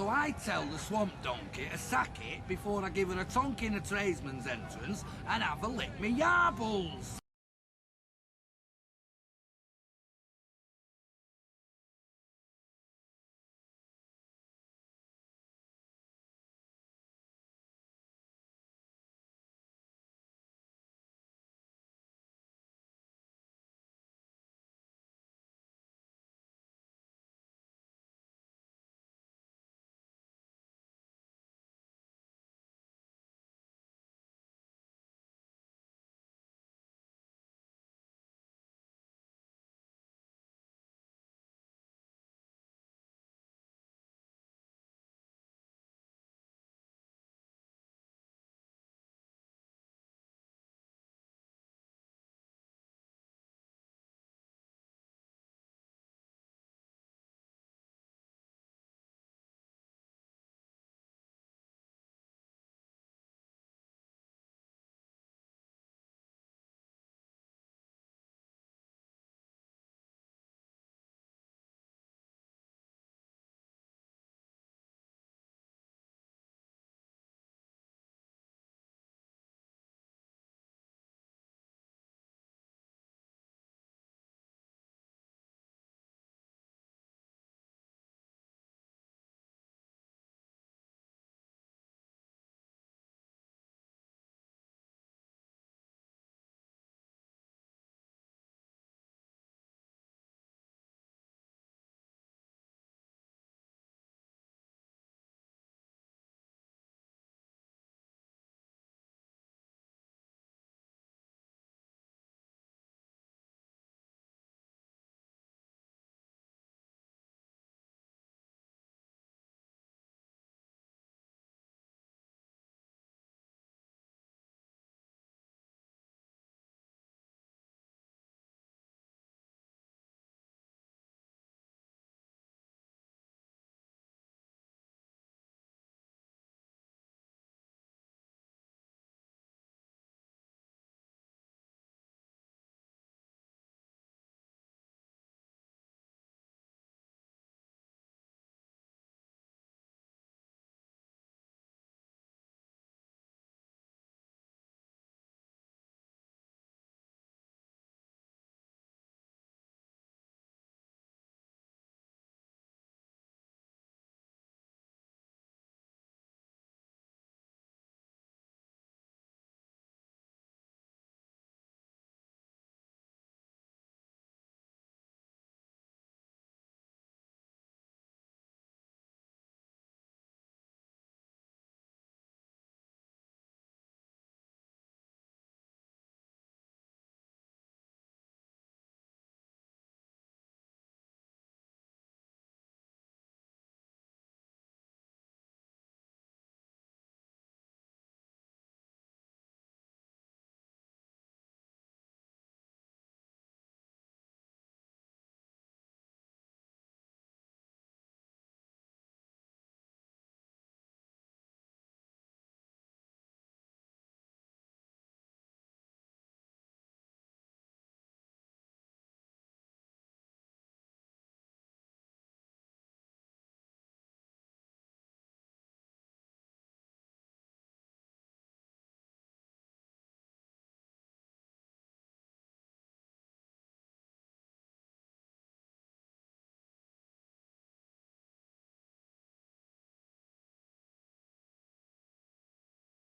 So I tell the swamp donkey to sack it before I give her a tonk in a tradesman's entrance and have a lick me yarbles.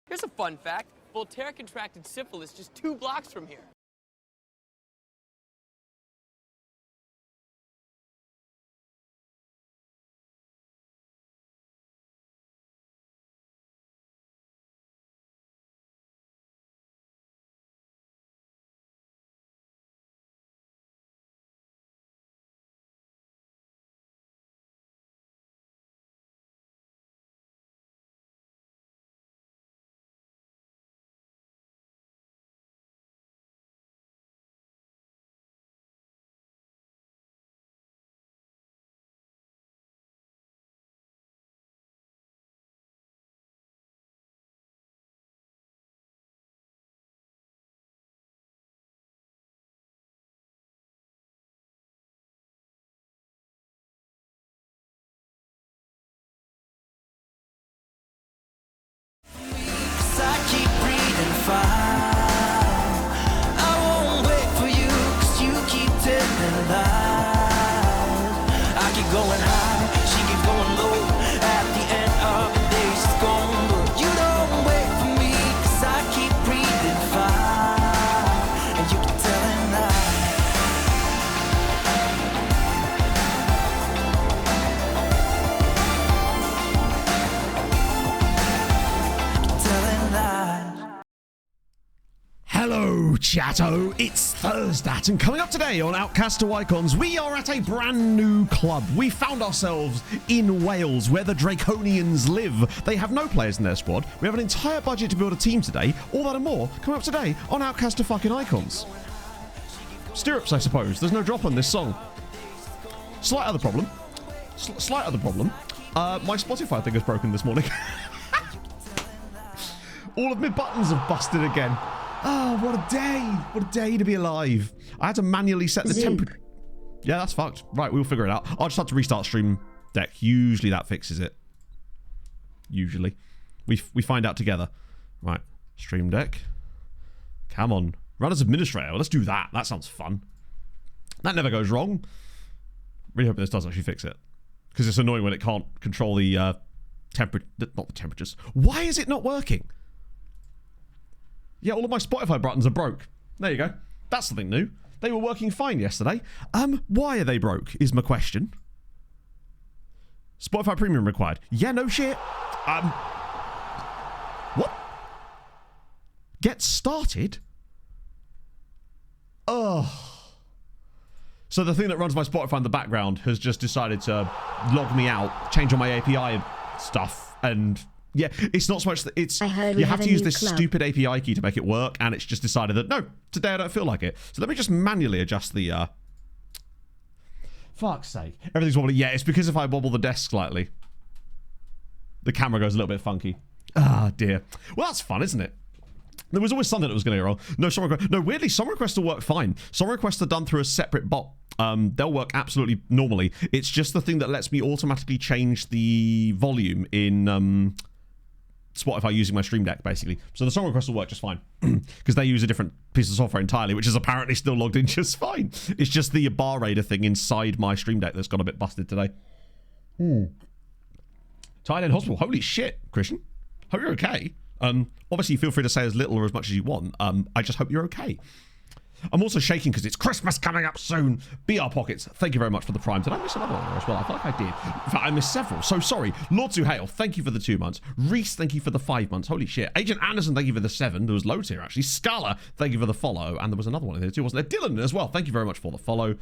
Here's a fun fact. Voltaire contracted syphilis just 2 blocks from here. fine. I won't wait for you, 'cause you keep telling lies. I keep going high, she keeps going low. At the end of the day, she's gone. But you don't wait for me, 'cause I keep breathing fire. And you keep telling lies. Telling lies. Hello, chatto. It's Thursday, and coming up today on Outcasts to Icons, we are at a brand new club. We found ourselves in Wales, where the Draconians live. They have no players in their squad. We have an entire budget to build a team today. All that and more coming up today on Outcasts to fucking Icons. Stirrups, I suppose. There's no drop on this song. Slight other problem. Slight other problem. My Spotify thing is broken this morning. All of my buttons have busted again. Oh, what a day. What a day to be alive. I had to manually set the temperature. Yeah, that's fucked. Right, we'll figure it out. I'll just have to restart Stream Deck. Usually that fixes it. Usually. We find out together. Right, Stream Deck. Come on. Run as administrator. Let's do that. That sounds fun. That never goes wrong. Really hoping this does actually fix it. Because it's annoying when it can't control the not the temperatures. Why is it not working? Yeah, all of my Spotify buttons are broke. There you go. That's something new. They were working fine yesterday. Why are they broke is my question. Spotify Premium required. Yeah, no shit. What? Get started? Ugh. So the thing that runs my Spotify in the background has just decided to log me out, change all my API stuff, and yeah, it's not so much that it's you have to use this stupid API key to make it work, and it's just decided that no, today I don't feel like it. So let me just manually adjust the fuck's sake. Everything's wobbly. Yeah, it's because if I wobble the desk slightly, the camera goes a little bit funky. Ah, dear. Well, that's fun, isn't it? There was always something that was going to go wrong. No, song request. No, weirdly, song requests will work fine. Song requests are done through a separate bot. They'll work absolutely normally. It's just the thing that lets me automatically change the volume in Spotify using my Stream Deck, basically. So the song requests will work just fine because they use a different piece of software entirely, which is apparently still logged in just fine. It's just the bar raider thing inside my Stream Deck that's got a bit busted today. Tied in hospital. Holy shit, Christian. Hope you're okay. Obviously, feel free to say as little or as much as you want. I just hope you're okay. I'm also shaking because it's Christmas coming up soon. BR Pockets, thank you very much for the Prime. Did I miss another one as well? I feel like I did. In fact, I missed several. So sorry. Lord Suhail, thank you for the 2 months. Reese, thank you for the 5 months. Holy shit. Agent Anderson, thank you for the 7. There was loads here, actually. Scala, thank you for the follow. And there was another one in there too, wasn't there? Dylan as well. Thank you very much for the follow.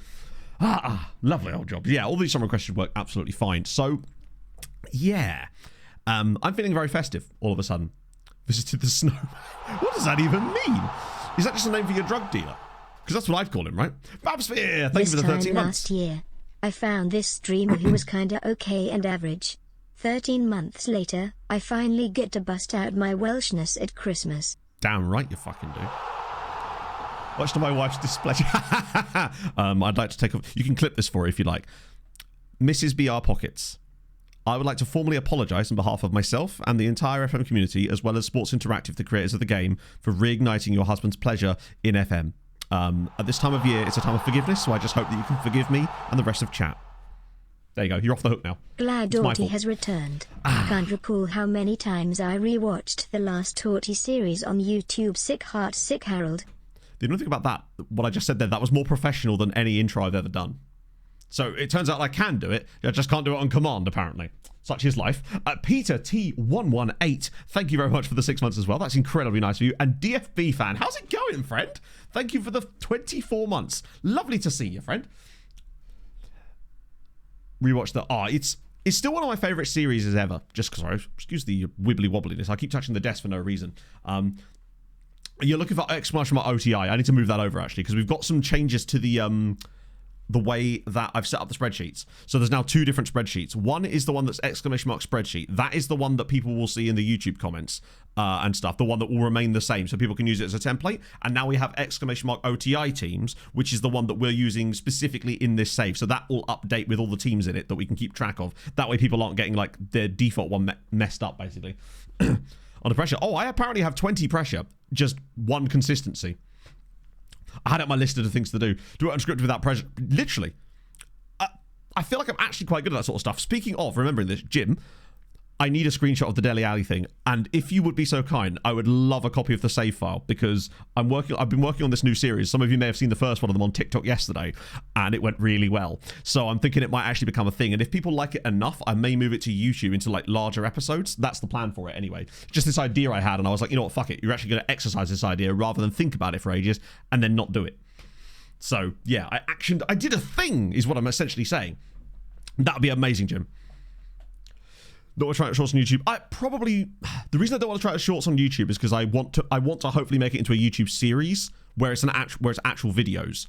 Lovely old job. Yeah, all these summer requests should work absolutely fine. So, yeah. I'm feeling very festive all of a sudden. Visited the snow. What does that even mean? Is that just a name for your drug dealer? Because that's what I've called him, right? Babsphere, thank you for the 13 months. Last year, I found this streamer who was kinda okay and average. 13 months later, I finally get to bust out my Welshness at Christmas. Damn right you fucking do. Much to my wife's displeasure. I'd like to take a... You can clip this for her if you like. Mrs. BR Pockets. I would like to formally apologise on behalf of myself and the entire FM community, as well as Sports Interactive, the creators of the game, for reigniting your husband's pleasure in FM. At this time of year, it's a time of forgiveness, so I just hope that you can forgive me and the rest of chat. There you go. You're off the hook now. Glad Torty has returned. I can't recall how many times I rewatched the last Torty series on YouTube. Sick Heart, Sick Harold. The only thing about that, what I just said there, that was more professional than any intro I've ever done. So it turns out I can do it. I just can't do it on command, apparently. Such is life. Peter T118, thank you very much for the 6 months as well. That's incredibly nice of you. And DFB fan, how's it going, friend? Thank you for the 24 months. Lovely to see you, friend. Rewatch the... it's still one of my favourite series ever. Just because, sorry, excuse the wibbly wobbliness. I keep touching the desk for no reason. You're looking for exclamation mark OTI. I need to move that over, actually, because we've got some changes to the way that I've set up the spreadsheets. So there's now 2 different spreadsheets. One is the one that's exclamation mark spreadsheet. That is the one that people will see in the YouTube comments and stuff. The one that will remain the same, so people can use it as a template. And now we have exclamation mark OTI teams, which is the one that we're using specifically in this save. So that will update with all the teams in it that we can keep track of. That way people aren't getting like their default one messed up, basically. under pressure. Oh, I apparently have 20 pressure, just 1 consistency. I had it on my list of things to do. Do it unscripted without pressure. Literally. I feel like I'm actually quite good at that sort of stuff. Speaking of, remembering this, Jim, I need a screenshot of the Deli Alley thing, and if you would be so kind, I would love a copy of the save file, because I've been working on this new series. Some of you may have seen the first one of them on TikTok yesterday, and it went really well. So I'm thinking it might actually become a thing, and if people like it enough, I may move it to YouTube into like larger episodes. That's the plan for it anyway. Just this idea I had, and I was like, you know what, fuck it. You're actually going to exercise this idea rather than think about it for ages and then not do it. So yeah, I did a thing, is what I'm essentially saying. That'd be amazing, Jim. Don't want to try out shorts on YouTube. The reason I don't want to try out shorts on YouTube is because I want to hopefully make it into a YouTube series where it's actual videos,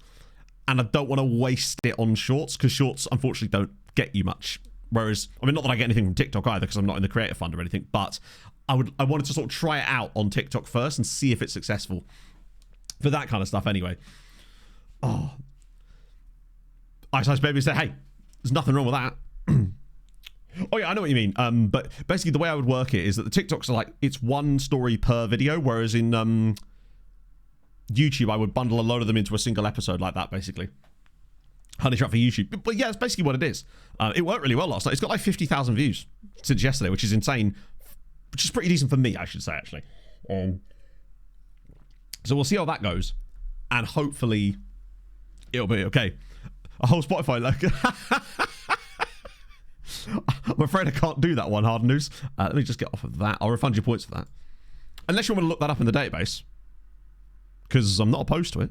and I don't want to waste it on shorts, because shorts unfortunately don't get you much. Whereas, I mean, not that I get anything from TikTok either, because I'm not in the creator fund or anything, but I wanted to sort of try it out on TikTok first and see if it's successful for that kind of stuff. Anyway, Ice Ice Baby said, "Hey, there's nothing wrong with that." Oh yeah, I know what you mean. But basically the way I would work it is that the TikToks are like, it's 1 story per video, whereas in YouTube I would bundle a load of them into a single episode like that, basically. Honey trap for YouTube. But yeah, it's basically what it is. It worked really well last night. It's got like 50,000 views since yesterday, which is insane. Which is pretty decent for me, I should say, actually. So we'll see how that goes. And hopefully it'll be okay. A whole Spotify logo. I'm afraid I can't do that one, Hard News. Let me just get off of that. I'll refund you points for that. Unless you want to look that up in the database. Because I'm not opposed to it.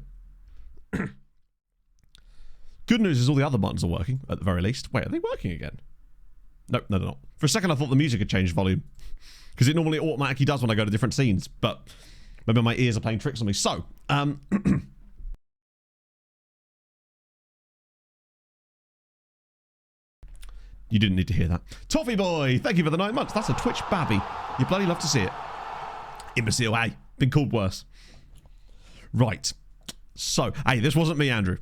Good news is all the other buttons are working, at the very least. Wait, are they working again? No, they're not. For a second I thought the music had changed volume. Because it normally automatically does when I go to different scenes. But maybe my ears are playing tricks on me. So, you didn't need to hear that. Toffee Boy, thank you for the 9 months. That's a Twitch babby. You bloody love to see it. Imbecile, hey. Been called worse. Right. So, hey, this wasn't me, Andrew.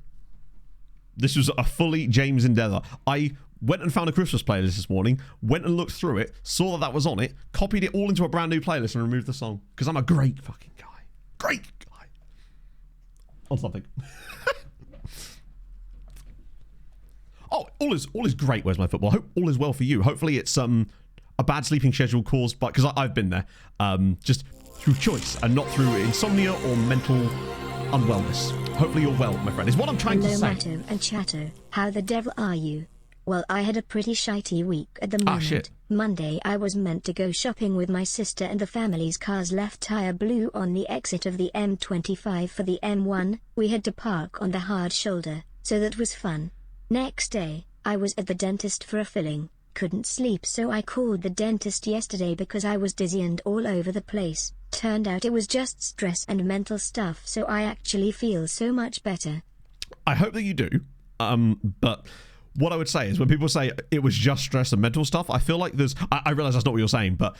This was a fully James endeavour. I went and found a Christmas playlist this morning, went and looked through it, saw that was on it, copied it all into a brand new playlist and removed the song. Because I'm a great fucking guy. Great guy. On something. Oh, all is great. Where's my football? I hope all is well for you. Hopefully it's a bad sleeping schedule caused by, because I've been there, just through choice and not through insomnia or mental unwellness. Hopefully you're well, my friend, is what I'm trying to say. Hello, Matto and Chatto. How the devil are you? Well, I had a pretty shitey week at the moment. Shit. Monday I was meant to go shopping with my sister, and the family's car's left tire blew on the exit of the M25 for the M1. We had to park on the hard shoulder, so that was fun. Next day, I was at the dentist for a filling. Couldn't sleep, so I called the dentist yesterday because I was dizzy and all over the place. Turned out it was just stress and mental stuff, so I actually feel so much better. I hope that you do. But what I would say is when people say it was just stress and mental stuff, I feel like I realize that's not what you're saying, but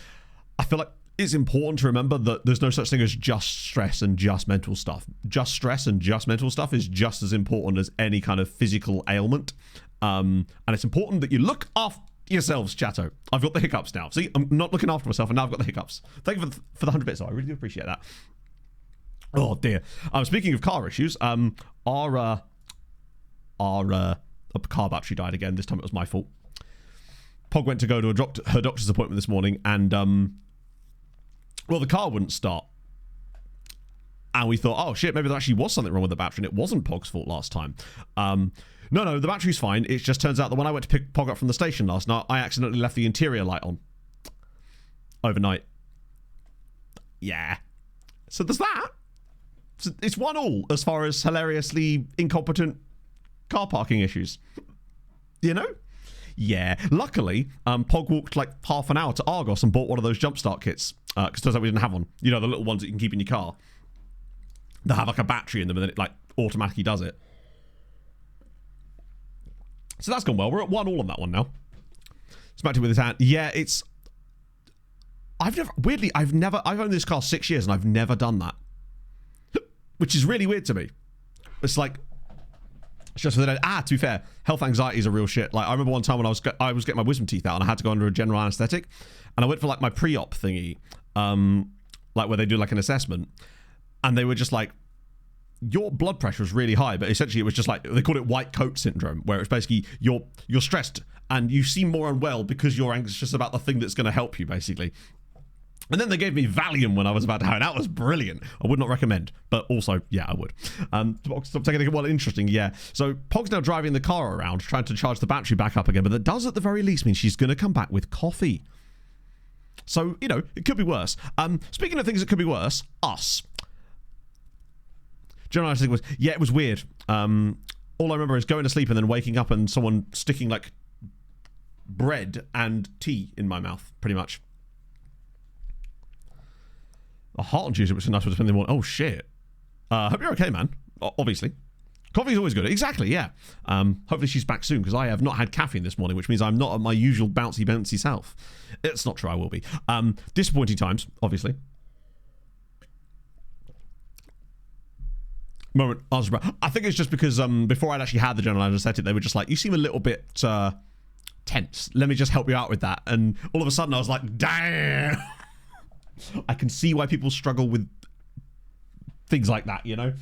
I feel like it's important to remember that there's no such thing as just stress and just mental stuff. Just stress and just mental stuff is just as important as any kind of physical ailment. And it's important that you look after yourselves, Chatto. I've got the hiccups now. See, I'm not looking after myself, and now I've got the hiccups. Thank you for the 100 bits. I really do appreciate that. Oh dear. Speaking of car issues, our car battery died again. This time it was my fault. Pog went to go to her doctor's appointment this morning, and well, the car wouldn't start. And we thought, oh shit, maybe there actually was something wrong with the battery, and it wasn't Pog's fault last time. No, the battery's fine. It just turns out that when I went to pick Pog up from the station last night, I accidentally left the interior light on. Overnight. Yeah. So there's that. So it's 1-1 as far as hilariously incompetent car parking issues. You know? Yeah. Luckily, Pog walked like half an hour to Argos and bought one of those jumpstart kits. Because turns out we didn't have one. You know, the little ones that you can keep in your car. They have like a battery in them and then it like automatically does it. So that's gone well. We're at 1-1 on that one now. Smacked it with his hand. Yeah, it's... I've owned this car 6 years and I've never done that. Which is really weird to me. It's like... It's just for the day. To be fair, health anxiety is a real shit. Like, I remember one time when I was getting my wisdom teeth out and I had to go under a general anesthetic. And I went for like my pre-op thingy. like where they do like an assessment, and they were just like, your blood pressure is really high, but essentially it was just like, they called it white coat syndrome, where it's basically you're stressed and you seem more unwell because you're anxious about the thing that's going to help you, basically. And then they gave me Valium when I was about to have it. That was brilliant. I would not recommend, but also, yeah, I would. Stop taking it. Well, interesting, yeah. So Pog's now driving the car around, trying to charge the battery back up again, but that does at the very least mean she's going to come back with coffee. So, you know, it could be worse. Speaking of things that could be worse, us. General thing was, yeah, it was weird. All I remember is going to sleep and then waking up and someone sticking like bread and tea in my mouth, pretty much. A heart juice, which is nice to spend the morning. Oh shit. Hope you're okay, man. Obviously. Coffee's always good. Exactly, yeah. Hopefully she's back soon, because I have not had caffeine this morning, which means I'm not at my usual bouncy self. It's not true, I will be. Disappointing times, obviously. Moment. I think it's just because before I'd actually had the general anesthetic, they were just like, you seem a little bit tense. Let me just help you out with that. And all of a sudden I was like, damn. I can see why people struggle with things like that, you know?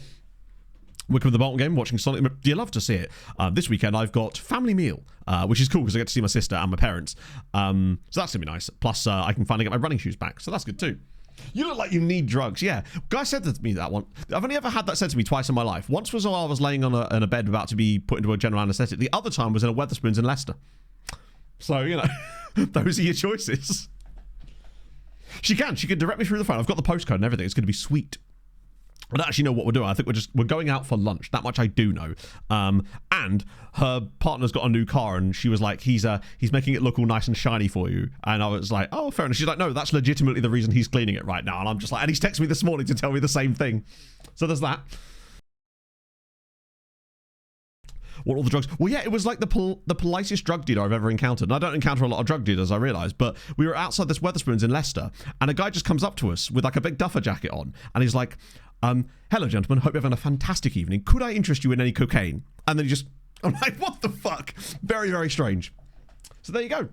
Wick of the Bolton game, watching Sonic. Do you love to see it? This weekend I've got family meal, which is cool because I get to see my sister and my parents. So that's gonna be nice. Plus I can finally get my running shoes back, so that's good too. You look like you need drugs. Yeah, guy said that to me, that one. I've only ever had that said to me twice in my life. Once was while I was laying on a bed about to be put into a general anaesthetic. The other time was in a Wetherspoons in Leicester. So, you know, those are your choices. She can direct me through the phone. I've got the postcode and everything. It's going to be sweet. I don't actually know what we're doing. I think we're going out for lunch. That much I do know. And her partner's got a new car, and she was like, he's making it look all nice and shiny for you. And I was like, oh, fair enough. She's like, no, that's legitimately the reason he's cleaning it right now. And I'm just like, and he's texted me this morning to tell me the same thing. So there's that. What, all the drugs? Well, yeah, it was like the politest drug dealer I've ever encountered. And I don't encounter a lot of drug dealers, I realise, but we were outside this Wetherspoons in Leicester, and a guy just comes up to us with like a big duffer jacket on, and he's like, hello, gentlemen, hope you're having a fantastic evening. Could I interest you in any cocaine? And then he just, I'm like, what the fuck? Very, very strange. So there you go.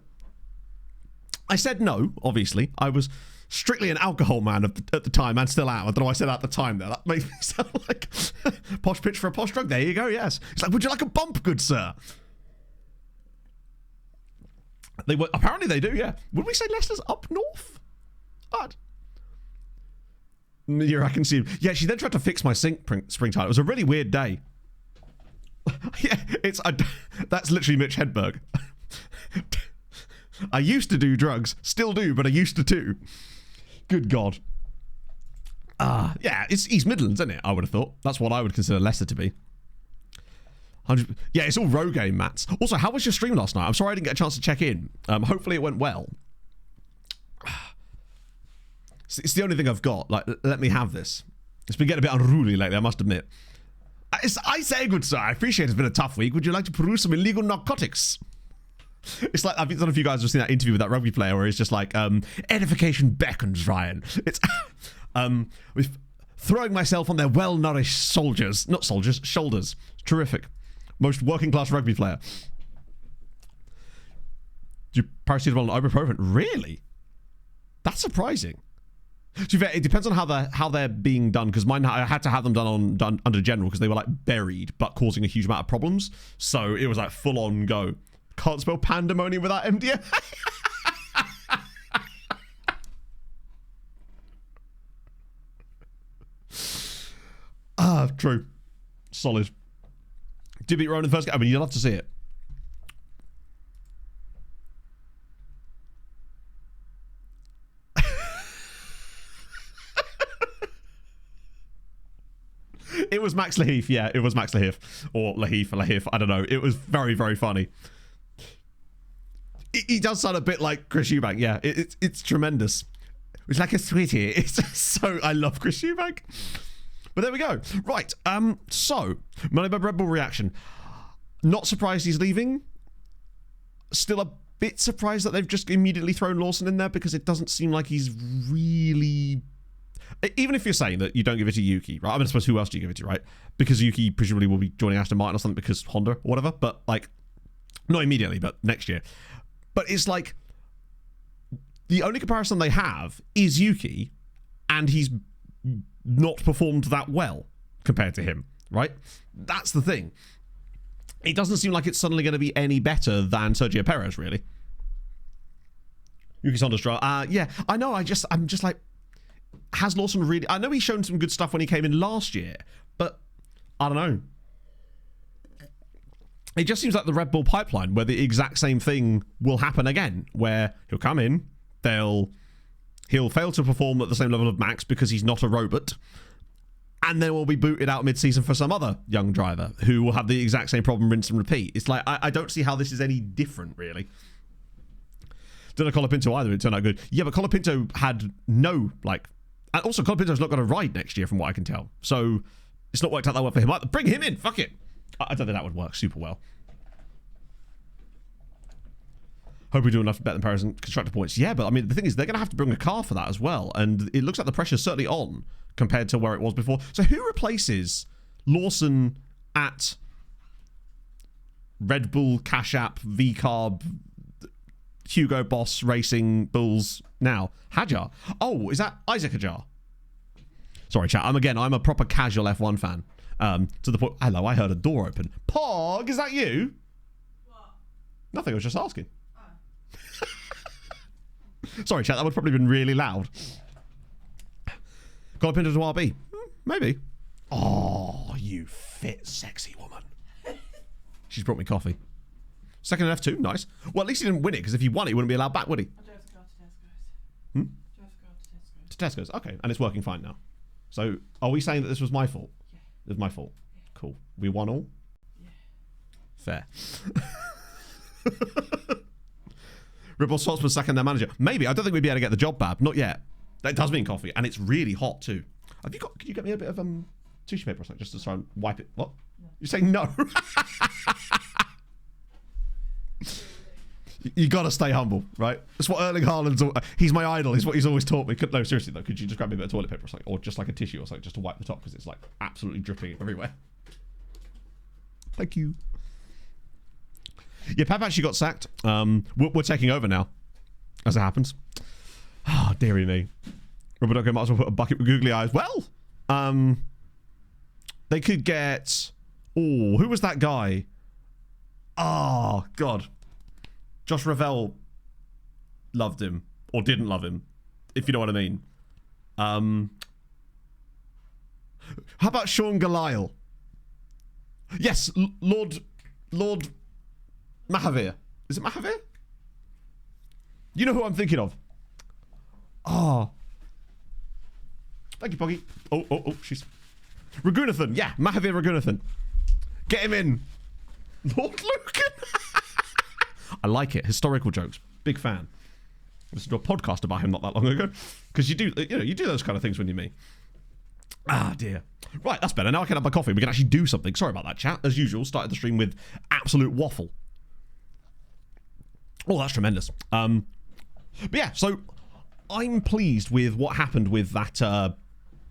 I said no, obviously. I was strictly an alcohol man at the time, and still am. I don't know why I said that at the time there. That made me sound like posh pitch for a posh drug. There you go, yes. He's like, would you like a bump, good sir? They were, apparently they do, yeah. Would we say Leicester's up north? Odd. Yeah, I can see him. Yeah, she then tried to fix my spring tire. It was a really weird day. Yeah, that's literally Mitch Hedberg. I used to do drugs, still do, but I used to too. Good God. Yeah, it's East Midlands, isn't it? I would have thought. That's what I would consider Leicester to be. Yeah, it's all Rogaine, Mats. Also, how was your stream last night? I'm sorry I didn't get a chance to check in. Hopefully it went well. It's the only thing I've got. Like, let me have this. It's been getting a bit unruly lately, I must admit. I say, good sir, I appreciate it's been a tough week. Would you like to peruse some illegal narcotics? It's like, I don't know if you guys have seen that interview with that rugby player where he's just like, edification beckons, Ryan. It's with throwing myself on their well-nourished shoulders. Terrific. Most working-class rugby player. Do you paracetamol and ibuprofen? Really? That's surprising. To be fair, it depends on how they're being done, because mine, I had to have them done under general because they were like buried but causing a huge amount of problems. So it was like full on go. Can't spell pandemonium without MDMA. True. Solid. Did beat Rowan in the first game. I mean, you'll have to see it. It was Max Laheath, yeah. It was Max Laheath. Or Laheath, I don't know. It was very, very funny. He does sound a bit like Chris Eubank, yeah. It's tremendous. It's like a sweetie. It's so... I love Chris Eubank. But there we go. Right, so... Moneybug Red Bull reaction. Not surprised he's leaving. Still a bit surprised that they've just immediately thrown Lawson in there, because it doesn't seem like he's really... Even if you're saying that you don't give it to Yuki, right? I mean, I suppose who else do you give it to, right? Because Yuki presumably will be joining Aston Martin or something because Honda or whatever. But, like, not immediately, but next year. But it's like, The only comparison they have is Yuki, and he's not performed that well compared to him, right? That's the thing. It doesn't seem like it's suddenly going to be any better than Sergio Perez, really. Yuki Sanda's draw. Yeah, I know. I'm just like, has Lawson really? I know he's shown some good stuff when he came in last year, but I don't know. It just seems like the Red Bull pipeline, where the exact same thing will happen again, where he'll come in, he'll fail to perform at the same level of Max because he's not a robot, and then will be booted out mid-season for some other young driver who will have the exact same problem, rinse and repeat. It's like, I don't see how this is any different, really. Don't know Colapinto either, it turned out good. Yeah, but Colapinto had no, like... And also, Colapinto's not going to ride next year, from what I can tell. So, it's not worked out that well for him either. Bring him in, fuck it! I don't think that would work super well. Hope we do enough better than Paris and constructor points. Yeah, but I mean, the thing is, they're going to have to bring a car for that as well. And it looks like the pressure's certainly on compared to where it was before. So who replaces Lawson at Red Bull, Cash App, V-Carb, Hugo Boss Racing Bulls now? Hajar. Oh, is that Isaac Hajar? Sorry, chat. I'm a proper casual F1 fan. To the point... Hello, I heard a door open. Pog, is that you? What? Nothing, I was just asking. Sorry, chat, that would probably have been really loud. Colapinto to RB? Maybe. Oh, you fit, sexy woman. She's brought me coffee. Second and F2, nice. Well, at least he didn't win it, because if he won it, he wouldn't be allowed back, would he? I do have to go to Tesco's. Hmm? Do I have to go to Tesco's? To Tesco's, okay, and it's working fine now. So, are we saying that this was my fault? Yeah. It was my fault. Yeah. Cool. We won all? Yeah. Fair. Ripple Salts was second their manager. Maybe. I don't think we'd be able to get the job, Bab. Not yet. That does mean coffee, and it's really hot too. Have you got? Could you get me a bit of tissue paper or something just to try and wipe it? What? No. You're saying no? You got to stay humble, right? That's what Erling Haaland's... He's my idol. He's what he's always taught me. No, seriously, though. Could you just grab me a bit of toilet paper or something? Or just like a tissue or something just to wipe the top because it's like absolutely dripping everywhere. Thank you. Yeah, Pep actually got sacked. We're taking over now, as it happens. Oh, dearie me. Robert might as well put a bucket with googly eyes. Well, they could get... Oh, who was that guy? Oh, God. Josh Ravel loved him, or didn't love him, if you know what I mean. How about Sean Galail? Yes, Lord Mahavir. Is it Mahavir? You know who I'm thinking of. Oh. Thank you, Poggy. Oh, she's... Raghunathan, yeah, Mahavir Raghunathan. Get him in. Lord Lucan. I like it. Historical jokes. Big fan. I listened to a podcast about him not that long ago. Because you do those kind of things when you meet. Ah, dear. Right, that's better. Now I can have my coffee. We can actually do something. Sorry about that, chat. As usual, started the stream with absolute waffle. Oh, that's tremendous. But yeah, so I'm pleased with what happened with that.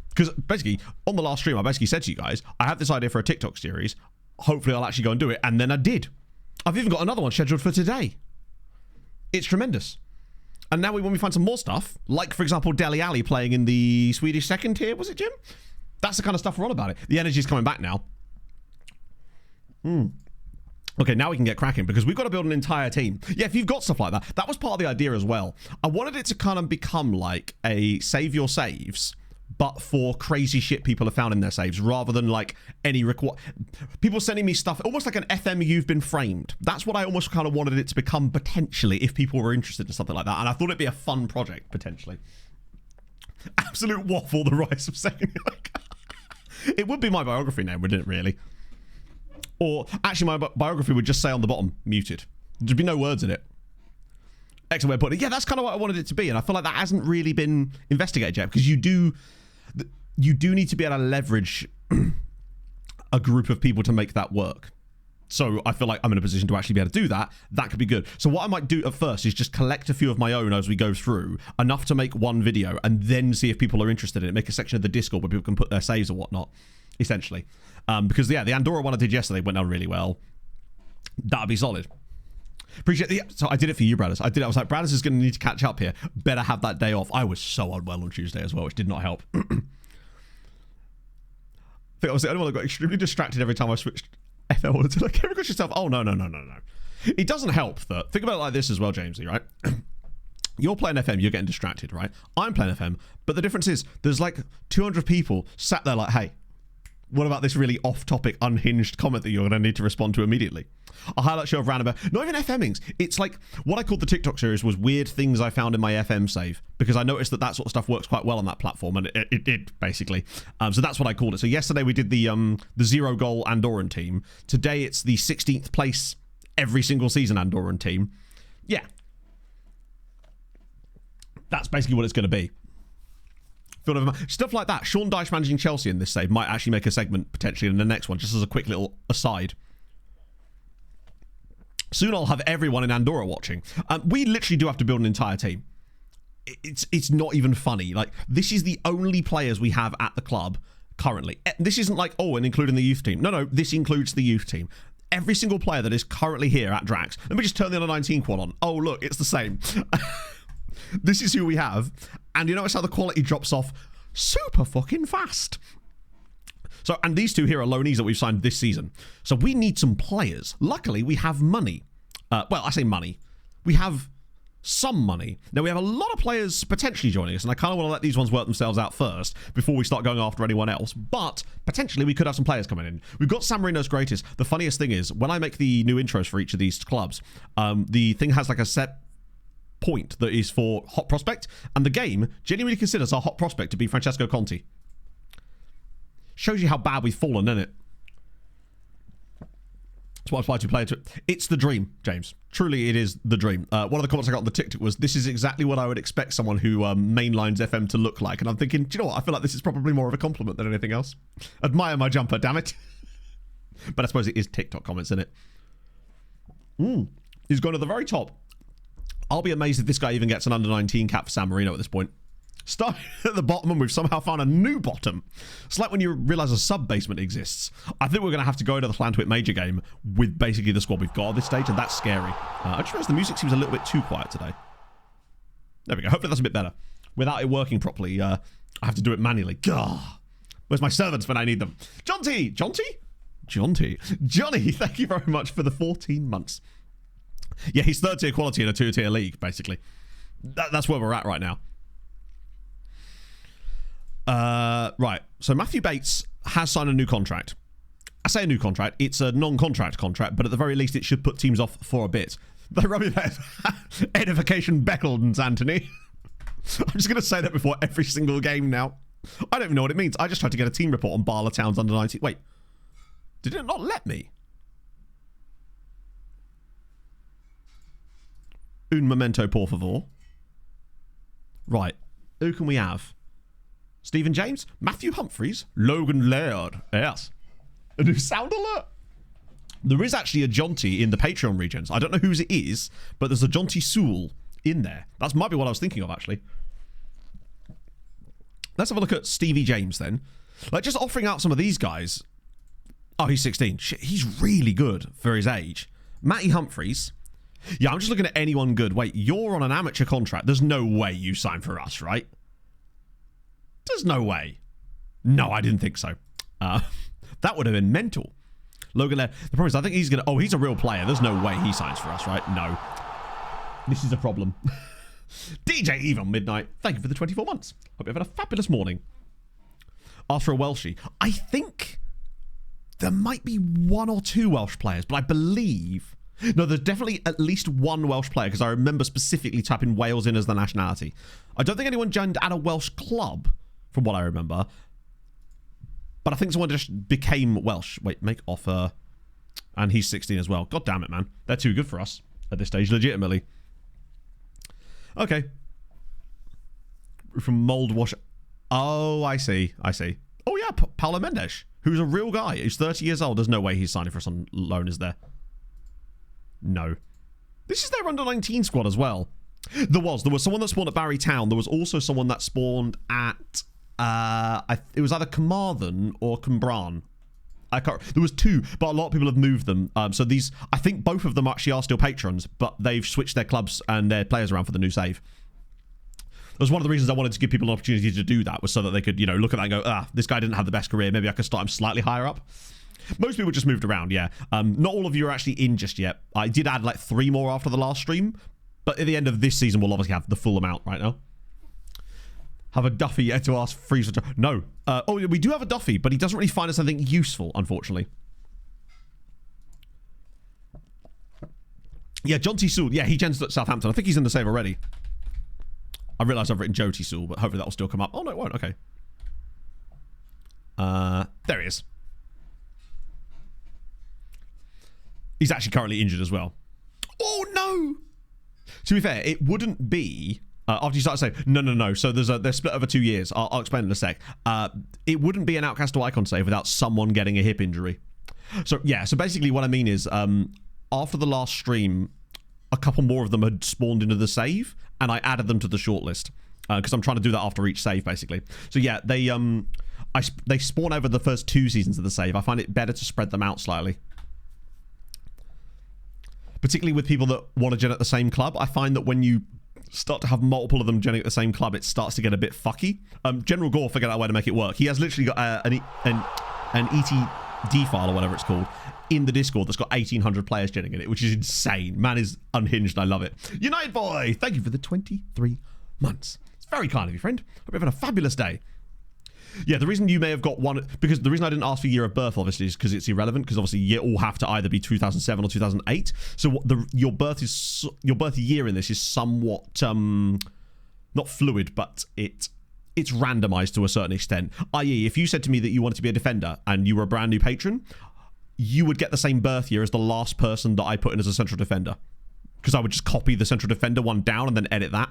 Because basically, on the last stream, I basically said to you guys, I have this idea for a TikTok series. Hopefully, I'll actually go and do it. And then I did. I've even got another one scheduled for today. It's tremendous. And now when we find some more stuff, like, for example, Dele Alli playing in the Swedish second tier, was it, Jim? That's the kind of stuff we're on about it. The energy's coming back now. Okay, now we can get cracking, because we've got to build an entire team. Yeah, if you've got stuff like that, that was part of the idea as well. I wanted it to kind of become like a save your saves, but for crazy shit people have found in their saves, rather than like any people sending me stuff, almost like an FM you've been framed. That's what I almost kind of wanted it to become potentially, if people were interested in something like that. And I thought it'd be a fun project, potentially. Absolute waffle, the rise of second. It would be my biography name, wouldn't it, really? Or actually, my biography would just say on the bottom, muted. There'd be no words in it. Excellent way of putting it. Yeah, that's kind of what I wanted it to be. And I feel like that hasn't really been investigated yet, because you do need to be able to leverage a group of people to make that work. So I feel like I'm in a position to actually be able to do that. That could be good. So what I might do at first is just collect a few of my own as we go through, enough to make one video, and then see if people are interested in it. Make a section of the Discord where people can put their saves or whatnot, essentially. Because, yeah, the Andorra one I did yesterday went down really well. That'd be solid. Appreciate the. So I did it for you, Bradders. I was like, Bradders is going to need to catch up here. Better have that day off. I was so unwell on Tuesday as well, which did not help. I think I was the only one that got extremely distracted every time I switched FL until I came across yourself. Oh, no. It doesn't help that. Think about it like this as well, Jamesy, right? You're playing FM, you're getting distracted, right? I'm playing FM, but the difference is there's like 200 people sat there like, hey, what about this really off-topic, unhinged comment that you're going to need to respond to immediately? A highlight show of random, not even FMings. It's like what I called the TikTok series was weird things I found in my FM save, because I noticed that sort of stuff works quite well on that platform, and it did, basically. So that's what I called it. So yesterday we did the 0-goal Andorran team. Today it's the 16th place every single season Andorran team. Yeah. That's basically what it's going to be. Stuff like that. Sean Dyche managing Chelsea in this save might actually make a segment potentially in the next one, just as a quick little aside. Soon I'll have everyone in Andorra watching. We literally do have to build an entire team. It's not even funny. Like, this is the only players we have at the club currently. This isn't like, oh, and including the youth team. No, this includes the youth team. Every single player that is currently here at Drax. Let me just turn the under 19 quad on. Oh, look, it's the same. This is who we have. And you notice how the quality drops off super fucking fast. So, and these two here are loanees that we've signed this season. So we need some players. Luckily, we have money. Well, I say money. We have some money. Now, we have a lot of players potentially joining us, and I kind of want to let these ones work themselves out first before we start going after anyone else. But potentially, we could have some players coming in. We've got San Marino's greatest. The funniest thing is, when I make the new intros for each of these clubs, the thing has like a set point that is for hot prospect, and the game genuinely considers our hot prospect to be Francesco Conti. Shows you how bad we've fallen, isn't it? That's what I applied to play to. It's the dream, James. Truly, it is the dream. One of the comments I got on the TikTok was, this is exactly what I would expect someone who mainlines FM to look like. And I'm thinking, do you know what? I feel like this is probably more of a compliment than anything else. Admire my jumper, damn it. But I suppose it is TikTok comments, isn't it? He's gone to the very top. I'll be amazed if this guy even gets an under 19 cap for San Marino at this point. Starting at the bottom, and we've somehow found a new bottom. It's like when you realise a sub-basement exists. I think we're going to have to go to the Flantwit Major game with basically the squad we've got at this stage, and that's scary. I just realised the music seems a little bit too quiet today. There we go. Hopefully that's a bit better. Without it working properly, I have to do it manually. Gah! Where's my servants when I need them? Johnny, thank you very much for the 14 months. Yeah, he's third-tier quality in a two-tier league, basically. That's where we're at right now. Right, so Matthew Bates has signed a new contract. I say a new contract, it's a non-contract contract, but at the very least it should put teams off for a bit. They rub me back. Edification Beckledens, Anthony. I'm just going to say that before every single game now. I don't even know what it means. I just tried to get a team report on Barla Town's under 19. Wait, did it not let me? Un momento, por favor. Right, who can we have? Stephen James, Matthew Humphreys, Logan Laird. Yes. A new sound alert. There is actually a Jonty in the Patreon regions. I don't know whose it is, but there's a Jonty Sewell in there. That might be what I was thinking of, actually. Let's have a look at Stevie James, then. Like, just offering out some of these guys. Oh, he's 16. Shit, he's really good for his age. Matty Humphreys. Yeah, I'm just looking at anyone good. Wait, you're on an amateur contract. There's no way you sign for us, right? There's no way. No, I didn't think so. That would have been mental. Logan, the problem is I think he's going to... Oh, he's a real player. There's no way he signs for us, right? No. This is a problem. DJ Eve on Midnight, thank you for the 24 months. Hope you're having a fabulous morning. After a Welshie. I think there might be one or two Welsh players, but I believe... No, there's definitely at least one Welsh player, because I remember specifically typing Wales in as the nationality. I don't think anyone joined at a Welsh club, from what I remember. But I think someone just became Welsh. Wait, make offer. And he's 16 as well. God damn it, man. They're too good for us at this stage, legitimately. Okay. From Mould Wash. Oh, I see. Oh, yeah, Paulo Mendes, who's a real guy. He's 30 years old. There's no way he's signing for us on loan, is there? No. This is their under 19 squad as well. There was someone that spawned at Barry Town. There was also someone that spawned at it was either Carmarthen or Cwmbran. I can't. There was 2, but a lot of people have moved them. So these, I think both of them actually are still patrons, but they've switched their clubs and their players around for the new save. That was one of the reasons I wanted to give people an opportunity to do that, was so that they could, you know, look at that and go, this guy didn't have the best career. Maybe I could start him slightly higher up. Most people just moved around, yeah. Not all of you are actually in just yet. I did add like 3 more after the last stream, but at the end of this season, we'll obviously have the full amount right now. Have a Duffy yet to ask freeze? No. We do have a Duffy, but he doesn't really find us anything useful, unfortunately. Yeah, John T. Sewell. Yeah, he gens at Southampton. I think he's in the save already. I realise I've written Joe T. Sewell, but hopefully that will still come up. Oh, no, it won't. Okay. There he is. He's actually currently injured as well. Oh, no! To be fair, it wouldn't be... after you start to say, no. So they're split over 2 years. I'll explain in a sec. It wouldn't be an Outcast to Icon save without someone getting a hip injury. So, yeah. So basically what I mean is, after the last stream, a couple more of them had spawned into the save, and I added them to the shortlist. Because I'm trying to do that after each save, basically. So, yeah, they spawn over the first 2 seasons of the save. I find it better to spread them out slightly. Particularly with people that want to gen at the same club. I find that when you start to have multiple of them genning at the same club, it starts to get a bit fucky. General Gore figured out a way to make it work. He has literally got an ETD file or whatever it's called in the Discord that's got 1,800 players genning in it, which is insane. Man is unhinged. I love it. United Boy, thank you for the 23 months. It's very kind of you, friend. Hope you're having a fabulous day. Yeah, the reason you may have got one, because the reason I didn't ask for year of birth, obviously, is because it's irrelevant, because obviously you all have to either be 2007 or 2008. So what your birth year in this is somewhat not fluid, but it's randomized to a certain extent. I.e., if you said to me that you wanted to be a defender and you were a brand new patron, you would get the same birth year as the last person that I put in as a central defender, because I would just copy the central defender one down and then edit that.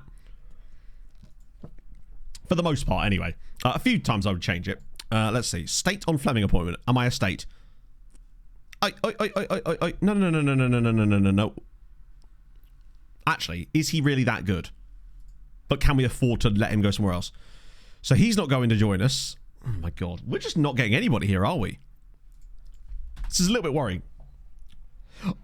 For the most part, anyway. A few times I would change it. Let's see. State on Fleming appointment. Am I a state? No. Actually, is he really that good? But can we afford to let him go somewhere else? So he's not going to join us. Oh my god. We're just not getting anybody here, are we? This is a little bit worrying.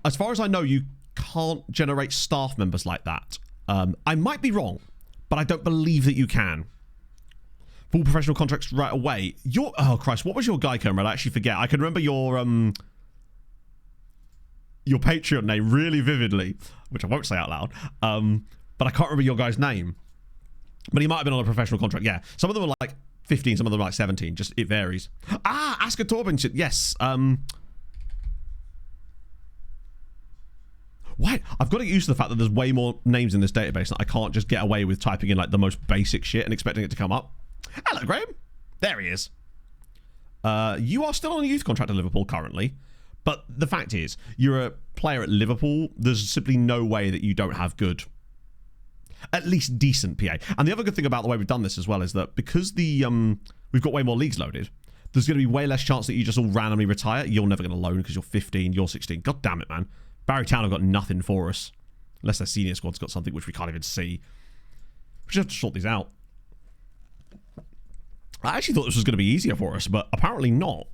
As far as I know, you can't generate staff members like that. I might be wrong, but I don't believe that you can. Full professional contracts right away. Oh Christ, what was your guy code? I actually forget. I can remember your Patreon name really vividly, which I won't say out loud. But I can't remember your guy's name. But he might have been on a professional contract. Yeah, some of them are like 15, some of them are like 17. Just it varies. Asker Torbinson. Yes. Why? I've got to get used to the fact that there's way more names in this database, and I can't just get away with typing in like the most basic shit and expecting it to come up. Hello, Graham. There he is. You are still on a youth contract at Liverpool currently, but the fact is, you're a player at Liverpool. There's simply no way that you don't have good, at least decent PA. And the other good thing about the way we've done this as well is that because we've got way more leagues loaded, there's going to be way less chance that you just all randomly retire. You're never going to loan because you're 15, you're 16. God damn it, man. Barry Town have got nothing for us. Unless their senior squad's got something which we can't even see. We just have to sort these out. I actually thought this was going to be easier for us, but apparently not.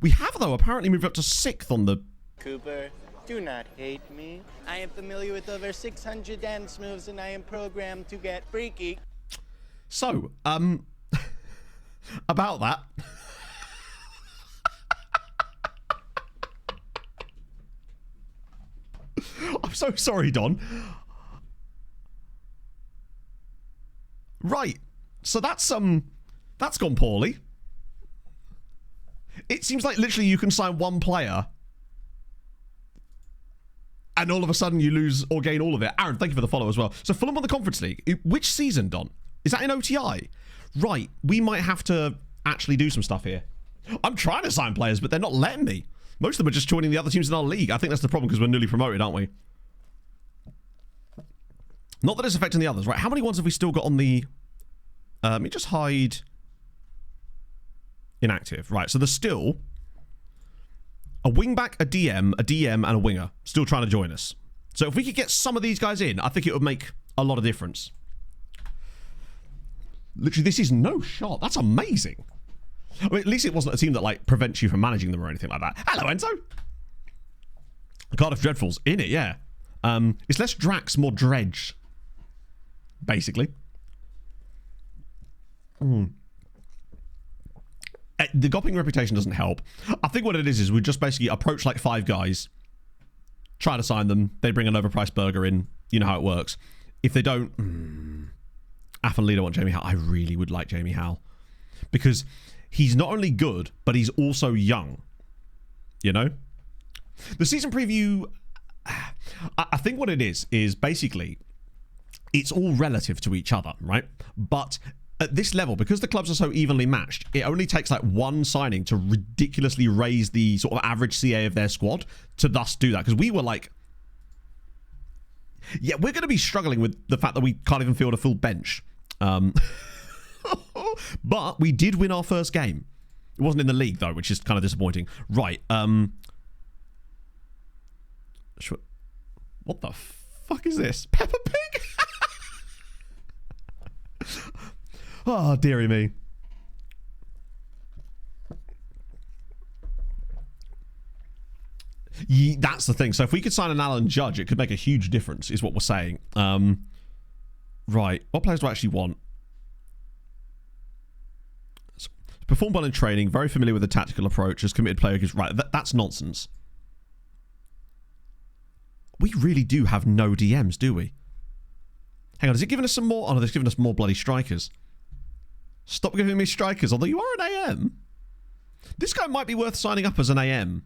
We have, though, apparently moved up to 6th on the... Cooper, do not hate me. I am familiar with over 600 dance moves, and I am programmed to get freaky. So, about that... I'm so sorry, Don. Right. So that's gone poorly. It seems like literally you can sign one player and all of a sudden you lose or gain all of it. Aaron, thank you for the follow as well. So Fulham on the Conference League. Which season, Don? Is that in OTI? Right. We might have to actually do some stuff here. I'm trying to sign players, but they're not letting me. Most of them are just joining the other teams in our league. I think that's the problem because we're newly promoted, aren't we? Not that it's affecting the others, right? How many ones have we still got on the... let me just hide... Inactive. Right, so there's still... a wingback, a DM, and a winger still trying to join us. So if we could get some of these guys in, I think it would make a lot of difference. Literally, this is no shot. That's amazing. I mean, at least it wasn't a team that like prevents you from managing them or anything like that. Hello, Enzo. Cardiff Dreadfuls in it, yeah. It's less Drax, more Dredge, basically. The gopping reputation doesn't help. I think what it is we just basically approach like 5 guys, try to sign them. They bring an overpriced burger in. You know how it works. If they don't, Aff and Leader want Jamie Howell. I really would like Jamie Howell because he's not only good, but he's also young. You know, the season preview. I think what it is basically it's all relative to each other, right? But at this level, because the clubs are so evenly matched, it only takes like one signing to ridiculously raise the sort of average CA of their squad to thus do that. Because we were like, yeah, we're going to be struggling with the fact that we can't even field a full bench. But we did win our first game. It wasn't in the league though, which is kind of disappointing. Right. What the fuck is this? Peppa Pig? Oh, dearie me. That's the thing. So if we could sign an Alan Judge, it could make a huge difference, is what we're saying. Right. What players do I actually want? Perform well in training, very familiar with the tactical approach, as committed player gives... Right, that's nonsense. We really do have no DMs, do we? Hang on, is it giving us some more? Oh no, it's giving us more bloody strikers. Stop giving me strikers, although you are an AM. This guy might be worth signing up as an AM.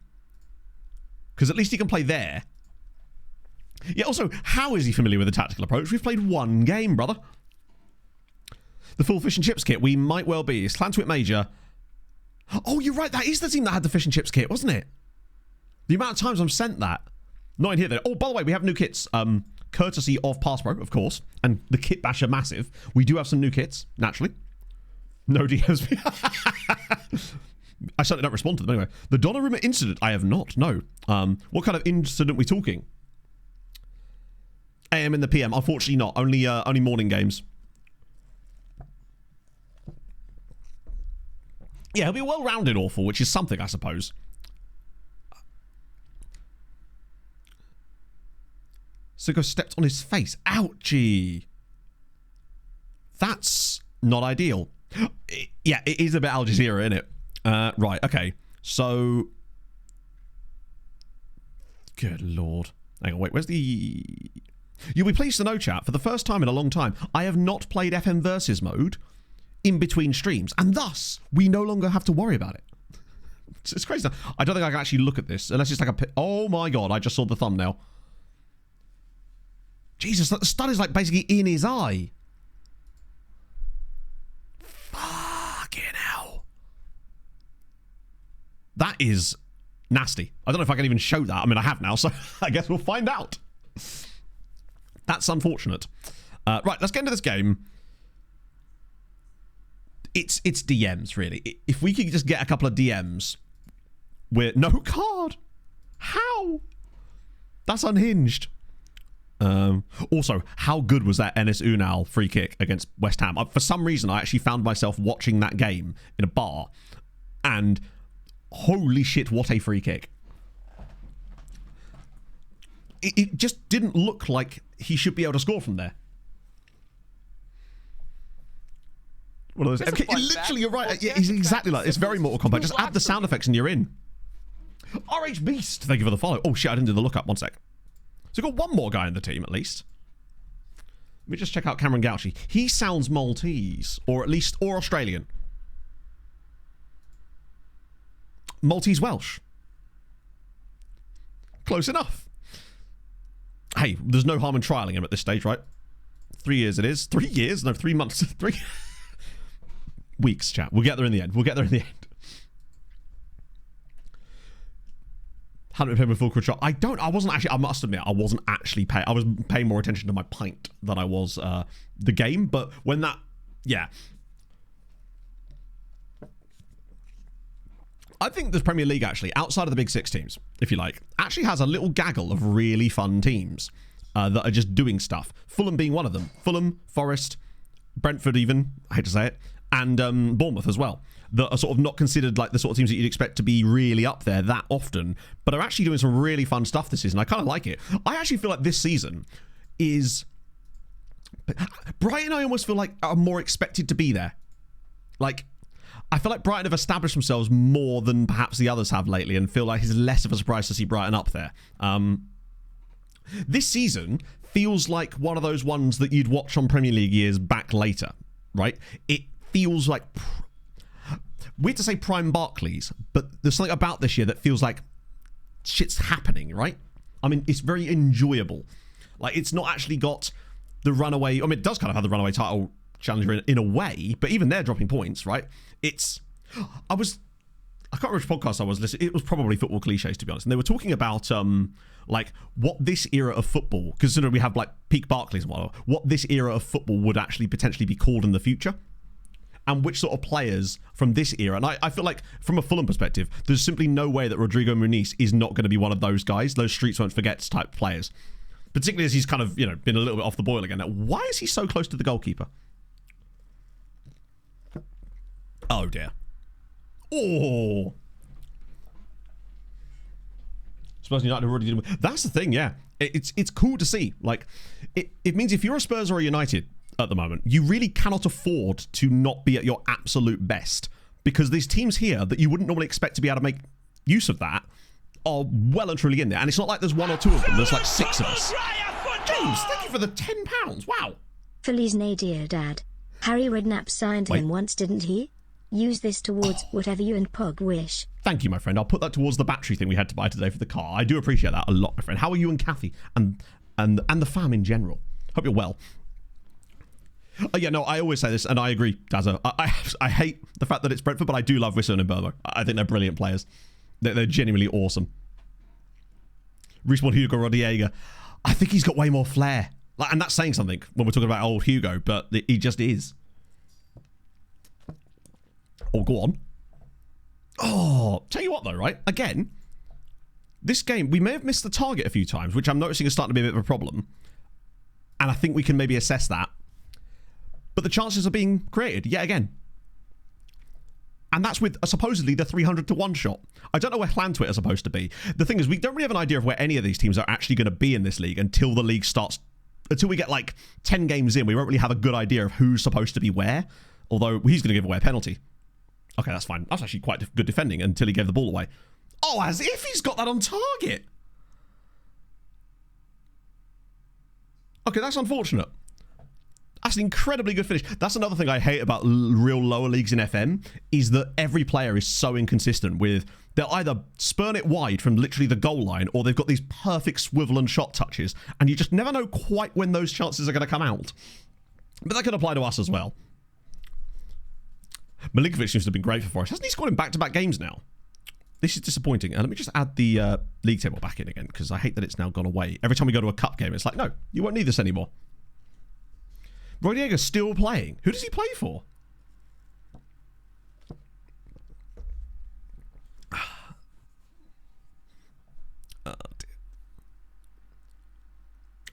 Because at least he can play there. Yeah, also, how is he familiar with the tactical approach? We've played 1 game, brother. The full fish and chips kit, we might well be. It's Clanswit Major. Oh, you're right, that is the team that had the fish and chips kit, wasn't it? The amount of times I'm sent that. Not in here, though. Oh, by the way, we have new kits. Courtesy of Passpro, of course. And the kit basher massive. We do have some new kits, naturally. No DMs. I certainly don't respond to them anyway. The Donnarumma incident, I have not, no. What kind of incident are we talking? AM in the PM, unfortunately not. Only morning games. Yeah, he'll be well-rounded awful, which is something, I suppose. Sigo stepped on his face. Ouchie. That's not ideal. Yeah, it is a bit Al Jazeera, isn't it? Right, okay. So... Good lord. Hang on, wait, where's the... You'll be pleased to know, chat, for the first time in a long time, I have not played FM Versus mode in between streams, and thus, we no longer have to worry about it. It's crazy. I don't think I can actually look at this, unless it's like a... Oh my god, I just saw the thumbnail. Jesus, the stud is like basically in his eye. Fucking hell. That is nasty. I don't know if I can even show that. I mean, I have now, so I guess we'll find out. That's unfortunate. Right, let's get into this game. It's DMs, really. If we could just get a couple of DMs. We're... No card. How? That's unhinged. Also, how good was that Enes Unal free kick against West Ham? For some reason, I actually found myself watching that game in a bar, and holy shit, what a free kick. It just didn't look like he should be able to score from there. One of those. Okay, literally, you're right. Yeah, he's exactly like. It's very Mortal Kombat. Just add the sound effects and you're in. RH Beast, thank you for the follow. Oh shit, I didn't do the lookup. 1 sec. So we've got one more guy in the team, at least. Let me just check out Cameron Gauchi. He sounds Maltese, or at least, or Australian. Maltese Welsh. Close enough. Hey, there's no harm in trialing him at this stage, right? 3 years it is. 3 years? No, 3 months. 3 weeks, chat. We'll get there in the end. We'll get there in the end. Hadn't been paying with full control. I wasn't actually, I must admit, I wasn't actually paying. I was paying more attention to my pint than I was the game. But when that, yeah. I think the Premier League, actually, outside of the big 6 teams, if you like, actually has a little gaggle of really fun teams that are just doing stuff. Fulham being one of them. Fulham, Forest, Brentford even, I hate to say it, and Bournemouth as well, that are sort of not considered like the sort of teams that you'd expect to be really up there that often, but are actually doing some really fun stuff this season. I kind of like it. I actually feel like this season is... Brighton, I almost feel like are more expected to be there. Like, I feel like Brighton have established themselves more than perhaps the others have lately, and feel like it's less of a surprise to see Brighton up there. This season feels like one of those ones that you'd watch on Premier League years back later, right? It feels like... Weird to say prime Barclays, but there's something about this year that feels like shit's happening, right? I mean, it's very enjoyable. Like, it's not actually got the runaway... I mean, it does kind of have the runaway title challenger in a way, but even they're dropping points, right? It's... I can't remember which podcast I was listening. It was probably Football Cliches, to be honest. And they were talking about, like, what this era of football... Because we have, like, peak Barclays and whatnot. What this era of football would actually potentially be called in the future. And which sort of players from this era. And I feel like, from a Fulham perspective, there's simply no way that Rodrigo Muniz is not going to be one of those guys, those streets won't forget type players. Particularly as he's kind of, been a little bit off the boil again. Now, why is he so close to the goalkeeper? Oh, dear. Oh. Spurs United have already done... That's the thing, yeah. It's cool to see. Like, it means if you're a Spurs or a United... at the moment, you really cannot afford to not be at your absolute best, because these teams here that you wouldn't normally expect to be able to make use of that are well and truly in there. And it's not like there's one or two of them, there's like 6 of us. James, thank you for the £10. Wow. Feliz Nadia, Dad. Harry Redknapp signed him once, didn't he? Use this towards whatever you and Pog wish. Thank you, my friend. I'll put that towards the battery thing we had to buy today for the car. I do appreciate that a lot, my friend. How are you and Kathy and the fam in general? Hope you're well. Yeah, no, I always say this, and I agree, Dazza. I hate the fact that it's Brentford, but I do love Wisson and Burbo. I think they're brilliant players. They're genuinely awesome. Respawn Hugo Rodallega. I think he's got way more flair. And that's saying something when we're talking about old Hugo, but he just is. Oh, go on. Oh, tell you what, though, right? Again, this game, we may have missed the target a few times, which I'm noticing is starting to be a bit of a problem. And I think we can maybe assess that. But the chances are being created yet again. And that's with supposedly the 300 to 1 shot. I don't know where Plantwit are supposed to be. The thing is, we don't really have an idea of where any of these teams are actually going to be in this league until the league starts. Until we get like 10 games in, we won't really have a good idea of who's supposed to be where. Although he's going to give away a penalty. Okay, that's fine. That's actually quite good defending until he gave the ball away. Oh, as if he's got that on target. Okay, that's unfortunate. That's an incredibly good finish. That's another thing I hate about real lower leagues in FM, is that every player is so inconsistent with... They'll either spurn it wide from literally the goal line, or they've got these perfect swivel and shot touches, and you just never know quite when those chances are going to come out. But that could apply to us as well. Milinkovic seems to have been great for Forest. Hasn't he scored in back-to-back games now? This is disappointing. Let me just add the league table back in again, because I hate that it's now gone away. Every time we go to a cup game, it's like, no, you won't need this anymore. Rodallega's still playing. Who does he play for? Oh, dear.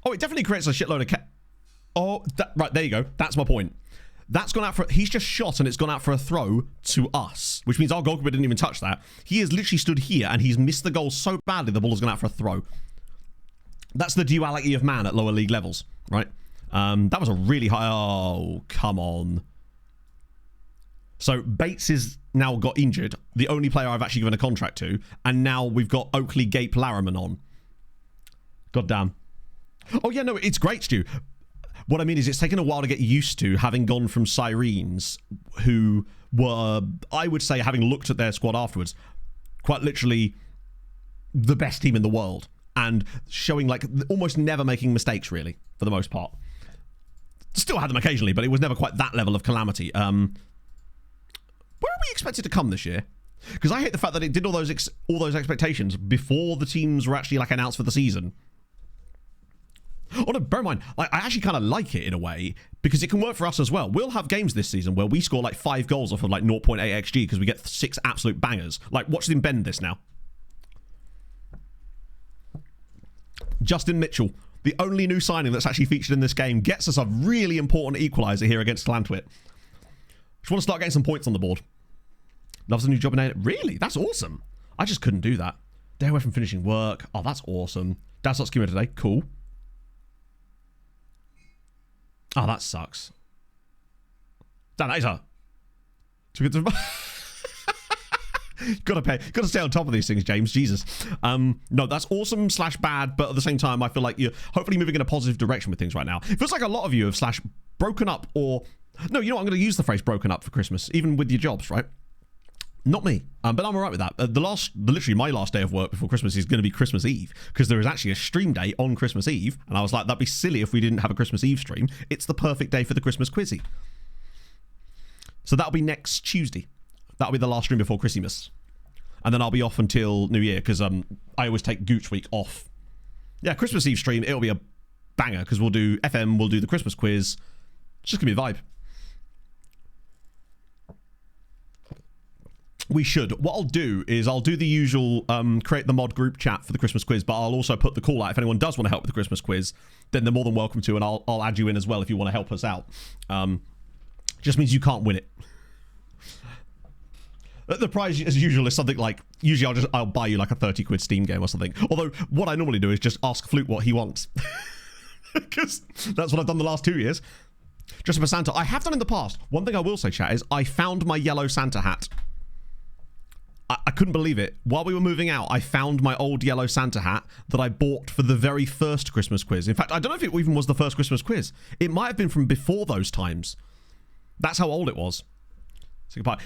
Oh, it definitely creates a shitload of... Oh, right, there you go. That's my point. That's gone out for... He's just shot and it's gone out for a throw to us, which means our goalkeeper didn't even touch that. He has literally stood here and he's missed the goal so badly the ball has gone out for a throw. That's the duality of man at lower league levels, right? That was a really high... Oh, come on. So Bates has now got injured, the only player I've actually given a contract to, and now we've got Oakley, Gape, Larriman on. God damn. Oh, yeah, no, it's great, Stu. What I mean is it's taken a while to get used to, having gone from Sirens, who were, I would say, having looked at their squad afterwards, quite literally the best team in the world, and showing, like, almost never making mistakes, really, for the most part. Still had them occasionally, but it was never quite that level of calamity. Where are we expected to come this year? Because I hate the fact that it did all those expectations before the teams were actually like announced for the season. Oh no, bear in mind, I actually kind of like it in a way, because it can work for us as well. We'll have games this season where we score like 5 goals off of like 0.8 XG because we get 6 absolute bangers. Like, watch them bend this now. Justin Mitchell, the only new signing that's actually featured in this game, gets us a really important equaliser here against Llantwit. Just want to start getting some points on the board. Loves a new job in A. Really? That's awesome. I just couldn't do that. Day away from finishing work. Oh, that's awesome. Dad's not schema today. Cool. Oh, that sucks. Dan, that is her. Gotta stay on top of these things, James. Jesus. No, that's awesome / bad, but at the same time, I feel like you're hopefully moving in a positive direction with things right now. It feels like a lot of you have / broken up or... No, you know what? I'm going to use the phrase broken up for Christmas, even with your jobs, right? Not me, but I'm alright with that. Literally my last day of work before Christmas is going to be Christmas Eve, because there is actually a stream day on Christmas Eve, and I was like, that'd be silly if we didn't have a Christmas Eve stream. It's the perfect day for the Christmas quizzy. So that'll be next Tuesday. That'll be the last stream before Christmas. And then I'll be off until New Year, because I always take Gooch Week off. Yeah, Christmas Eve stream, it'll be a banger, because we'll do FM, we'll do the Christmas quiz. It's just going to be a vibe. We should. What I'll do is I'll do the usual create the mod group chat for the Christmas quiz, but I'll also put the call out. If anyone does want to help with the Christmas quiz, then they're more than welcome to, and I'll add you in as well if you want to help us out. Just means you can't win it. The prize, as usual, is something like, usually I'll buy you like a 30 quid Steam game or something. Although, what I normally do is just ask Flute what he wants. Because that's what I've done the last 2 years. Dress up as Santa. I have done in the past. One thing I will say, chat, is I found my yellow Santa hat. I couldn't believe it. While we were moving out, I found my old yellow Santa hat that I bought for the very first Christmas quiz. In fact, I don't know if it even was the first Christmas quiz. It might have been from before those times. That's how old it was.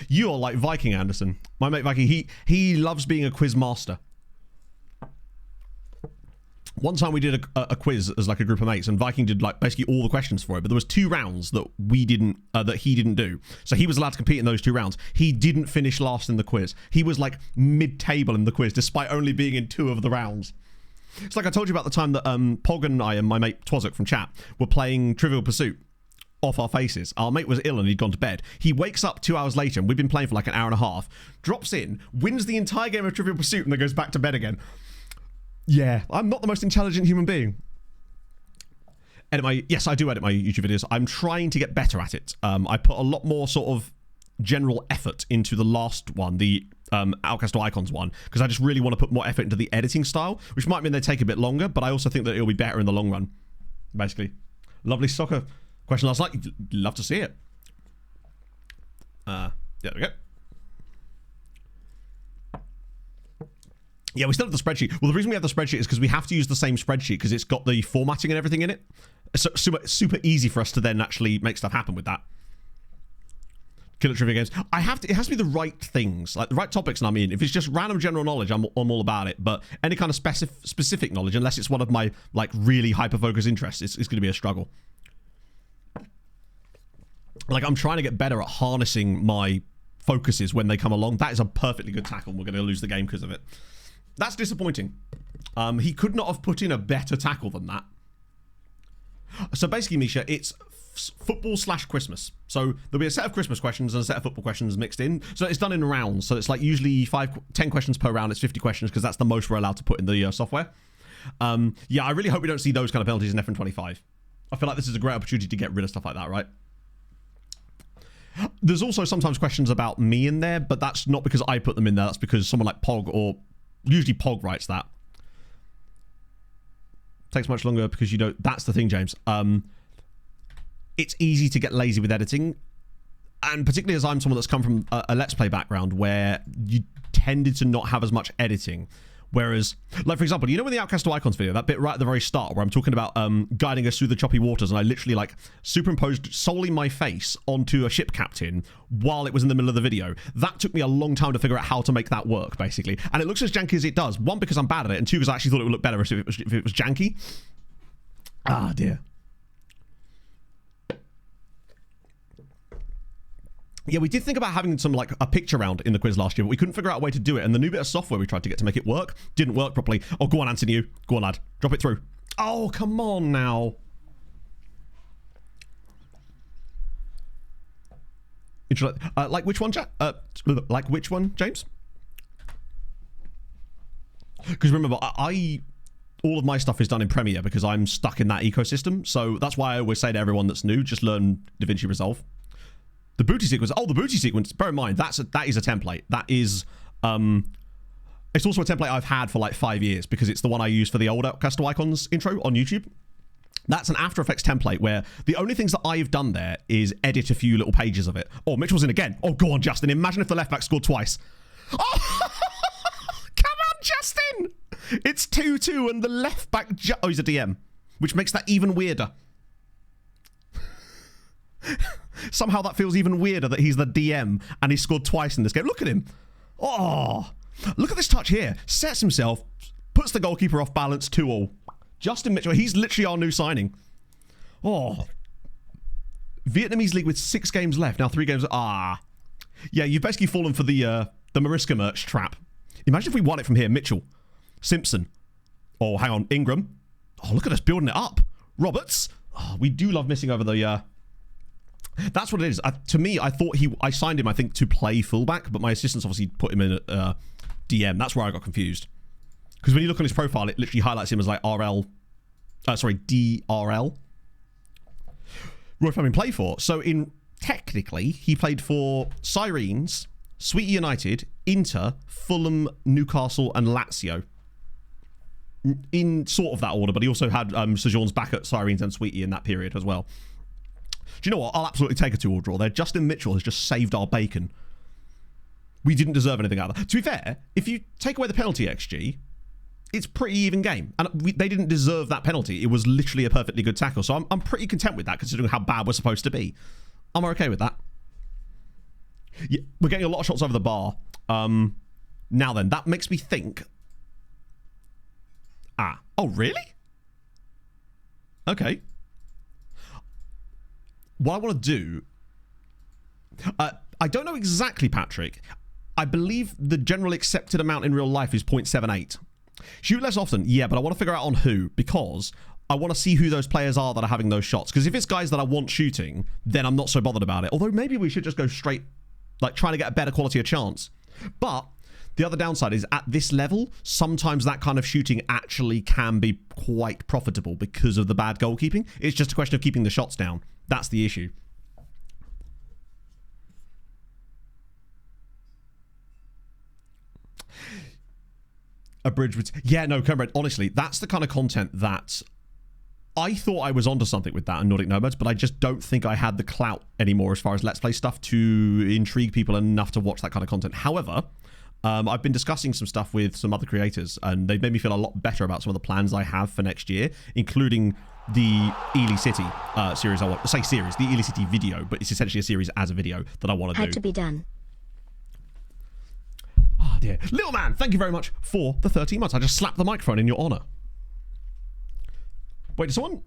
You are like Viking, Anderson. My mate Viking, he loves being a quiz master. One time we did a quiz as like a group of mates, and Viking did like basically all the questions for it, but there was 2 rounds that he didn't do. So he was allowed to compete in those 2 rounds. He didn't finish last in the quiz. He was like mid-table in the quiz, despite only being in 2 of the rounds. It's like I told you about the time that Pog and I and my mate Twazzock from chat were playing Trivial Pursuit off our faces. Our mate was ill and he'd gone to bed. He wakes up 2 hours later, and we've been playing for like an hour and a half, drops in, wins the entire game of Trivial Pursuit, and then goes back to bed again. Yeah, I'm not the most intelligent human being. Yes, I do edit my YouTube videos. I'm trying to get better at it. I put a lot more sort of general effort into the last one, the Outcast or Icons one, because I just really want to put more effort into the editing style, which might mean they take a bit longer, but I also think that it'll be better in the long run. Basically. Lovely soccer question last night. Love to see it. There we go. Yeah, we still have the spreadsheet. Well, the reason we have the spreadsheet is because we have to use the same spreadsheet because it's got the formatting and everything in it. So super easy for us to then actually make stuff happen with that. Killer trivia games. It has to be the right things, like the right topics. And I mean, if it's just random general knowledge, I'm all about it. But any kind of specific knowledge, unless it's one of my like really hyper focused interests, it's going to be a struggle. Like I'm trying to get better at harnessing my focuses when they come along. That is a perfectly good tackle. We're going to lose the game because of it. That's disappointing. He could not have put in a better tackle than that. So basically, Misha, it's football / Christmas. So there'll be a set of Christmas questions and a set of football questions mixed in. So it's done in rounds. So it's like usually 10 questions per round. It's 50 questions because that's the most we're allowed to put in the software. Yeah, I really hope we don't see those kind of penalties in FM25. I feel like this is a great opportunity to get rid of stuff like that, right? There's also sometimes questions about me in there, but that's not because I put them in there. That's because someone like Pog, or usually Pog, writes that. Takes much longer because you don't... That's the thing, James. It's easy to get lazy with editing. And particularly as I'm someone that's come from a Let's Play background where you tended to not have as much editing. Whereas, like for example, you know in the Outcast to Icons video, that bit right at the very start where I'm talking about guiding us through the choppy waters, and I literally like superimposed solely my face onto a ship captain while it was in the middle of the video. That took me a long time to figure out how to make that work, basically. And it looks as janky as it does. 1, because I'm bad at it, and 2, because I actually thought it would look better if it was janky. Ah, dear. Yeah, we did think about having some, like, a picture round in the quiz last year, but we couldn't figure out a way to do it. And the new bit of software we tried to get to make it work didn't work properly. Oh, go on, Anthony, you. Go on, lad. Drop it through. Oh, come on now. Like which one, like which one, James? Because remember, all of my stuff is done in Premiere because I'm stuck in that ecosystem. So that's why I always say to everyone that's new, just learn DaVinci Resolve. The booty sequence. Oh, the booty sequence. Bear in mind, that is a template. That is, it's also a template I've had for like 5 years because it's the one I use for the old Outcast Icons intro on YouTube. That's an After Effects template where the only things that I've done there is edit a few little pages of it. Oh, Mitchell's in again. Oh, go on, Justin. Imagine if the left back scored twice. Oh, come on, Justin. It's 2-2 and the left back... oh, he's a DM, which makes that even weirder. Somehow that feels even weirder that he's the DM and he scored twice in this game. Look at him. Oh, look at this touch here. Sets himself, puts the goalkeeper off balance, 2-2. Justin Mitchell, he's literally our new signing. Oh. Vietnamese league with 6 games left. Now 3 games. Ah. Yeah, you've basically fallen for the Mariska merch trap. Imagine if we won it from here. Mitchell. Simpson. Oh, hang on. Ingram. Oh, look at us building it up. Roberts. Oh, we do love missing over the... That's what it is. To me, I thought I signed him, I think, to play fullback, but my assistants obviously put him in at DM. That's where I got confused. Because when you look on his profile, it literally highlights him as like DRL. Roy Fleming played for. So technically, he played for Sirens, Sweetie United, Inter, Fulham, Newcastle, and Lazio. In sort of that order, but he also had sojourns back at Sirens and Sweetie in that period as well. Do you know what? I'll absolutely take a 2-2 draw there. Justin Mitchell has just saved our bacon. We didn't deserve anything out of that. To be fair, if you take away the penalty XG, it's pretty even game. And they didn't deserve that penalty. It was literally a perfectly good tackle. So I'm pretty content with that, considering how bad we're supposed to be. I'm okay with that. Yeah, we're getting a lot of shots over the bar. Now then, that makes me think... Ah. Oh, really? Okay. What I want to do... I don't know exactly, Patrick. I believe the general accepted amount in real life is 0.78. Shoot less often, yeah, but I want to figure out on who, because I want to see who those players are that are having those shots. Because if it's guys that I want shooting, then I'm not so bothered about it. Although maybe we should just go straight, like trying to get a better quality of chance. But the other downside is at this level, sometimes that kind of shooting actually can be quite profitable because of the bad goalkeeping. It's just a question of keeping the shots down. That's the issue. Abridged. Yeah, no, comrade, honestly, that's the kind of content that I thought I was onto something with that in Nordic Nomads, but I just don't think I had the clout anymore as far as Let's Play stuff to intrigue people enough to watch that kind of content. However, I've been discussing some stuff with some other creators, and they've made me feel a lot better about some of the plans I have for next year, including the Ely City series. I want to say series, the Ely City video, but it's essentially a series as a video that I want to do. Had to be done. Oh dear. Little man, thank you very much for the 13 months. I just slapped the microphone in your honor. Wait, did someone...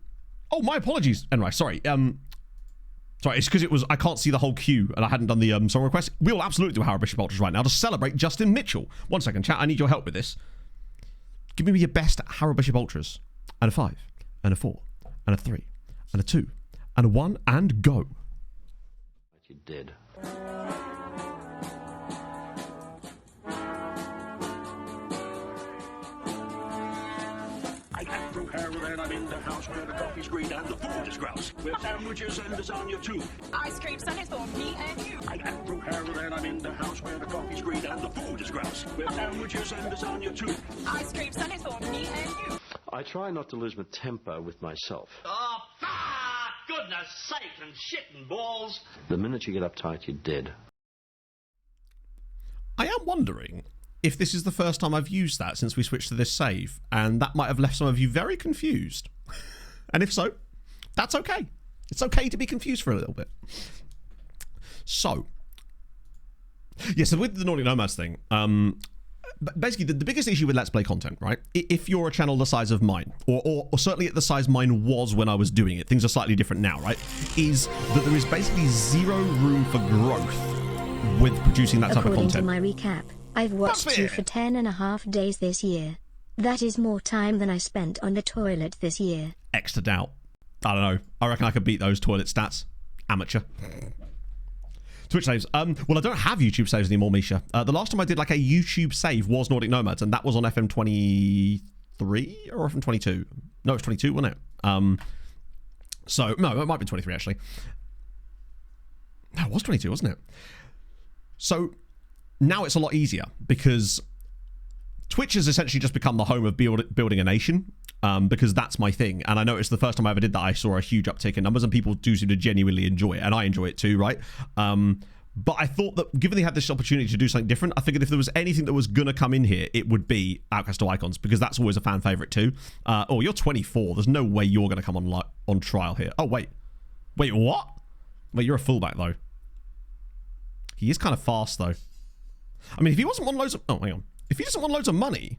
Oh, my apologies. Anyway, sorry. Sorry, it's because I can't see the whole queue and I hadn't done the song request. We will absolutely do Harrow Bishop Ultras right now to celebrate Justin Mitchell. 1 second, chat. I need your help with this. Give me your best Harrow Bishop Ultras. And a 5, and a 4, and a 3, and a 2, and a 1, and go. You did. And I'm in the house where the coffee's green and the food is grouse. With sandwiches and lasagna too. Ice cream sundaes for me and you. I am Drew Harrell and I'm in the house where the coffee's green and the food is grouse. With sandwiches and lasagna too. Ice cream sundaes for me and you. I try not to lose my temper with myself. Oh, goodness sake and shit and balls. The minute you get uptight, you're dead. I am wondering if this is the first time I've used that since we switched to this save, and that might have left some of you very confused. And if so, that's okay. It's okay to be confused for a little bit. So, yeah, so with the Nordic Nomads thing, basically the biggest issue with Let's Play content, right? If you're a channel the size of mine, or certainly at the size mine was when I was doing it, things are slightly different now, right? Is that there is basically zero room for growth with producing that type of According content. to my recap, I've watched you for 10.5 days this year. That is more time than I spent on the toilet this year. Extra doubt. I don't know. I reckon I could beat those toilet stats. Amateur. Twitch saves. Well, I don't have YouTube saves anymore, Misha. The last time I did like a YouTube save was Nordic Nomads, and that was on FM 23 or FM 22. No, it's 22, wasn't it? So no, it might be 23 actually. No, it was 22, wasn't it? So now it's a lot easier because Twitch has essentially just become the home of building a nation, because that's my thing. And I noticed the first time I ever did that, I saw a huge uptick in numbers, and people do seem to genuinely enjoy it, and I enjoy it too, right? But I thought that given they had this opportunity to do something different, I figured if there was anything that was going to come in here, it would be Outcast to Icons, because that's always a fan favorite too. Oh, you're 24. There's no way you're going to come on trial here. Oh, wait. Wait, what? Wait, you're a fullback, though. He is kind of fast, though. I mean, if he wasn't on loads of... Oh, hang on. If he doesn't want loads of money...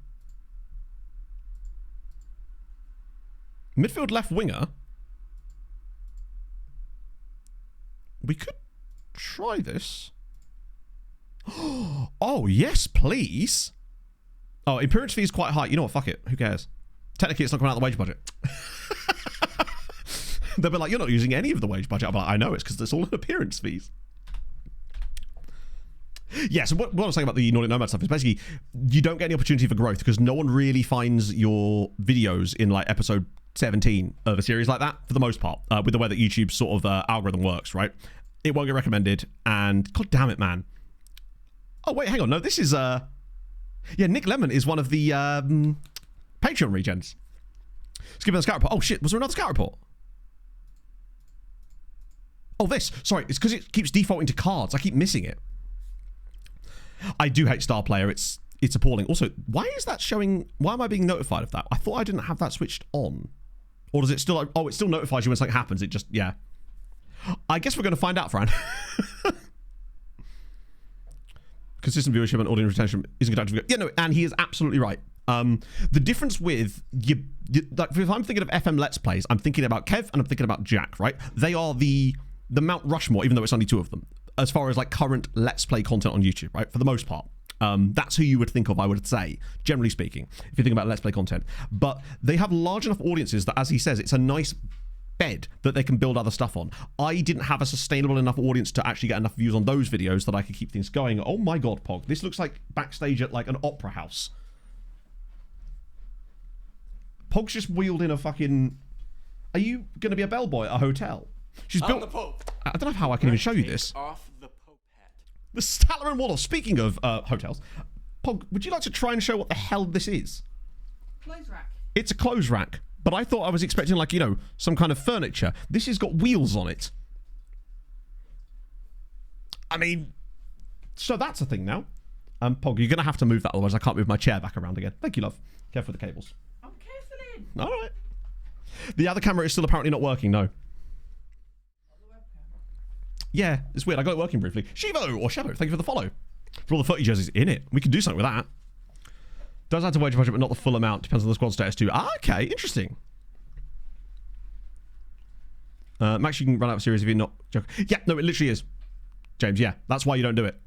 Midfield left winger... We could try this. Oh, yes, please. Oh, appearance fee is quite high. You know what? Fuck it. Who cares? Technically, it's not coming out of the wage budget. They'll be like, you're not using any of the wage budget. I'm like, I know, it's because it's all in appearance fees. Yeah, so what I was saying about the Nordic Nomad stuff is basically you don't get any opportunity for growth because no one really finds your videos in like episode 17 of a series like that for the most part, with the way that YouTube's sort of algorithm works, right? It won't get recommended, and god damn it, man. Oh, wait, hang on. No, this is... Yeah, Nick Lemon is one of the Patreon regens. Let's give him a scout report. Oh, shit, was there another scout report? Oh, this. Sorry, it's because it keeps defaulting to cards. I keep missing it. I do hate Star Player. It's appalling. Also, why is that showing... Why am I being notified of that? I thought I didn't have that switched on. Or does it still... Oh, it still notifies you when something happens. It just... Yeah. I guess we're going to find out, Fran. Consistent viewership and audience retention isn't good. Yeah, no, and he is absolutely right. The difference with... like, if I'm thinking of FM Let's Plays, I'm thinking about Kev and I'm thinking about Jack, right? They are the Mount Rushmore, even though it's only two of them, as far as like current Let's Play content on YouTube, right? For the most part. That's who you would think of, I would say, generally speaking, if you think about Let's Play content. But they have large enough audiences that, as he says, it's a nice bed that they can build other stuff on. I didn't have a sustainable enough audience to actually get enough views on those videos that I could keep things going. Oh my god, Pog. This looks like backstage at like an opera house. Pog's just wheeled in a fucking... Are you going to be a bellboy at a hotel? She's built... the Pope. I don't know how I can even show you this. Off the Pope hat. The Statler and Waldorf. Speaking of hotels, Pog, would you like to try and show what the hell this is? Clothes rack. It's a clothes rack, but I thought I was expecting like, you know, some kind of furniture. This has got wheels on it. I mean, so that's a thing now. Pog, you're going to have to move that, otherwise I can't move my chair back around again. Thank you, love. Careful with the cables. I'm careful in. All right. The other camera is still apparently not working, no. Yeah, it's weird. I got it working briefly. Shivo or Shadow, thank you for the follow. For all the footy jerseys in it. We can do something with that. Does add to wage budget, but not the full amount. Depends on the squad status too. Ah, okay, interesting. Max, you can run out of series if you're not joking. Yeah, no, it literally is. James, yeah, that's why you don't do it.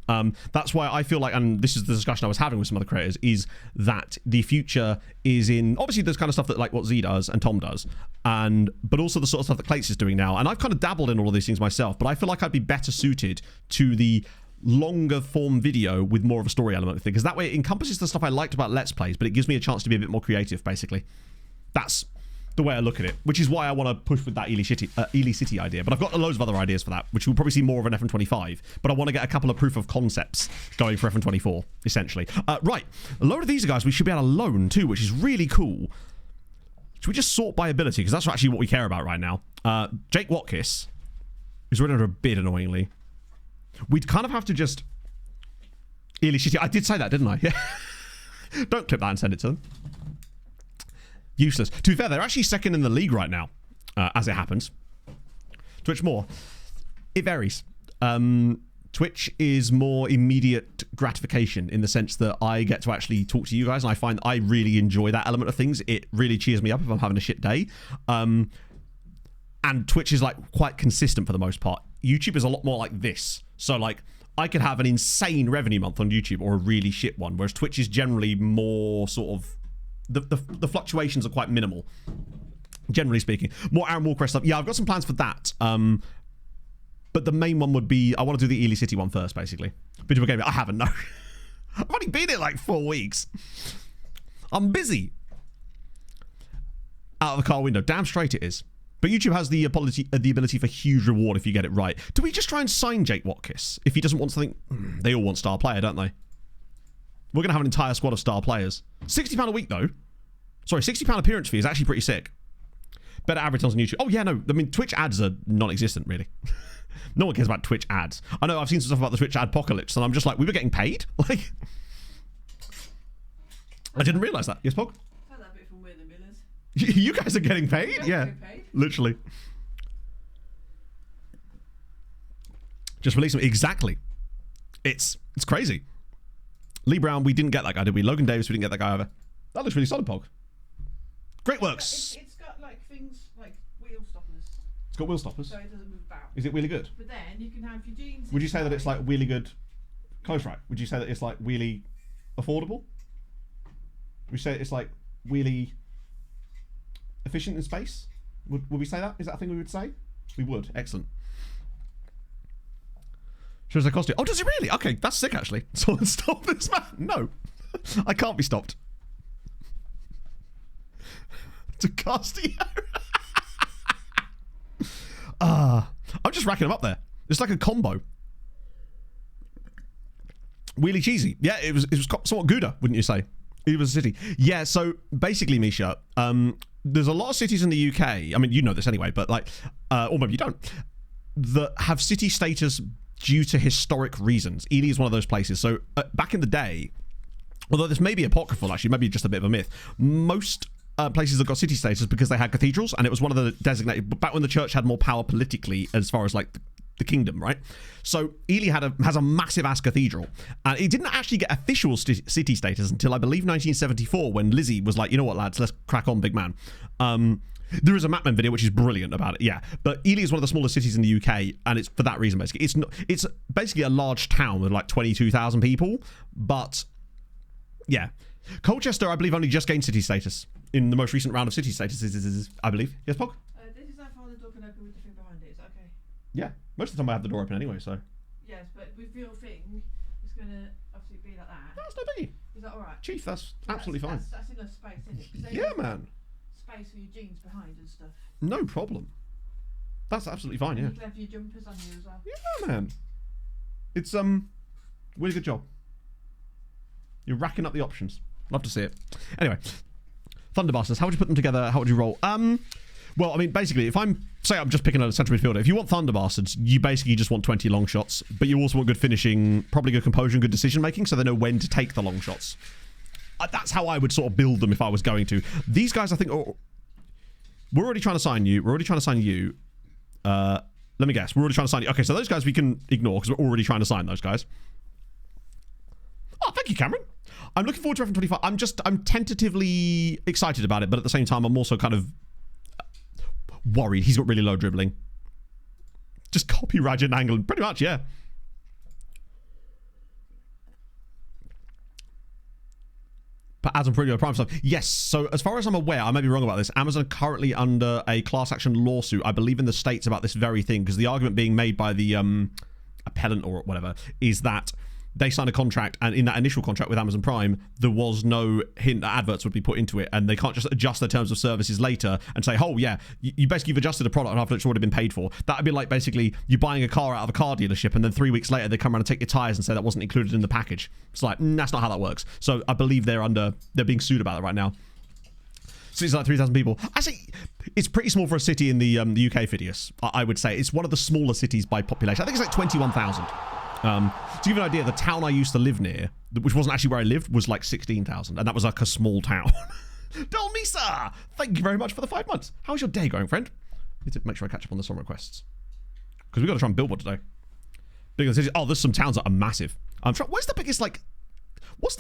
That's why I feel like, and this is the discussion I was having with some other creators, is that the future is in, obviously there's kind of stuff that like what Z does and Tom does, but also the sort of stuff that Clates is doing now. And I've kind of dabbled in all of these things myself, but I feel like I'd be better suited to the longer form video with more of a story element thing, because that way it encompasses the stuff I liked about Let's Plays, but it gives me a chance to be a bit more creative, basically. That's the way I look at it, which is why I want to push with that Ely City idea. But I've got loads of other ideas for that, which we'll probably see more of an FM25. But I want to get a couple of proof of concepts going for FM24, essentially. Right, a load of these guys we should be able to loan too, which is really cool. Should we just sort by ability? Because that's actually what we care about right now. Jake Watkis is running under a bid, annoyingly. We'd kind of have to just... Ely City. I did say that, didn't I? Yeah. Don't clip that and send it to them. Useless. To be fair, they're actually second in the league right now, as it happens. Twitch more. It varies. Twitch is more immediate gratification in the sense that I get to actually talk to you guys, and I find I really enjoy that element of things. It really cheers me up if I'm having a shit day. And Twitch is like quite consistent for the most part. YouTube is a lot more like this. So like I could have an insane revenue month on YouTube or a really shit one, whereas Twitch is generally more sort of the fluctuations are quite minimal, generally speaking. More Aaron Warcrest stuff. Yeah, I've got some plans for that. But the main one would be, I want to do the Ely City one first, basically. Video game. I haven't, no. I've only been here like 4 weeks. I'm busy. Out of the car window. Damn straight it is. But YouTube has the ability for huge reward if you get it right. Do we just try and sign Jake Watkiss if he doesn't want something? They all want star player, don't they? We're going to have an entire squad of star players. £60 a week, though. Sorry, £60 appearance fee is actually pretty sick. Better advertise on YouTube. Oh, yeah, no. I mean, Twitch ads are non-existent, really. No one cares about Twitch ads. I know I've seen some stuff about the Twitch adpocalypse, and I'm just like, we were getting paid? Like, I didn't realise that. Yes, Pog? I heard that bit from We're the Millers. You guys are getting paid? Yeah. Getting paid. Literally. Just release them. Exactly. It's crazy. Lee Brown, we didn't get that guy, did we? Logan Davis, we didn't get that guy either. That looks really solid, Pog. Great works. It's got like things like wheel stoppers. It's got wheel stoppers. So it doesn't move about. Is it really good? But then you can have your jeans. Would you say that it's like really good? Close right. Would you say that it's like really affordable? Would you say it's like really efficient in space? Would we say that? Is that a thing we would say? We would. Excellent. Shows it cost you. Oh, does it really? Okay, that's sick actually. Someone stop this man. No. I can't be stopped. To Castillo. I'm just racking them up there. It's like a combo. Wheelie cheesy. Yeah, it was somewhat Gouda, wouldn't you say? It was a city. Yeah, so basically, Misha, there's a lot of cities in the UK. I mean, you know this anyway, but like, or maybe you don't, that have city status due to historic reasons. Ely is one of those places. So back in the day, although this may be apocryphal, actually, maybe just a bit of a myth, most places that got city status because they had cathedrals, and it was one of the designated, back when the church had more power politically as far as like the kingdom, right? So Ely has a massive ass cathedral, and it didn't actually get official city status until I believe 1974, when Lizzie was like, you know what, lads, let's crack on, big man. There is a Mapman video which is brilliant about it, yeah. But Ely is one of the smallest cities in the UK, and it's for that reason basically. It's basically a large town with like 22,000 people, but yeah. Colchester, I believe, only just gained city status in the most recent round of city status, I believe. Yes, Pog? This is how far the door can open with the thing behind it. Is that okay? Yeah. Most of the time I have the door open anyway, so. Yes, but with your thing, it's going to obviously be like that. That's no biggie. Is that alright? Chief, that's absolutely fine. That's enough space, isn't it? Yeah, man. Space for your jeans behind and stuff. No problem. That's absolutely fine, yeah. You can have your jumpers on you as well. Yeah, man. It's really good job. You're racking up the options. Love to see it. Anyway, Thunderbusters, how would you put them together? How would you roll? Well, I mean, basically, if I'm just picking a central midfielder, if you want Thunderbusters, you basically just want 20 long shots, but you also want good finishing, probably good composure and good decision making, so they know when to take the long shots. That's how I would sort of build them if I was going to. These guys, I think, we're already trying to sign you. We're already trying to sign you. Let me guess. We're already trying to sign you. Okay, so those guys we can ignore because we're already trying to sign those guys. Oh, thank you, Cameron. I'm looking forward to F25. I'm tentatively excited about it, but at the same time, I'm also kind of worried. He's got really low dribbling. Just copy Rajan Anglin. Pretty much, yeah. But Adam Primo Prime stuff. Yes, so as far as I'm aware, I may be wrong about this, Amazon are currently under a class action lawsuit, I believe in the States, about this very thing, because the argument being made by the appellant or whatever is that they signed a contract, and in that initial contract with Amazon Prime, there was no hint that adverts would be put into it, and they can't just adjust their terms of services later and say, oh yeah, you basically have adjusted a product after it's already been paid for. That would be like basically you buying a car out of a car dealership, and then 3 weeks later they come around and take your tyres and say that wasn't included in the package. It's like, that's not how that works. So I believe they're being sued about it right now. So it's like 3,000 people. Actually, it's pretty small for a city in the UK, Phidias, I would say. It's one of the smaller cities by population. I think it's like 21,000. To give you an idea, the town I used to live near, which wasn't actually where I lived, was like 16,000, and that was like a small town. Del Misa, thank you very much for the 5 months. How's your day going, friend? Need to make sure I catch up on the song requests, because we've got to try and build one today. Bigger cities. Oh, there's some towns that are massive. What's the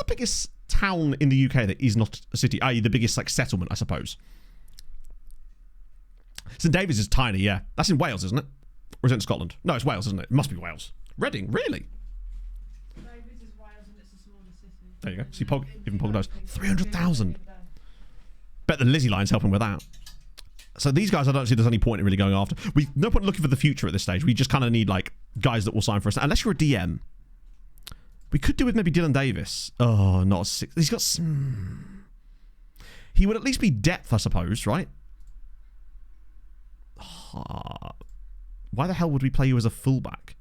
biggest town in the UK that is not a city? I.e., the biggest like settlement, I suppose. St David's is tiny, yeah. That's in Wales, isn't it? Or is it in Scotland? No, it's Wales, isn't it? It must be Wales. Reading, really? David's is Wales and it's a smaller city. There you go. See, even Pog knows. 300,000. Bet the Lizzie line's helping with that. So these guys, I don't see there's any point in really going after. No point in looking for the future at this stage. We just kind of need like guys that will sign for us. Unless you're a DM. We could do with maybe Dylan Davis. Oh, not a 6. He's got some... He would at least be depth, I suppose, right? Why the hell would we play you as a fullback?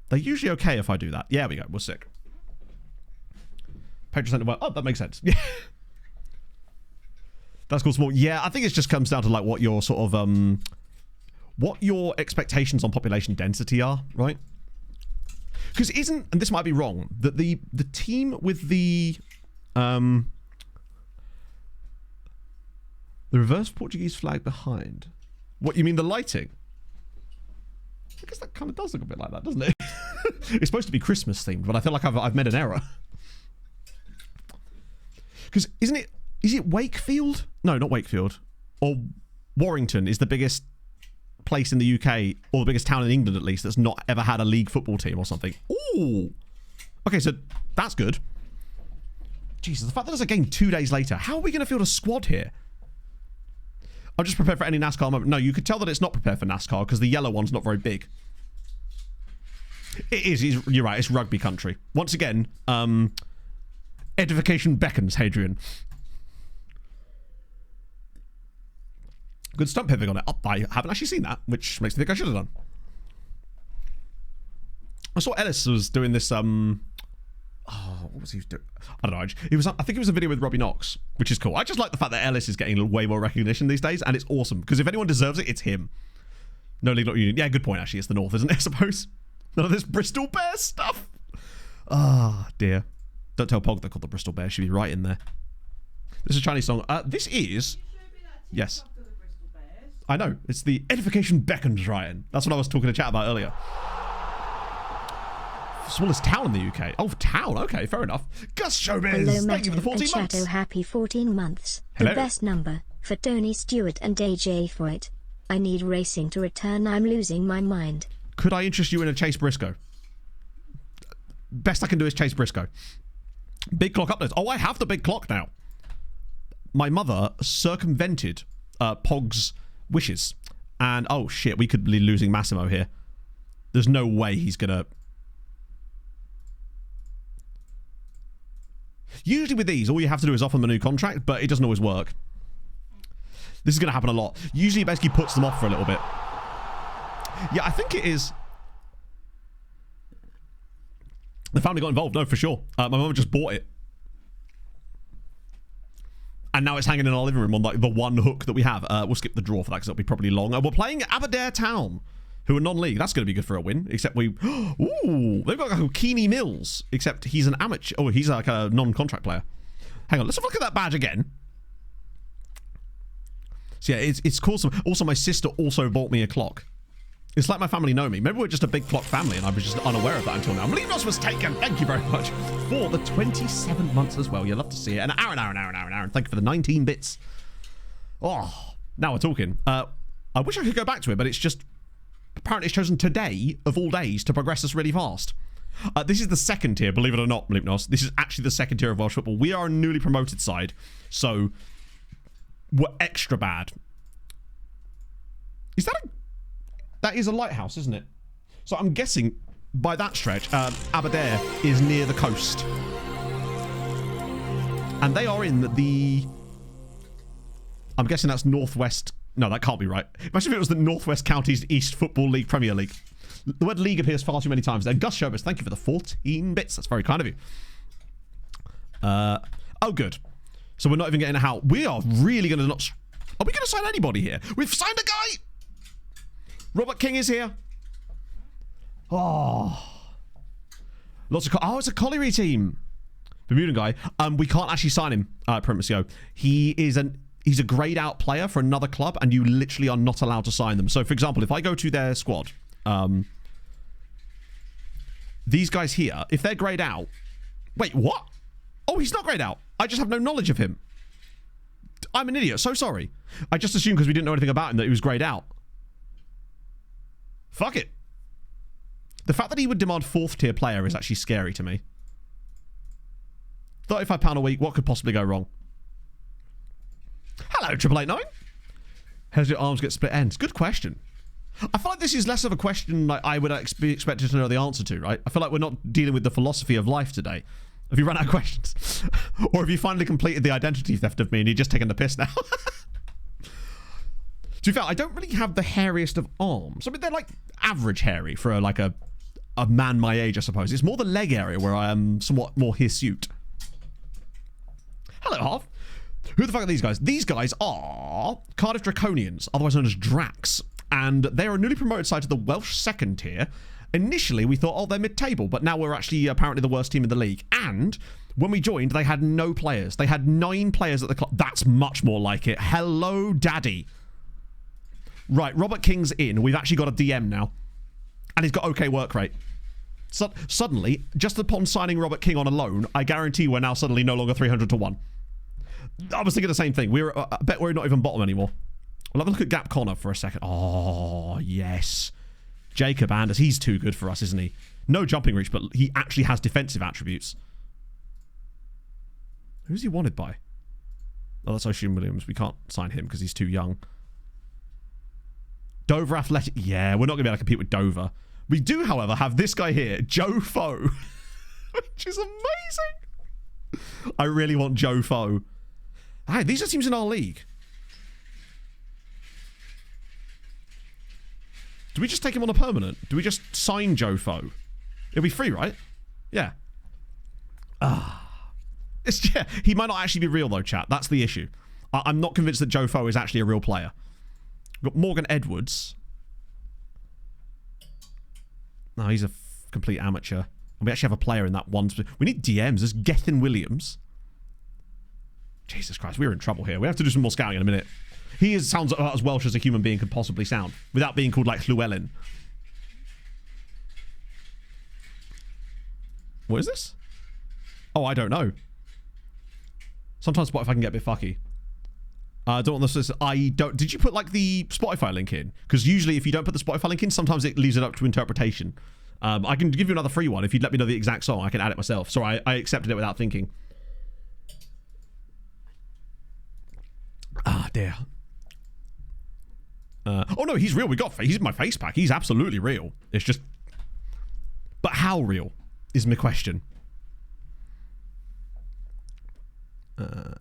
They're usually okay if I do that. Yeah, we go. We're sick. Patron centre. Well, oh, that makes sense. Yeah. That's called small. Yeah, I think it just comes down to like what your sort of what your expectations on population density are, right? Because isn't, and this might be wrong, that the team with the reverse Portuguese flag behind. What, you mean the lighting? I guess that kind of does look a bit like that, doesn't it? It's supposed to be Christmas themed, but I feel like I've made an error. Because is it Wakefield? No, not Wakefield. Or Warrington is the biggest place in the UK, or the biggest town in England at least, that's not ever had a league football team or something. Ooh. Okay, so that's good. Jesus, the fact that there's a game 2 days later. How are we going to field a squad here? I'm just prepared for any NASCAR moment. No, you could tell that it's not prepared for NASCAR because the yellow one's not very big. It is. You're right. It's rugby country. Once again, edification beckons, Hadrian. Good stump pivot on it. Oh, I haven't actually seen that, which makes me think I should have done. I saw Ellis was doing this, what was he doing? I don't know. I think it was a video with Robbie Knox, which is cool. I just like the fact that Ellis is getting way more recognition these days, and it's awesome. Because if anyone deserves it, it's him. No league, not union. Yeah, good point, actually. It's the North, isn't it, I suppose? None of this Bristol Bears stuff. Ah, dear. Don't tell Pog they're called the Bristol Bears. Should be right in there. This is a Chinese song. This is... Yes. I know. It's the edification beckons, Ryan. That's what I was talking to chat about earlier. Smallest town in the UK. Oh, town. Okay, fair enough. Gus Showbiz. Thank you for the 14 months. Chateau, happy 14 months. Hello. The best number for Tony Stewart and AJ for it. I need racing to return. I'm losing my mind. Could I interest you in a Chase Briscoe? Best I can do is Chase Briscoe. Big clock updates. Oh, I have the big clock now. My mother circumvented Pog's wishes. And, oh shit, we could be losing Massimo here. There's no way he's gonna... Usually with these, all you have to do is offer them a new contract, but it doesn't always work. This is going to happen a lot. Usually it basically puts them off for a little bit. Yeah, I think it is... The family got involved, no, for sure. My mum just bought it. And now it's hanging in our living room on like the one hook that we have. We'll skip the draw for that because it'll be probably long. We're playing Aberdare Town, who are non-league. That's going to be good for a win. Except we... Ooh, they've got like Keeney Mills. Except he's an amateur. Oh, he's like a non-contract player. Hang on, let's have a look at that badge again. So yeah, it's cool. Also, my sister also bought me a clock. It's like my family know me. Maybe we're just a big clock family and I was just unaware of that until now. Malinos was taken. Thank you very much for the 27 months as well. You'll love to see it. And Aaron. Thank you for the 19 bits. Oh, now we're talking. I wish I could go back to it, but it's just... Apparently it's chosen today, of all days, to progress us really fast. This is the second tier, believe it or not, Malinos. This is actually the second tier of Welsh football. We are a newly promoted side, so we're extra bad. Is that a... That is a lighthouse, isn't it? So I'm guessing, by that stretch, Aberdare is near the coast. And they are in the... I'm guessing that's Northwest... No, that can't be right. Imagine if it was the Northwest Counties East Football League Premier League. The word league appears far too many times there. Gus Showbiz, thank you for the 14 bits. That's very kind of you. Oh, good. So we're not even getting a how. We are really going to not... Are we going to sign anybody here? We've signed a guy! Robert King is here. Oh. Lots of... Oh, it's a colliery team. Bermudan guy. We can't actually sign him, Primisio. He's a grayed out player for another club and you literally are not allowed to sign them. So, for example, if I go to their squad, these guys here, if they're grayed out... Wait, what? Oh, he's not grayed out. I just have no knowledge of him. I'm an idiot. So sorry. I just assumed because we didn't know anything about him that he was grayed out. Fuck it. The fact that he would demand 4th tier player is actually scary to me. £35 a week. What could possibly go wrong? Hello, 8889. How does your arms get split ends? Good question. I feel like this is less of a question like I would be expected to know the answer to, right? I feel like we're not dealing with the philosophy of life today. Have you run out of questions? Or have you finally completed the identity theft of me and you're just taking the piss now? To be fair, I don't really have the hairiest of arms. I mean, they're like average hairy for like a man my age, I suppose. It's more the leg area where I am somewhat more hirsute. Hello, Half. Who the fuck are these guys? These guys are Cardiff Draconians, otherwise known as Dracs, and they are a newly promoted side to the Welsh second tier. Initially, we thought, oh, they're mid-table, but now we're actually apparently the worst team in the league. And when we joined, they had no players. They had 9 players at the club. That's much more like it. Hello, Daddy. Right, Robert King's in. We've actually got a DM now. And he's got okay work rate. So, suddenly, just upon signing Robert King on a loan, I guarantee we're now suddenly no longer 300 to 1. I was thinking the same thing. I bet we're not even bottom anymore. We'll have a look at Gap Connor for a second. Oh, yes. Jacob Anders. He's too good for us, isn't he? No jumping reach, but he actually has defensive attributes. Who's he wanted by? Oh, that's Ocean Williams. We can't sign him because he's too young. Dover Athletic. Yeah, we're not going to be able to compete with Dover. We do, however, have this guy here, Joe Foe, which is amazing. I really want Joe Foe. Hey, these are teams in our league. Do we just take him on a permanent? Do we just sign Joe Foe? It'll be free, right? Yeah. Yeah, he might not actually be real, though, chat. That's the issue. I'm not convinced that Joe Foe is actually a real player. We've got Morgan Edwards. No, he's a complete amateur. And we actually have a player in that one. We need DMs. There's Gethin Williams. Jesus Christ, we're in trouble here. We have to do some more scouting in a minute. He sounds about as Welsh as a human being could possibly sound, without being called like Llewellyn. What is this? Oh, I don't know. Sometimes Spotify can get a bit fucky. I don't want this. Did you put like the Spotify link in? Because usually if you don't put the Spotify link in, sometimes it leaves it up to interpretation. I can give you another free one if you'd let me know the exact song. I can add it myself. Sorry, I accepted it without thinking. Ah, dear. Oh no, he's real. He's in my face pack. He's absolutely real. It's just, but how real is my question.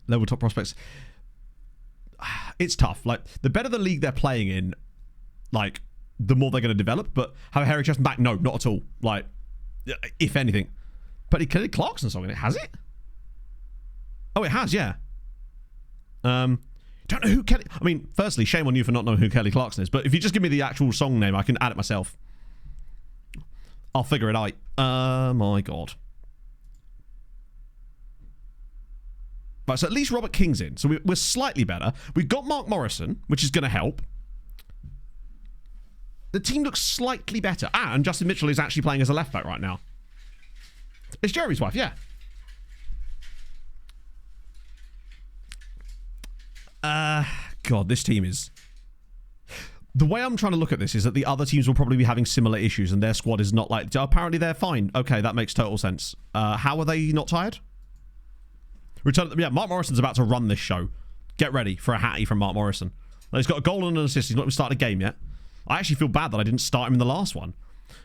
Level top prospects. It's tough. Like, the better the league they're playing in, like, the more they're going to develop. But have a hairy chest and back? No, not at all. Like, if anything. But Kelly Clarkson's song in it, has it? Oh, it has, yeah. Don't know who Kelly... I mean, firstly, shame on you for not knowing who Kelly Clarkson is. But if you just give me the actual song name, I can add it myself. I'll figure it out. My God. Right, so at least Robert King's in. So we're slightly better. We've got Mark Morrison, which is going to help. The team looks slightly better. And Justin Mitchell is actually playing as a left back right now. It's Jeremy's wife, yeah. God, this team is... The way I'm trying to look at this is that the other teams will probably be having similar issues and their squad is not like... Apparently they're fine. Okay, that makes total sense. How are they not tired? Yeah, Mark Morrison's about to run this show. Get ready for a hattie from Mark Morrison. He's got a goal and an assist. He's not even started a game yet. I actually feel bad that I didn't start him in the last one.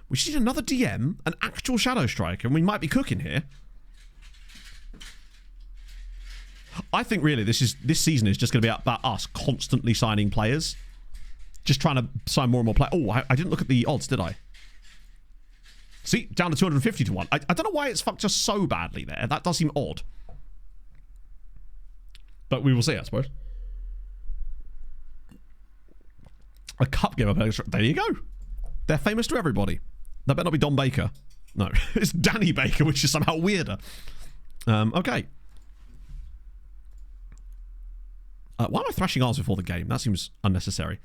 We just need another DM, an actual shadow striker, and we might be cooking here. I think really this season is just going to be about us constantly signing players. Just trying to sign more and more players. Oh, I didn't look at the odds, did I? See, down to 250 to 1. I don't know why it's fucked us so badly there. That does seem odd. But we will see, I suppose. A cup game up extra. There you go. They're famous to everybody. That better not be Don Baker. No, it's Danny Baker, which is somehow weirder. Okay. Why am I thrashing ours before the game? That seems unnecessary.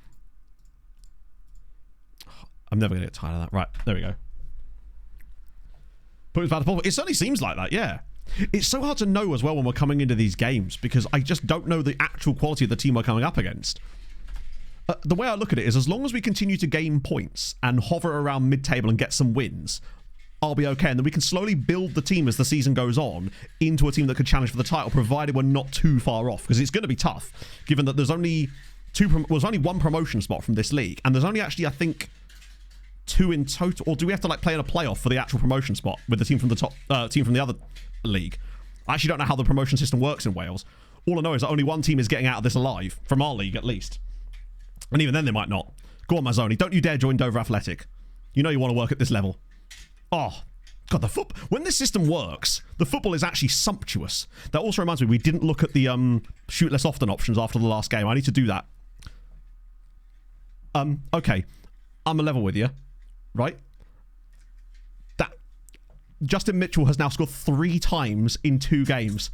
I'm never going to get tired of that. Right, there we go. Put it back to ball. It certainly seems like that, yeah. It's so hard to know as well when we're coming into these games because I just don't know the actual quality of the team we're coming up against. The way I look at it is as long as we continue to gain points and hover around mid-table and get some wins, I'll be okay. And then we can slowly build the team as the season goes on into a team that could challenge for the title, provided we're not too far off. Because it's going to be tough, given that there's only one promotion spot from this league. And there's only actually, I think, 2 in total. Or do we have to like play in a playoff for the actual promotion spot with the team from the top, team from the other league? I actually don't know how the promotion system works in Wales. All I know is that only one team is getting out of this alive, from our league at least. And even then they might not. Go on, Mazzoni. Don't you dare join Dover Athletic. You know you want to work at this level. Oh, God, when this system works, the football is actually sumptuous. That also reminds me, we didn't look at the shoot less often options after the last game. I need to do that. Okay. I'm a level with you, right? That Justin Mitchell has now scored 3 times in 2 games.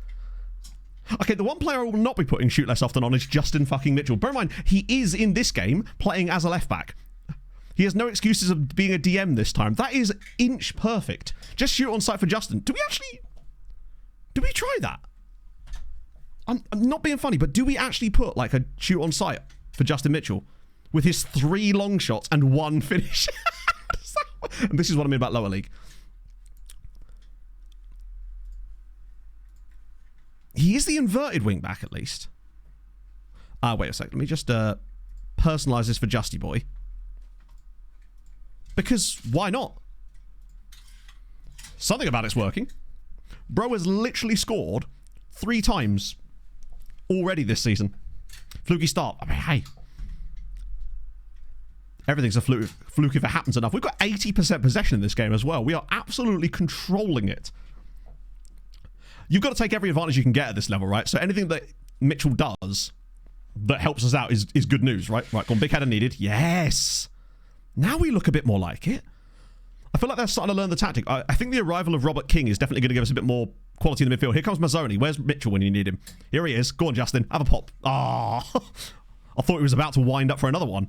Okay, the one player I will not be putting shoot less often on is Justin fucking Mitchell. Bear in mind, he is in this game playing as a left back. He has no excuses of being a DM this time. That is inch perfect. Just shoot on sight for Justin. Do we try that? I'm not being funny, but do we actually put like a shoot on sight for Justin Mitchell with his 3 long shots and 1 finish? And this is what I mean about lower league. He is the inverted wing back at least. Wait a sec. Let me just personalize this for Justy Boy. Because why not? Something about it's working. Bro has literally scored 3 times already this season. Fluky start. I mean, hey. Everything's a fluke if it happens enough. We've got 80% possession in this game as well. We are absolutely controlling it. You've got to take every advantage you can get at this level, right? So anything that Mitchell does that helps us out is good news, right? Right, go on, big header needed. Yes! Now we look a bit more like it. I feel like they're starting to learn the tactic. I think the arrival of Robert King is definitely going to give us a bit more quality in the midfield. Here comes Mazzoni. Where's Mitchell when you need him? Here he is. Go on, Justin. Have a pop. Ah, I thought he was about to wind up for another one.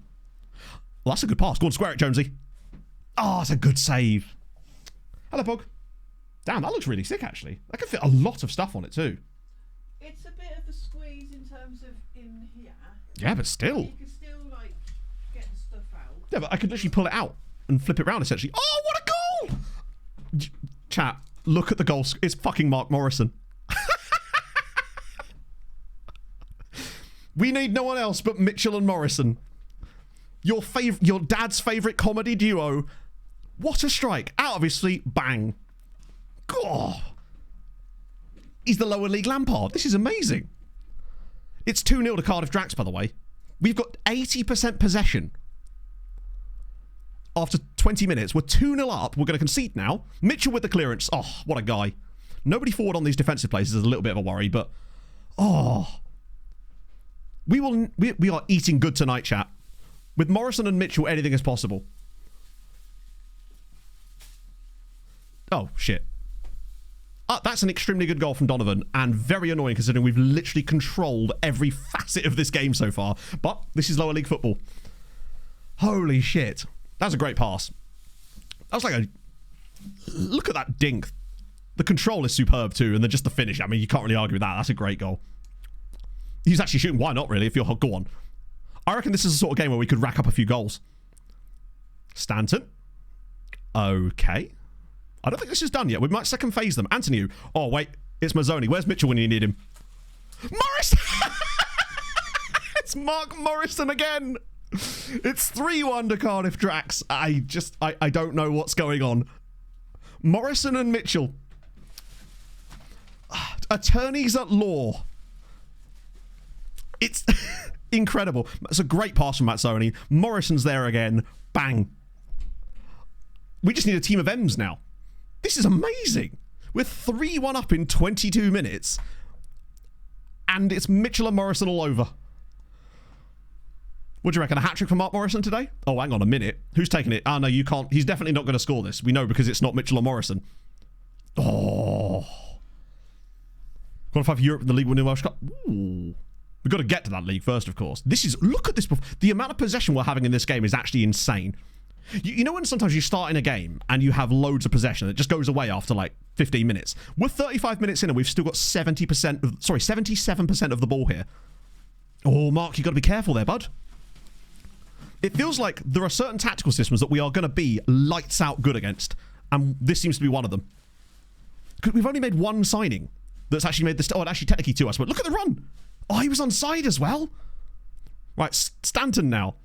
Well, that's a good pass. Go on, square it, Jonesy. Oh, it's a good save. Hello, Pog. Damn, that looks really sick, actually. That could fit a lot of stuff on it, too. It's a bit of a squeeze in terms of in here. Yeah, but still. You can still, like, get the stuff out. Yeah, but I could literally pull it out and flip it around, essentially. Oh, what a goal! Chat, look at the goal. It's fucking Mark Morrison. We need no one else but Mitchell and Morrison. Your dad's favourite comedy duo. What a strike. Out of his sleep, bang. God. He's the lower league Lampard. This is amazing. It's 2-0 to Cardiff Drax, by the way. We've got 80% possession. After 20 minutes, we're 2-0 up. We're going to concede now. Mitchell with the clearance. Oh, what a guy. Nobody forward on these defensive plays is a little bit of a worry, but... Oh. We are eating good tonight, chat. With Morrison and Mitchell, anything is possible. Oh, shit. That's an extremely good goal from Donovan, and very annoying considering we've literally controlled every facet of this game so far. But this is lower league football. Holy shit. That's a great pass. That was like a... Look at that dink. The control is superb too, and then just the finish. I mean, you can't really argue with that. That's a great goal. He's actually shooting. Why not, really, if you're... Go on. I reckon this is the sort of game where we could rack up a few goals. Stanton. Okay. I don't think this is done yet. We might second phase them. Anthony. Oh, wait. It's Mazzoni. Where's Mitchell when you need him? Morrison! It's Mark Morrison again. It's 3-1 to Cardiff Drax. I don't know what's going on. Morrison and Mitchell. Attorneys at law. It's incredible. It's a great pass from Mazzoni. Morrison's there again. Bang. We just need a team of M's now. This is amazing. We're 3-1 up in 22 minutes. And it's Mitchell and Morrison all over. What do you reckon? A hat-trick for Mark Morrison today? Oh, hang on a minute. Who's taking it? Oh, no, you can't. He's definitely not going to score this. We know because it's not Mitchell or Morrison. Oh. Qualify for Europe in the League Winning Welsh Cup. Ooh. We've got to get to that league first, of course. This is... Look at this. The amount of possession we're having in this game is actually insane. You know when sometimes you start in a game and you have loads of possession that just goes away after like 15 minutes? We're 35 minutes in and we've still got 77% of the ball here. Oh, Mark, you've got to be careful there, bud. It feels like there are certain tactical systems that we are going to be lights out good against. And this seems to be one of them. We've only made one signing that's actually made this... Oh, actually technically 2, I suppose. Look at the run. Oh, he was onside as well. Right, Stanton now.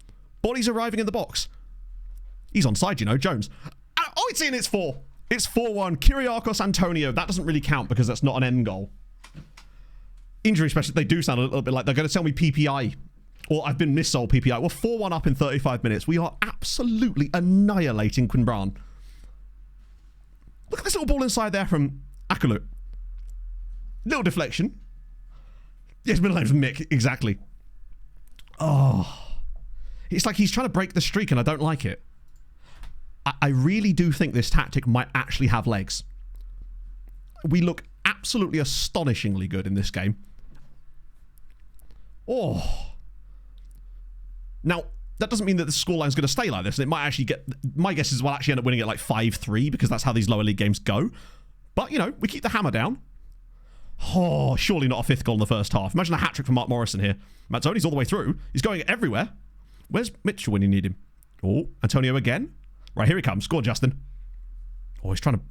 Body's arriving in the box. He's onside, you know, Jones. Oh, it's in, it's 4. It's 4-1. Kyriakos Antonio. That doesn't really count because that's not an M goal. Injury specialist, they do sound a little bit like they're going to tell me PPI. Or I've been missold PPI. We're 4-1 up in 35 minutes. We are absolutely annihilating Quinbran. Look at this little ball inside there from Akalu. Little deflection. Yes, middle name's Mick. Exactly. Oh. It's like he's trying to break the streak and I don't like it. I really do think this tactic might actually have legs. We look absolutely astonishingly good in this game. Oh. Now, that doesn't mean that the scoreline is going to stay like this. It might actually get... My guess is we'll actually end up winning it like 5-3 because that's how these lower league games go. But, you know, we keep the hammer down. Oh, surely not a fifth goal in the first half. Imagine a hat-trick from Mark Morrison here. Mazzoni's all the way through. He's going everywhere. Where's Mitchell when you need him? Oh, Antonio again. Right, here he comes. Score, Justin. Oh, he's trying to...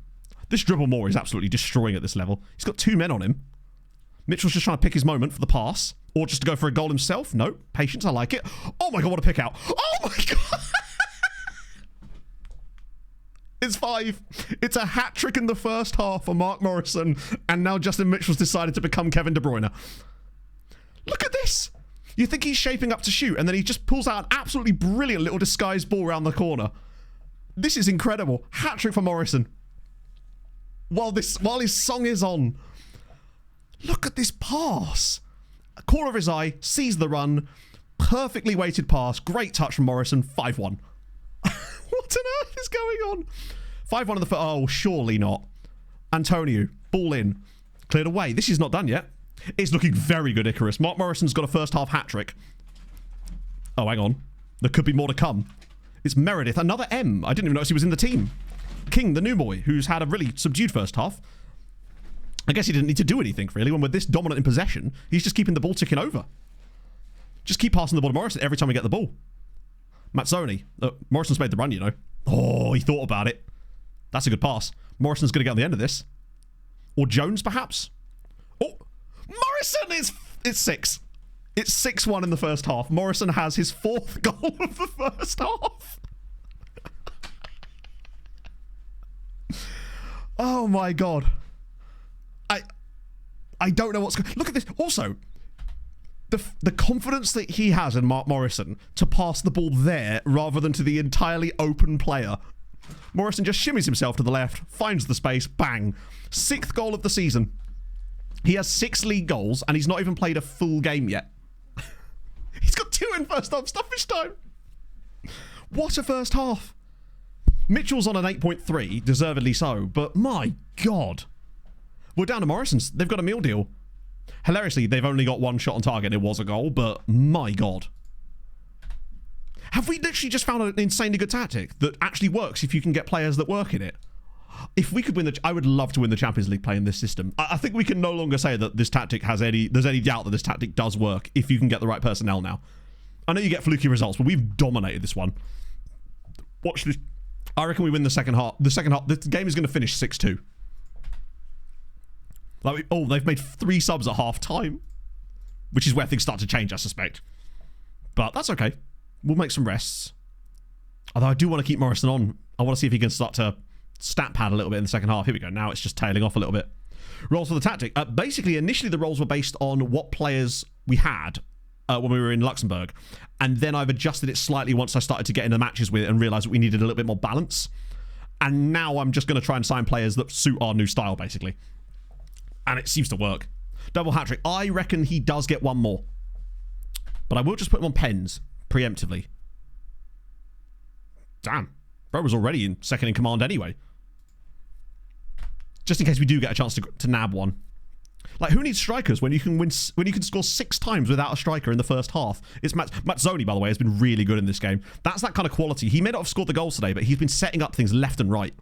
This dribble more is absolutely destroying at this level. He's got 2 men on him. Mitchell's just trying to pick his moment for the pass. Or just to go for a goal himself. No. Patience, I like it. Oh my god, what a pick out. Oh my god. It's 5. It's a hat-trick in the first half for Mark Morrison. And now Justin Mitchell's decided to become Kevin De Bruyne. Look at this. You think he's shaping up to shoot. And then he just pulls out an absolutely brilliant little disguised ball around the corner. This is incredible. Hat-trick for Morrison. While his song is on. Look at this pass. A corner of his eye, sees the run. Perfectly weighted pass. Great touch from Morrison. 5-1. What on earth is going on? 5-1 in the first. Oh, surely not. Antonio, ball in. Cleared away. This is not done yet. It's looking very good, Icarus. Mark Morrison's got a first half hat-trick. Oh, hang on. There could be more to come. It's Meredith. Another M. I didn't even notice he was in the team. King, the new boy, who's had a really subdued first half. I guess he didn't need to do anything, really, when we're this dominant in possession. He's just keeping the ball ticking over. Just keep passing the ball to Morrison every time we get the ball. Mazzoni. Morrison's made the run, you know. Oh, he thought about it. That's a good pass. Morrison's going to get on the end of this. Or Jones, perhaps? Oh, Morrison it's 6. It's 6-1 in the first half. Morrison has his 4th goal of the first half. Oh my god. I don't know what's going... Look at this. Also, the confidence that he has in Mark Morrison to pass the ball there rather than to the entirely open player. Morrison just shimmies himself to the left, finds the space, bang. 6th goal of the season. He has 6 league goals and he's not even played a full game yet. He's got 2 in first half stoppage time. What a first half. Mitchell's on an 8.3, deservedly so, but my god. We're down to Morrison's. They've got a meal deal. Hilariously, they've only got 1 shot on target. It was a goal, but my god. Have we literally just found an insanely good tactic that actually works if you can get players that work in it? If we could win I would love to win the Champions League playing this system. I think we can no longer say that this tactic there's any doubt that this tactic does work if you can get the right personnel now. I know you get fluky results, but we've dominated this one. Watch this. I reckon we win the second half. The game is going to finish 6-2. Like, oh, they've made 3 subs at half time, which is where things start to change, I suspect. But that's okay. We'll make some rests. Although I do want to keep Morrison on. I want to see if he can start to stat pad a little bit in the second half. Here we go. Now it's just tailing off a little bit. Roles for the tactic. Basically, initially the roles were based on what players we had when we were in Luxembourg. And then I've adjusted it slightly once I started to get into matches with it and realised that we needed a little bit more balance. And now I'm just going to try and sign players that suit our new style, basically. And it seems to work. Double hat-trick. I reckon he does get 1 more. But I will just put him on pens, preemptively. Damn. Bro was already in second in command anyway. Just in case we do get a chance to nab one. Like, who needs strikers when you can score 6 times without a striker in the first half? It's Mazzoni, by the way, has been really good in this game. That's that kind of quality. He may not have scored the goals today, but he's been setting up things left and right.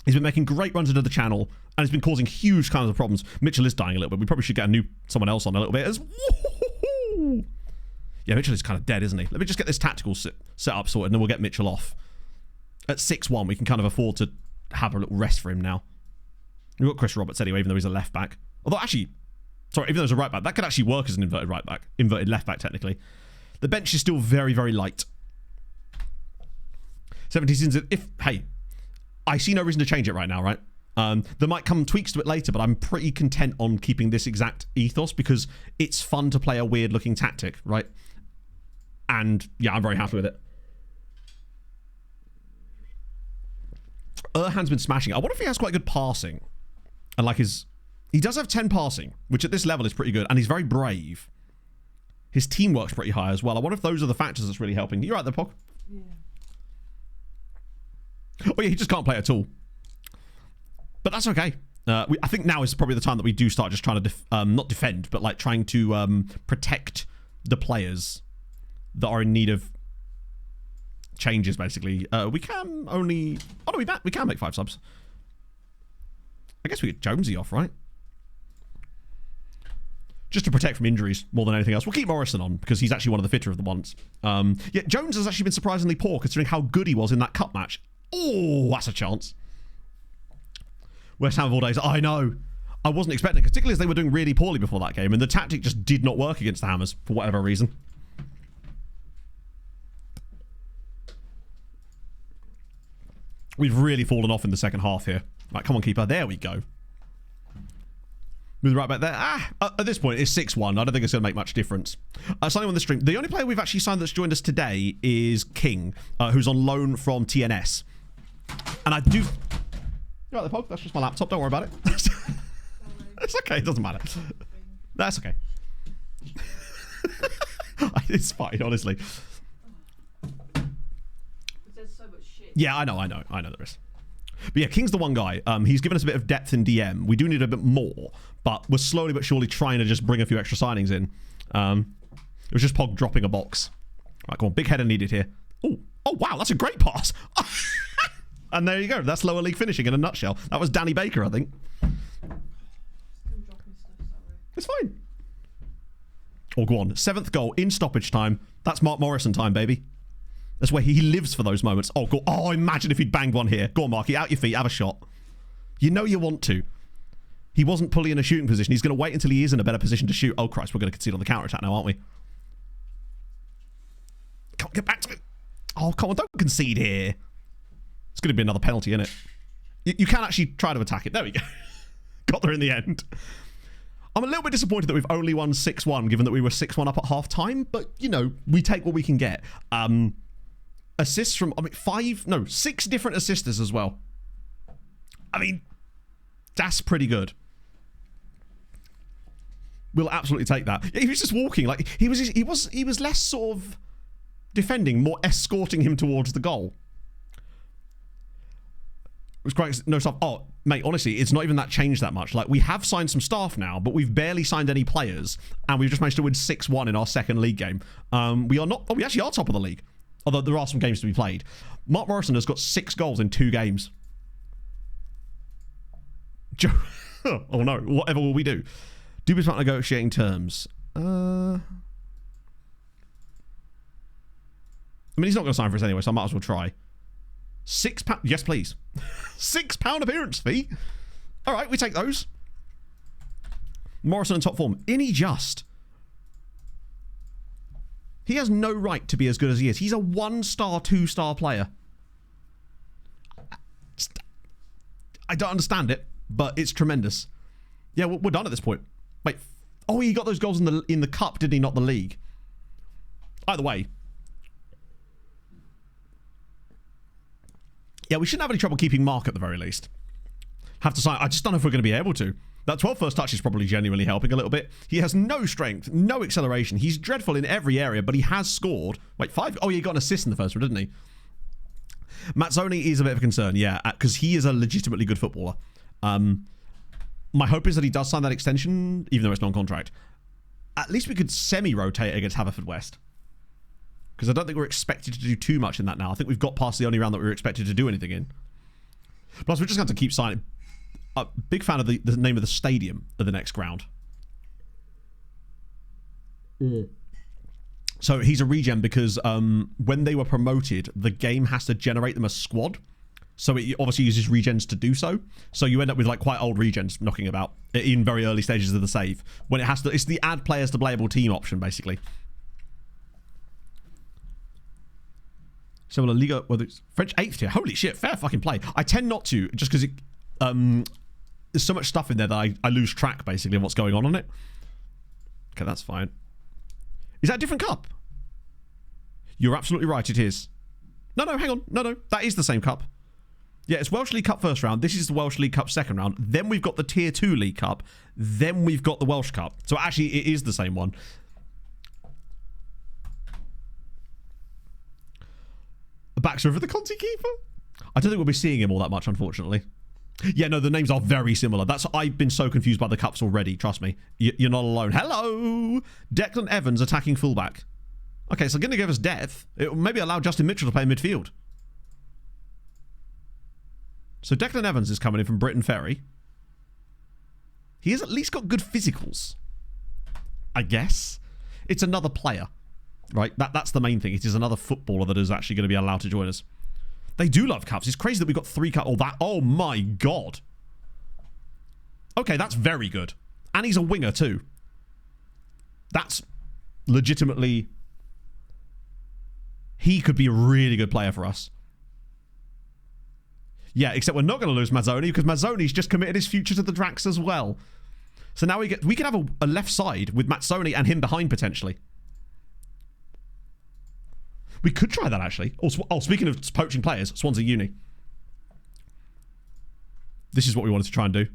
He's been making great runs into the channel, and he's been causing huge kinds of problems. Mitchell is dying a little bit. We probably should get someone else on a little bit. Yeah, Mitchell is kind of dead, isn't he? Let me just get this tactical set up sorted, and then we'll get Mitchell off. At 6-1, we can kind of afford to have a little rest for him now. We've got Chris Roberts anyway, even though he's a left back. Although actually, sorry, even though he's a right back, that could actually work as an inverted right back, inverted left back technically. The bench is still very, very light. 70 seasons. Hey, I see no reason to change it right now, right? There might come tweaks to it later, but I'm pretty content on keeping this exact ethos because it's fun to play a weird looking tactic, right? And yeah, I'm very happy with it. Erhan's been smashing. I wonder if he has quite good passing. And like he does have 10 passing, which at this level is pretty good. And he's very brave. His teamwork's pretty high as well. I wonder if those are the factors that's really helping. You're right there, Pog. Yeah. Oh yeah, he just can't play at all. But that's okay. I think now is probably the time that we do start just trying to, not defend, but like trying to protect the players that are in need of changes, basically. We can only... Oh no, we can make 5 subs. I guess we get Jonesy off, right? Just to protect from injuries more than anything else. We'll keep Morrison on because he's actually one of the fitter of the ones. Yeah, Jones has actually been surprisingly poor considering how good he was in that cup match. Oh, that's a chance. West Ham of all days. I know. I wasn't expecting it, particularly as they were doing really poorly before that game and the tactic just did not work against the Hammers for whatever reason. We've really fallen off in the second half here. Right, come on, keeper. There we go. Move right back there. At this point, it's 6-1. I don't think it's going to make much difference. Signing on the stream. The only player we've actually signed that's joined us today is King, who's on loan from TNS. And I do... You're right, the Pog. That's just my laptop. Don't worry about it. It's okay. It doesn't matter. That's okay. It's fine, honestly. There's so much shit. Yeah, I know there is. But yeah, King's the one guy. He's given us a bit of depth in DM. We do need a bit more, but we're slowly but surely trying to just bring a few extra signings in. It was just Pog dropping a box. Right, come on, big header needed here. Oh, wow, that's a great pass. And there you go. That's lower league finishing in a nutshell. That was Danny Baker, I think. Still dropping stuff, sorry. It's fine. Oh, go on. 7th goal in stoppage time. That's Mark Morrison time, baby. That's where he lives for those moments. Oh, go. Oh, imagine if he'd banged one here. Go on, Marky. Out your feet. Have a shot. You know you want to. He wasn't fully in a shooting position. He's going to wait until he is in a better position to shoot. Oh, Christ. We're going to concede on the counter-attack now, aren't we? Come on, get back to it. Oh, come on. Don't concede here. It's going to be another penalty, isn't it? You can actually try to attack it. There we go. Got there in the end. I'm a little bit disappointed that we've only won 6-1, given that we were 6-1 up at half-time. But, you know, we take what we can get. Assists from, 6 different assisters as well. I mean, that's pretty good. We'll absolutely take that. Yeah, he was just walking. Like, he was less sort of defending, more escorting him towards the goal. It was great. No stuff. Oh, mate, honestly, it's not even that changed that much. Like, we have signed some staff now, but we've barely signed any players, and we've just managed to win 6-1 in our second league game. We actually are top of the league, although there are some games to be played. Mark Morrison has got 6 goals in 2 games. Oh no, whatever will we do? Do we start negotiating terms? I mean, he's not going to sign for us anyway, so I might as well try. £6. Yes, please. £6 appearance fee. All right, we take those. Morrison in top form. Innie just. He has no right to be as good as he is. He's a 1-star, 2-star player. I don't understand it, but it's tremendous. Yeah, we're done at this point. Wait. Oh, he got those goals in the cup, did he? Not the league. Either way. Yeah, we shouldn't have any trouble keeping Mark at the very least. Have to sign. I just don't know if we're going to be able to. That 12 first touch is probably genuinely helping a little bit. He has no strength, no acceleration. He's dreadful in every area, but he has scored. Wait, 5? Oh, he got an assist in the first one, didn't he? Mazzoni is a bit of a concern, yeah, because he is a legitimately good footballer. My hope is that he does sign that extension, even though it's non-contract. At least we could semi-rotate against Haverfordwest. Because I don't think we're expected to do too much in that now. I think we've got past the only round that we were expected to do anything in. Plus, we're just going to have to keep signing. Big fan of the name of the stadium of the next ground. So he's a regen because when they were promoted, the game has to generate them a squad. So it obviously uses regens to do so. So you end up with like quite old regens knocking about in very early stages of the save. When it has to, it's the add players to playable team option basically. So La Liga, well, it's French 8th tier. Holy shit, fair fucking play. I tend not to, just because There's so much stuff in there that I lose track, basically, of what's going on it. Okay, that's fine. Is that a different cup? You're absolutely right, it is. No, hang on. No, that is the same cup. Yeah, it's Welsh League Cup first round. This is the Welsh League Cup second round. Then we've got the Tier 2 League Cup. Then we've got the Welsh Cup. So actually, it is the same one. The backstory for the Conti keeper? I don't think we'll be seeing him all that much, unfortunately. Yeah, no, the names are very similar. I've been so confused by the cups already, trust me. You're not alone. Hello! Declan Evans attacking fullback. Okay, so going to give us depth. It will maybe allow Justin Mitchell to play midfield. So Declan Evans is coming in from Britain Ferry. He has at least got good physicals. I guess. It's another player. Right? That's the main thing. It is another footballer that is actually going to be allowed to join us. They do love cups. It's crazy that we've got 3 cups. Oh my god. Okay, that's very good. And he's a winger too. That's legitimately... He could be a really good player for us. Yeah, except we're not going to lose Mazzoni because Mazzoni's just committed his future to the Drax as well. So now we can have a left side with Mazzoni and him behind potentially. We could try that actually. Oh, speaking of poaching players, Swansea Uni. This is what we wanted to try and do.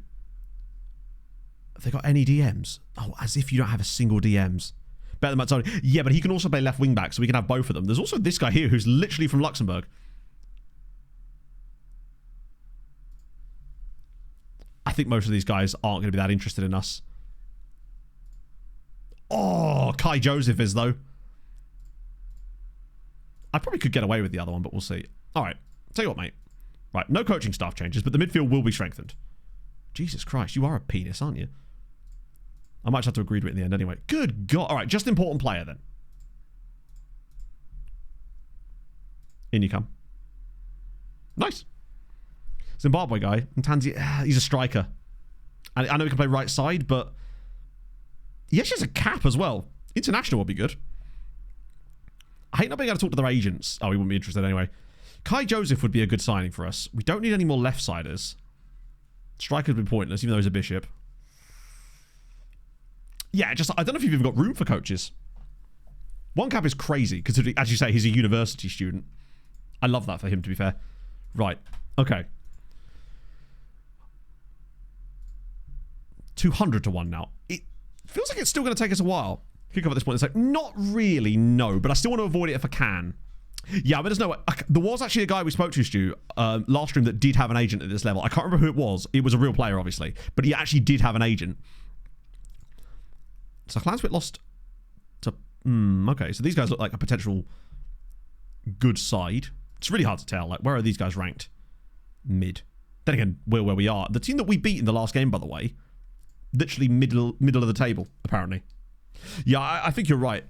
Have they got any DMs? Oh, as if you don't have a single DMs. Better than Mazzoni. Yeah, but he can also play left wing back, so we can have both of them. There's also this guy here who's literally from Luxembourg. I think most of these guys aren't going to be that interested in us. Oh, Kai Joseph is, though. I probably could get away with the other one, but we'll see. All right. Tell you what, mate. Right, no coaching staff changes, but the midfield will be strengthened. Jesus Christ, you are a penis, aren't you? I might have to agree to it in the end anyway. Good God. All right, just important player then. In you come. Nice. Zimbabwe guy. Ntanzi, he's a striker. And I know he can play right side, but he actually has a cap as well. International would be good. I hate not being able to talk to their agents. Oh, he wouldn't be interested anyway. Kai Joseph would be a good signing for us. We don't need any more left-siders. Strikers would be pointless, even though he's a bishop. Yeah, just I don't know if you've even got room for coaches. One cap is crazy, considering, as you say, he's a university student. I love that for him, to be fair. Right. Okay. 200 to 1 now. It feels like it's still going to take us a while. Kick off at this point. It's like, not really, no, but I still want to avoid it if I can. Yeah, but there's no way. There was actually a guy we spoke to, Stu, last stream that did have an agent at this level. I can't remember who it was. It was a real player, obviously, but he actually did have an agent. So Clanswit lost to... okay, so these guys look like a potential good side. It's really hard to tell. Like, where are these guys ranked? Mid. Then again, we're where we are. The team that we beat in the last game, by the way, literally middle of the table, apparently. Yeah, I think you're right.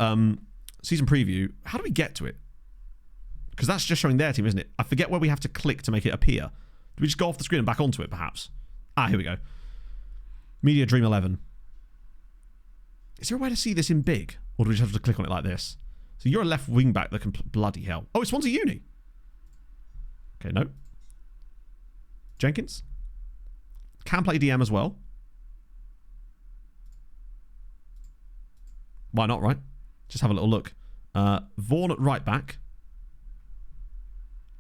Season preview. How do we get to it? Because that's just showing their team, isn't it? I forget where we have to click to make it appear. Do we just go off the screen and back onto it, perhaps? Ah, here we go. Media Dream 11. Is there a way to see this in big? Or do we just have to click on it like this? So you're a left wing back that can... Bloody hell. Oh, it's Swansea Uni. Okay, no. Jenkins. Can play DM as well. Why not, right? Just have a little look. Vaughan at right back.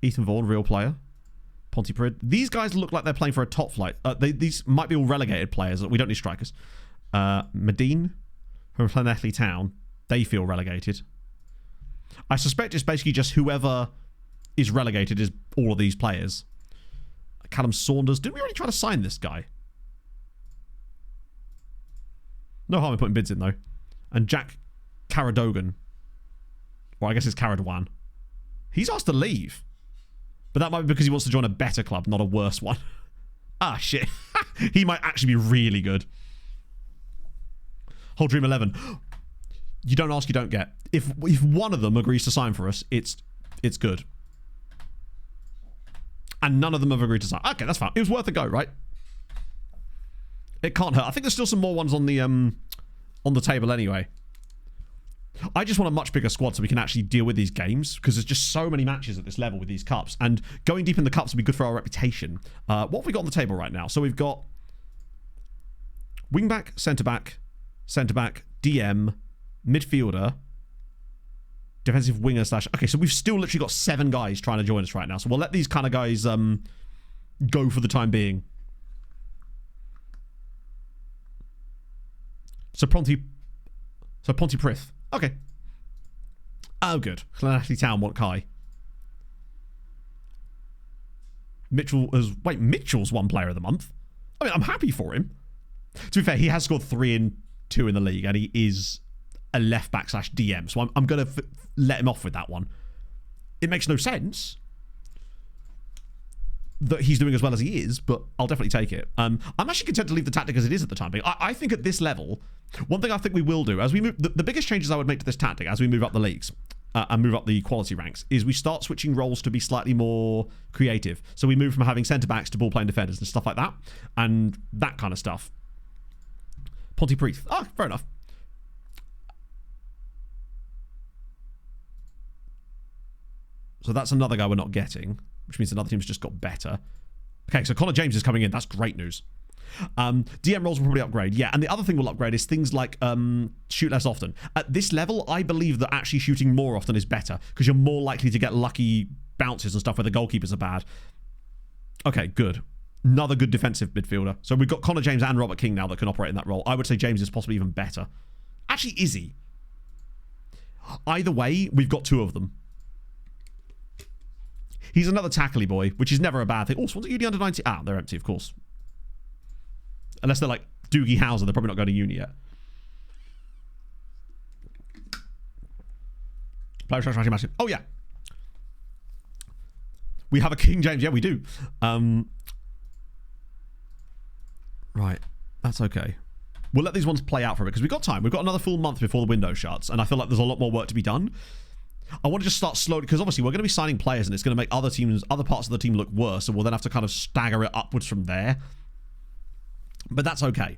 Ethan Vaughan, real player. Pontypridd. These guys look like they're playing for a top flight. These might be all relegated players. We don't need strikers. Medine from Llanelli Town. They feel relegated. I suspect it's basically just whoever is relegated is all of these players. Callum Saunders. Didn't we already try to sign this guy? No harm in putting bids in, though. And Jack Caradogan. Or I guess it's Caradwan. He's asked to leave. But that might be because he wants to join a better club, not a worse one. Ah, shit. He might actually be really good. Whole Dream 11. You don't ask, you don't get. If one of them agrees to sign for us, it's good. And none of them have agreed to sign. Okay, that's fine. It was worth a go, right? It can't hurt. I think there's still some more ones on the table anyway. I just want a much bigger squad so we can actually deal with these games, because there's just so many matches at this level with these cups, and going deep in the cups would be good for our reputation. What have we got on the table right now? So we've got wingback, centre-back, DM, midfielder, defensive winger / okay, so we've still literally got 7 guys trying to join us right now, so we'll let these kind of guys go for the time being. So Pontypridd. Okay. Oh, good. Llanelli Town want Kai. Mitchell's 1 player of the month. I mean, I'm happy for him. To be fair, he has scored 3 and 2 in the league, and he is a left back / DM, so I'm going to let him off with that one. It makes no sense that he's doing as well as he is, but I'll definitely take it. I'm actually content to leave the tactic as it is at the time being. I think at this level, one thing I think we will do, as we move, the biggest changes I would make to this tactic as we move up the leagues and move up the quality ranks, is we start switching roles to be slightly more creative. So we move from having centre-backs to ball-playing defenders and stuff like that, and that kind of stuff. Pontypridd. Ah, fair enough. So that's another guy we're not getting, which means another team's just got better. Okay, so Connor James is coming in. That's great news. DM roles will probably upgrade. Yeah, and the other thing we'll upgrade is things like shoot less often. At this level, I believe that actually shooting more often is better, because you're more likely to get lucky bounces and stuff where the goalkeepers are bad. Okay, good. Another good defensive midfielder. So we've got Connor James and Robert King now that can operate in that role. I would say James is possibly even better. Actually, is he? Either way, we've got 2 of them. He's another tackly boy, which is never a bad thing. Oh, Swansea Uni under 19. Ah, they're empty, of course. Unless they're like Doogie Howser, they're probably not going to uni yet. Player massive. Oh, yeah. We have a King James. Yeah, we do. Right. That's okay. We'll let these ones play out for a bit, because we've got time. We've got another full month before the window shuts, and I feel like there's a lot more work to be done. I want to just start slowly, because obviously we're going to be signing players, and it's going to make other parts of the team look worse, and we'll then have to kind of stagger it upwards from there. But that's okay.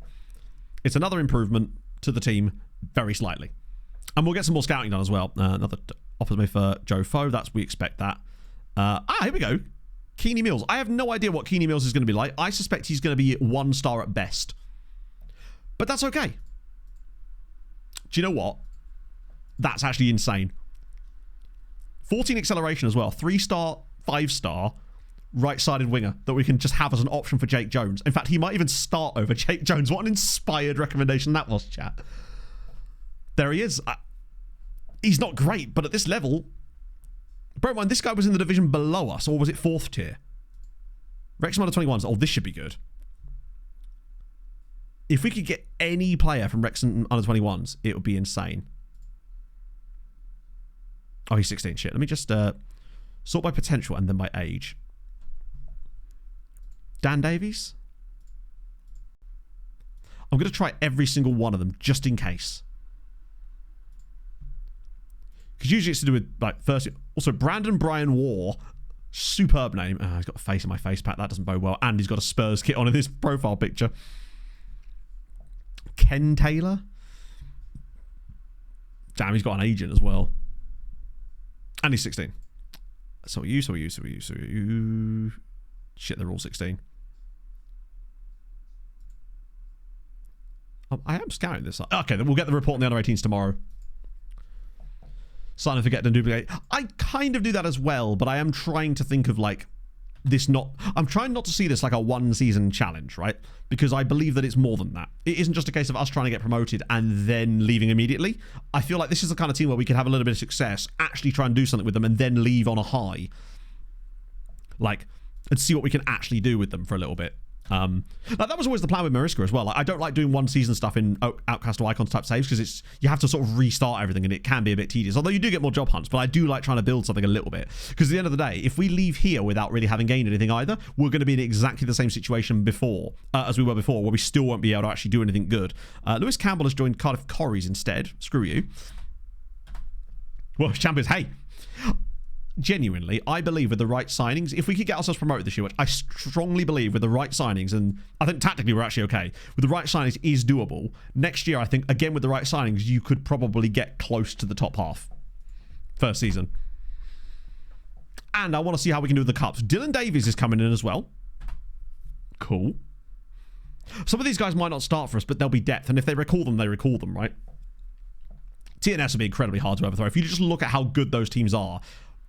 It's another improvement to the team, very slightly. And we'll get some more scouting done as well. Another offer made for Joe Foe. We expect that. Here we go. Keeney Mills. I have no idea what Keeney Mills is going to be like. I suspect he's going to be 1 star at best. But that's okay. Do you know what? That's actually insane. 14 acceleration as well. 3-star, 5-star, right-sided winger that we can just have as an option for Jake Jones. In fact, he might even start over Jake Jones. What an inspired recommendation that was, chat. There he is. He's not great, but at this level... Bear in mind, this guy was in the division below us, or was it 4th tier? Wrexham under 21s. Oh, this should be good. If we could get any player from Wrexham under 21s, it would be insane. Oh, he's 16. Shit. Let me just sort by potential and then by age. Dan Davies? I'm going to try every single one of them, just in case. Because usually it's to do with, like, first... Also, Brandon Brian War. Superb name. Oh, he's got a face in my face pack. That doesn't bode well. And he's got a Spurs kit on in his profile picture. Ken Taylor? Damn, he's got an agent as well. And he's 16. So are you. Shit, they're all 16. I am scouting this. Okay, then we'll get the report on the under 18s tomorrow. Sign and forget and duplicate. I kind of do that as well, but I am trying to think of like this I'm trying not to see this like a 1-season challenge, right? Because I believe that it's more than that. It isn't just a case of us trying to get promoted and then leaving immediately. I feel like this is the kind of team where we could have a little bit of success, actually try and do something with them, and then leave on a high. Like, and see what we can actually do with them for a little bit. Like that was always the plan with Mariska as well. Like, I don't like doing 1-season stuff in Outcast or Icons type saves, because you have to sort of restart everything, and it can be a bit tedious. Although you do get more job hunts, but I do like trying to build something a little bit, because at the end of the day, if we leave here without really having gained anything either, we're going to be in exactly the same situation as we were before, where we still won't be able to actually do anything good. Lewis Campbell has joined Cardiff Corries instead. Screw you. Well, champions, hey. genuinely, I believe with the right signings, if we could get ourselves promoted this year, which I strongly believe with the right signings, and I think tactically we're actually okay, with the right signings is doable. Next year, I think, again, with the right signings, you could probably get close to the top half. First season. And I want to see how we can do with the cups. Dylan Davies is coming in as well. Cool. Some of these guys might not start for us, but they'll be depth. And if they recall them, they recall them, right? TNS will be incredibly hard to overthrow. If you just look at how good those teams are,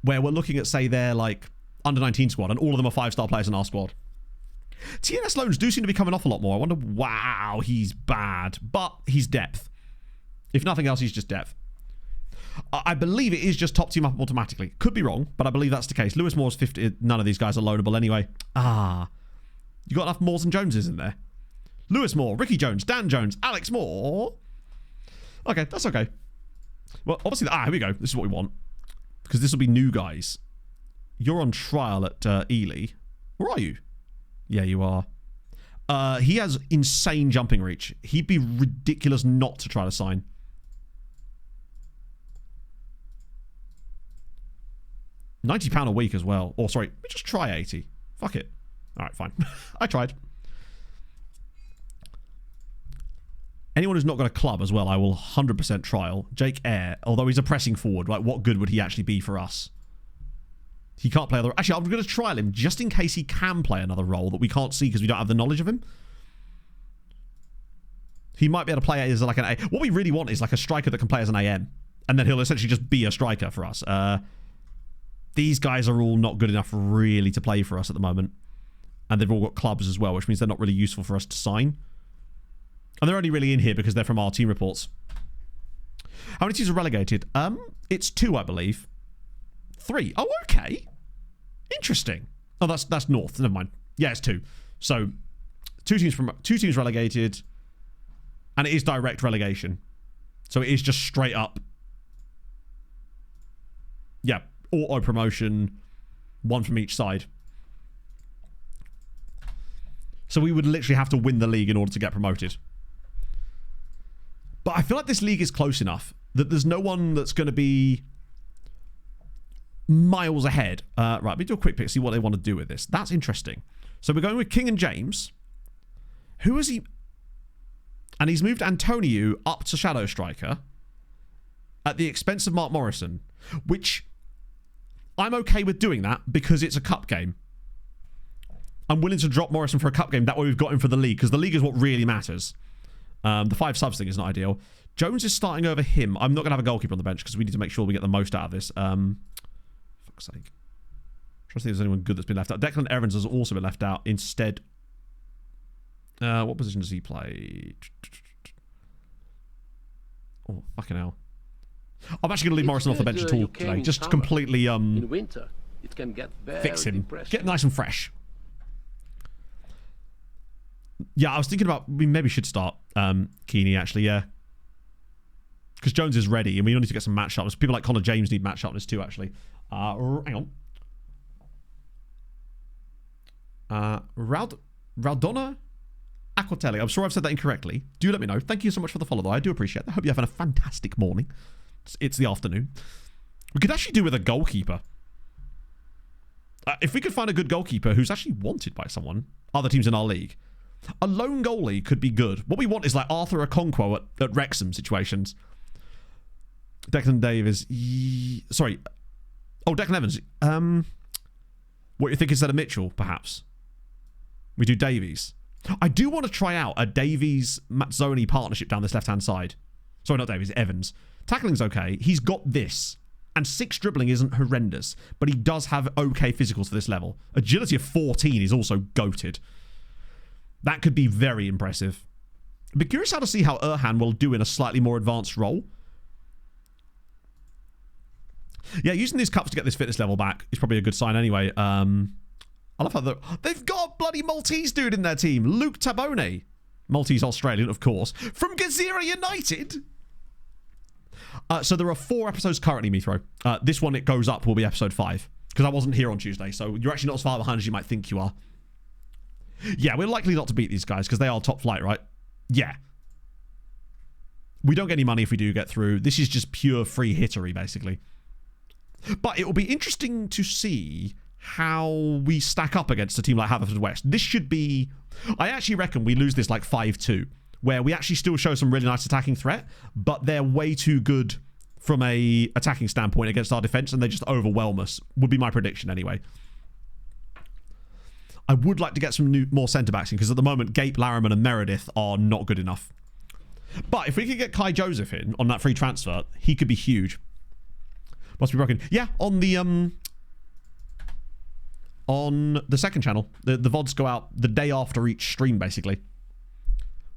where we're looking at, say, their like under-19 squad, and all of them are 5-star players in our squad. TNS loans do seem to be coming off a lot more. I wonder, wow, he's bad. But he's depth. If nothing else, he's just depth. I believe it is just top team up automatically. Could be wrong, but I believe that's the case. Lewis Moore's 50. None of these guys are loanable anyway. You got enough Moores and Joneses in there. Lewis Moore, Ricky Jones, Dan Jones, Alex Moore. Okay, that's okay. Well, obviously, here we go. This is what we want. Because this will be new guys. You're on trial at Ely. Where are you? Yeah, you are. He has insane jumping reach. He'd be ridiculous not to try to sign. £90 a week as well. Or, sorry, let me just try 80. Fuck it. Alright, fine. I tried. Anyone who's not got a club as well, I will 100% trial. Jake Eyre, although he's a pressing forward, like, what good would he actually be for us? He can't play other... Actually, I'm going to trial him just in case he can play another role that we can't see because we don't have the knowledge of him. He might be able to play as like an A. What we really want is like a striker that can play as an AM. And then he'll essentially just be a striker for us. These guys are all not good enough really to play for us at the moment. And they've all got clubs as well, which means they're not really useful for us to sign. And they're only really in here because they're from our team reports. How many teams are relegated? It's 2, I believe. 3. Oh, okay. Interesting. Oh, that's North. Never mind. Yeah, it's 2. So, 2 teams relegated. And it is direct relegation. So it is just straight up. Yeah. Auto promotion. 1 from each side. So we would literally have to win the league in order to get promoted. But I feel like this league is close enough that there's no one that's going to be miles ahead. Right, let me do a quick pick, see what they want to do with this. That's interesting. So we're going with King and James. Who is he? And he's moved Antonio up to Shadow Striker at the expense of Mark Morrison, which I'm okay with doing that because it's a cup game. I'm willing to drop Morrison for a cup game. That way we've got him for the league because the league is what really matters. The 5 subs thing is not ideal. Jones is starting over him. I'm not going to have a goalkeeper on the bench because we need to make sure we get the most out of this. Fuck's sake. I'm trying to think if there's anyone good that's been left out. Declan Evans has also been left out. Instead, what position does he play? Oh, fucking hell. I'm actually going to leave Morrison off the bench at all today. Just completely in winter, it can get very fix him. depressing. Get nice and fresh. Yeah, I was thinking about we maybe should start Keeney actually, yeah. Because Jones is ready and we need to get some match sharpness. People like Connor James need match sharpness too, actually. Hang on. Raudona Aquatelli. I'm sure I've said that incorrectly. Do let me know. Thank you so much for the follow, though. I do appreciate it. I hope you're having a fantastic morning. It's the afternoon. We could actually do with a goalkeeper. If we could find a good goalkeeper who's actually wanted by someone, other teams in our league, a lone goalie could be good. What we want is like Arthur Okonkwo at Wrexham situations. Declan Davies. Sorry. Oh, Declan Evans. What you think instead of Mitchell, perhaps? We do Davies. I do want to try out a Davies-Mazzoni partnership down this left-hand side. Sorry, not Davies, Evans. Tackling's okay. He's got this. And 6 dribbling isn't horrendous. But he does have okay physicals for this level. Agility of 14 is also goated. That could be very impressive. I'd be curious how to see how Erhan will do in a slightly more advanced role. Yeah, using these cups to get this fitness level back is probably a good sign anyway. I love how they've got a bloody Maltese dude in their team. Luke Tabone. Maltese Australian, of course. From Gazira United. So there are 4 episodes currently, Mithro. This one, it goes up, will be episode 5. Because I wasn't here on Tuesday, so you're actually not as far behind as you might think you are. Yeah, we're likely not to beat these guys because they are top flight, right? Yeah. We don't get any money if we do get through. This is just pure free hittery, basically. But it will be interesting to see how we stack up against a team like Haverfordwest. This should be... I actually reckon we lose this like 5-2, where we actually still show some really nice attacking threat, but they're way too good from a attacking standpoint against our defense, and they just overwhelm us, would be my prediction anyway. I would like to get some more centre-backs in, because at the moment, Gape, Larriman and Meredith are not good enough. But if we could get Kai Joseph in on that free transfer, he could be huge. Must be broken. Yeah, on the second channel. The VODs go out the day after each stream, basically.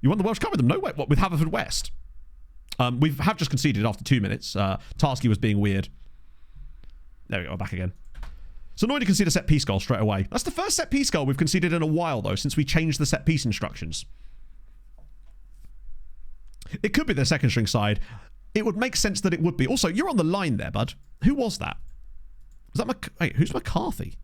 You won the Welsh Cup with them? No way. What, with Haverfordwest? We have just conceded after 2 minutes. Tarsky was being weird. There we go, back again. So annoying to concede a set-piece goal straight away. That's the first set-piece goal we've conceded in a while, though, since we changed the set-piece instructions. It could be their second-string side. It would make sense that it would be. Also, you're on the line there, bud. Who was that? Was that Wait, who's McCarthy?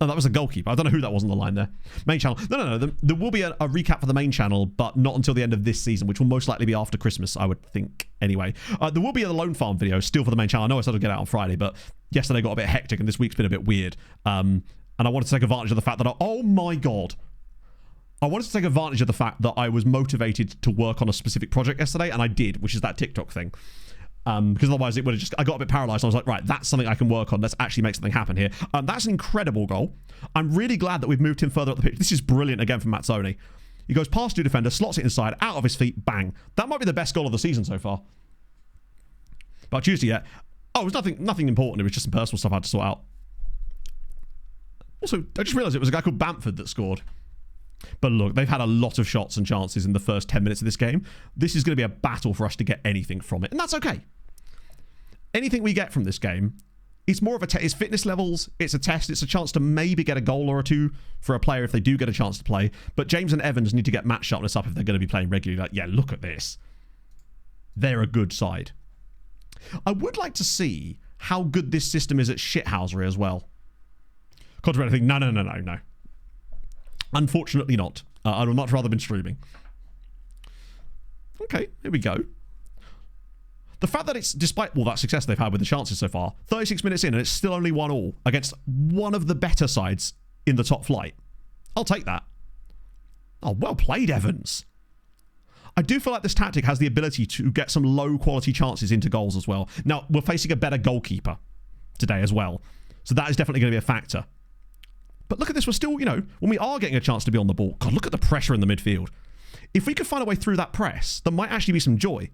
Oh, that was a goalkeeper. I don't know who that was on the line there. Main channel. No. There will be a recap for the main channel, but not until the end of this season, which will most likely be after Christmas, I would think, anyway. There will be a Lone Farm video still for the main channel. I know I said I'd get out on Friday, but yesterday got a bit hectic, and this week's been a bit weird. And I wanted to take advantage of the fact that oh my God. I wanted to take advantage of the fact that I was motivated to work on a specific project yesterday, and I did, which is that TikTok thing. Because otherwise it would have just... I got a bit paralysed. I was like, right, that's something I can work on. Let's actually make something happen here. That's an incredible goal. I'm really glad that we've moved him further up the pitch. This is brilliant again from Mazzoni. He goes past two defenders, slots it inside, out of his feet, bang. That might be the best goal of the season so far. But Tuesday yet. Oh, it was nothing important. It was just some personal stuff I had to sort out. Also, I just realised it was a guy called Bamford that scored. But look, they've had a lot of shots and chances in the first 10 minutes of this game. This is going to be a battle for us to get anything from it. And that's okay. Anything we get from this game, it's more of a test. It's fitness levels. It's a test. It's a chance to maybe get a goal or two for a player if they do get a chance to play. But James and Evans need to get match sharpness up if they're going to be playing regularly. Like, yeah, look at this. They're a good side. I would like to see how good this system is at shithousery as well. Contemplate anything? No. Unfortunately not. I would much rather been streaming. Okay, here we go. The fact that it's, despite all that success they've had with the chances so far, 36 minutes in and it's still only 1-1 against one of the better sides in the top flight. I'll take that. Oh, well played, Evans. I do feel like this tactic has the ability to get some low-quality chances into goals as well. Now, we're facing a better goalkeeper today as well. So that is definitely going to be a factor. But look at this. We're still, when we are getting a chance to be on the ball. God, look at the pressure in the midfield. If we could find a way through that press, there might actually be some joy.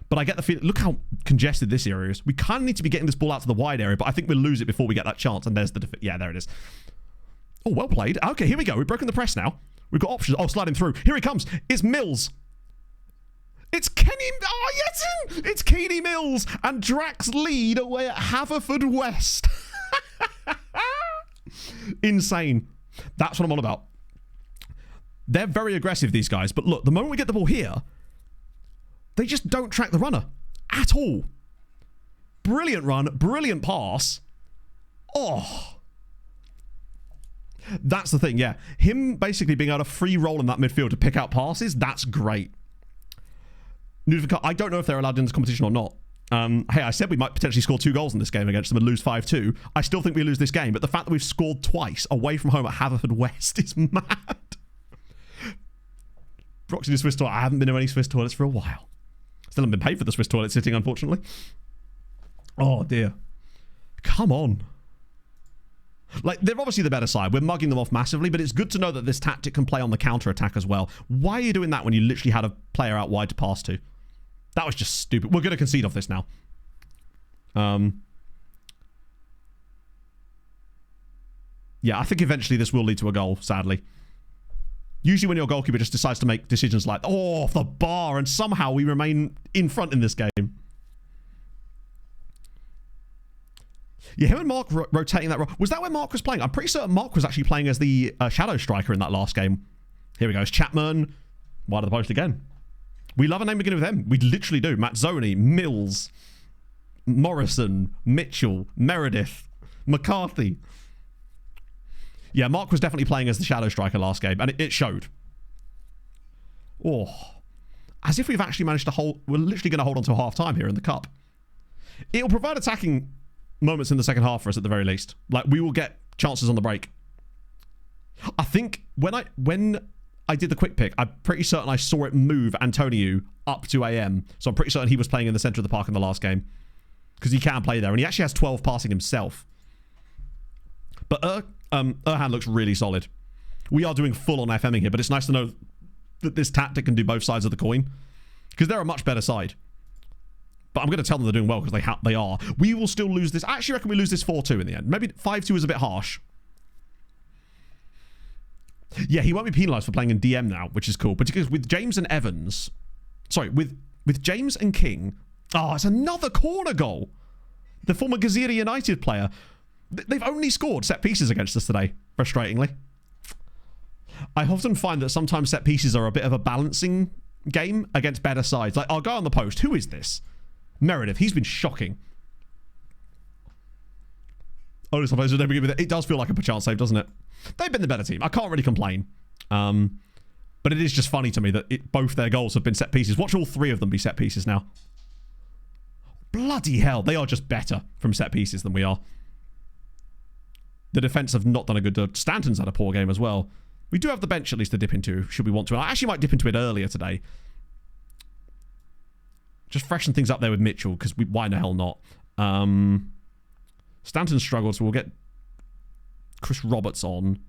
But I get the feeling, look how congested this area is. We kind of need to be getting this ball out to the wide area, but I think we'll lose it before we get that chance. And there's the... Yeah, there it is. Oh, well played. Okay, here we go. We've broken the press now. We've got options. Oh, sliding through. Here he comes. It's Mills. It's Kenny... Oh, yes! It's Keeney Mills. And Drax lead away at Haverfordwest. Insane. That's what I'm on about. They're very aggressive, these guys. But look, the moment we get the ball here... They just don't track the runner at all. Brilliant run, brilliant pass. Oh. That's the thing, yeah. Him basically being able to free roll in that midfield to pick out passes, that's great. I don't know if they're allowed in this competition or not. Hey, I said we might potentially score 2 goals in this game against them and lose 5-2. I still think we lose this game, but the fact that we've scored twice away from home at Haverfordwest is mad. Roxy, the Swiss toilet. I haven't been to any Swiss toilets for a while. Still haven't been paid for the Swiss toilet sitting, unfortunately. Oh, dear. Come on. Like, they're obviously the better side. We're mugging them off massively, but it's good to know that this tactic can play on the counter-attack as well. Why are you doing that when you literally had a player out wide to pass to? That was just stupid. We're going to concede off this now. Yeah, I think eventually this will lead to a goal, sadly. Usually when your goalkeeper just decides to make decisions like, oh, off the bar, and somehow we remain in front in this game. Yeah, him and Mark rotating that role. Was that when Mark was playing? I'm pretty certain Mark was actually playing as the shadow striker in that last game. Here we go. It's Chapman. Wide of the post again. We love a name beginning with M. We literally do. Mazzoni, Mills, Morrison, Mitchell, Meredith, McCarthy. Yeah, Mark was definitely playing as the shadow striker last game, and it showed. Oh. As if we've actually managed to hold... We're literally going to hold on to half-time here in the cup. It'll provide attacking moments in the second half for us at the very least. Like, we will get chances on the break. I think when I did the quick pick, I'm pretty certain I saw it move Antonio up to AM. So I'm pretty certain he was playing in the centre of the park in the last game. Because he can play there. And he actually has 12 passing himself. But Erhan looks really solid. We are doing full on FMing here, but it's nice to know that this tactic can do both sides of the coin. Because they're a much better side. But I'm going to tell them they're doing well because they are. We will still lose this. I actually reckon we lose this 4-2 in the end. Maybe 5-2 is a bit harsh. Yeah, he won't be penalised for playing in DM now, which is cool. Particularly with James and Evans. Sorry, with James and King. Oh, it's another corner goal. The former Gazira United player. They've only scored set pieces against us today, frustratingly. I often find that sometimes set pieces are a bit of a balancing game against better sides. Like, I'll go on the post. Who is this? Meredith. He's been shocking. Oh, it does feel like a perchance save, doesn't it? They've been the better team. I can't really complain. But it is just funny to me that both their goals have been set pieces. Watch all three of them be set pieces now. Bloody hell. They are just better from set pieces than we are. The defence have not done a good job. Stanton's had a poor game as well. We do have the bench at least to dip into, should we want to. I actually might dip into it earlier today. Just freshen things up there with Mitchell, because why the hell not? Stanton struggled, so we'll get Chris Roberts on.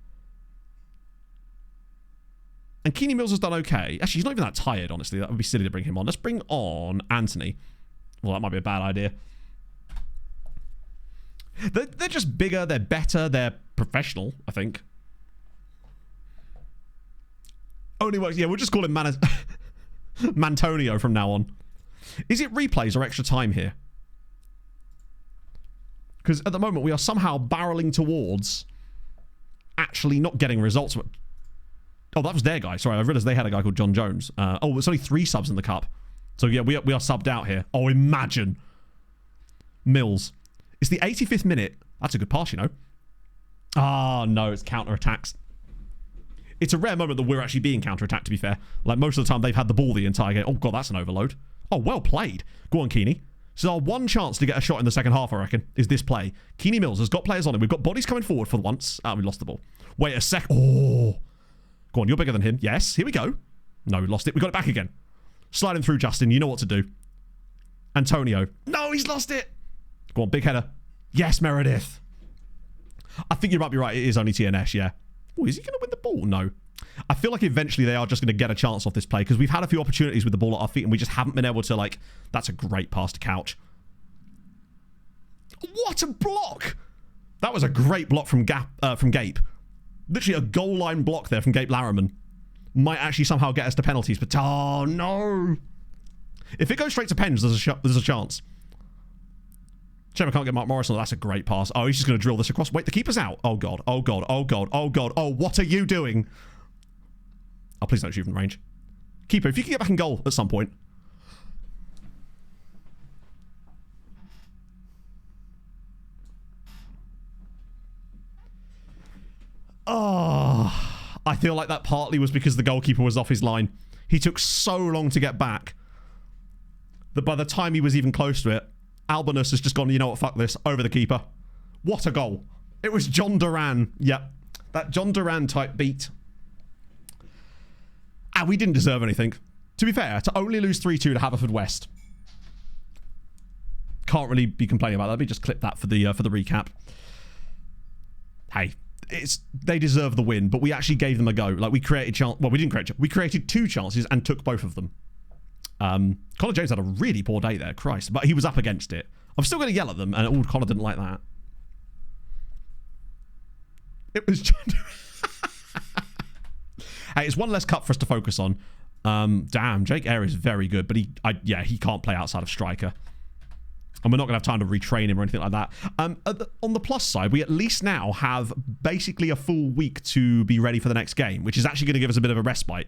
And Keeney Mills has done okay. Actually, he's not even that tired, honestly. That would be silly to bring him on. Let's bring on Anthony. Well, that might be a bad idea. They're just bigger, they're better, they're professional, I think. Only works. Yeah, we'll just call him Mantonio from now on. Is it replays or extra time here? Because at the moment we are somehow barreling towards actually not getting results. Oh, that was their guy. Sorry, I realised they had a guy called John Jones. Oh, there's only 3 subs in the cup. So yeah, we are subbed out here. Oh, imagine. Mills. It's the 85th minute. That's a good pass, you know. Ah, no, it's counter-attacks. It's a rare moment that we're actually being counter-attacked, to be fair. Like, most of the time, they've had the ball the entire game. Oh, God, that's an overload. Oh, well played. Go on, Keeney. So our one chance to get a shot in the second half, I reckon, is this play. Keeney Mills has got players on him. We've got bodies coming forward for once. Ah, we lost the ball. Wait a sec. Oh. Go on, you're bigger than him. Yes, here we go. No, we lost it. We got it back again. Slide him through, Justin. You know what to do. Antonio. No, he's lost it. Go on, big header. Yes, Meredith. I think you might be right. It is only TNS, yeah. Oh, is he going to win the ball? No. I feel like eventually they are just going to get a chance off this play because we've had a few opportunities with the ball at our feet and we just haven't been able to, like... That's a great pass to Couch. What a block! That was a great block from Gape. Literally a goal line block there from Gape Larriman. Might actually somehow get us to penalties, but... Oh, no! If it goes straight to pens, there's a chance. Trevor can't get Mark Morrison. That's a great pass. Oh, he's just going to drill this across. Wait, the keeper's out. Oh, God. Oh, God. Oh, God. Oh, God. Oh, what are you doing? Oh, please don't shoot from range. Keeper, if you can get back in goal at some point. Oh, I feel like that partly was because the goalkeeper was off his line. He took so long to get back that by the time he was even close to it, Albinus has just gone, you know what, fuck this, over the keeper. What a goal. It was John Duran. Yep. That John Duran type beat. And we didn't deserve anything. To be fair, to only lose 3-2 to Haverfordwest. Can't really be complaining about that. Let me just clip that for the recap. Hey, they deserve the win, but we actually gave them a go. Like, we created we didn't create. We created 2 chances and took both of them. Connor James had a really poor day there, Christ. But he was up against it. I'm still going to yell at them, and Connor didn't like that. It was... Hey, it's one less cup for us to focus on. Damn, Jake Eyre is very good, but he can't play outside of striker. And we're not going to have time to retrain him or anything like that. On the plus side, we at least now have basically a full week to be ready for the next game, which is actually going to give us a bit of a respite.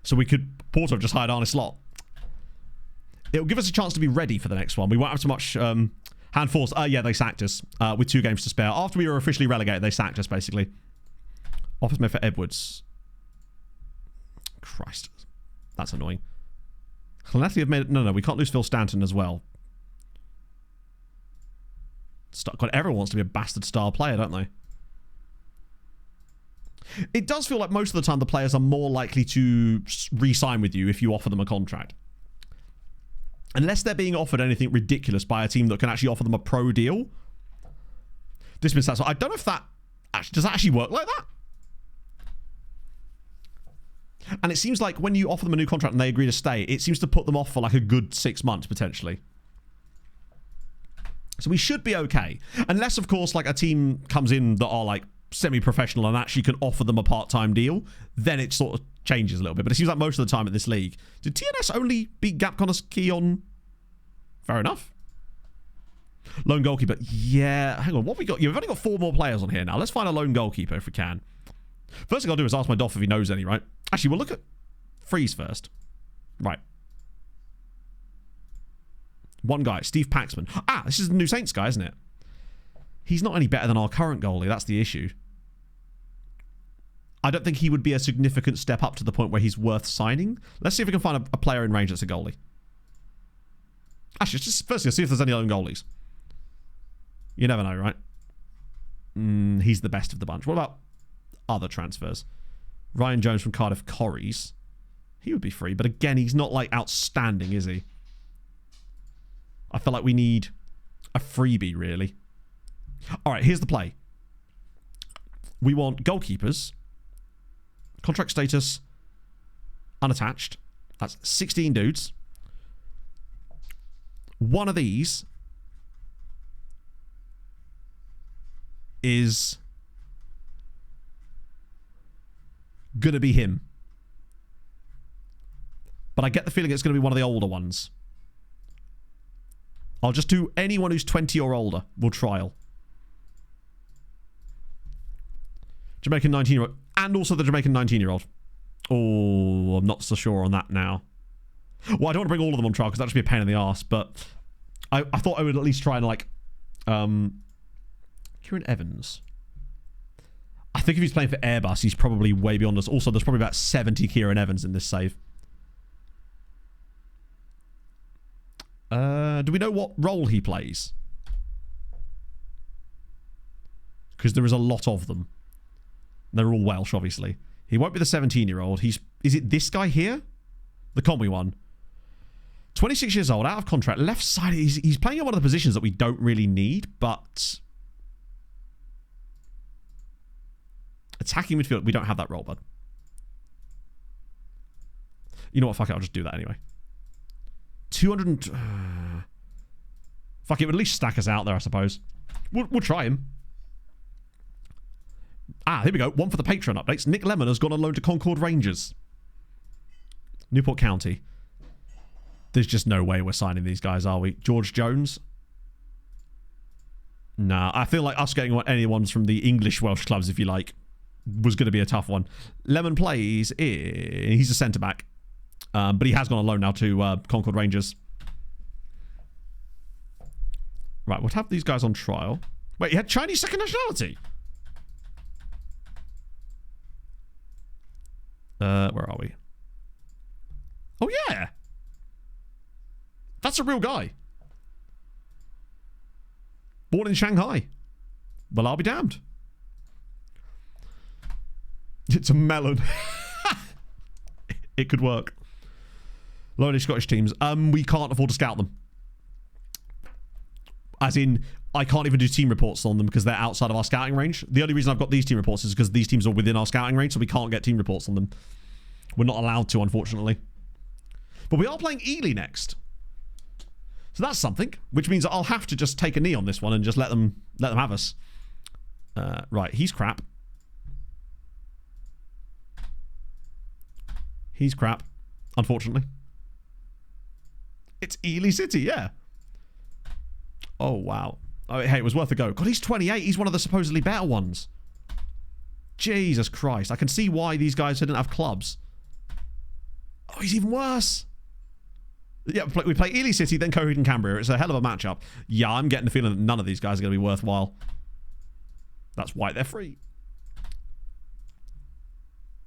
So we could... Porto have just hired Arne Slot. It'll give us a chance to be ready for the next one. We won't have too much hand force. Yeah, they sacked us with 2 games to spare. After we were officially relegated, they sacked us, basically. Offers made for Edwards. Christ. That's annoying. Llanelli have made... No, we can't lose Phil Stanton as well. God, everyone wants to be a bastard star player, don't they? It does feel like most of the time the players are more likely to re-sign with you if you offer them a contract. Unless they're being offered anything ridiculous by a team that can actually offer them a pro deal. This means that. So I don't know if that... Does that actually work like that? And it seems like when you offer them a new contract and they agree to stay, it seems to put them off for like a good 6 months, potentially. So we should be okay. Unless, of course, like a team comes in that are like semi-professional and actually can offer them a part-time deal, then it sort of changes a little bit. But it seems like most of the time at this league... Did TNS only beat Gapconus Key on... Fair enough. Lone goalkeeper. Yeah, hang on. What have we got? You've only got 4 more players on here now. Let's find a lone goalkeeper if we can. First thing I'll do is ask my Doff if he knows any, right? Actually, we'll look at Freeze first. Right. One guy, Steve Paxman. Ah, this is the New Saints guy, isn't it? He's not any better than our current goalie. That's the issue. I don't think he would be a significant step up to the point where he's worth signing. Let's see if we can find a player in range that's a goalie. Actually, just firstly, let's see if there's any lone goalies. You never know, right? He's the best of the bunch. What about other transfers? Ryan Jones from Cardiff Corries. He would be free, but again, he's not like outstanding, is he? I feel like we need a freebie, really. All right, here's the play. We want goalkeepers. Contract status unattached. That's 16 dudes. One of these is gonna be him. But I get the feeling it's gonna be one of the older ones. I'll just do anyone who's 20 or older. We'll trial. Jamaican 19-year-old. And also the Jamaican 19-year-old. Oh, I'm not so sure on that now. Well, I don't want to bring all of them on trial because that'd just be a pain in the arse. But I thought I would at least try and like... Kieran Evans. I think if he's playing for Airbus, he's probably way beyond us. Also, there's probably about 70 Kieran Evans in this save. Do we know what role he plays? Because there is a lot of them. They're all Welsh, obviously. He won't be the 17-year-old. Is it this guy here? The Conwy one. 26 years old, out of contract, left side. He's playing in one of the positions that we don't really need, but... Attacking midfield, we don't have that role, bud. You know what, fuck it, I'll just do that anyway. 200 and... fuck it, would at least stack us out there, I suppose. We'll try him. Ah, here we go. One for the Patreon updates. Nick Lemon has gone on loan to Concord Rangers. Newport County. There's just no way we're signing these guys, are we? George Jones? Nah, I feel like us getting anyone from the English Welsh clubs, if you like, was going to be a tough one. Lemon plays he's a centre-back. But he has gone on loan now to Concord Rangers. Right, we'll have these guys on trial. Wait, he had Chinese second nationality? Where are we? Oh, yeah. That's a real guy. Born in Shanghai. Well, I'll be damned. It's a melon. It could work. Lonely Scottish teams. We can't afford to scout them. As in, I can't even do team reports on them because they're outside of our scouting range. The only reason I've got these team reports is because these teams are within our scouting range, so we can't get team reports on them. We're not allowed to, unfortunately. But we are playing Ely next. So that's something, which means I'll have to just take a knee on this one and just let them have us. Right, he's crap. He's crap, unfortunately. It's Ely City, yeah. Oh, wow. Oh, hey, it was worth a go. God, he's 28. He's one of the supposedly better ones. Jesus Christ. I can see why these guys didn't have clubs. Oh, he's even worse. Yeah, we play Ely City, then Coheed and Cambria. It's a hell of a matchup. Yeah, I'm getting the feeling that none of these guys are going to be worthwhile. That's why they're free.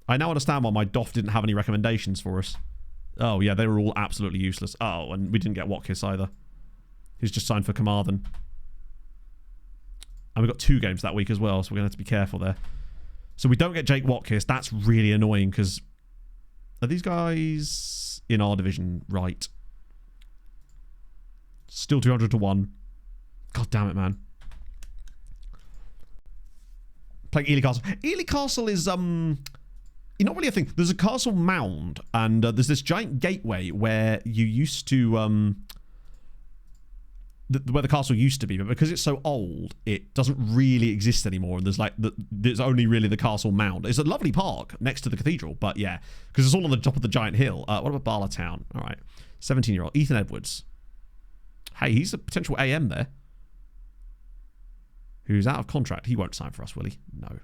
I now understand why my Doff didn't have any recommendations for us. Oh, yeah, they were all absolutely useless. Oh, and we didn't get Watkis either. He's just signed for Carmarthen. And we've got 2 games that week as well, so we're going to have to be careful there. So we don't get Jake Watkins. That's really annoying because... Are these guys in our division? Right. Still 200 to 1. God damn it, man. Playing Ely Castle. Ely Castle is not really a thing. There's a castle mound, and there's this giant gateway where you used to where the castle used to be, but because it's so old, it doesn't really exist anymore. And there's only really the castle mound. It's a lovely park next to the cathedral, but yeah, because it's all on the top of the giant hill. What about Barla Town? All right, 17-year-old Ethan Edwards. Hey, he's a potential AM there. Who's out of contract. He won't sign for us, will he? No.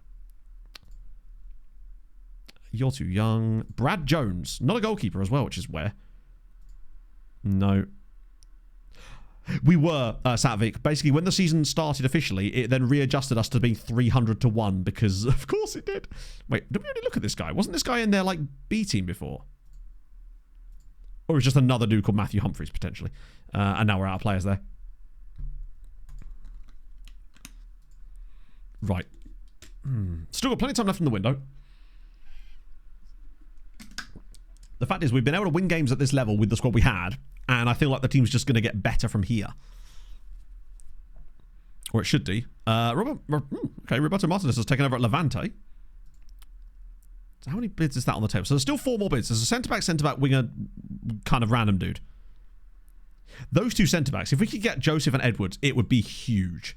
You're too young. Brad Jones. Not a goalkeeper as well, which is where. No. We were, Satvik. Basically, when the season started officially, it then readjusted us to being 300 to 1 because, of course, it did. Wait, did we already look at this guy? Wasn't this guy in their, B team before? Or was just another dude called Matthew Humphreys, potentially? And now we're out of players there. Right. Still got plenty of time left in the window. The fact is, we've been able to win games at this level with the squad we had, and I feel like the team's just going to get better from here. Or it should do. Roberto Martinez has taken over at Levante. So how many bids is that on the table? So there's still 4 more bids. There's a centre-back, winger, kind of random dude. Those 2 centre-backs, if we could get Joseph and Edwards, it would be huge.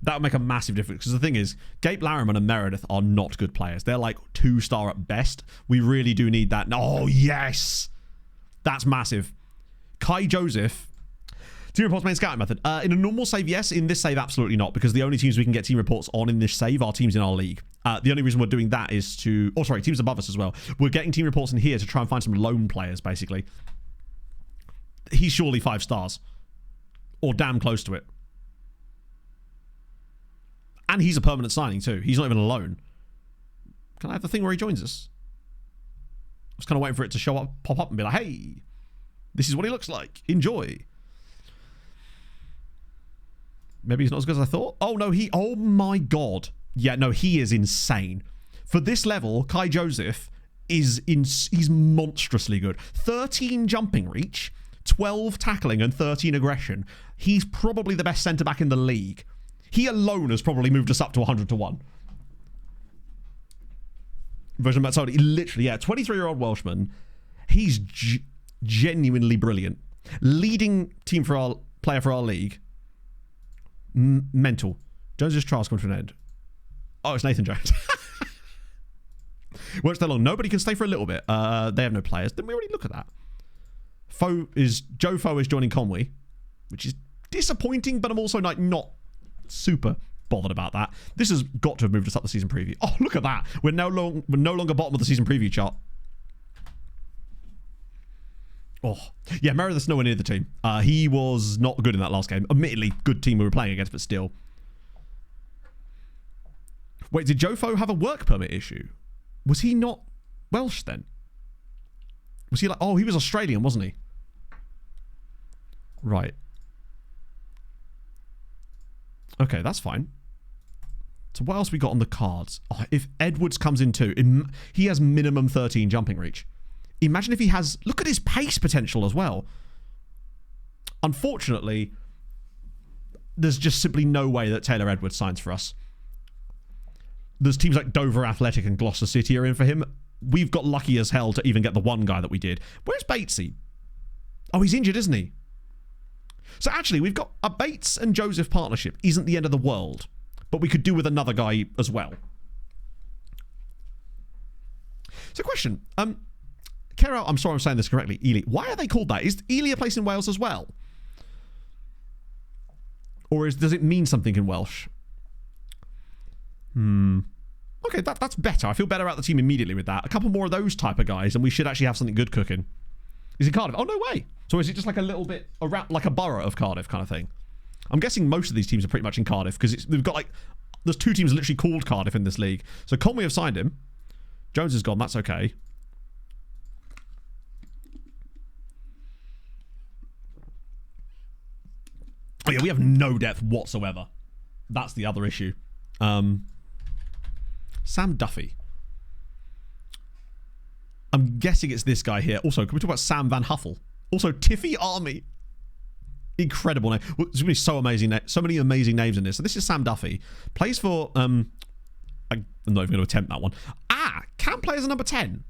That would make a massive difference. Because the thing is, Gabe Larriman and Meredith are not good players. They're 2-star at best. We really do need that. Oh, yes! That's massive. Kai Joseph. Team reports main scouting method. In a normal save, yes. In this save, absolutely not. Because the only teams we can get team reports on in this save are teams in our league. The only reason we're doing that is to... Oh, sorry, teams above us as well. We're getting team reports in here to try and find some loan players, basically. He's surely 5 stars. Or damn close to it. And he's a permanent signing too. He's not even a loan. Can I have the thing where he joins us? I was kind of waiting for it to show up, pop up and be like, hey, this is what he looks like. Enjoy. Maybe he's not as good as I thought. Oh, no, oh my God. Yeah, no, he is insane. For this level, Kai Joseph he's monstrously good. 13 jumping reach, 12 tackling and 13 aggression. He's probably the best centre-back in the league. He alone has probably moved us up to 100 to 1. Version of Mazzoli, literally, yeah, 23-year-old Welshman. He's genuinely brilliant. Leading team for our player for our league. Mental. Jones's trials come to an end. Oh, it's Nathan Jones. Won't stay long. Nobody can stay for a little bit. They have no players. Didn't we already look at that? Joe Foe is joining Conway, which is disappointing, but I'm also not super bothered about that. This has got to have moved us up the season preview. Oh, look at that. We're no longer bottom of the season preview chart. Oh, yeah, Meredith's nowhere near the team. He was not good in that last game. Admittedly, good team we were playing against, but still. Wait, did Jofo have a work permit issue? Was he not Welsh then? Was he oh, he was Australian, wasn't he? Right. Okay, that's fine. So what else we got on the cards? Oh, if Edwards comes in too, he has minimum 13 jumping reach. Imagine if he has... Look at his pace potential as well. Unfortunately, there's just simply no way that Taylor Edwards signs for us. There's teams like Dover Athletic and Gloucester City are in for him. We've got lucky as hell to even get the one guy that we did. Where's Batesy? Oh, he's injured, isn't he? So actually, we've got a Bates and Joseph partnership. Isn't the end of the world. But we could do with another guy as well. So question. Kera, I'm sorry I'm saying this correctly. Ely. Why are they called that? Is Ely a place in Wales as well? Or does it mean something in Welsh? Okay, that's better. I feel better about the team immediately with that. A couple more of those type of guys, and we should actually have something good cooking. Is it Cardiff? Oh, no way. So is it just like a little bit around, like a borough of Cardiff kind of thing? I'm guessing most of these teams are pretty much in Cardiff because we've got like... There's 2 teams literally called Cardiff in this league. So Conway have signed him. Jones is gone. That's okay. Oh yeah, we have no depth whatsoever. That's the other issue. Sam Duffy. I'm guessing it's this guy here. Also, can we talk about Sam Van Huffle? Also, Tiffy Army. Incredible name. There's going to be so amazing, so many amazing names in this. So this is Sam Duffy. Plays for... I'm not even going to attempt that one. Can play as a number 10.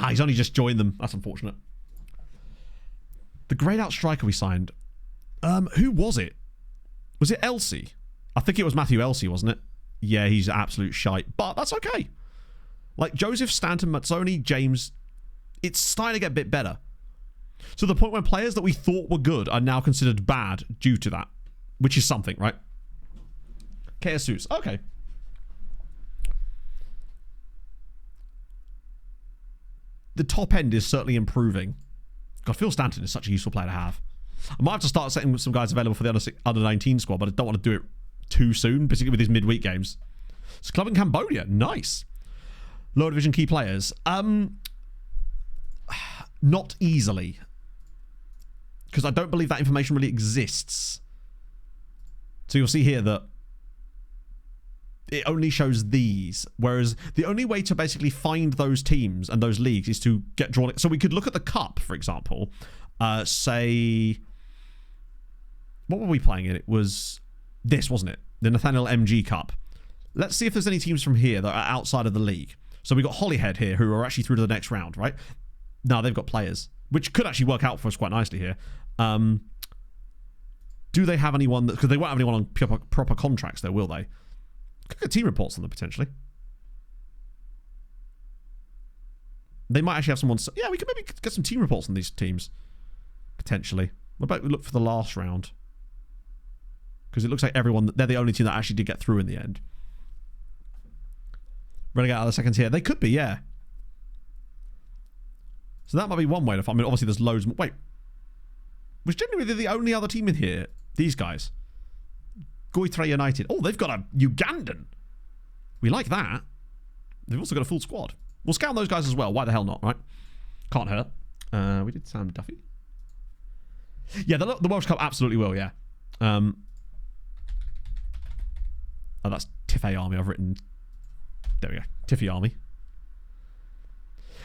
He's only just joined them. That's unfortunate. The greyed out striker we signed. Who was it? Was it Elsie? I think it was Matthew Elsie, wasn't it? Yeah, he's absolute shite. But that's okay. Like, Joseph, Stanton, Mazzoni, James... It's starting to get a bit better. So the point where players that we thought were good are now considered bad due to that. Which is something, right? Jesus. Okay. The top end is certainly improving. God, Phil Stanton is such a useful player to have. I might have to start setting some guys available for the under 19 squad, but I don't want to do it too soon, particularly with these midweek games. It's a club in Cambodia. Nice. Lower division key players. Not easily. Because I don't believe that information really exists. So you'll see here that it only shows these. Whereas the only way to basically find those teams and those leagues is to get drawn. So we could look at the cup, for example. Say... What were we playing in? It was this, wasn't it? The Nathaniel MG Cup. Let's see if there's any teams from here that are outside of the league. So we got Holyhead here, who are actually through to the next round, right? No, they've got players, which could actually work out for us quite nicely here. Do they have anyone that... Because they won't have anyone on proper contracts, though, will they? Could get team reports on them, potentially. They might actually have someone... Yeah, we could maybe get some team reports on these teams. Potentially. What about we look for the last round? Because it looks like everyone... They're the only team that actually did get through in the end. Relegate out of the second tier. They could be, yeah. So that might be one way to find... I mean, obviously there's loads more... Wait. Was genuinely the only other team in here? These guys. Goitre United. Oh, they've got a Ugandan. We like that. They've also got a full squad. We'll scout those guys as well. Why the hell not, right? Can't hurt. We did Sam Duffy. Yeah, the Welsh Cup absolutely will, yeah. Oh, that's Tiffy Army. I've written... There we go. Tiffy Army.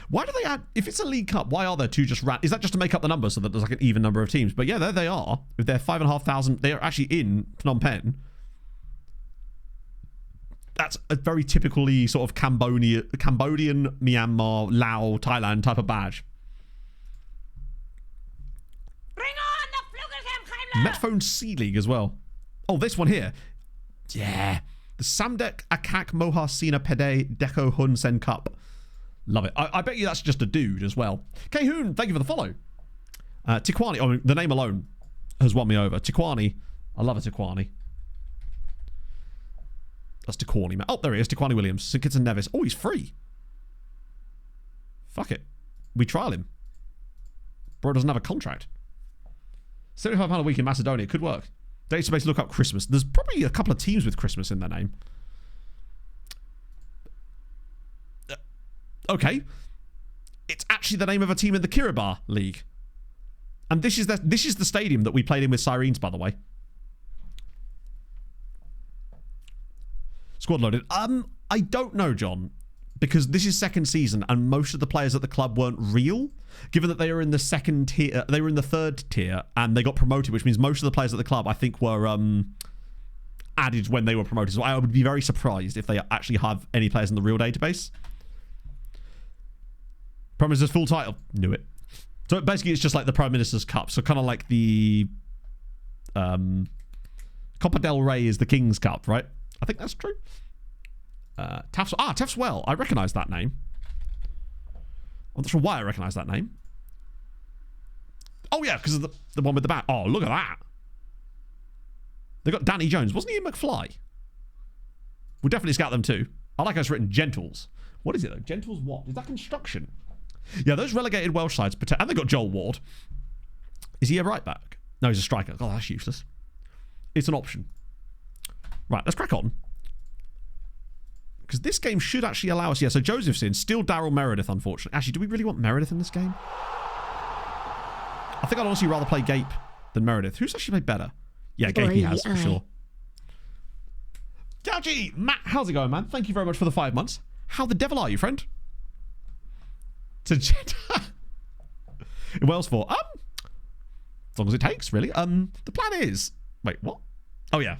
Why do they add... If it's a League Cup, why are there two just... Is that just to make up the numbers so that there's like an even number of teams? But yeah, there they are. If they're 5,500... They are actually in Phnom Penh. That's a very typically sort of Cambodian, Myanmar, Laos, Thailand type of badge. Bring on the Metphone C League as well. Oh, this one here. Yeah. The Samdek Akak Mohar Sina Pede Deco Hun Sen Cup. Love it. I bet you that's just a dude as well. Kayhoon, thank you for the follow. Tikwani, I mean, the name alone has won me over. Tikwani, I love a Tikwani. That's Tikwani, man. Oh, there he is, Tikwani Williams. St Kitts and Nevis. Oh, he's free. Fuck it. We trial him. Bro doesn't have a contract. £75 a week in Macedonia. Could work. Database, look up Christmas. There's probably a couple of teams with Christmas in their name. Okay. It's actually the name of a team in the Kiribati League. And this is the stadium that we played in with Sirens, by the way. Squad loaded. I don't know, John. Because this is second season and most of the players at the club weren't real. Given that they were in the second tier, they were in the third tier and they got promoted, which means most of the players at the club, I think, were added when they were promoted. So I would be very surprised if they actually have any players in the real database. Prime Minister's full title. Knew it. So basically it's just like the Prime Minister's Cup. So kind of like the Copa del Rey is the King's Cup, right? I think that's true. Tafts Well. I recognise that name. I'm not sure why I recognise that name. Oh yeah, because of the one with the bat. Oh, look at that. They got Danny Jones. Wasn't he in McFly? We'll definitely scout them too. I like how it's written Gentles. What is it though? Gentles what? Is that construction? Yeah, those relegated Welsh sides. And they got Joel Ward. Is he a right back? No, he's a striker. God, that's useless. It's an option. Right, let's crack on. Because this game should actually allow us... Yeah, so Joseph's in. Still Daryl Meredith, unfortunately. Actually, do we really want Meredith in this game? I think I'd honestly rather play Gape. than Meredith. Who's actually played better? Yeah, Gapey has, for sure. Gougy! Matt, how's it going, man? Thank you very much for the 5 months. How the devil are you, friend? To in Wales for, as long as it takes, really. The plan is, wait, what? Oh, yeah.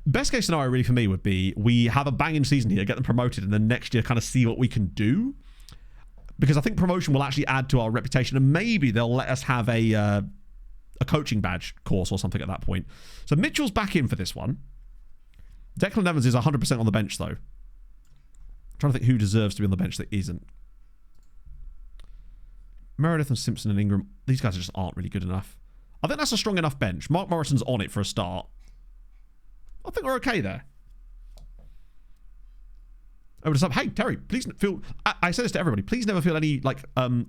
Best case scenario, really, for me would be we have a banging season here, get them promoted, and then next year kind of see what we can do. Because I think promotion will actually add to our reputation, and maybe they'll let us have a coaching badge course or something at that point. So Mitchell's back in for this one. Declan Evans is 100% on the bench, though. I'm trying to think who deserves to be on the bench that isn't. Meredith and Simpson and Ingram, these guys just aren't really good enough. I think that's a strong enough bench. Mark Morrison's on it for a start. I think we're okay there. Over to sub. Hey, Terry, please feel... I say this to everybody. Please never feel any, like,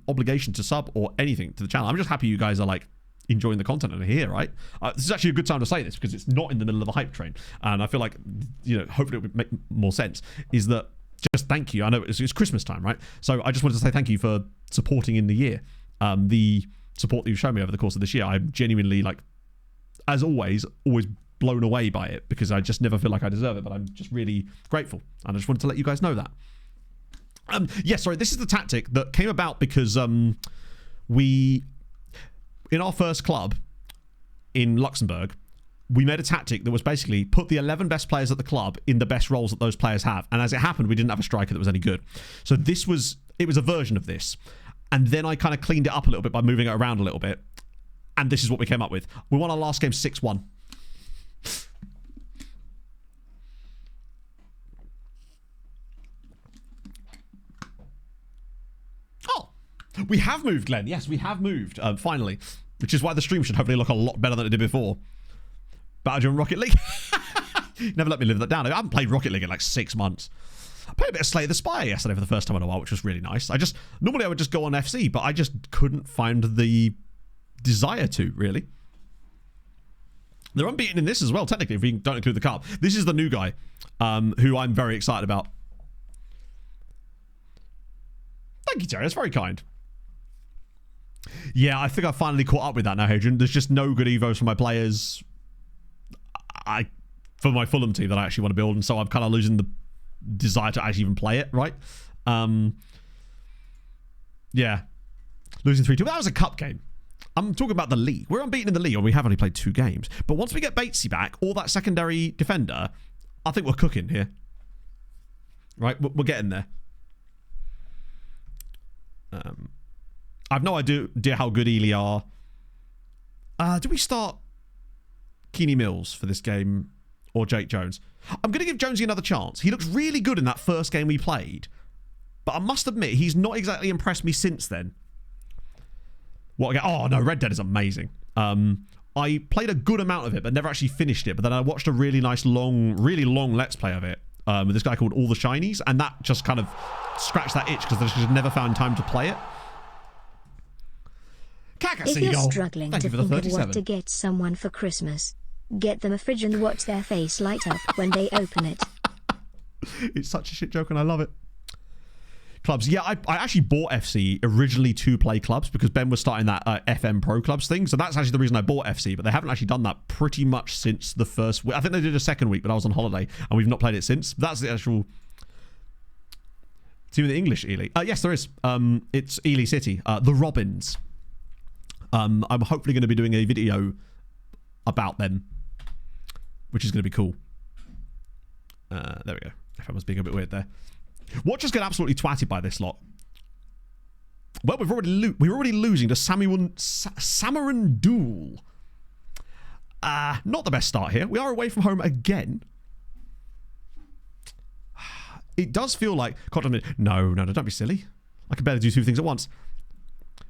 obligation to sub or anything to the channel. I'm just happy you guys are, like, enjoying the content and are here, right? This is actually a good time to say this because it's not in the middle of a hype train. And I feel like, you know, hopefully it would make more sense. Is that just thank you. I know it's Christmas time, right? So I just wanted to say thank you for supporting in the year. The support that you've shown me over the course of this year. I'm genuinely, like, as always blown away by it because I just never feel like I deserve it, but I'm just really grateful. And I just wanted to let you guys know that. Yeah, sorry, this is the tactic that came about because we, in our first club in Luxembourg, we made a tactic that was basically put the 11 best players at the club in the best roles that those players have. And as it happened, we didn't have a striker that was any good. So it was a version of this. And then I kind of cleaned it up a little bit by moving it around a little bit. And this is what we came up with. We won our last game 6-1. Oh, we have moved, Glenn. Yes, we have moved, finally. Which is why the stream should hopefully look a lot better than it did before. Battle on Rocket League. Never let me live that down. I haven't played Rocket League in like 6 months. I played a bit of Slay the Spire yesterday for the first time in a while, which was really nice. Normally I would just go on FC, but I just couldn't find the desire to, really. They're unbeaten in this as well, technically, if we don't include the cup. This is the new guy, who I'm very excited about. Thank you, Terry. That's very kind. Yeah, I think I finally caught up with that now, Hadrian. There's just no good evos for my players. For my Fulham team that I actually want to build, and so I'm kind of losing the desire to actually even play it, right? Yeah. Losing 3-2. That was a cup game. I'm talking about the league. We're unbeaten in the league, and we have only played 2 games. But once we get Batesy back, or that secondary defender, I think we're cooking here. Right? We're getting there. I have no idea how good Ely are. Do we start Keeney Mills for this game or Jake Jones? I'm going to give Jonesy another chance. He looked really good in that first game we played. But I must admit, he's not exactly impressed me since then. What again? Oh, no, Red Dead is amazing. I played a good amount of it, but never actually finished it. But then I watched a really nice, really long Let's Play of it with this guy called All the Shinies. And that just kind of scratched that itch because I just never found time to play it. If you're struggling to think of what to get someone for Christmas, get them a fridge and watch their face light up when they open it. It's such a shit joke and I love it. Clubs. Yeah, I actually bought FC originally to play clubs because Ben was starting that FM Pro Clubs thing. So that's actually the reason I bought FC, but they haven't actually done that pretty much since the first week. I think they did a second week, but I was on holiday and we've not played it since. That's the actual team in the English Ely. Yes, there is. It's Ely City. The Robins. I'm hopefully going to be doing a video about them, which is going to be cool. There we go. If I was being a bit weird there. Watchers get absolutely twatted by this lot. Well, we're already losing to Samaran Duel. Not the best start here. We are away from home again. It does feel like... No, don't be silly. I can barely do 2 things at once.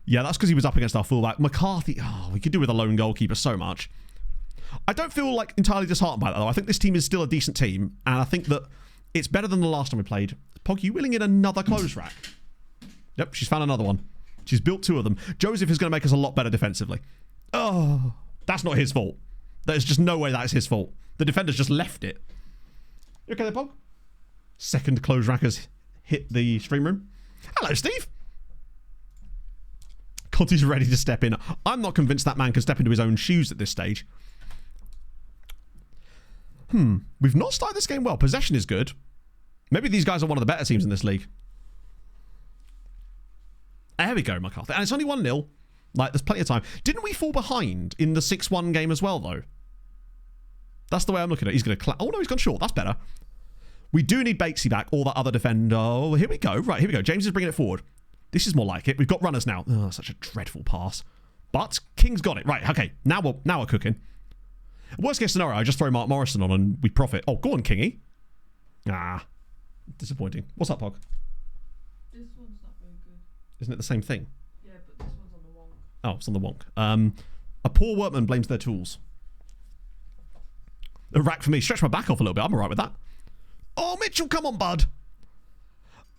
Yeah, that's because he was up against our fullback. McCarthy, we could do with a lone goalkeeper so much. I don't feel like entirely disheartened by that, though. I think this team is still a decent team, and I think that it's better than the last time we played. Pog, you willing in another clothes rack? Yep, she's found another one. She's built 2 of them. Joseph is going to make us a lot better defensively. Oh, that's not his fault. There's just no way that's his fault. The defender's just left it. You okay there, Pog? Second clothes rack has hit the stream room. Hello, Steve. Conte's ready to step in. I'm not convinced that man can step into his own shoes at this stage. We've not started this game well. Possession is good. Maybe these guys are one of the better teams in this league. There we go, McCarthy. And it's only 1-0. Like, there's plenty of time. Didn't we fall behind in the 6-1 game as well, though? That's the way I'm looking at it. He's going to... Oh, no, he's gone short. That's better. We do need Batesy back, or that other defender. Oh, here we go. Right, here we go. James is bringing it forward. This is more like it. We've got runners now. Oh, such a dreadful pass. But King's got it. Right, okay. Now we're cooking. Worst case scenario, I just throw Mark Morrison on and we profit. Oh, go on, Kingy. Ah, disappointing. What's up, Pog? This one's not very good. Isn't it the same thing? Yeah, but this one's on the wonk. Oh, it's on the wonk. A poor workman blames their tools. A rack for me. Stretch my back off a little bit. I'm all right with that. Oh, Mitchell, come on, bud.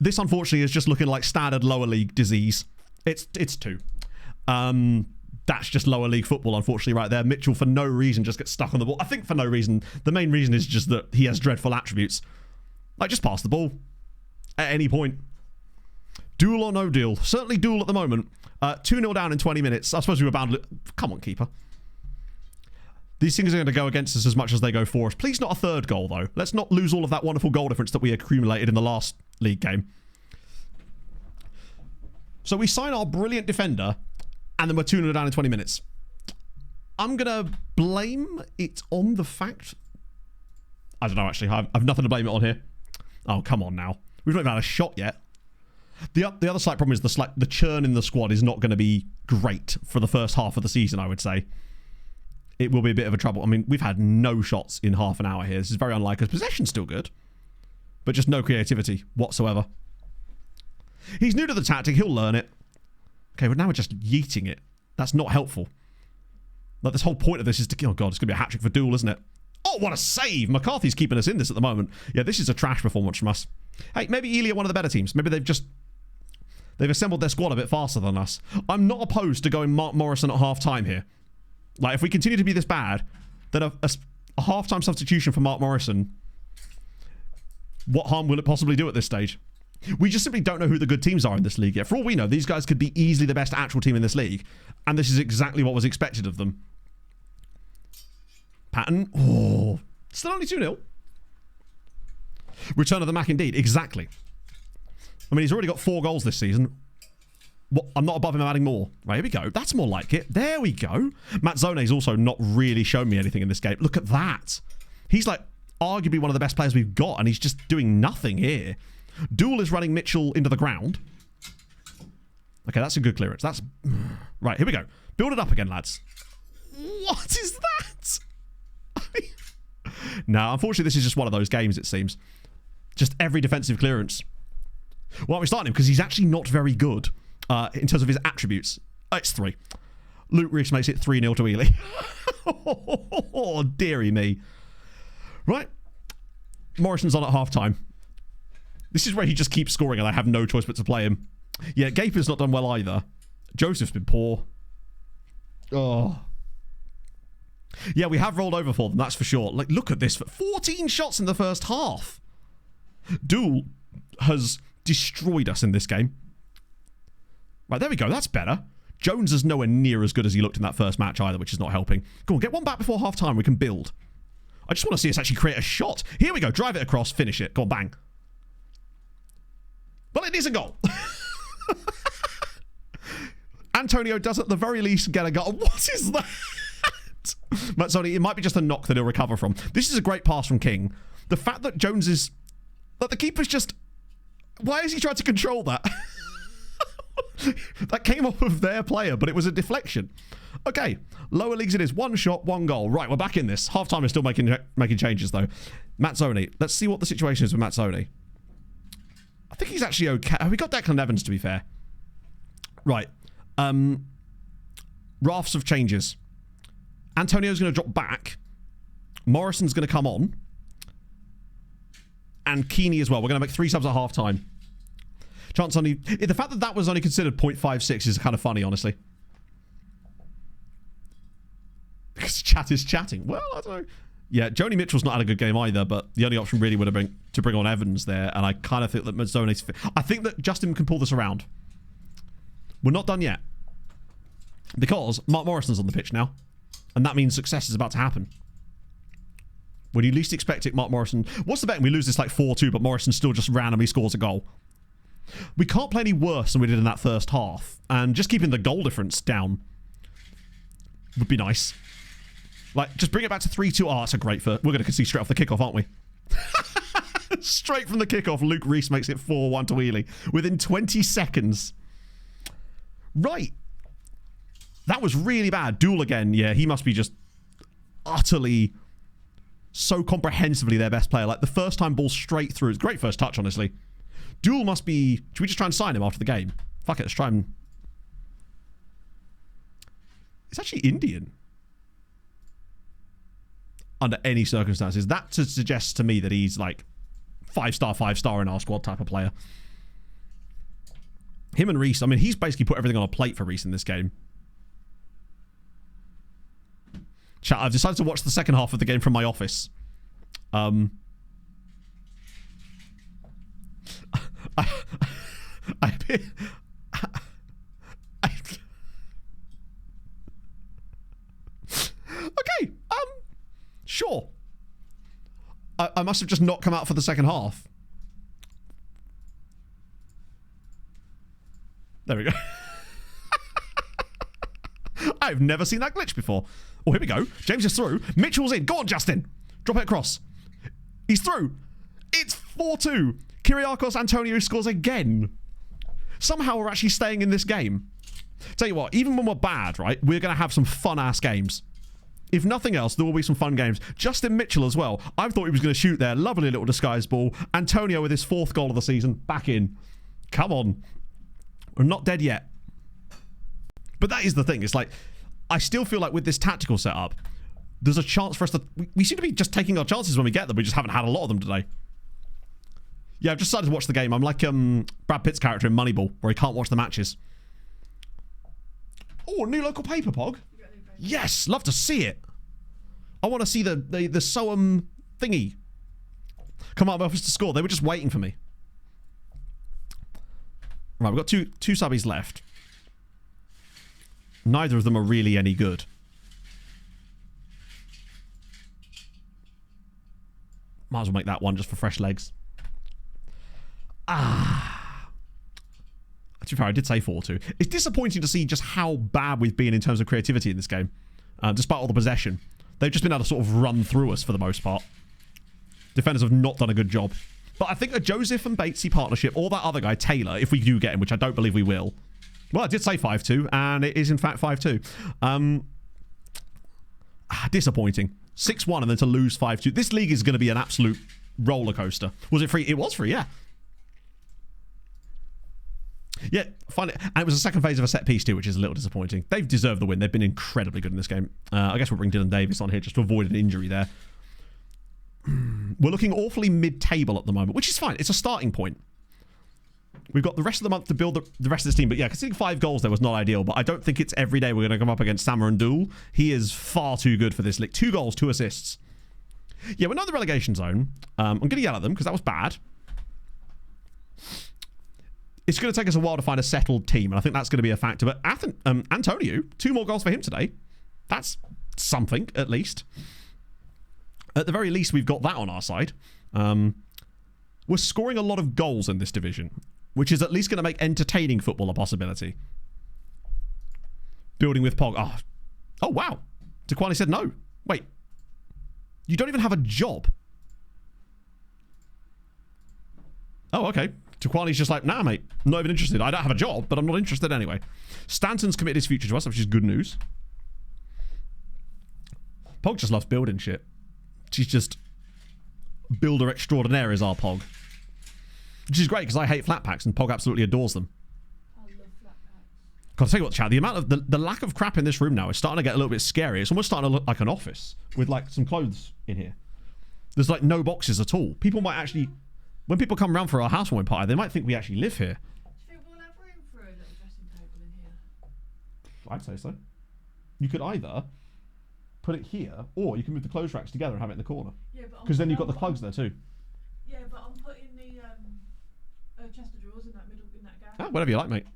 This, unfortunately, is just looking like standard lower league disease. It's 2. That's just lower league football, unfortunately, right there. Mitchell, for no reason, just gets stuck on the ball. I think for no reason. The main reason is just that he has dreadful attributes. Like, just pass the ball at any point. Duel or no deal? Certainly duel at the moment. 2-0 down in 20 minutes. I suppose we were bound... Come on, keeper. These things are going to go against us as much as they go for us. Please not a third goal, though. Let's not lose all of that wonderful goal difference that we accumulated in the last league game. So we sign our brilliant defender... And then we're 2-0 down in 20 minutes. I'm going to blame it on the fact... I don't know, actually. I've nothing to blame it on here. Oh, come on now. We've not even had a shot yet. The other slight problem is the churn in the squad is not going to be great for the first half of the season, I would say. It will be a bit of a trouble. I mean, we've had no shots in half an hour here. This is very unlike us. Possession's still good. But just no creativity whatsoever. He's new to the tactic. He'll learn it. Okay, but now we're just yeeting it. That's not helpful. Like, this whole point of this is to... Oh, God, it's going to be a hat-trick for Duel, isn't it? Oh, what a save! McCarthy's keeping us in this at the moment. Yeah, this is a trash performance from us. Hey, maybe Ely are one of the better teams. Maybe they've assembled their squad a bit faster than us. I'm not opposed to going Mark Morrison at half-time here. Like, if we continue to be this bad, then a half-time substitution for Mark Morrison... What harm will it possibly do at this stage? We just simply don't know who the good teams are in this league yet. For all we know, these guys could be easily the best actual team in this league. And this is exactly what was expected of them. Patton. Oh. Still only 2-0. Return of the Mac indeed. Exactly. I mean, he's already got 4 goals this season. What? I'm not above him adding more. Right, here we go. That's more like it. There we go. Mazzone's also not really shown me anything in this game. Look at that. He's like arguably one of the best players we've got. And he's just doing nothing here. Duel is running Mitchell into the ground. Okay, that's a good clearance. That's... Right, here we go. Build it up again, lads. What is that? No, unfortunately, this is just one of those games, it seems. Just every defensive clearance. Why are we starting him? Because he's actually not very good in terms of his attributes. It's 3. Luke Reese makes it 3-0 to Ely. Oh, dearie me. Right. Morrison's on at half-time. This is where he just keeps scoring and I have no choice but to play him. Yeah, Gaper's not done well either. Joseph's been poor. Oh. Yeah, we have rolled over for them, that's for sure. Like, look at this. 14 shots in the first half. Duel has destroyed us in this game. Right, there we go. That's better. Jones is nowhere near as good as he looked in that first match either, which is not helping. Go on, get one back before half-time. We can build. I just want to see us actually create a shot. Here we go. Drive it across. Finish it. Go on, bang. Well, it is a goal. Antonio does at the very least get a goal. What is that? Mazzoni, it might be just a knock that he'll recover from. This is a great pass from King. The fact that Jones is... That the keeper's just... Why is he trying to control that? That came off of their player, but it was a deflection. Okay, lower leagues it is. 1 shot, 1 goal. Right, we're back in this. Half-time is still making changes, though. Mazzoni. Let's see what the situation is with Mazzoni. I think he's actually okay. We got Declan Evans, to be fair. Right. Rafts of changes. Antonio's going to drop back. Morrison's going to come on. And Keeney as well. We're going to make 3 subs at half-time. Chance only... The fact that that was only considered 0.56 is kind of funny, honestly. Because chat is chatting. Well, I don't know. Yeah, Joni Mitchell's not had a good game either, but the only option really would have been to bring on Evans there, and I kind of think that Mazzone's... I think that Justin can pull this around. We're not done yet. Because Mark Morrison's on the pitch now. And that means success is about to happen. When you least expect it, Mark Morrison... What's the bet? We lose this like 4-2, but Morrison still just randomly scores a goal. We can't play any worse than we did in that first half. And just keeping the goal difference down would be nice. Like, just bring it back to 3-2. Oh, that's a great first. We're going to concede straight off the kickoff, aren't we? Straight from the kickoff, Luke Reese makes it 4-1 to Wheelie. Within 20 seconds. Right. That was really bad. Duel again. Yeah, he must be just utterly... so comprehensively their best player. Like, the first time ball straight through. It's a great first touch, honestly. Duel must be... Should we just try and sign him after the game? Fuck it, let's try and... It's actually Indian. Under any circumstances. That suggests to me that he's, like, 5-star in our squad type of player. Him and Reese, I mean, he's basically put everything on a plate for Reese in this game. Chat, I've decided to watch the second half of the game from my office. Okay, sure. I must have just not come out for the second half. There we go. I've never seen that glitch before. Oh, here we go. James is through. Mitchell's in. Go on, Justin. Drop it across. He's through. It's 4-2. Kyriakos Antonio scores again. Somehow we're actually staying in this game. Tell you what, even when we're bad, right, we're going to have some fun-ass games. If nothing else, there will be some fun games. Justin Mitchell as well. I thought he was going to shoot there. Lovely little disguise ball. Antonio with his 4th goal of the season. Back in. Come on. We're not dead yet. But that is the thing. It's like, I still feel like with this tactical setup, there's a chance for us to... We seem to be just taking our chances when we get them. We just haven't had a lot of them today. Yeah, I've just decided to watch the game. I'm like Brad Pitt's character in Moneyball, where he can't watch the matches. Oh, new local paper, Pog. Yes, love to see it. I want to see the Soham thingy come out of my office to score. They were just waiting for me. Right, we've got two subbies left. Neither of them are really any good. Might as well make that one just for fresh legs. To be fair, I did say 4-2. It's disappointing to see just how bad we've been in terms of creativity in this game. Despite all the possession. They've just been able to sort of run through us for the most part. Defenders have not done a good job. But I think a Joseph and Batesy partnership, or that other guy, Taylor, if we do get him, which I don't believe we will. Well, I did say 5-2, and it is in fact 5-2. Disappointing. 6-1 and then to lose 5-2. This league is going to be an absolute roller coaster. Was it free? It was free, yeah. Yeah, fine. And it was the second phase of a set piece too, which is a little disappointing. They've deserved the win. They've been incredibly good in this game. I guess we'll bring Dylan Davis on here just to avoid an injury there. We're looking awfully mid-table at the moment, which is fine. It's a starting point. We've got the rest of the month to build the rest of this team. But yeah, conceding 5 goals there was not ideal. But I don't think it's every day we're going to come up against Samar and Dool. He is far too good for this league. 2 goals, 2 assists. Yeah, we're not in the relegation zone. I'm going to yell at them because that was bad. It's going to take us a while to find a settled team. And I think that's going to be a factor. But Antonio, 2 more goals for him today. That's something, at least. At the very least, we've got that on our side. We're scoring a lot of goals in this division, which is at least going to make entertaining football a possibility. Building with Pog. Oh wow. Taquani said no. Wait. You don't even have a job. Oh, okay. Taquani's just like, nah, mate. I'm not even interested. I don't have a job, but I'm not interested anyway. Stanton's committed his future to us, which is good news. Pog just loves building shit. She's just builder extraordinaire is our Pog. Which is great because I hate flat packs and Pog absolutely adores them. I love flat packs. Gotta tell you what, chat, the amount of the lack of crap in this room now is starting to get a little bit scary. It's almost starting to look like an office with like some clothes in here. There's like no boxes at all. People might actually, when people come around for our housewarming party, they might think we actually live here. Do you think we'll have room for a little dressing table in here? I'd say so. You could either put it here, or you can move the clothes racks together and have it in the corner. Yeah, but because then you've got the plugs there too. Yeah, but I'm putting the chest of drawers in that middle, in that gap. Whatever you like, mate.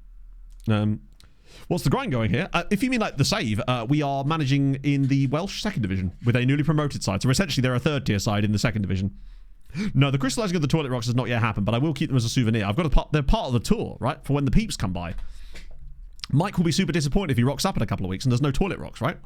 What's the grind going here? If you mean like the save, we are managing in the Welsh second division with a newly promoted side. So essentially they're a third tier side in the second division. No, the crystallizing of the toilet rocks has not yet happened, but I will keep them as a souvenir. I've got a they're part of the tour, right? For when the peeps come by. Mike will be super disappointed if he rocks up in a couple of weeks and there's no toilet rocks, right?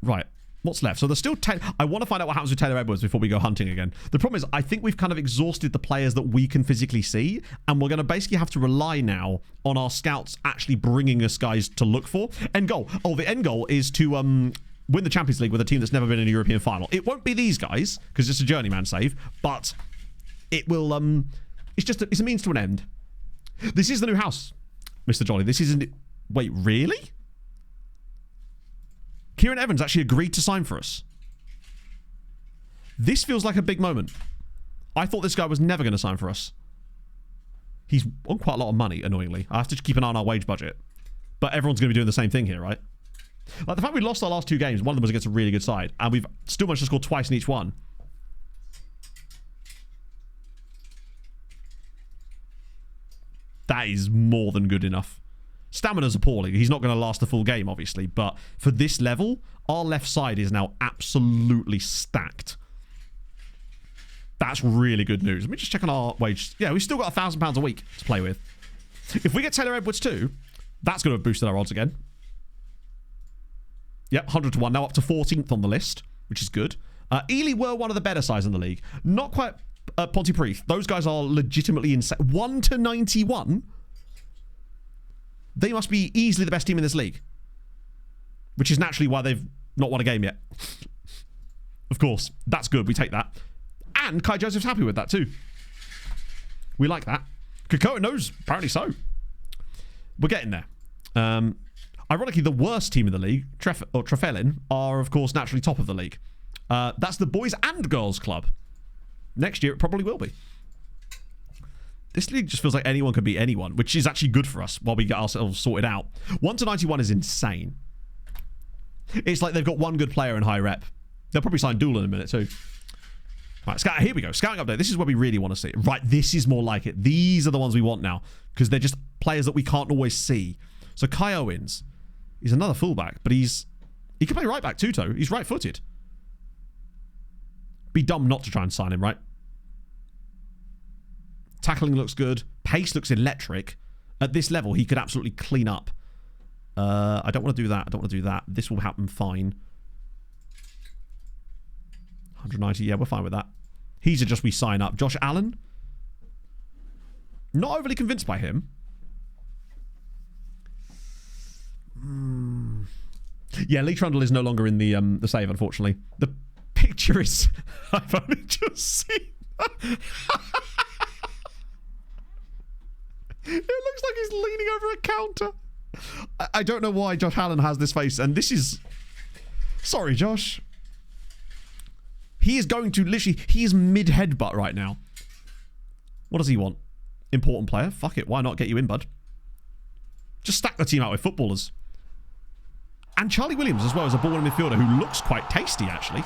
Right. What's left? So there's still... I want to find out what happens with Taylor Edwards before we go hunting again. The problem is, I think we've kind of exhausted the players that we can physically see, and we're going to basically have to rely now on our scouts actually bringing us guys to look for. End goal. Oh, the end goal is to win the Champions League with a team that's never been in a European final. It won't be these guys, because it's a journeyman save, but it will... it's a means to an end. This is the new house, Mr. Jolly. This isn't... Wait, really? Kieran Evans actually agreed to sign for us. This feels like a big moment. I thought this guy was never going to sign for us. He's on quite a lot of money, annoyingly. I have to keep an eye on our wage budget. But everyone's going to be doing the same thing here, right? Like, the fact we lost our last 2 games, one of them was against a really good side, and we've still managed to score twice in each one. That is more than good enough. Stamina's appalling. He's not going to last the full game, obviously. But for this level, our left side is now absolutely stacked. That's really good news. Let me just check on our wage. Yeah, we've still got £1,000 a week to play with. If we get Taylor Edwards too, that's going to have boosted our odds again. Yep, 100 to 1. Now up to 14th on the list, which is good. Ely were one of the better sides in the league. Not quite Pontypridd. Those guys are legitimately insane. 1 to 91? They must be easily the best team in this league. Which is naturally why they've not won a game yet. Of course. That's good. We take that. And Kai Joseph's happy with that too. We like that. Kakao knows. Apparently so. We're getting there. Ironically, the worst team in the league, Trefelin, are of course naturally top of the league. That's the boys and girls club. Next year it probably will be. This league just feels like anyone could beat anyone, which is actually good for us while we get ourselves sorted out. 1 to 91 is insane. It's like they've got one good player in high rep. They'll probably sign Dool in a minute too. Right, here we go. Scouting update. This is where we really want to see. Right, this is more like it. These are the ones we want now because they're just players that we can't always see. So Kai Owens, he's another fullback, but he can play right back too, Toe. He's right-footed. Be dumb not to try and sign him, right? Tackling looks good. Pace looks electric. At this level, he could absolutely clean up. I don't want to do that. I don't want to do that. This will happen fine. 190. Yeah, we're fine with that. He's a just we sign up. Josh Allen. Not overly convinced by him. Yeah, Lee Trundle is no longer in the save, unfortunately. The picture is... I've only just seen that. It looks like he's leaning over a counter. I don't know why Josh Allen has this face, and this is... Sorry, Josh. He is going to literally... He is mid-headbutt right now. What does he want? Important player? Fuck it. Why not get you in, bud? Just stack the team out with footballers. And Charlie Williams as well as a ball midfielder who looks quite tasty, actually.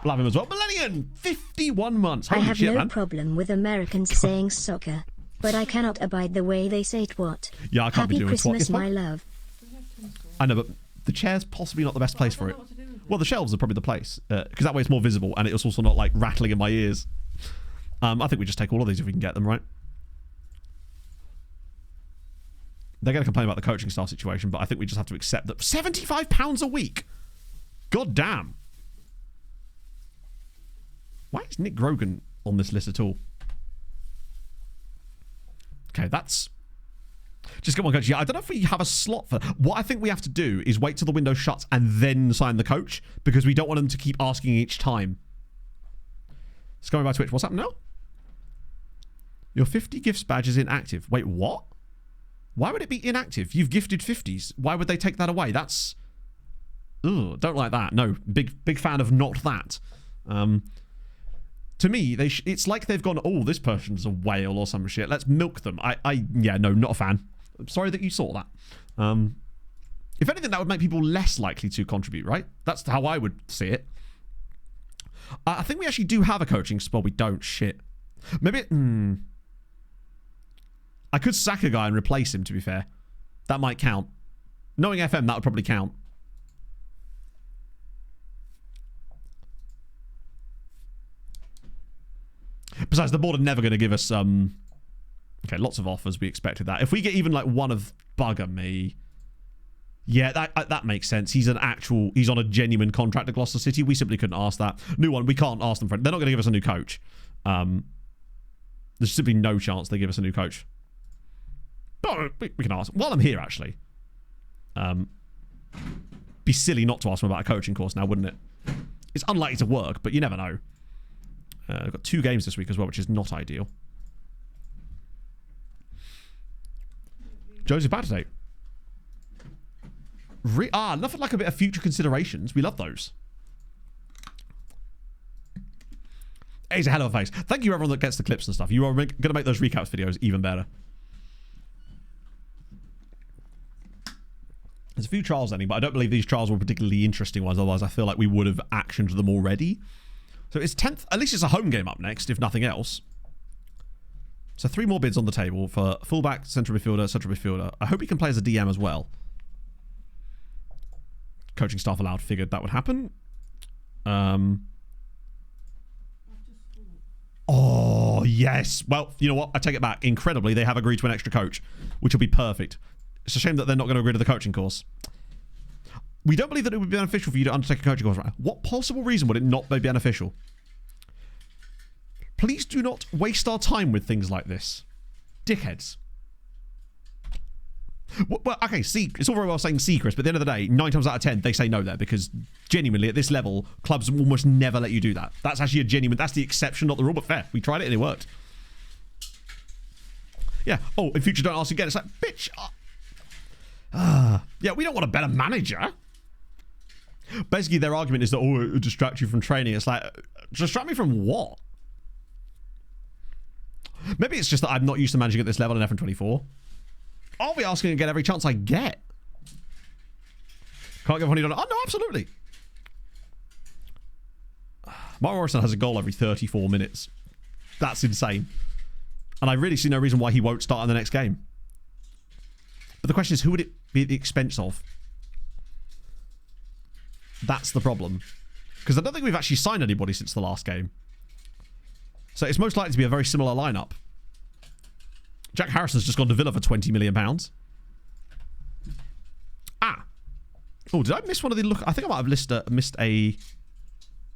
We'll have him as well. Millennium! 51 months. Holy I have shit, no man. problem with Americans saying soccer, but I cannot abide the way they say twat. Yeah, I can't be Happy doing Christmas, twat. my love. I know, but the chair's possibly not the best place for it. Well, the shelves are probably the place, because that way it's more visible, and it's also not, like, rattling in my ears. I think we just take all of these if we can get them, right? They're going to complain about the coaching staff situation, but I think we just have to accept that. £75 a week? God damn. Why is Nick Grogan on this list at all? Okay, that's... Just get one coach. Yeah, I don't know if we have a slot for... What I think we have to do is wait till the window shuts and then sign the coach, because we don't want them to keep asking each time. It's going by Twitch. What's happening now? Your 50 gifts badge is inactive. Wait, what? Why would it be inactive? You've gifted 50s. Why would they take that away? That's... Ugh, don't like that. No, big fan of not that. To me, it's like they've gone, oh, this person's a whale or some shit. Let's milk them. Yeah, no, not a fan. I'm sorry that you saw that. If anything, that would make people less likely to contribute, right? That's how I would see it. I think we actually do have a coaching spot. We don't. Shit. Maybe... I could sack a guy and replace him, to be fair. That might count. Knowing FM, that would probably count. Besides, the board are never going to give us okay, lots of offers. We expected that. If we get even like one of bugger me, yeah, that makes sense. He's on a genuine contract at Gloucester City. We simply couldn't ask that. New one, we can't ask them for it. They're not going to give us a new coach. There's simply no chance they give us a new coach. But we can ask. While I'm here, actually, be silly not to ask them about a coaching course now, wouldn't it? It's unlikely to work, but you never know. We've got 2 games this week as well, which is not ideal. Joseph back today. Nothing like a bit of future considerations. We love those. He's a hell of a face. Thank you, everyone that gets the clips and stuff. You are going to make those recaps videos even better. There's a few trials ending, but I don't believe these trials were particularly interesting ones. Otherwise, I feel like we would have actioned them already. So it's 10th. At least it's a home game up next, if nothing else. So 3 more bids on the table for fullback, central midfielder. I hope he can play as a DM as well. Coaching staff allowed. Figured that would happen. Oh, yes. Well, you know what? I take it back. Incredibly, they have agreed to an extra coach, which will be perfect. It's a shame that they're not going to agree to the coaching course. We don't believe that it would be beneficial for you to undertake a coaching course. Right? What possible reason would it not be beneficial? Please do not waste our time with things like this. Dickheads. Well, okay, see, it's all very well saying see, Chris, but at the end of the day, 9 times out of 10, they say no there, because genuinely, at this level, clubs almost never let you do that. That's actually that's the exception, not the rule, but fair. We tried it and it worked. Yeah. Oh, in future, don't ask again. It's like, bitch. Yeah, we don't want a better manager. Basically, their argument is that, oh, it would distract you from training. It's like, distract me from what? Maybe it's just that I'm not used to managing at this level in FM24. I'll be asking again every chance I get. Can't get $100. Oh, no, absolutely. Mark Morrison has a goal every 34 minutes. That's insane. And I really see no reason why he won't start in the next game. But the question is, who would it be at the expense of? That's the problem. Because I don't think we've actually signed anybody since the last game. So it's most likely to be a very similar lineup. Jack Harrison's just gone to Villa for £20 million. Oh, did I miss one of the look? I think I might have missed a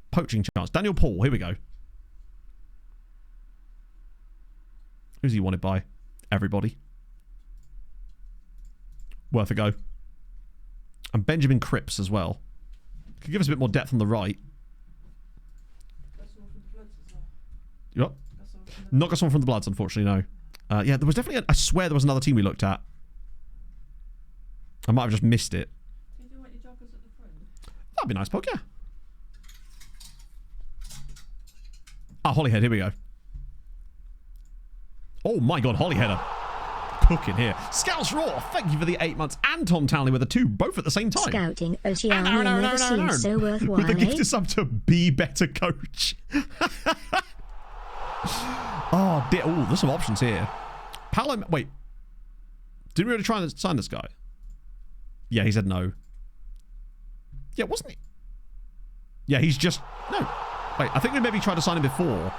poaching chance. Daniel Paul, here we go. Who's he wanted by? Everybody. Worth a go. And Benjamin Cripps as well. Could give us a bit more depth on the right. Yep. Not got someone from the Bloods, unfortunately, no. Yeah, there was definitely... I swear there was another team we looked at. I might have just missed it. Did you want your joggers at the front? That'd be nice, Pog, yeah. Holyhead, here we go. Oh my god, Holyhead cooking here. Scouts Raw, thank you for the 8 months. And Tom Townley with the 2, both at the same time. Scouting Oceania never seems so worthwhile, with the gift is up to be better coach. Oh, there's some options here. Paolo, wait. Did we already try and sign this guy? Yeah, he said no. Yeah, wasn't he? Yeah, he's just... No. Wait, I think we maybe tried to sign him before.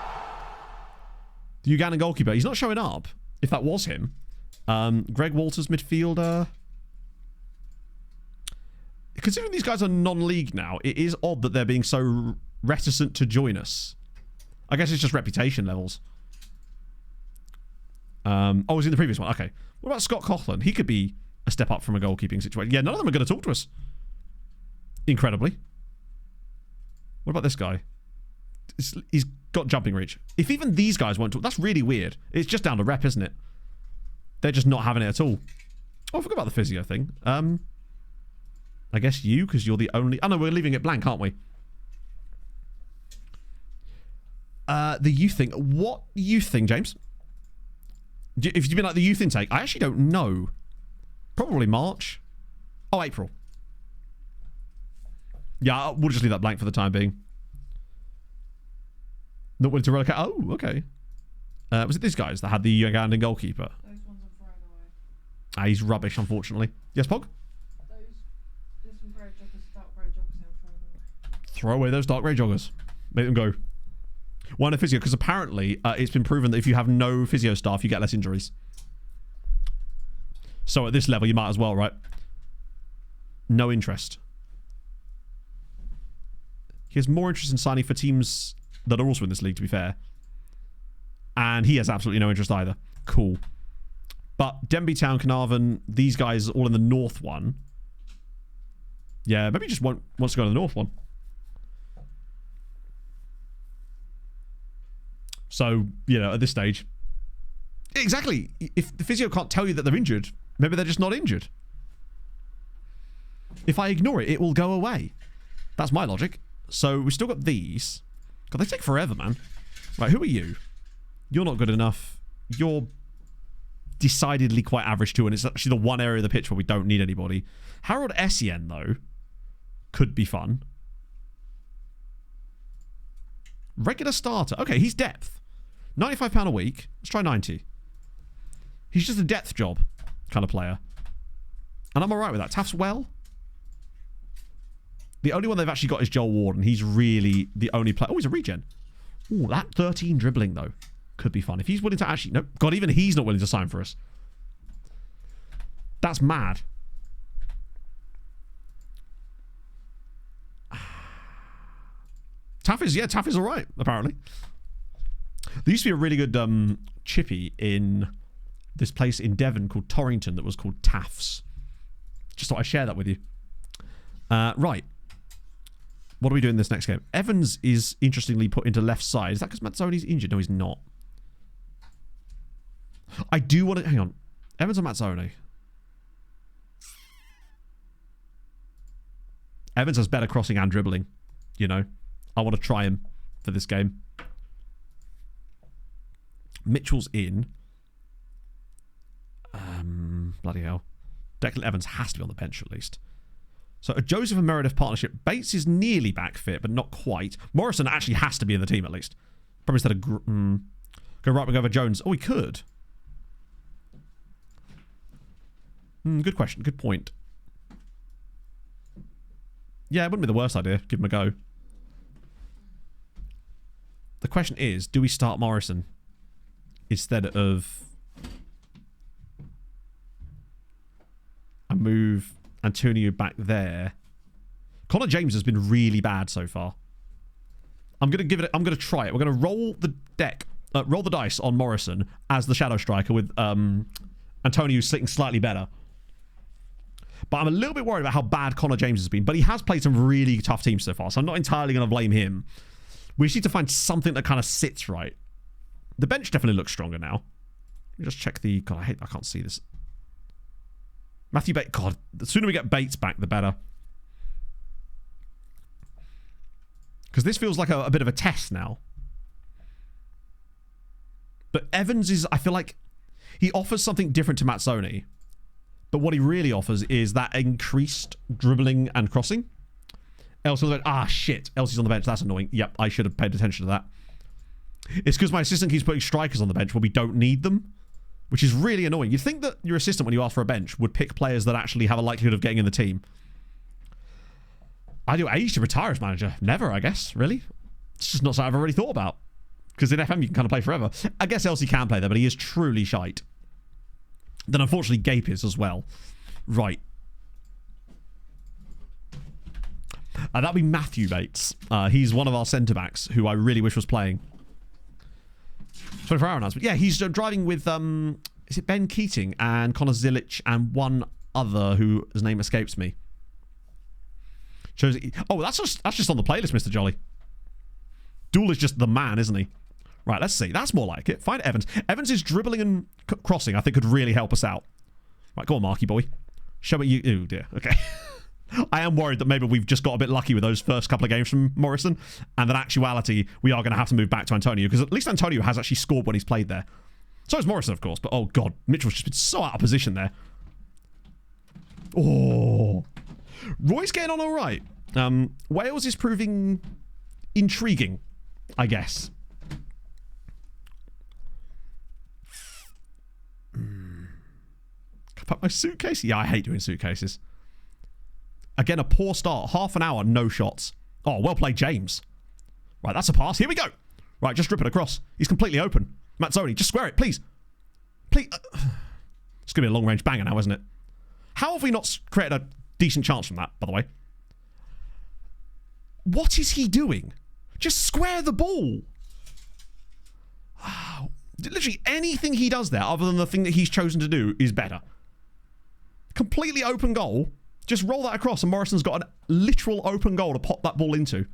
The Ugandan goalkeeper. He's not showing up, if that was him. Greg Walters, midfielder. Considering these guys are non-league now, it is odd that they're being so reticent to join us. I guess it's just reputation levels. Oh, it was in the previous one. Okay. What about Scott Coughlin? He could be a step up from a goalkeeping situation. Yeah, none of them are going to talk to us. Incredibly. What about this guy? He's got jumping reach. If even these guys won't talk, that's really weird. It's just down to rep, isn't it? They're just not having it at all. Oh, I forgot about the physio thing. I guess you, because you're the only... Oh, no, we're leaving it blank, aren't we? The youth thing. What youth thing, James? If you've been like the youth intake, I actually don't know. Probably March. Oh, April. Yeah, we'll just leave that blank for the time being. Not willing to relocate. Oh, okay. Was it these guys that had the Ugandan goalkeeper? Those ones are thrown away. He's rubbish, unfortunately. Yes, Pog? There's some grey joggers, dark grey joggers I'm throwing away. Throw away those dark grey joggers. Make them go. Why no physio? Because apparently it's been proven that if you have no physio staff, you get less injuries. So at this level, you might as well, right? No interest. He has more interest in signing for teams that are also in this league, to be fair. And he has absolutely no interest either. Cool. But Denby Town, Carnarvon, these guys all in the north one. Yeah, maybe he just wants to go to the north one. So, you know, at this stage... Exactly. If the physio can't tell you that they're injured, maybe they're just not injured. If I ignore it, it will go away. That's my logic. So, we've still got these. God, they take forever, man. Right, who are you? You're not good enough. You're decidedly quite average too, and it's actually the one area of the pitch where we don't need anybody. Harold Essien, though, could be fun. Regular starter. Okay, he's depth. £95 a week. Let's try 90. He's just a depth job kind of player. And I'm alright with that. Taft's well. The only one they've actually got is Joel Ward, and he's really the only player. Oh, he's a regen. Oh, that 13 dribbling, though, could be fun. If he's willing to actually... Nope. God, even he's not willing to sign for us. That's mad. Taff is alright, apparently. There used to be a really good chippy in this place in Devon called Torrington that was called Taff's. Just thought I'd share that with you. Right. What are we doing this next game? Evans is interestingly put into left side. Is that because Mazzoni's injured? No, he's not. I do want to... Hang on. Evans or Mazzoni? Evans has better crossing and dribbling. You know. I want to try him for this game. Mitchell's in. Bloody hell. Declan Evans has to be on the bench at least. So a Joseph and Meredith partnership. Bates is nearly back fit, but not quite. Morrison actually has to be in the team at least. Probably instead of... go right back over Jones. Oh, he could. Good question. Good point. Yeah, it wouldn't be the worst idea. Give him a go. The question is, do we start Morrison instead of... and move Antonio back there? Connor James has been really bad so far. I'm going to give it... I'm going to try it. We're going to roll the deck... roll the dice on Morrison as the Shadow Striker with Antonio sitting slightly better. But I'm a little bit worried about how bad Connor James has been. But he has played some really tough teams so far, so I'm not entirely going to blame him. We just need to find something that kind of sits right. The bench definitely looks stronger now. Let me just check the... God, I can't see this. Matthew Bates... God, the sooner we get Bates back, the better. Because this feels like a bit of a test now. But Evans is... I feel like he offers something different to Mazzoni. But what he really offers is that increased dribbling and crossing. Elsie on the bench. Ah, shit. Elsie's on the bench. That's annoying. Yep, I should have paid attention to that. It's because my assistant keeps putting strikers on the bench when we don't need them, which is really annoying. You'd think that your assistant, when you ask for a bench, would pick players that actually have a likelihood of getting in the team. Ideal age to retire as manager? Never, I guess. Really? It's just not something I've already thought about. Because in FM, you can kind of play forever. I guess Elsie can play there, but he is truly shite. Then, unfortunately, Gape is as well. Right. That'll be Matthew Bates. He's one of our centre-backs who I really wish was playing. 24-hour announcement. Yeah, he's driving with, is it Ben Keating and Connor Zilic and one other whose name escapes me. Shows it, oh, that's just on the playlist, Mr. Jolly. Dool is just the man, isn't he? Right, let's see. That's more like it. Find Evans. Evans is dribbling and crossing. I think could really help us out. Right, go on, Marky boy. Show me you... Oh, dear. Okay. I am worried that maybe we've just got a bit lucky with those first couple of games from Morrison, and in actuality, we are going to have to move back to Antonio, because at least Antonio has actually scored when he's played there. So is Morrison, of course, but oh god, Mitchell's just been so out of position there. Oh. Roy's getting on all right. Wales is proving intriguing, I guess. Pack my suitcase? Yeah, I hate doing suitcases. Again, a poor start. Half an hour, no shots. Oh, well played, James. Right, that's a pass. Here we go. Right, just strip it across. He's completely open. Mazzoni, just square it, please. Please. It's going to be a long-range banger now, isn't it? How have we not created a decent chance from that, by the way? What is he doing? Just square the ball. Wow. Literally anything he does there, other than the thing that he's chosen to do, is better. Completely open goal. Just roll that across, and Morrison's got a literal open goal to pop that ball into.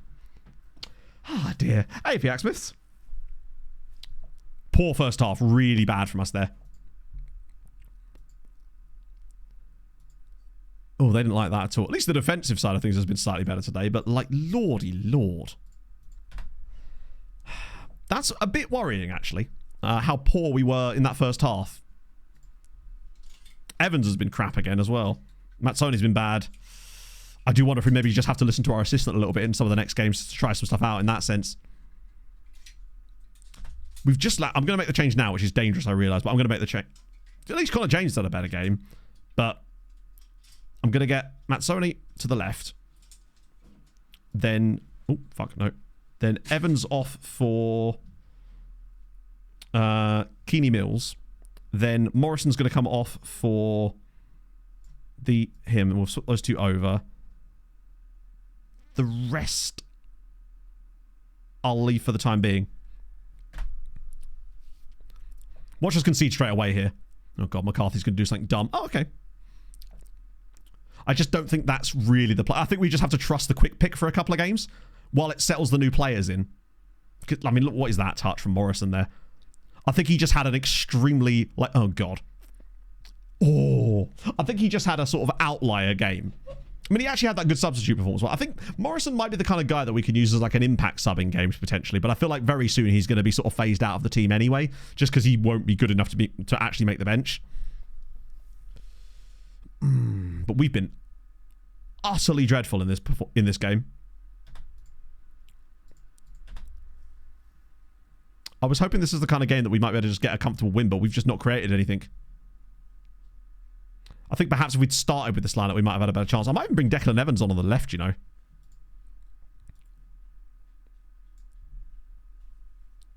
Ah, dear. Hey, Piacksmiths. Poor first half. Really bad from us there. Oh, they didn't like that at all. At least the defensive side of things has been slightly better today, but like, lordy lord. That's a bit worrying, actually. How poor we were in that first half. Evans has been crap again as well. Mazzoni's been bad. I do wonder if we maybe just have to listen to our assistant a little bit in some of the next games to try some stuff out in that sense. We've just... I'm going to make the change now, which is dangerous, I realise, but I'm going to make the change. At least Connor James done a better game, but I'm going to get Mazzoni to the left. Then... Oh, fuck, no. Then Evans off for Keeney Mills. Then Morrison's going to come off for him, and we'll swap those two over. The rest I'll leave for the time being. Watch us concede straight away here. Oh god, McCarthy's going to do something dumb. Oh, okay. I just don't think that's really the play. I think we just have to trust the quick pick for a couple of games while it settles the new players in. I mean, look, what is that touch from Morrison there? I think he just had an extremely... like, oh, God. Oh. I think he just had a sort of outlier game. I mean, he actually had that good substitute performance. I think Morrison might be the kind of guy that we can use as like an impact sub in games potentially, but I feel like very soon he's going to be sort of phased out of the team anyway, just because he won't be good enough to actually make the bench. But we've been utterly dreadful in this game. I was hoping this is the kind of game that we might be able to just get a comfortable win, but we've just not created anything. I think perhaps if we'd started with this lineup, we might have had a better chance. I might even bring Declan Evans on the left, you know.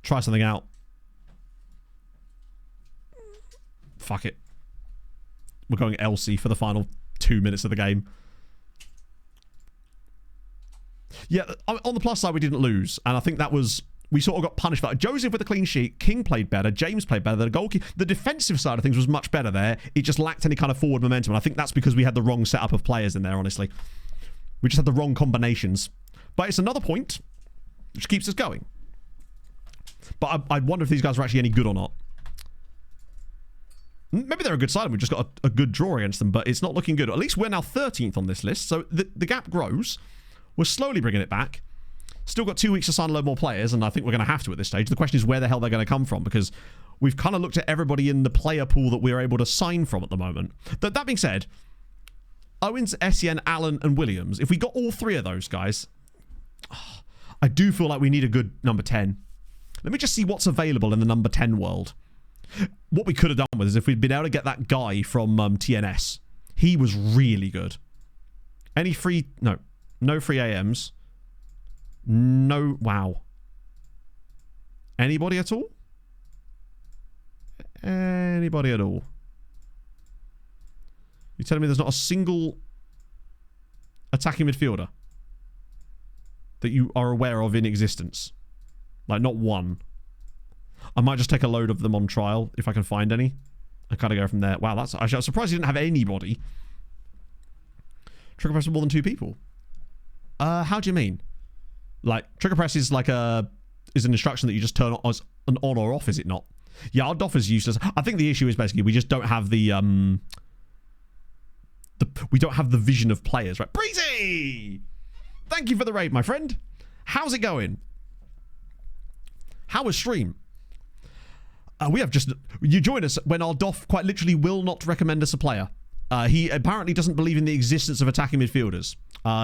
Try something out. Fuck it. We're going Elsie for the final 2 minutes of the game. Yeah, on the plus side, we didn't lose. And I think that was... we sort of got punished for that. Joseph with a clean sheet. King played better. James played better. The goalkeeper, the defensive side of things was much better there. It just lacked any kind of forward momentum. And I think that's because we had the wrong setup of players in there, honestly. We just had the wrong combinations. But it's another point which keeps us going. But I wonder if these guys are actually any good or not. Maybe they're a good side and we've just got a good draw against them, but it's not looking good. At least we're now 13th on this list, so the gap grows. We're slowly bringing it back. Still got 2 weeks to sign a load more players, and I think we're going to have to at this stage. The question is where the hell they're going to come from, because we've kind of looked at everybody in the player pool that we're able to sign from at the moment. That being said, Owens, Essien, Allen, and Williams, if we got all three of those guys, I do feel like we need a good number 10. Let me just see what's available in the number 10 world. What we could have done with is if we'd been able to get that guy from TNS. He was really good. Any free... No free AMs. No... Wow. Anybody at all? Anybody at all? You're telling me there's not a single attacking midfielder that you are aware of in existence? Like, not one. I might just take a load of them on trial if I can find any. I kind of go from there. Wow, that's... Actually, I was surprised he didn't have anybody. Trigger press with more than 2 people. How do you mean? Like, trigger press is like an instruction that you just turn on as an on or off, is it not? Yeah, our DOF is useless. I think the issue is basically we just don't have we don't have the vision of players, right? Breezy! Thank you for the raid, my friend. How's it going? How was stream? You join us when our DOF quite literally will not recommend us a player. He apparently doesn't believe in the existence of attacking midfielders.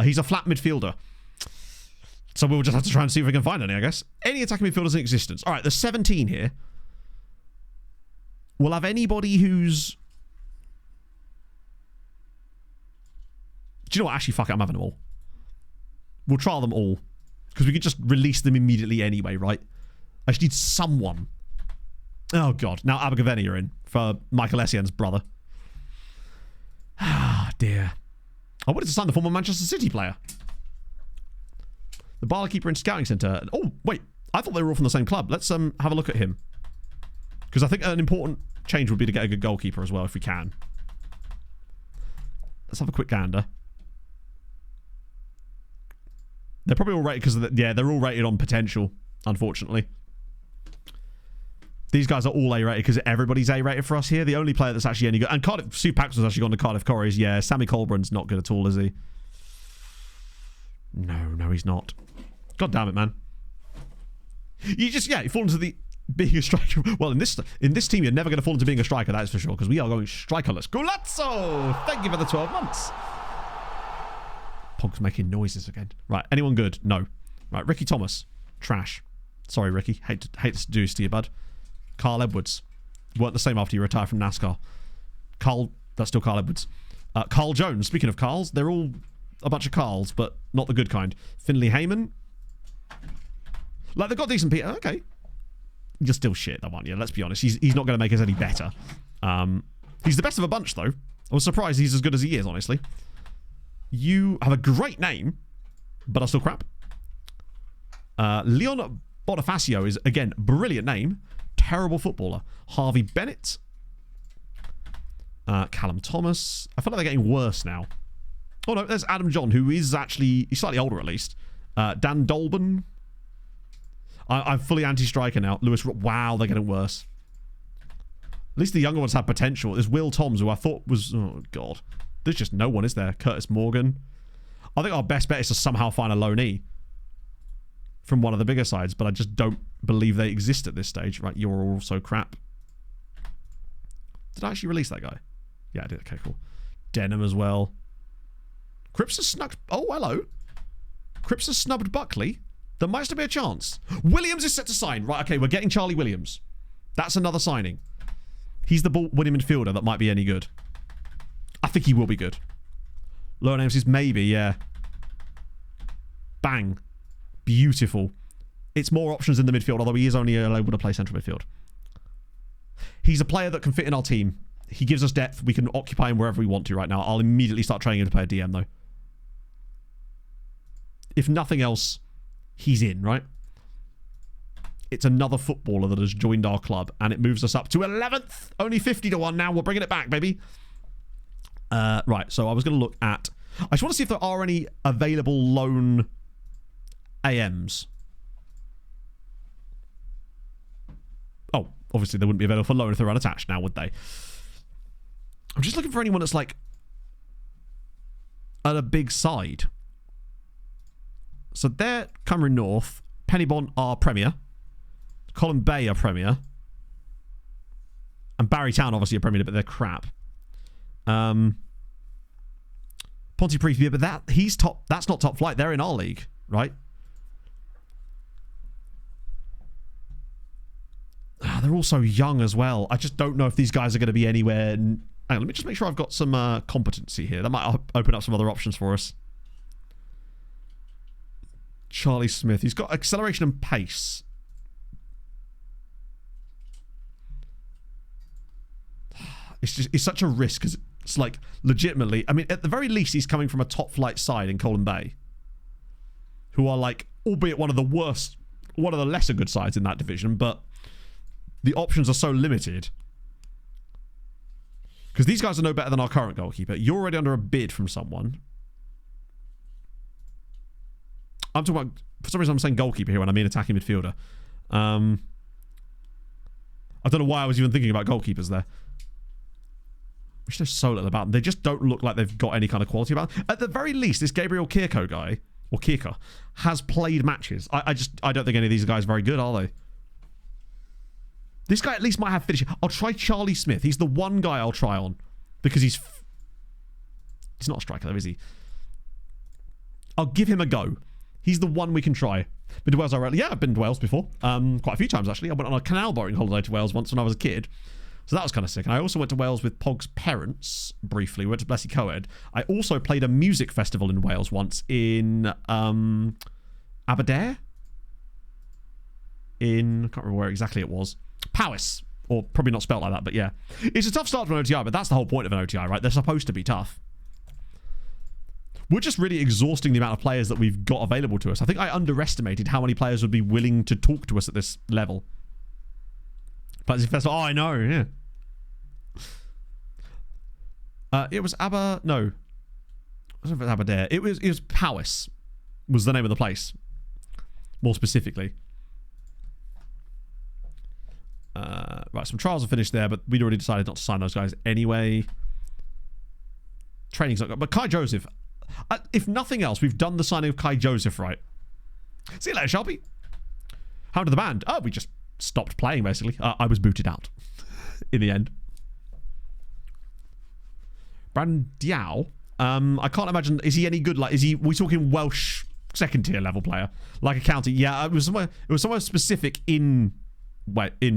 He's a flat midfielder. So we'll just have to try and see if we can find any, I guess. Any attacking midfielders in existence. All right, there's 17 here. We'll have anybody who's Do you know what? Actually, fuck it. I'm having them all. We'll trial them all. Because we could just release them immediately anyway, right? I just need someone. Oh, God. Now Abergavenny are in for Michael Essien's brother. Ah, dear. I wanted to sign the former Manchester City player. The barkeeper in Scouting Centre. Oh, wait. I thought they were all from the same club. Let's have a look at him. Because I think an important change would be to get a good goalkeeper as well, if we can. Let's have a quick gander. They're probably all rated because, yeah, they're all rated on potential, unfortunately. These guys are all A-rated because everybody's A-rated for us here. The only player that's actually any good... And Cardiff... Sue Paxton's actually gone to Cardiff Corries. Yeah, Sammy Colburn's not good at all, is he? No, he's not. God damn it, man. You just... Yeah, you fall into the... Being a striker... Well, in this team, you're never going to fall into being a striker, that is for sure, because we are going strikerless. Golazzo! Thank you for the 12 months. Pog's making noises again. Right, anyone good? No. Right, Ricky Thomas. Trash. Sorry, Ricky. Hate to do this to you, bud. Carl Edwards. Weren't the same after you retired from NASCAR. That's still Carl Edwards. Carl Jones. Speaking of Carls, they're all a bunch of Carls, but not the good kind. Finley Heyman. Like, they've got decent people. Okay. You're still shit, though, aren't you? Let's be honest. He's not going to make us any better. He's the best of a bunch, though. I was surprised he's as good as he is, honestly. You have a great name, but are still crap. Leon Bonifacio is, again, brilliant name. Terrible footballer. Harvey Bennett. Callum Thomas. I feel like they're getting worse now. Oh, no, there's Adam John, who is actually... He's slightly older, at least. Dan Dolben. I'm fully anti-striker now. Lewis... Wow, they're getting worse. At least the younger ones have potential. There's Will Toms, who I thought was... Oh, God. There's just no one, is there? Curtis Morgan. I think our best bet is to somehow find a loanee from one of the bigger sides, but I just don't believe they exist at this stage. Right, you're also crap. Did I actually release that guy? Yeah, I did. Okay, cool. Denham as well. Cripps has snubbed... Oh, hello. Cripps has snubbed Buckley. There might still be a chance. Williams is set to sign. Right, okay, we're getting Charlie Williams. That's another signing. He's the ball-winning midfielder that might be any good. I think he will be good. Lower names is maybe, yeah. Bang. Beautiful. It's more options in the midfield, although he is only able to play central midfield. He's a player that can fit in our team. He gives us depth. We can occupy him wherever we want to right now. I'll immediately start training him to play a DM, though. If nothing else, he's in, right? It's another footballer that has joined our club, and it moves us up to 11th. Only 50 to 1 now. We're bringing it back, baby. Right, so I was going to look at... I just want to see if there are any available loan AMs. Oh, obviously they wouldn't be available for loan if they're unattached now, would they? I'm just looking for anyone that's like at a big side. So they're Cymru North. Pennybont are Premier. Colin Bay are Premier. And Barry Town obviously are Premier, but they're crap. Pontypridd, yeah, but he's top. That's not top flight. They're in our league, right? They're all so young as well. I just don't know if these guys are going to be anywhere. Hang on, let me just make sure I've got some competency here. That might open up some other options for us. Charlie Smith. He's got acceleration and pace. It's such a risk because it's like legitimately. I mean, at the very least, he's coming from a top flight side in Colin Bay, who are like, albeit one of the worst, one of the lesser good sides in that division, but the options are so limited. Because these guys are no better than our current goalkeeper. You're already under a bid from someone. I'm talking about, for some reason I'm saying goalkeeper here when I mean attacking midfielder. I don't know why I was even thinking about goalkeepers there. Which there's so little about them. They just don't look like they've got any kind of quality about them. At the very least, this Gabriel Kirko guy, or Kirka, has played matches. I don't think any of these guys are very good, are they? This guy at least might have finishing. I'll try Charlie Smith. He's the one guy I'll try on. Because he's not a striker though, is he? I'll give him a go. He's the one we can try. Been to Wales already? Yeah, I've been to Wales before. Quite a few times, actually. I went on a canal boating holiday to Wales once when I was a kid. So that was kind of sick. And I also went to Wales with Pog's parents briefly. We went to Blessy Coed. I also played a music festival in Wales once in Aberdare. I can't remember where exactly it was. Powys. Or probably not spelt like that, but yeah. It's a tough start for an OTI, but that's the whole point of an OTI, right? They're supposed to be tough. We're just really exhausting the amount of players that we've got available to us. I think I underestimated how many players would be willing to talk to us at this level. But Festival, oh, I know, yeah. It was no. I don't know if it was Aberdare. It was Powys was the name of the place. More specifically. Right, some trials are finished there, but we'd already decided not to sign those guys anyway. Training's not good. But Kai Joseph, if nothing else, we've done the signing of Kai Joseph right. See you later, Sharpie. How did the band? Oh, we just stopped playing, basically. I was booted out in the end. Brandon Diao. I can't imagine. Is he any good? Like, we talking Welsh second tier level player? Like a county? Yeah, it was somewhere specific in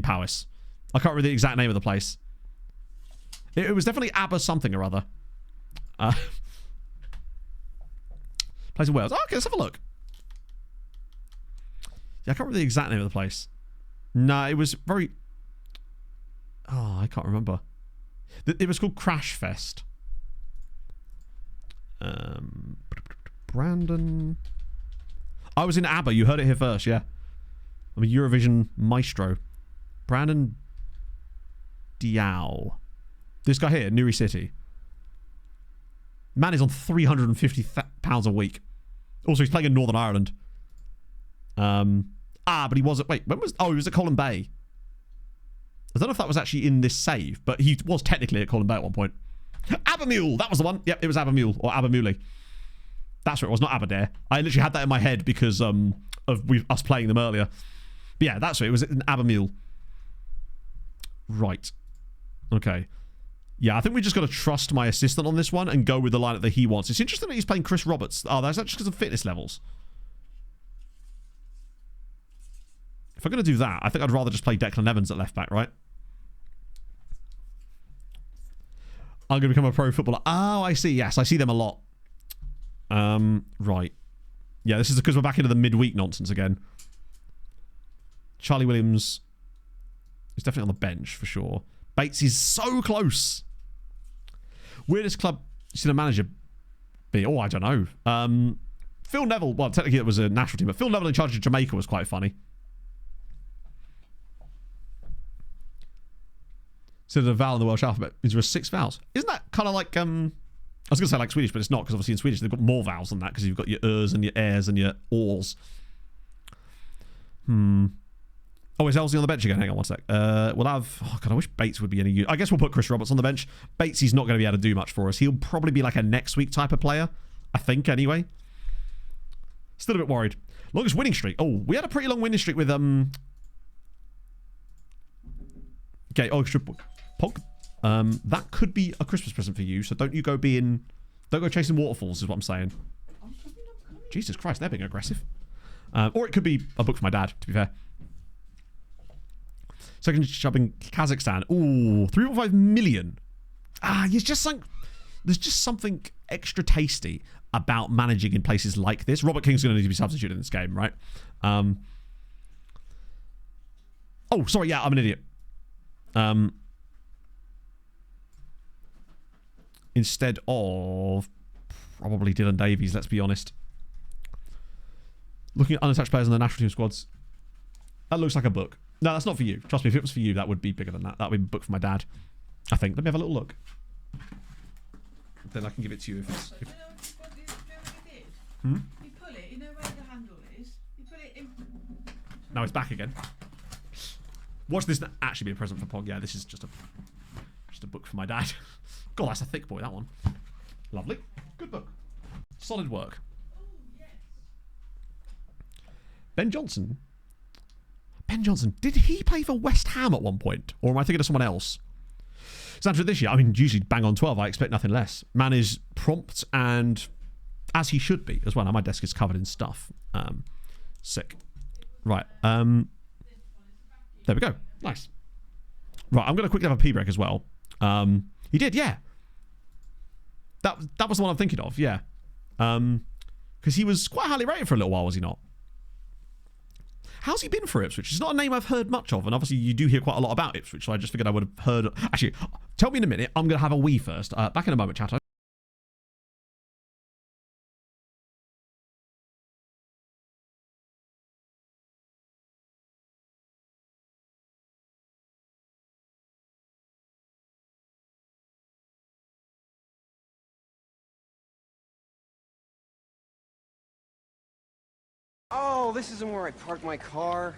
Powys. I can't remember the exact name of the place. It was definitely Aber something or other. Place in Wales. Oh, okay, let's have a look. Yeah, I can't remember the exact name of the place. No, it was very... Oh, I can't remember. It was called Crash Fest. Brandon... I was in ABBA. You heard it here first, yeah. I'm a Eurovision maestro. Brandon Diao. This guy here, Newry City. Man is on £350 a week. Also, he's playing in Northern Ireland. But he was at... Wait, when was... Oh, he was at Colin Bay. I don't know if that was actually in this save, but he was technically at Colin Bay at one point. Abermule! That was the one. Yep, it was Abermule, or Abermule. That's what it was, not Aberdare. I literally had that in my head because of us playing them earlier. But yeah, that's what it was, an Abermule. Right. Okay. Yeah, I think we just got to trust my assistant on this one and go with the lineup that he wants. It's interesting that he's playing Chris Roberts. Oh, that's just because of fitness levels. If I'm going to do that, I think I'd rather just play Declan Evans at left back, right? I'm going to become a pro footballer. Oh, I see. Yes, I see them a lot. Right. Yeah, this is because we're back into the midweek nonsense again. Charlie Williams is definitely on the bench for sure. Bates is so close. Weirdest club you've seen a manager be? Oh, I don't know. Phil Neville, well, technically it was a national team, but Phil Neville in charge of Jamaica was quite funny. So the vowel in the Welsh alphabet is there a 6 vowels? Isn't that kind of like I was going to say like Swedish, but it's not, because obviously in Swedish they've got more vowels than that, because you've got your ers and your airs and your ors. Oh, is Elsie on the bench again? Hang on one sec. We'll have... Oh, God, I wish Bates would be any use. I guess we'll put Chris Roberts on the bench. Bates, he's not going to be able to do much for us. He'll probably be like a next week type of player. I think, anyway. Still a bit worried. Longest winning streak. Oh, we had a pretty long winning streak with... Okay, oh, Pog. That could be a Christmas present for you, so don't you go being... Don't go chasing waterfalls, is what I'm saying. Jesus Christ, they're being aggressive. Or it could be a book for my dad, to be fair. Second job in Kazakhstan. Ooh, 3.5 million. There's just something extra tasty about managing in places like this. Robert King's going to need to be substituted in this game, right? Oh, sorry, yeah, I'm an idiot. Instead of probably Dylan Davies, let's be honest. Looking at unattached players in the national team squads. That looks like a book. No, that's not for you. Trust me, if it was for you, that would be bigger than that. That would be a book for my dad, I think. Let me have a little look. Then I can give it to you if it's... You pull it, you know where the handle is? You put it in... Now it's back again. Watch this actually be a present for Pog. Yeah, this is just a book for my dad. God, that's a thick boy, that one. Lovely. Good book. Solid work. Oh, yes. Ben Johnson, did he play for West Ham at one point? Or am I thinking of someone else? Sandra, this year, I mean, usually bang on 12. I expect nothing less. Man is prompt and as he should be as well. Now my desk is covered in stuff. Sick. Right. There we go. Nice. Right, I'm going to quickly have a pee break as well. He did, yeah. That was the one I'm thinking of, yeah. Because he was quite highly rated for a little while, was he not? How's he been for Ipswich? It's not a name I've heard much of, and obviously you do hear quite a lot about Ipswich, so I just figured I would have heard... Actually, tell me in a minute. I'm going to have a wee first. Back in a moment, chato. Oh, this isn't where I parked my car.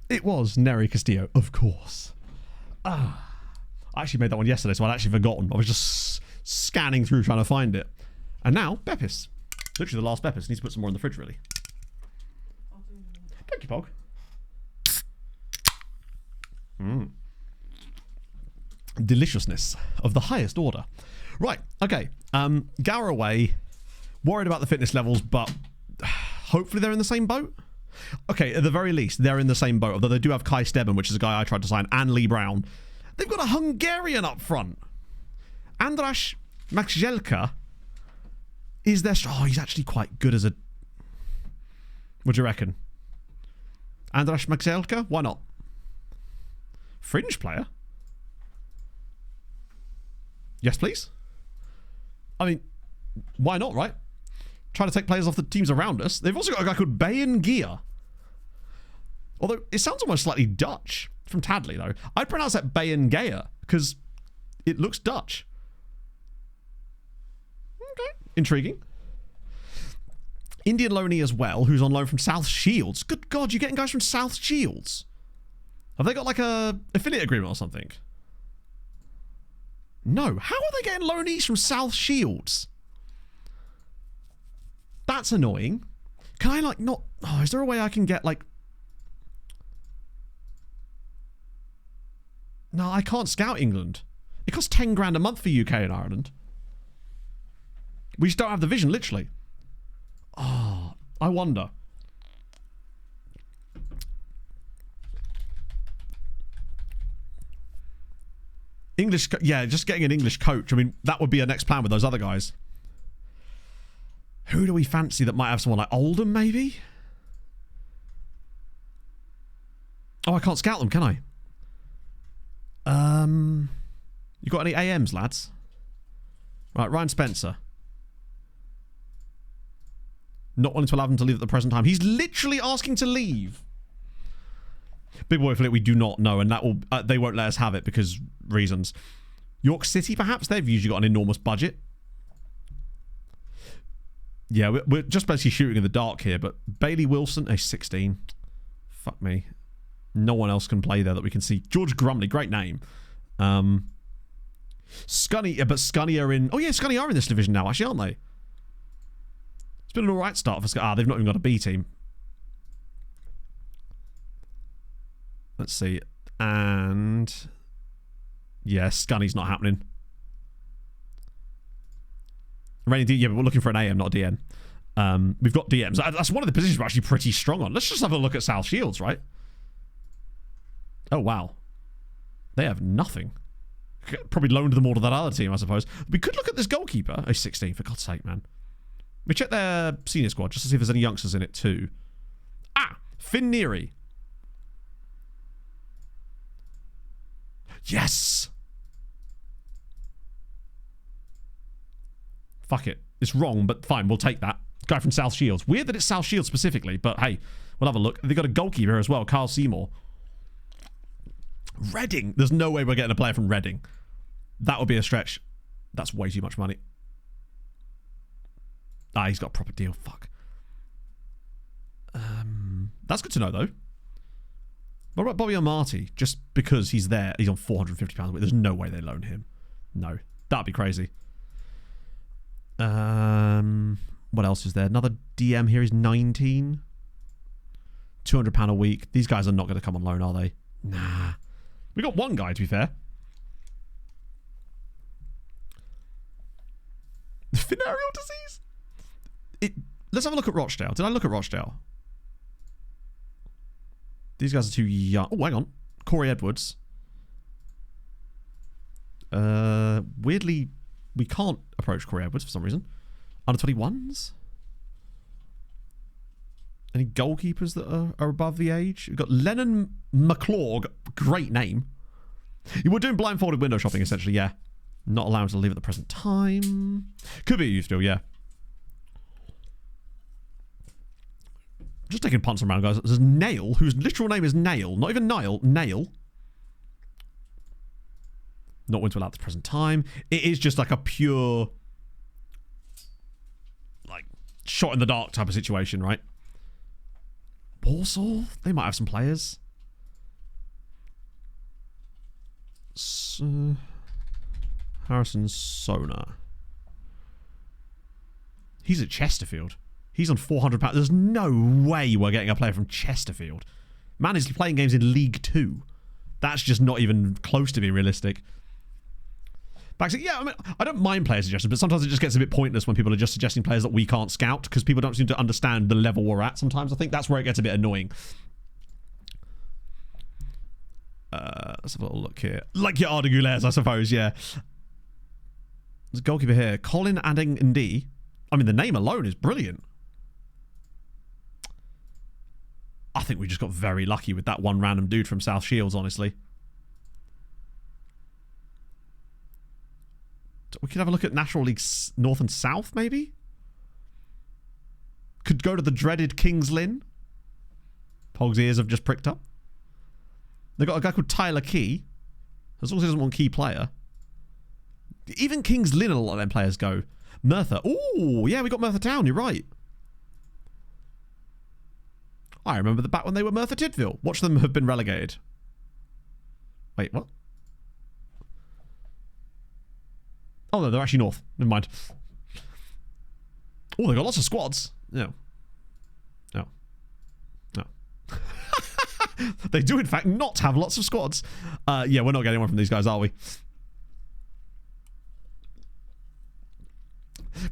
It was Neri Castillo, of course. I actually made that one yesterday, so I'd actually forgotten. I was just scanning through trying to find it. And now, Beppis. Literally the last Beppis. Needs to put some more in the fridge, really. Thank you, Pog. Deliciousness of the highest order. Right, okay. Galloway, worried about the fitness levels, but hopefully they're in the same boat. Okay, at the very least, they're in the same boat, although they do have Kai Stebbin, which is a guy I tried to sign, and Lee Brown. They've got a Hungarian up front. Andras Maxjelka is their... Oh, he's actually quite good as a... What do you reckon? Andras Maxjelka? Why not? Fringe player? Yes, please? I mean, why not, right? Trying to take players off the teams around us. They've also got a guy called Bayan Gia. Although, it sounds almost slightly Dutch. From Tadley, though. I'd pronounce that Bayan Gia, because it looks Dutch. Okay. Intriguing. Indian loanee as well, who's on loan from South Shields. Good God, you're getting guys from South Shields. Have they got like a affiliate agreement or something? No. How are they getting loanees from South Shields? That's annoying. Can I like not... Oh, is there a way I can get like... No, I can't scout England. It costs 10 grand a month for UK and Ireland. We just don't have the vision, literally. Oh, I wonder. English... Yeah, just getting an English coach. I mean, that would be a next plan with those other guys. Who do we fancy that might have someone like Oldham, maybe? Oh, I can't scout them, can I? You got any AMs, lads? Right, Ryan Spencer. Not wanting to allow them to leave at the present time. He's literally asking to leave. Big boy affiliate we do not know, and that will they won't let us have it because reasons. York City, perhaps? They've usually got an enormous budget. Yeah, we're just basically shooting in the dark here, but Bailey Wilson, age 16. Fuck me. No one else can play there that we can see. George Grumley, great name. Scunny, but Scunny are in... Oh yeah, Scunny are in this division now, actually, aren't they? It's been an alright start for Scunny. They've not even got a B team. Let's see. And... yeah, Scunny's not happening. Yeah, but we're looking for an AM, not a DN. We've got DMs. That's one of the positions we're actually pretty strong on. Let's just have a look at South Shields, right? Oh, wow. They have nothing. Probably loaned them all to that other team, I suppose. We could look at this goalkeeper. Oh, 16, for God's sake, man. We check their senior squad just to see if there's any youngsters in it, too. Ah! Finn Neary. Yes! Fuck it. It's wrong, but fine. We'll take that. Guy from South Shields. Weird that it's South Shields specifically, but hey, we'll have a look. They've got a goalkeeper as well, Carl Seymour. Reading. There's no way we're getting a player from Reading. That would be a stretch. That's way too much money. Ah, he's got a proper deal. Fuck. That's good to know, though. What about Bobby O'Marty? Just because he's there, he's on £450 a week. There's no way they loan him. No. That'd be crazy. What else is there? Another DM here is 19. £200 a week. These guys are not going to come on loan, are they? Nah. We got one guy, to be fair. Venereal disease? Let's have a look at Rochdale. Did I look at Rochdale? These guys are too young. Oh, hang on. Corey Edwards. Weirdly, we can't approach Corey Edwards for some reason. Under 21s? Any goalkeepers that are above the age? We've got Lennon McClurg. Great name. You were doing blindfolded window shopping, essentially, yeah. Not allowed to leave at the present time. Could be you still, yeah. Just taking punts around, guys. There's Nail, whose literal name is Nail. Not even Niall. Nail. Not when to allow at the present time. It is just like a pure... like, shot in the dark type of situation, right? Warsaw? They might have some players. Harrison Sona. He's at Chesterfield. He's on £400. There's no way we're getting a player from Chesterfield. Man is playing games in League 2. That's just not even close to being realistic. Back to, yeah, I mean, I don't mind player suggestions, but sometimes it just gets a bit pointless when people are just suggesting players that we can't scout because people don't seem to understand the level we're at sometimes. I think that's where it gets a bit annoying. Let's have a little look here. Like your Arda Gulers, I suppose, yeah. There's a goalkeeper here. Colin Adding-Ndee. I mean, the name alone is brilliant. I think we just got very lucky with that one random dude from South Shields, honestly. We could have a look at National League North and South, maybe? Could go to the dreaded Kings Lynn. Pog's ears have just pricked up. They've got a guy called Tyler Key. As long as he doesn't want key player. Even Kings Lynn, a lot of them players go. Merthyr. Oh, yeah, we got Merthyr Town. You're right. I remember the back when they were Merthyr Tydfil. Watch them have been relegated. Wait, what? Oh, no, they're actually North. Never mind. Oh, they've got lots of squads. No. No. No. They do, in fact, not have lots of squads. Yeah, we're not getting one from these guys, are we?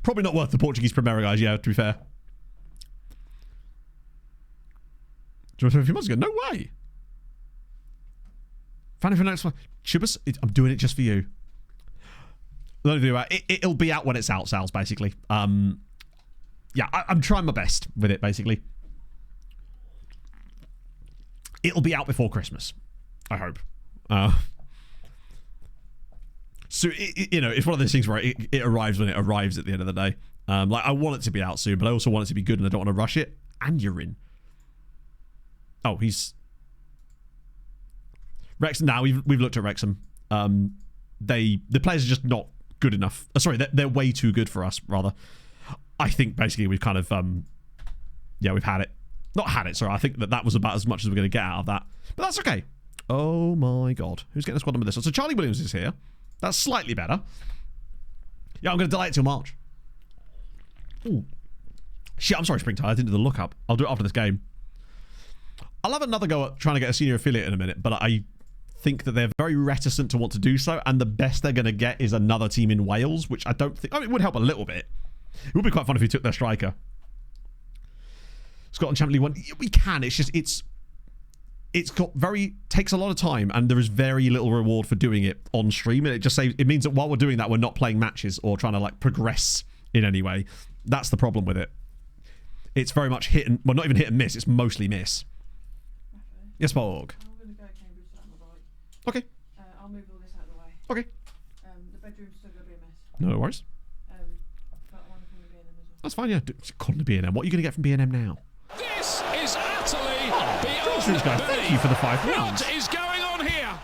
Probably not worth the Portuguese Primera, guys, yeah, to be fair. Do you want to a few months ago? No way. Fanny for the next one. Chubas, I'm doing it just for you. It'll be out when it's out, Sal's, basically. Yeah, I'm trying my best with it, basically. It'll be out before Christmas, I hope. So, you know, it's one of those things where it arrives when it arrives at the end of the day. Like, I want it to be out soon, but I also want it to be good and I don't want to rush it. And you're in. Oh, he's... Wrexham. Now, we've looked at Wrexham. the players are just not good enough. Sorry, they're way too good for us, rather. I think basically we've kind of, we've had it. Not had it, sorry. I think that was about as much as we're going to get out of that. But that's okay. Oh my god. Who's getting a squad number this one? So Charlie Williams is here. That's slightly better. Yeah, I'm going to delay it till March. Ooh. Shit, I'm sorry, Springtide. I didn't do the lookup. I'll do it after this game. I'll have another go at trying to get a senior affiliate in a minute, but I think that they're very reticent to want to do so, and the best they're going to get is another team in Wales, which I don't think... I mean, it would help a little bit. It would be quite fun if we took their striker. Scotland Champions League 1. We can. It's just... takes a lot of time, and there is very little reward for doing it on stream, and it means that while we're doing that, we're not playing matches or trying to like progress in any way. That's the problem with it. It's very much not even hit and miss, it's mostly miss. Yes, Borg. I'm going to go Cambridge down the right. Okay. I'll move all this out of the way. Okay. The bedroom's still going to be a mess. No worries. But I want to call the B&M as well. That's fine, yeah. Calling the B&M. What are you going to get from B&M now? This is utterly beyond. Thank you for the 5 rounds. What is going on here?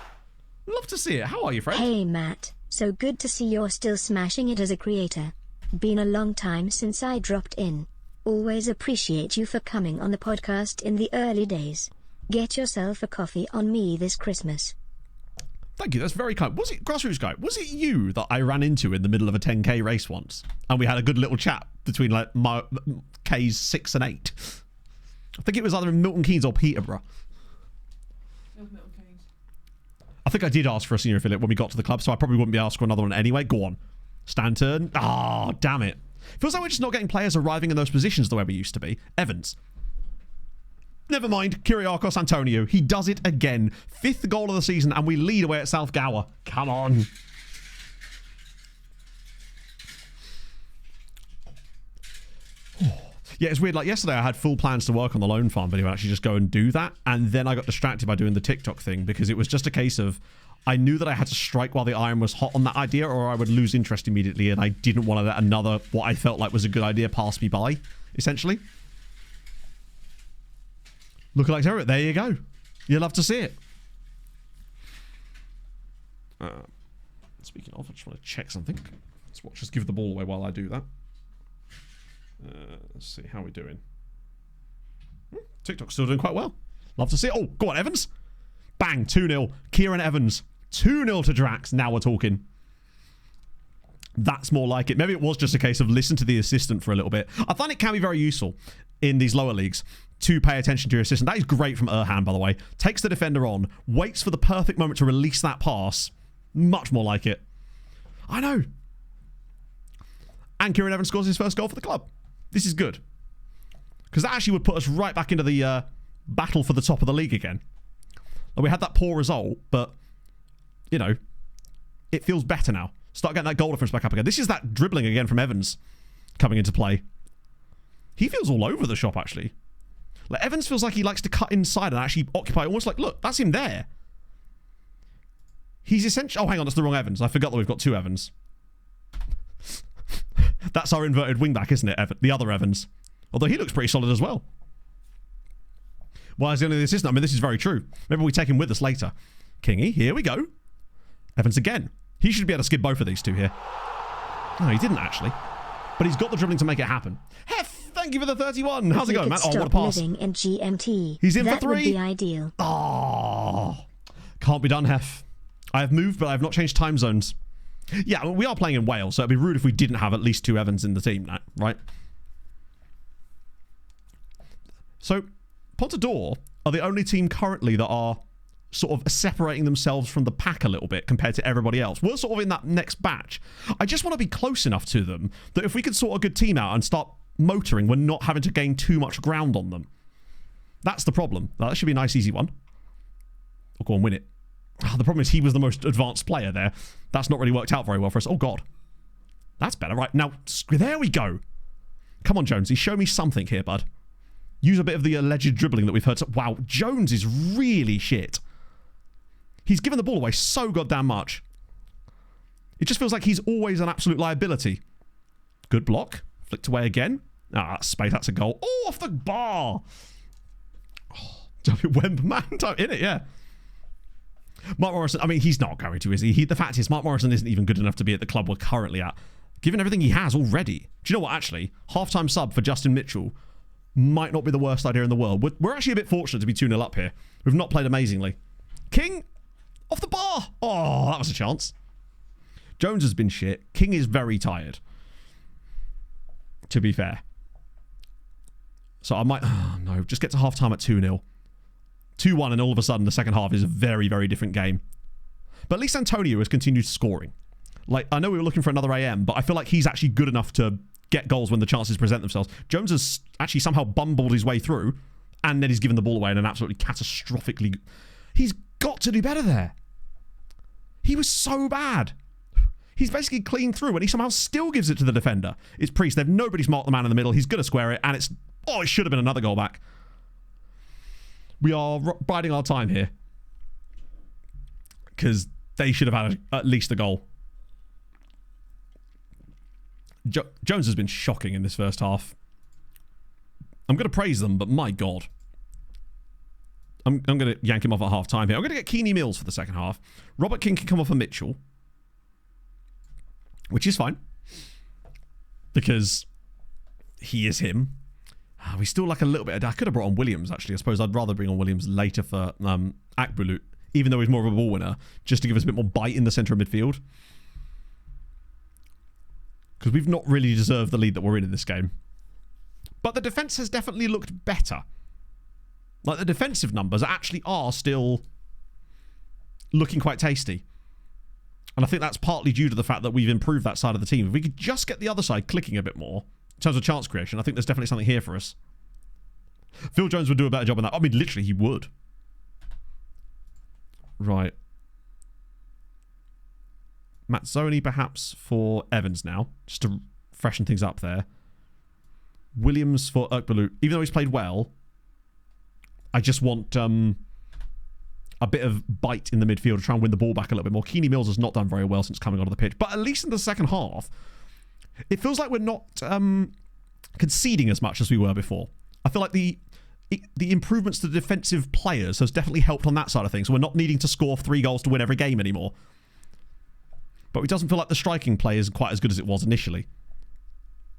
Love to see it. How are you, friend? Hey, Matt. So good to see you're still smashing it as a creator. Been a long time since I dropped in. Always appreciate you for coming on the podcast in the early days. Get yourself a coffee on me this Christmas. Thank you, that's very kind. Was it, Grassroots Guy, was it you that I ran into in the middle of a 10k race once? And we had a good little chat between like my K's 6 and 8. I think it was either in Milton Keynes or Peterborough. It was Milton Keynes. I think I did ask for a senior affiliate when we got to the club, so I probably wouldn't be asked for another one anyway. Go on. Stanton. Ah, damn it. Feels like we're just not getting players arriving in those positions the way we used to be. Evans. Never mind. Kyriakos Antonio. He does it again. 5th goal of the season, and we lead away at South Gower. Come on. Yeah, it's weird. Like yesterday, I had full plans to work on the Lone Farm video and actually just go and do that. And then I got distracted by doing the TikTok thing because it was just a case of I knew that I had to strike while the iron was hot on that idea or I would lose interest immediately. And I didn't want to let another, what I felt like was a good idea, pass me by, essentially. Looking like terror. There you go. You'll love to see it. Speaking of, I just want to check something. Let's watch us give the ball away while I do that. Let's see how we're doing. TikTok's still doing quite well. Love to see it. Oh, go on, Evans. Bang, 2-0. Kieran Evans. 2-0 to Drax. Now we're talking. That's more like it. Maybe it was just a case of listen to the assistant for a little bit. I find it can be very useful in these lower leagues to pay attention to your assistant. That is great from Erhan, by the way. Takes the defender on, waits for the perfect moment to release that pass. Much more like it. I know. And Kieran Evans scores his first goal for the club. This is good. Because that actually would put us right back into the battle for the top of the league again. Like we had that poor result, but, you know, it feels better now. Start getting that goal difference back up again. This is that dribbling again from Evans coming into play. He feels all over the shop, actually. Like Evans feels like he likes to cut inside and actually occupy. Almost like, look, that's him there. He's essentially... Oh, hang on, that's the wrong Evans. I forgot that we've got 2 Evans. That's our inverted wingback, isn't it? The other Evans. Although he looks pretty solid as well. Why is he only the assistant? I mean, this is very true. Maybe we take him with us later. Kingy, here we go. Evans again. He should be able to skip both of these two here. No, he didn't actually. But he's got the dribbling to make it happen. Hef, thank you for the 31. How's it going, man? Oh, what a pass. Living in GMT. He's in for 3. That would be ideal. Oh, can't be done, Hef. I have moved, but I have not changed time zones. Yeah, we are playing in Wales, so it'd be rude if we didn't have at least 2 Evans in the team, right? So, Pontador are the only team currently that are sort of separating themselves from the pack a little bit compared to everybody else. We're sort of in that next batch. I just want to be close enough to them that if we could sort a good team out and start motoring, we're not having to gain too much ground on them. That's the problem. Now, that should be a nice, easy one. I'll go and win it. The problem is he was the most advanced player there. That's not really worked out very well for us. Oh, God. That's better. Right, now, there we go. Come on, Jonesy. Show me something here, bud. Use a bit of the alleged dribbling that we've heard. Wow, Jones is really shit. He's given the ball away so goddamn much. It just feels like he's always an absolute liability. Good block. Flicked away again. Ah, that's space. That's a goal. Oh, off the bar. Oh, Wemp man. In it, yeah. Mark Morrison, I mean, he's not going to, is he? The fact is, Mark Morrison isn't even good enough to be at the club we're currently at, given everything he has already. Do you know what, actually? Half-time sub for Justin Mitchell might not be the worst idea in the world. We're actually a bit fortunate to be 2-0 up here. We've not played amazingly. King, off the bar. Oh, that was a chance. Jones has been shit. King is very tired, to be fair. So I might... Oh, no. Just get to half-time at 2-0. 2-1, and all of a sudden, the second half is a very, very different game. But at least Antonio has continued scoring. Like, I know we were looking for another AM, but I feel like he's actually good enough to get goals when the chances present themselves. Jones has actually somehow bumbled his way through, and then he's given the ball away in an absolutely catastrophically... He's got to do better there. He was so bad. He's basically clean through, and he somehow still gives it to the defender. It's Priest. Nobody's marked the man in the middle. He's going to square it, and it's... Oh, it should have been another goal back. We are biding our time here. Because they should have had at least a goal. Jones has been shocking in this first half. I'm going to praise them, but my God. I'm going to yank him off at half time here. I'm going to get Keeney Mills for the second half. Robert King can come off for Mitchell. Which is fine. Because he is him. We still like a little bit. I could have brought on Williams, actually. I suppose I'd rather bring on Williams later for Akbulut, even though he's more of a ball winner, just to give us a bit more bite in the centre of midfield. Because we've not really deserved the lead that we're in this game. But the defence has definitely looked better. Like, the defensive numbers actually are still looking quite tasty. And I think that's partly due to the fact that we've improved that side of the team. If we could just get the other side clicking a bit more, in terms of chance creation, I think there's definitely something here for us. Phil Jones would do a better job on that. I mean, literally, he would. Right. Mazzoni, perhaps, for Evans now, just to freshen things up there. Williams for Ukbalut. Even though he's played well, I just want a bit of bite in the midfield to try and win the ball back a little bit more. Keeney Mills has not done very well since coming onto the pitch, but at least in the second half, it feels like we're not conceding as much as we were before. I feel like the improvements to the defensive players has definitely helped on that side of things. So we're not needing to score 3 goals to win every game anymore. But it doesn't feel like the striking play is quite as good as it was initially.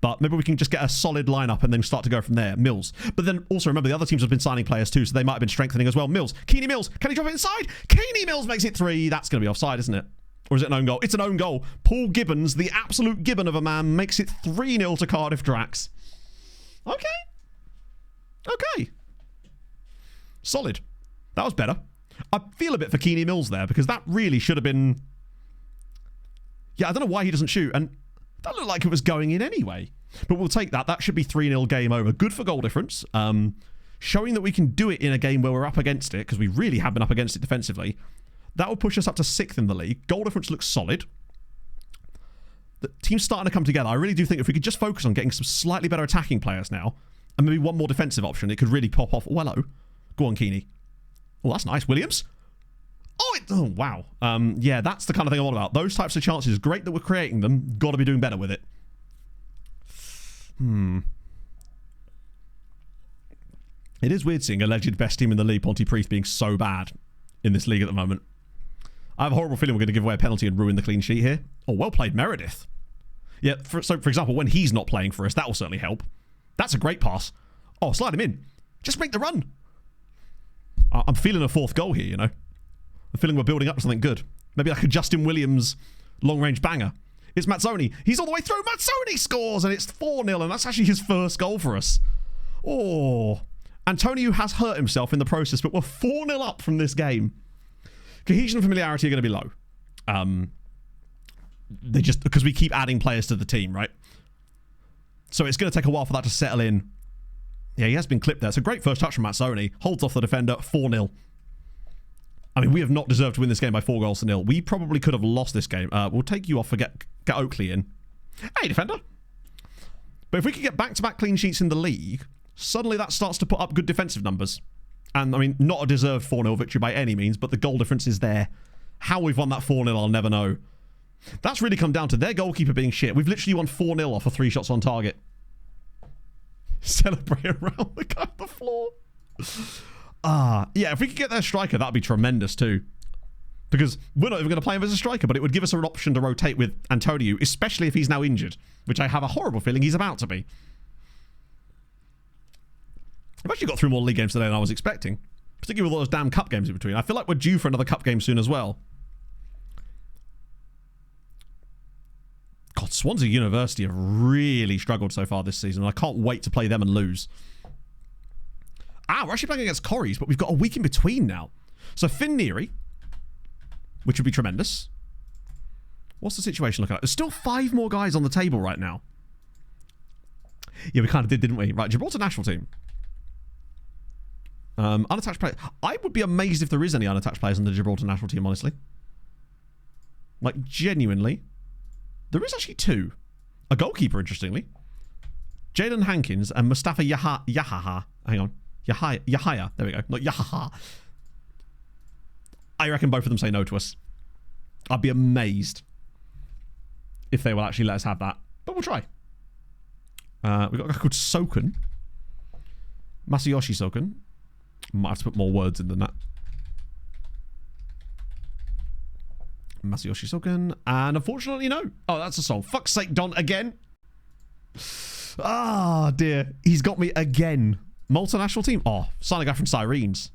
But maybe we can just get a solid lineup and then start to go from there. Mills. But then also remember the other teams have been signing players too, so they might have been strengthening as well. Mills. Keeney Mills. Can he drop it inside? Keeney Mills makes it 3. That's going to be offside, isn't it? Or is it an own goal? It's an own goal. Paul Gibbons, the absolute gibbon of a man, makes it 3-0 to Cardiff Drax. Okay. Okay. Solid. That was better. I feel a bit for Keeney Mills there because that really should have been... Yeah, I don't know why he doesn't shoot. And that looked like it was going in anyway. But we'll take that. That should be 3-0 game over. Good for goal difference. Showing that we can do it in a game where we're up against it, because we really have been up against it defensively. That will push us up to 6th in the league. Goal difference looks solid. The team's starting to come together. I really do think if we could just focus on getting some slightly better attacking players now, and maybe one more defensive option, it could really pop off. Oh, hello. Go on, Keeney. Oh, that's nice. Williams? Oh, wow. Yeah, that's the kind of thing I'm on about. Those types of chances, great that we're creating them. Got to be doing better with it. It is weird seeing alleged best team in the league, Ponty Priest, being so bad in this league at the moment. I have a horrible feeling we're going to give away a penalty and ruin the clean sheet here. Oh, well played, Meredith. Yeah, so for example, when he's not playing for us, that will certainly help. That's a great pass. Oh, slide him in. Just make the run. I'm feeling a 4th goal here, you know. I'm feeling we're building up to something good. Maybe like a Justin Williams long-range banger. It's Mazzoni. He's all the way through. Mazzoni scores, and it's 4-0, and that's actually his first goal for us. Oh. Antonio has hurt himself in the process, but we're 4-0 up from this game. Cohesion and familiarity are going to be low. They just... Because we keep adding players to the team, right? So it's going to take a while for that to settle in. Yeah, he has been clipped there. It's a great first touch from Mazzoni. Holds off the defender. 4-0. I mean, we have not deserved to win this game by 4-0. We probably could have lost this game. We'll take you off for get Oakley in. Hey, defender. But if we could get back-to-back clean sheets in the league, suddenly that starts to put up good defensive numbers. And, I mean, not a deserved 4-0 victory by any means, but the goal difference is there. How we've won that 4-0, I'll never know. That's really come down to their goalkeeper being shit. We've literally won 4-0 off of 3 shots on target. Celebrate around the guy on the floor. Yeah, if we could get their striker, that'd be tremendous too. Because we're not even going to play him as a striker, but it would give us an option to rotate with Antonio, especially if he's now injured, which I have a horrible feeling he's about to be. I've actually got through more league games today than I was expecting, particularly with all those damn cup games in between. I feel like we're due for another cup game soon as well. God, Swansea University have really struggled so far this season. I can't wait to play them and lose. We're actually playing against Corries, but we've got a week in between now. So Finn Neary, which would be tremendous. What's the situation looking like? There's still 5 more guys on the table right now. Yeah, we kind of did, didn't we? Right, Gibraltar national team. Unattached players. I would be amazed if there is any unattached players in the Gibraltar national team, honestly. Like, genuinely. There is actually 2. A goalkeeper, interestingly. Jayden Hankins and Mustafa Yahaha. Hang on. Yahaya. There we go. Not Yahaha. I reckon both of them say no to us. I'd be amazed if they will actually let us have that. But we'll try. We've got a guy called Soken. Masayoshi Soken. Might have to put more words in than that. Masayoshi Soken. And unfortunately, no. Oh, that's a song. Fuck's sake, Don, again. Ah, dear. He's got me again. Multinational team. Oh, sign a guy from Sirens.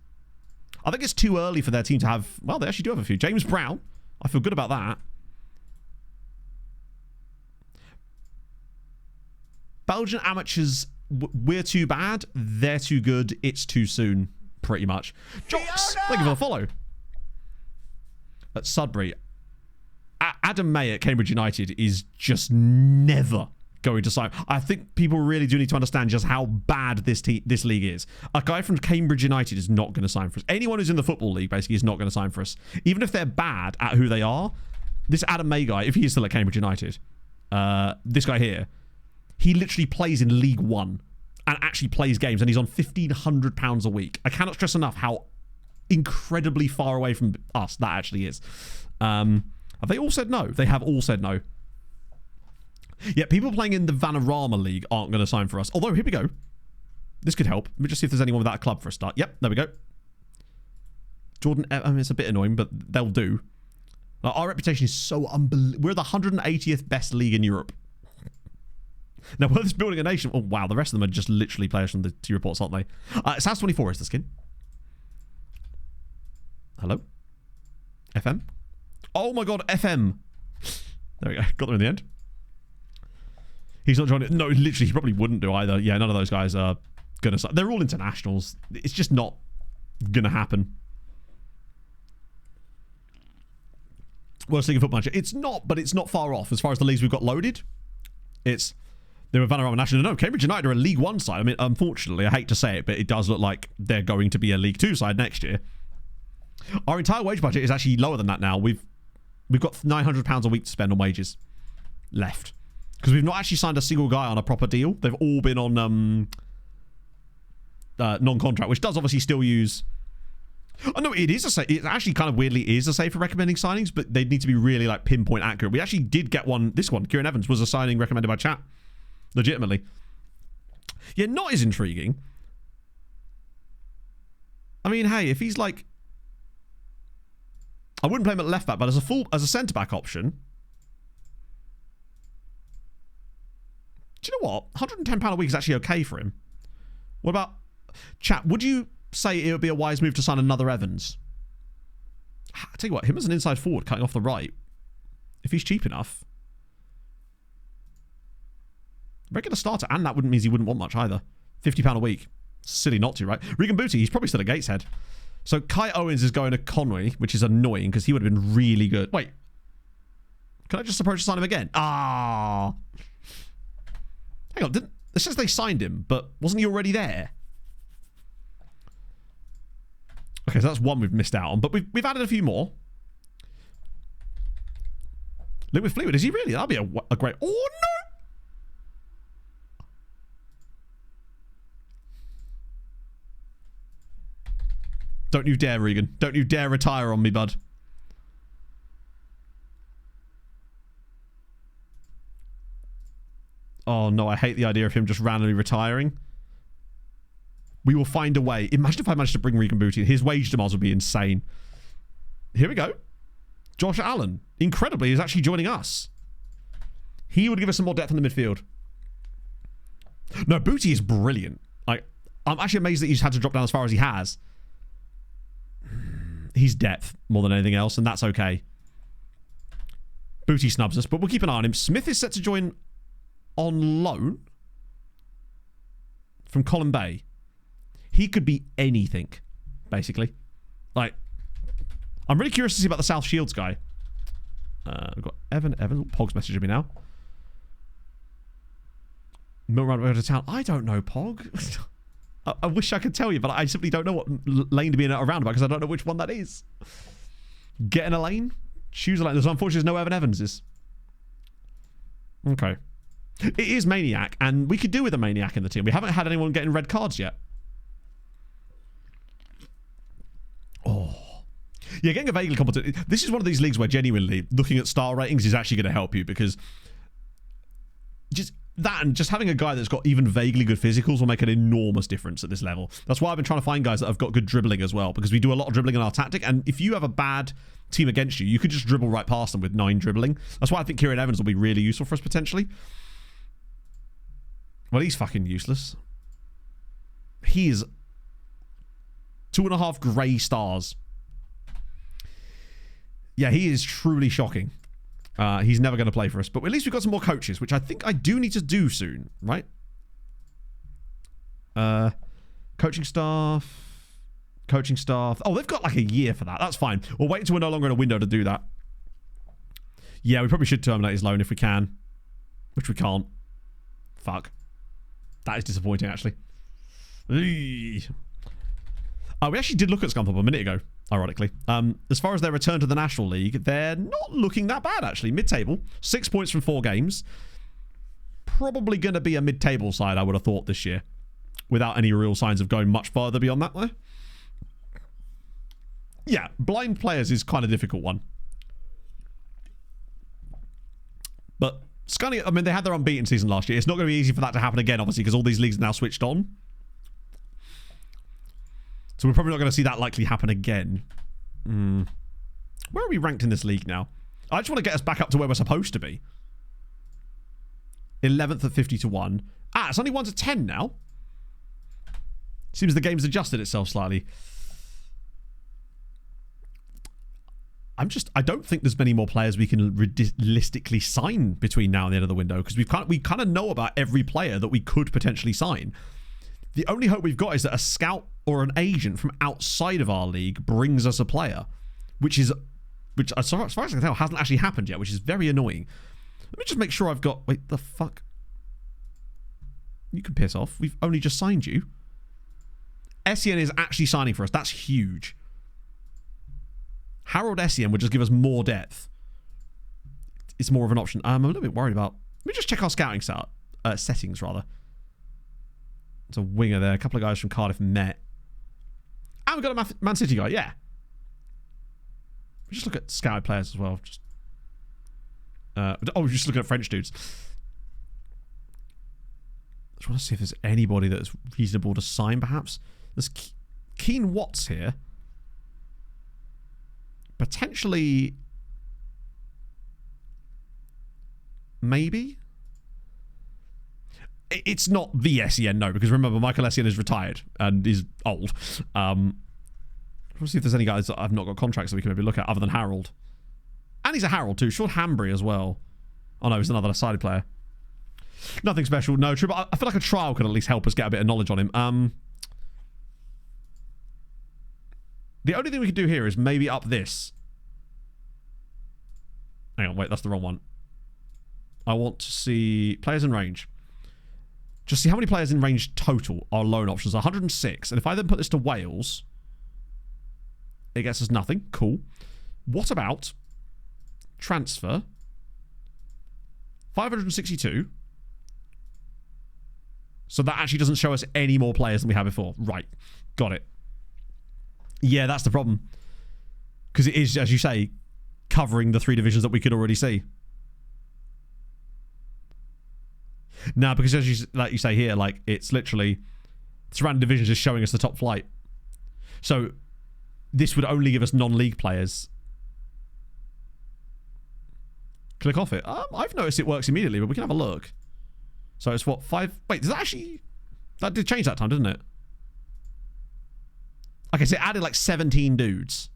I think it's too early for their team to have... Well, they actually do have a few. James Brown. I feel good about that. Belgian amateurs, we're too bad. They're too good. It's too soon, pretty much. Jocks, thank you for the follow. At Sudbury, Adam May at Cambridge United is just never going to sign. I think people really do need to understand just how bad this league is. A guy from Cambridge United is not going to sign for us. Anyone who's in the Football League basically is not going to sign for us. Even if they're bad at who they are, this Adam May guy, if he is still at Cambridge United, this guy here, he literally plays in League One and actually plays games, and he's on £1,500 a week. I cannot stress enough how incredibly far away from us that actually is. Have they all said no? They have all said no. Yeah, people playing in the Vanarama League aren't going to sign for us. Although, here we go. This could help. Let me just see if there's anyone without a club for a start. Yep, there we go. Jordan, I mean, it's a bit annoying, but they'll do. Like, our reputation is so unbelievable. We're the 180th best league in Europe. Now, we're this building a nation. Oh, wow, the rest of them are just literally players from the T reports, aren't they? South 24 is the skin. Hello? FM? Oh my god, FM. There we go. Got them in the end. He's not joining. No, literally, he probably wouldn't do either. Yeah, none of those guys are going to... They're all internationals. It's just not going to happen. Worst league in football. It's not, but it's not far off. As far as the leagues we've got loaded, it's... They were Vanarama National. No, Cambridge United are a League One side. I mean, unfortunately, I hate to say it, but it does look like they're going to be a League Two side next year. Our entire wage budget is actually lower than that now. We've got £900 a week to spend on wages left. Because we've not actually signed a single guy on a proper deal. They've all been on non-contract, which does obviously still use... Oh, no, it is it actually kind of weirdly is a save for recommending signings, but they need to be really like pinpoint accurate. We actually did get one. This one, Kieran Evans, was a signing recommended by chat. Legitimately. Yeah, not as intriguing. I mean, hey, if he's like... I wouldn't play him at left back, but as a centre-back option... Do you know what? £110 a week is actually okay for him. What about... Chat, would you say it would be a wise move to sign another Evans? I tell you what, him as an inside forward cutting off the right, if he's cheap enough... Regular starter, and that wouldn't mean he wouldn't want much either. £50 a week. Silly not to, right? Regan Booty, he's probably still at Gateshead. So Kai Owens is going to Conway, which is annoying because he would have been really good. Wait. Can I just approach to sign him again? Ah. Hang on, it says they signed him, but wasn't he already there? Okay, so that's one we've missed out on, but we've added a few more. Link with Fleetwood, is he really? That'd be a great... Oh, no! Don't you dare, Regan. Don't you dare retire on me, bud. Oh, no, I hate the idea of him just randomly retiring. We will find a way. Imagine if I managed to bring Regan Booty in. His wage demands would be insane. Here we go. Josh Allen, incredibly, is actually joining us. He would give us some more depth in the midfield. No, Booty is brilliant. I'm actually amazed that he's had to drop down as far as he has. He's depth more than anything else, and that's okay. Booty snubs us, but we'll keep an eye on him. Smith is set to join on loan from Colin Bay. He could be anything, basically. Like, I'm really curious to see about the South Shields guy. We've got Evan. Pog's messaging me now. Mill Round over to town. I don't know, Pog. I wish I could tell you, but I simply don't know what lane to be in a roundabout because I don't know which one that is. Get in a lane, choose a lane. There's unfortunately no Evan Evanses. Okay. It is Maniac, and we could do with a Maniac in the team. We haven't had anyone getting red cards yet. Oh. Yeah, getting a vaguely competent. This is one of these leagues where genuinely looking at star ratings is actually going to help you because just that and just having a guy that's got even vaguely good physicals will make an enormous difference at this level. That's why I've been trying to find guys that have got good dribbling as well, because we do a lot of dribbling in our tactic, and if you have a bad team against you, you could just dribble right past them with 9 dribbling. That's why I think Kieran Evans will be really useful for us potentially. Well, he's fucking useless. He is 2.5 grey stars. Yeah, he is truly shocking. He's never going to play for us. But at least we've got some more coaches, which I think I do need to do soon, right? Coaching staff. Oh, they've got like a year for that. That's fine. We'll wait until we're no longer in a window to do that. Yeah, we probably should terminate his loan if we can. Which we can't. Fuck. That is disappointing, actually. We actually did look at Scunthorpe a minute ago, ironically. As far as their return to the National League, they're not looking that bad, actually. Mid-table, 6 points from 4 games. Probably going to be a mid-table side, I would have thought, this year. Without any real signs of going much further beyond that, though. Yeah, blind players is kind of a difficult one. But Scunny, I mean, they had their unbeaten season last year. It's not going to be easy for that to happen again, obviously, because all these leagues are now switched on. So we're probably not going to see that likely happen again. Where are we ranked in this league now? I just want to get us back up to where we're supposed to be. 11th at 50 to 1. It's only 1 to 10 now. Seems the game's adjusted itself slightly. I don't think there's many more players we can realistically sign between now and the end of the window, because we kind of know about every player that we could potentially sign. The only hope we've got is that a scout or an agent from outside of our league brings us a player, which as far as I can tell hasn't actually happened yet, which is very annoying. Let me just make sure I've got... Wait, the fuck? You can piss off. We've only just signed you. Essien is actually signing for us. That's huge. Harold Essien would just give us more depth. It's more of an option. I'm a little bit worried about... Let me just check our scouting settings, rather. It's a winger there. A couple of guys from Cardiff met. And we've got a Man City guy, yeah. We just look at scouted players as well. We're just looking at French dudes. I just want to see if there's anybody that's reasonable to sign, perhaps. There's Keen Watts here. Potentially... Maybe? It's not the Essien, no, because remember, Michael Essien is retired and is old. Let's see if there's any guys that I've not got contracts that we can maybe look at other than Harold. And he's a Harold too. Sean Hanbury as well. Oh no, he's another sided player. Nothing special. No, true, but I feel like a trial could at least help us get a bit of knowledge on him. The only thing we could do here is maybe up this. Hang on, wait, that's the wrong one. I want to see players in range. Just see how many players in range total are loan options. 106. And if I then put this to Wales, it gets us nothing. Cool. What about transfer? 562. So that actually doesn't show us any more players than we had before. Right. Got it. Yeah, that's the problem. Because it is, as you say, covering the 3 divisions that we could already see. No, because as you say here, like, it's literally surrounding divisions is showing us the top flight. So this would only give us non-league players. Click off it. I've noticed it works immediately, but we can have a look. So it's what, 5? Wait, does that actually... That did change that time, didn't it? Okay, so it added like 17 dudes.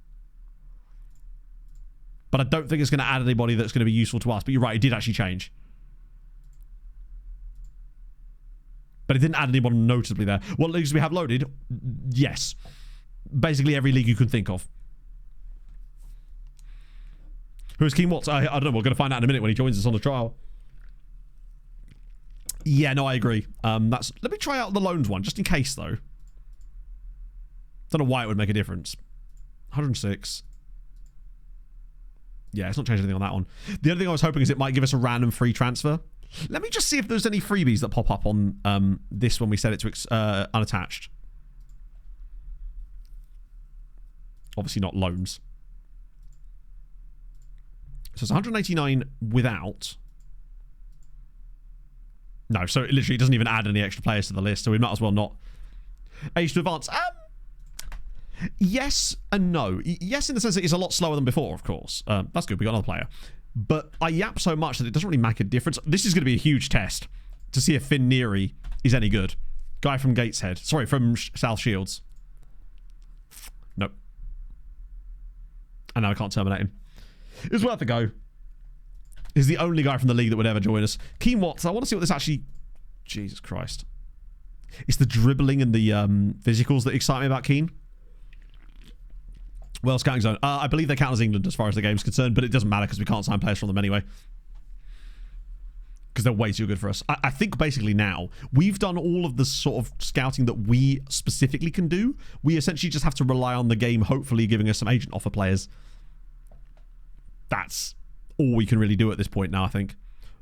But I don't think it's going to add anybody that's going to be useful to us. But you're right, it did actually change. But it didn't add anyone noticeably there. What leagues do we have loaded? Yes. Basically every league you can think of. Who's Keen Watts? I don't know. We're going to find out in a minute when he joins us on the trial. Yeah, no, I agree. Let me try out the loans one, just in case, though. Don't know why it would make a difference. 106. Yeah, it's not changing anything on that one. The other thing I was hoping is it might give us a random free transfer. Let me just see if there's any freebies that pop up on this when we set it to unattached. Obviously not loans. So it's 189 without. No, so it literally doesn't even add any extra players to the list, so we might as well not. Age to advance. Yes and no. Yes, in the sense that it's a lot slower than before, of course. That's good. We got another player. But I yap so much that it doesn't really make a difference. This is going to be a huge test to see if Finn Neary is any good. Guy from Gateshead. Sorry, from South Shields. Nope. And now I can't terminate him. It was worth a go. He's the only guy from the league that would ever join us. Keen Watts. I want to see what this actually... Jesus Christ. It's the dribbling and the physicals that excite me about Keen. Well, Scouting Zone. I believe they count as England as far as the game's concerned, but it doesn't matter because we can't sign players from them anyway. Because they're way too good for us. I think basically now, we've done all of the sort of scouting that we specifically can do. We essentially just have to rely on the game hopefully giving us some agent offer players. That's all we can really do at this point now, I think.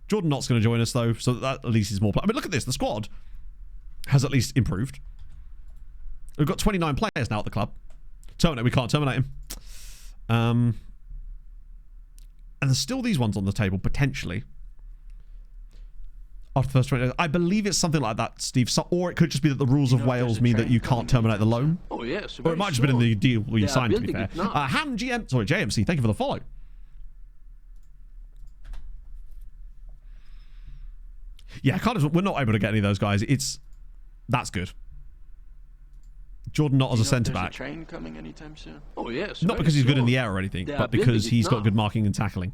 Jordan Knott's going to join us, though, so that at least is more... I mean, look at this. The squad has at least improved. We've got 29 players now at the club. Terminate. We can't terminate him. And there's still these ones on the table, potentially. After the first 20 days. I believe it's something like that, Steve. So, or it could just be that the rules of Wales mean that you can't terminate the loan. Oh, yes. Or it might have just been in the deal we signed, to be fair. JMC, thank you for the follow. Yeah, Cardiff, we're not able to get any of those guys. That's good. Jordan not as a centre-back. Train coming anytime soon? Oh, yes. Not because he's good in the air or anything, but because he's got good marking and tackling.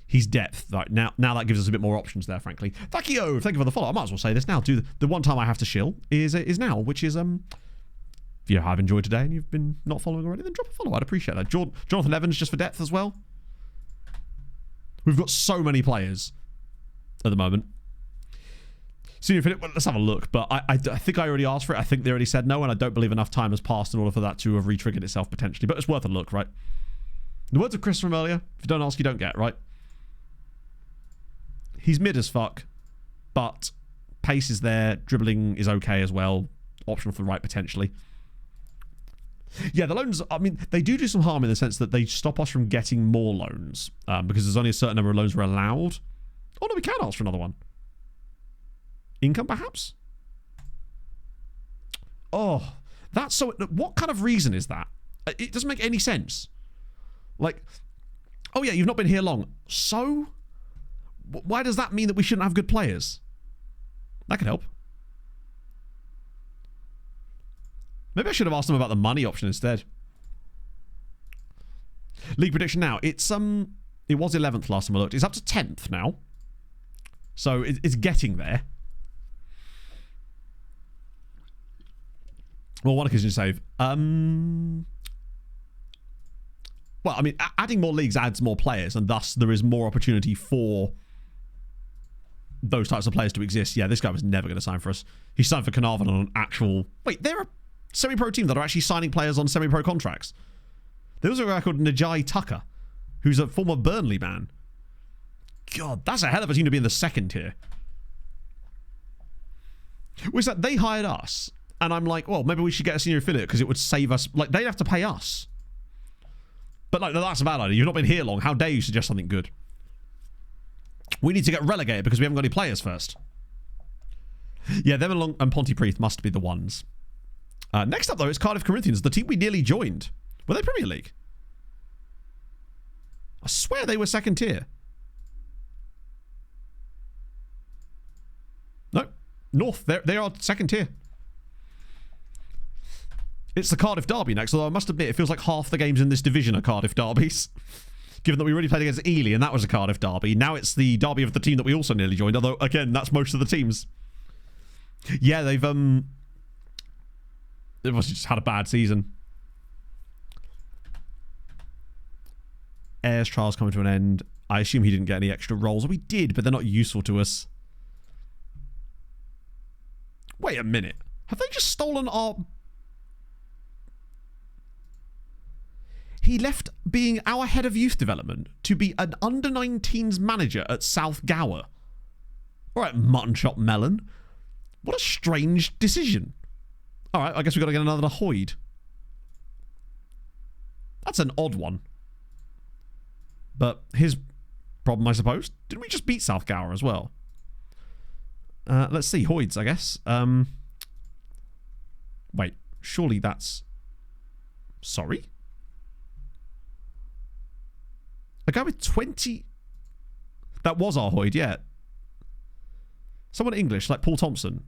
He's depth. Right, now that gives us a bit more options there, frankly. Thank you for the follow. I might as well say this now. The one time I have to shill is now, which is... if you have enjoyed today and you've been not following already, then drop a follow. I'd appreciate that. Jonathan Evans just for depth as well. We've got so many players at the moment. Senior Philip, well, let's have a look. But I think I already asked for it. I think they already said no, and I don't believe enough time has passed in order for that to have re-triggered itself potentially. But it's worth a look, right? The words of Chris from earlier, if you don't ask, you don't get, right? He's mid as fuck, but pace is there. Dribbling is okay as well. Optional for the right, potentially. Yeah, the loans, I mean, they do some harm in the sense that they stop us from getting more loans because there's only a certain number of loans we're allowed. Oh, no, we can ask for another one. Income, perhaps? Oh, that's so... What kind of reason is that? It doesn't make any sense. Like, oh yeah, you've not been here long. So? Why does that mean that we shouldn't have good players? That could help. Maybe I should have asked them about the money option instead. League prediction now. It was 11th last time I looked. It's up to 10th now. So it's getting there. Well, one occasion save. Well, I mean, adding more leagues adds more players, and thus there is more opportunity for those types of players to exist. Yeah, this guy was never going to sign for us. He signed for Carnarvon on an actual... Wait, they're a semi-pro team that are actually signing players on semi-pro contracts. There was a guy called Najai Tucker, who's a former Burnley man. God, that's a hell of a team to be in the second tier. Was that they hired us, and I'm like, well, maybe we should get a senior affiliate because it would save us. Like, they'd have to pay us. But like, no, that's a bad idea. You've not been here long. How dare you suggest something good? We need to get relegated because we haven't got any players first. Yeah, them and Pontypridd must be the ones. Next up, though, is Cardiff Corinthians, the team we nearly joined. Were they Premier League? I swear they were second tier. North, they are second tier. It's the Cardiff derby next, although I must admit it feels like half the games in this division are Cardiff derbies. Given that we already played against Ely and that was a Cardiff derby. Now it's the derby of the team that we also nearly joined, although, again, that's most of the teams. Yeah, they've obviously just had a bad season. Ayers trials coming to an end. I assume he didn't get any extra roles. We did, but they're not useful to us. Wait a minute. Have they just stolen our... He left being our head of youth development to be an under-19s manager at South Gower. All right, mutton chop melon. What a strange decision. All right, I guess we've got to get another Hoyd. That's an odd one. But his problem, I suppose. Didn't we just beat South Gower as well? Let's see. Hoyds, I guess. Wait, surely that's... Sorry? A guy with 20... That was our Hoyd, yeah. Someone English, like Paul Thompson.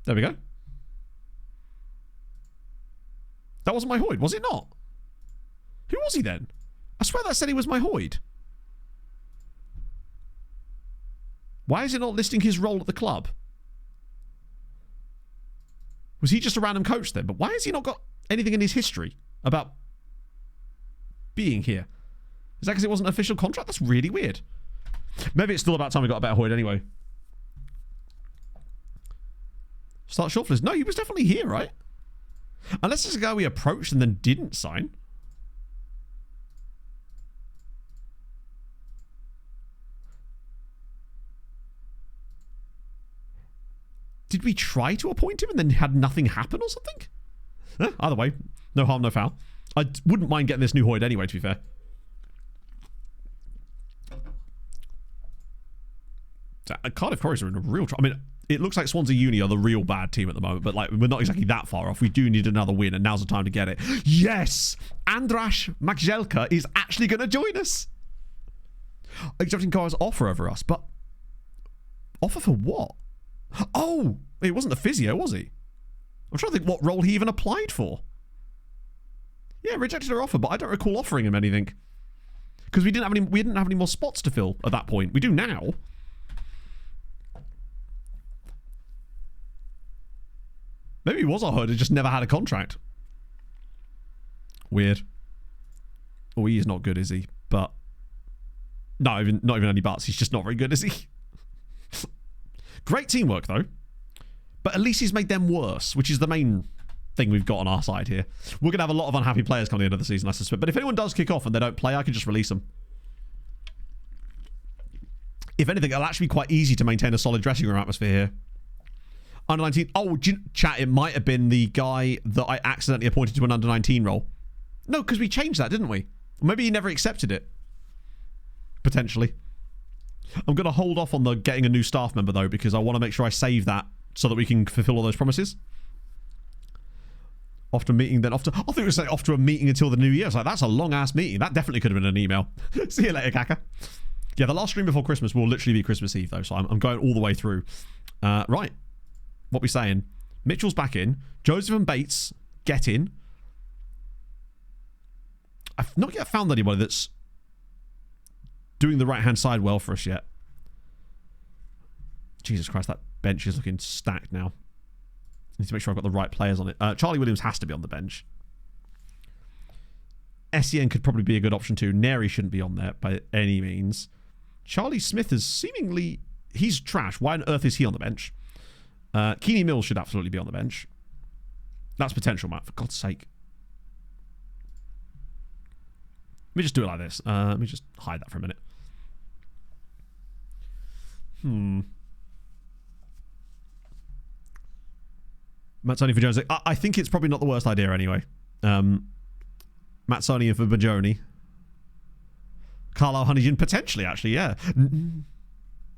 There we go. That wasn't my Hoyd, was it not? Who was he then? I swear that said he was my Hoyd. Why is it not listing his role at the club? Was he just a random coach then? But why has he not got anything in his history about being here? Is that because it wasn't an official contract? That's really weird. Maybe it's still about time we got a better Hoyd anyway. Start short list. No, he was definitely here, right? Unless it's a guy we approached and then didn't sign. Did we try to appoint him and then had nothing happen or something? Either way, no harm, no foul. I wouldn't mind getting this new Hoyd anyway, to be fair. Cardiff Corys are in a real trouble. I mean, it looks like Swansea Uni are the real bad team at the moment, but like we're not exactly that far off. We do need another win, and now's the time to get it. Yes! Andras Magzelka is actually going to join us. Accepting Car's offer over us, but... Offer for what? Oh! It wasn't the physio, was he? I'm trying to think what role he even applied for. Yeah, rejected our offer, but I don't recall offering him anything. Because we didn't have any more spots to fill at that point. We do now. Maybe he was our Hoyd, he just never had a contract. Weird. Oh, he is not good, is he? But not even any buts. He's just not very good, is he? Great teamwork, though. But at least he's made them worse, which is the main thing we've got on our side here. We're going to have a lot of unhappy players coming into the season, I suspect. But if anyone does kick off and they don't play, I can just release them. If anything, it'll actually be quite easy to maintain a solid dressing room atmosphere here. Under 19. Oh, chat, it might have been the guy that I accidentally appointed to an under 19 role. No, because we changed that, didn't we? Maybe he never accepted it. Potentially. I'm going to hold off on the getting a new staff member, though, because I want to make sure I save that so that we can fulfill all those promises. Off to a meeting, then off to... I think we were saying off to a meeting until the new year. I was like, that's a long-ass meeting. That definitely could have been an email. See you later, Kaka. Yeah, the last stream before Christmas will literally be Christmas Eve, though, so I'm going all the way through. Right. What we saying? Mitchell's back in. Joseph and Bates get in. I've not yet found anybody that's doing the right-hand side well for us yet. Jesus Christ, that bench is looking stacked now. I need to make sure I've got the right players on it. Charlie Williams has to be on the bench. SEN could probably be a good option too. Neri shouldn't be on there by any means. Charlie Smith is seemingly... He's trash. Why on earth is he on the bench? Keeney Mills should absolutely be on the bench. That's potential, Matt, for God's sake. Let me just do it like this. Let me just hide that for a minute. Matt Sony for Jones. I think it's probably not the worst idea anyway. Matt Sony for Bajoni. Carlisle Huntington, potentially, actually, yeah.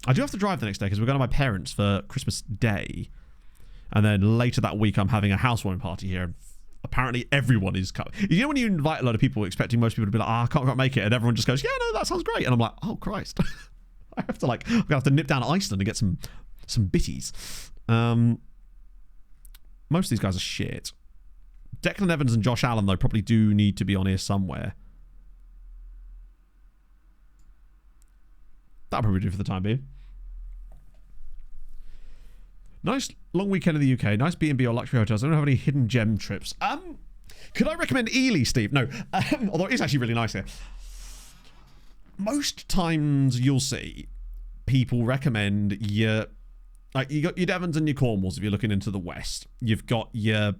I do have to drive the next day because we're going to my parents for Christmas Day. And then later that week, I'm having a housewarming party here. Apparently, everyone is coming. You know when you invite a lot of people expecting most people to be like, I can't quite make it. And everyone just goes, yeah, no, that sounds great. And I'm like, oh, Christ. I have to I'm gonna have to nip down to Iceland and get some bitties. Most of these guys are shit. Declan Evans and Josh Allen, though, probably do need to be on here somewhere. That'll probably do for the time being. Nice long weekend in the UK. Nice B&B or luxury hotels. I don't have any hidden gem trips. Could I recommend Ely, Steve? No. Although it is actually really nice here. Most times you'll see people recommend you got your Devons and your Cornwalls if you're looking into the west. You've got your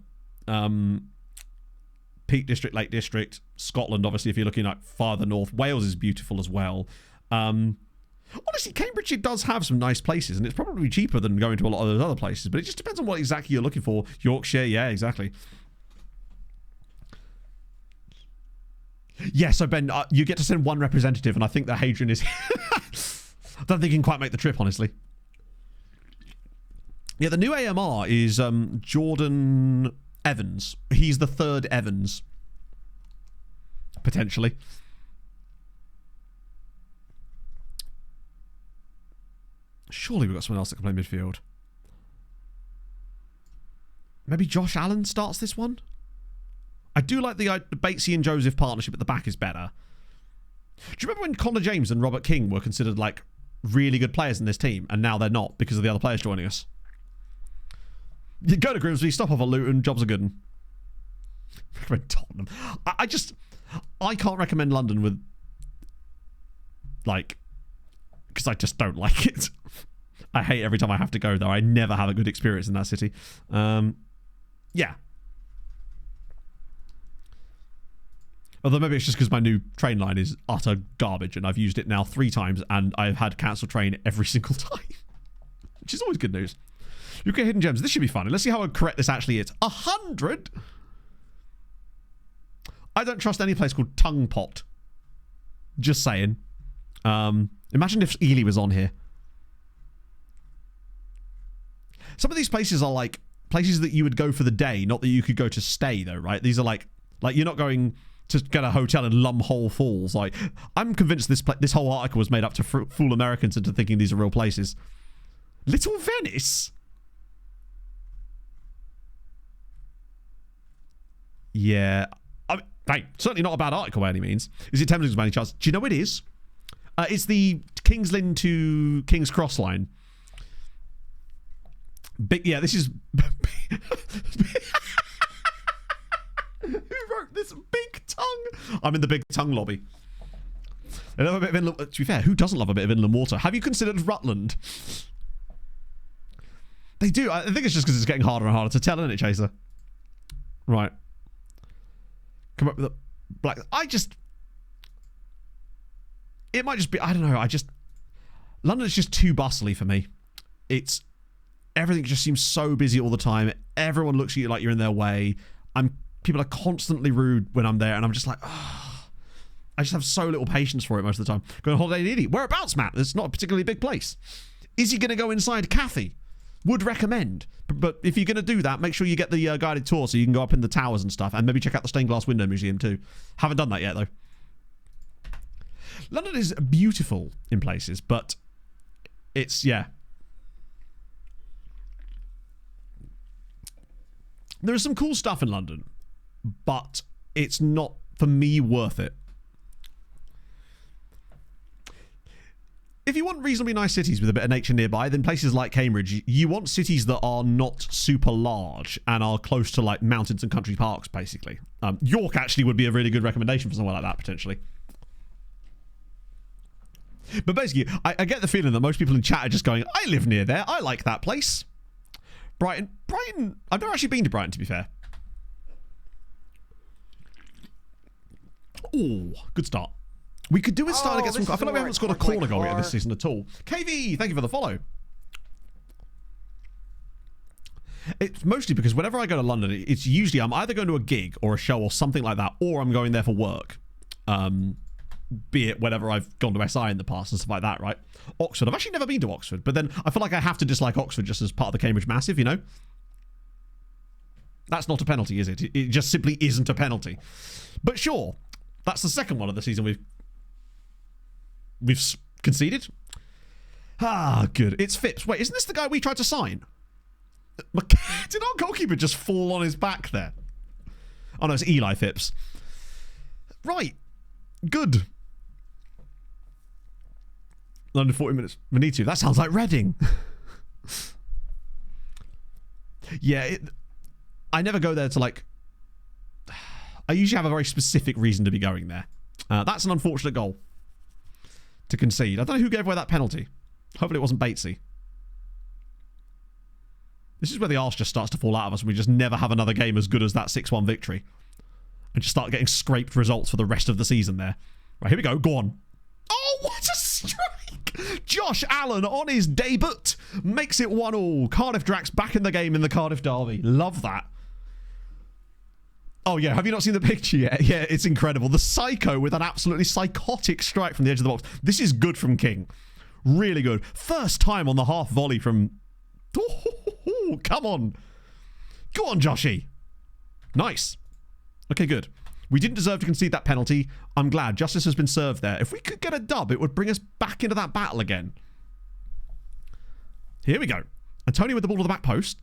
Peak District, Lake District, Scotland, obviously, if you're looking farther north. Wales is beautiful as well. Honestly, Cambridgeshire does have some nice places, and it's probably cheaper than going to a lot of those other places, but it just depends on what exactly you're looking for. Yorkshire, yeah, exactly. Yeah, so Ben, you get to send one representative, and I think that Hadrian is... I don't think he can quite make the trip, honestly. Yeah, the new AMR is Jordan Evans. He's the third Evans. Potentially. Surely we've got someone else that can play midfield. Maybe Josh Allen starts this one? I do like the Batesy and Joseph partnership at the back is better. Do you remember when Connor James and Robert King were considered really good players in this team, and now they're not because of the other players joining us? You go to Grimsby, stop off at Luton, jobs are good. Recommend Tottenham. I can't recommend London with because I just don't like it. I hate every time I have to go there. I never have a good experience in that city. Yeah. Although maybe it's just because my new train line is utter garbage and I've used it now 3 times and I've had cancelled train every single time. Which is always good news. UK Hidden Gems. This should be fun. Let's see how correct this actually is. 100? I don't trust any place called Tongue Pot. Just saying. Imagine if Ely was on here. Some of these places are places that you would go for the day, not that you could go to stay though, right? These are like you're not going to get a hotel in Lumhole Falls. I'm convinced this whole article was made up to fool Americans into thinking these are real places. Little Venice? Yeah. Hey, certainly not a bad article by any means. Is it Thames by any chance? Do you know it is? It's the King's Lynn to King's Cross line. Yeah, this is... Who wrote this? Big Tongue? I'm in the Big Tongue lobby. I love a bit of inland... To be fair, who doesn't love a bit of inland water? Have you considered Rutland? They do. I think it's just because it's getting harder and harder to tell, isn't it, Chaser? Right. Come up with a black... It might just be... I don't know. London's just too bustly for me. Everything just seems so busy all the time. Everyone looks at you like you're in their way. People are constantly rude when I'm there, and I'm just like, oh, I just have so little patience for it most of the time. Going on holiday in Italy. Whereabouts, Matt? It's not a particularly big place. Is he going to go inside Cathay? Would recommend. But if you're going to do that, make sure you get the guided tour so you can go up in the towers and stuff, and maybe check out the stained glass window museum too. Haven't done that yet, though. London is beautiful in places, but it's, yeah. There is some cool stuff in London, but it's not, for me, worth it. If you want reasonably nice cities with a bit of nature nearby, then places like Cambridge, you want cities that are not super large and are close to mountains and country parks, basically. York actually would be a really good recommendation for somewhere like that, potentially. But basically, I get the feeling that most people in chat are just going, I live near there, I like that place. Brighton, I've never actually been to Brighton, to be fair. Oh, good start. We could do with starting to get some... I feel like we haven't scored a corner goal yet this season at all. KV, thank you for the follow. It's mostly because whenever I go to London, it's usually I'm either going to a gig or a show or something like that, or I'm going there for work. Be it whenever I've gone to SI in the past and stuff like that, right? Oxford. I've actually never been to Oxford, but then I feel like I have to dislike Oxford just as part of the Cambridge Massive, you know? That's not a penalty, is it? It just simply isn't a penalty. But sure, that's the second one of the season we've conceded. Ah, good. It's Phipps. Wait, isn't this the guy we tried to sign? Did our goalkeeper just fall on his back there? Oh, no, it's Eli Phipps. Right. Good. London 40 minutes. Venezia. That sounds like Reading. Yeah, I never go there to, like... I usually have a very specific reason to be going there. That's an unfortunate goal to concede. I don't know who gave away that penalty. Hopefully it wasn't Batesy. This is where the arse just starts to fall out of us and we just never have another game as good as that 6-1 victory. And just start getting scraped results for the rest of the season there. Right, here we go. Go on. Oh, what a strike! Josh Allen on his debut makes it 1-1. Cardiff Drax back in the game in the Cardiff derby. Love that. Oh, yeah. Have you not seen the picture yet? Yeah, it's incredible. The psycho with an absolutely psychotic strike from the edge of the box. This is good from King. Really good. First time on the half volley from... Oh, come on. Go on, Joshy. Nice. Okay, good. We didn't deserve to concede that penalty. I'm glad. Justice has been served there. If we could get a dub, it would bring us back into that battle again. Here we go. Antonio with the ball to the back post.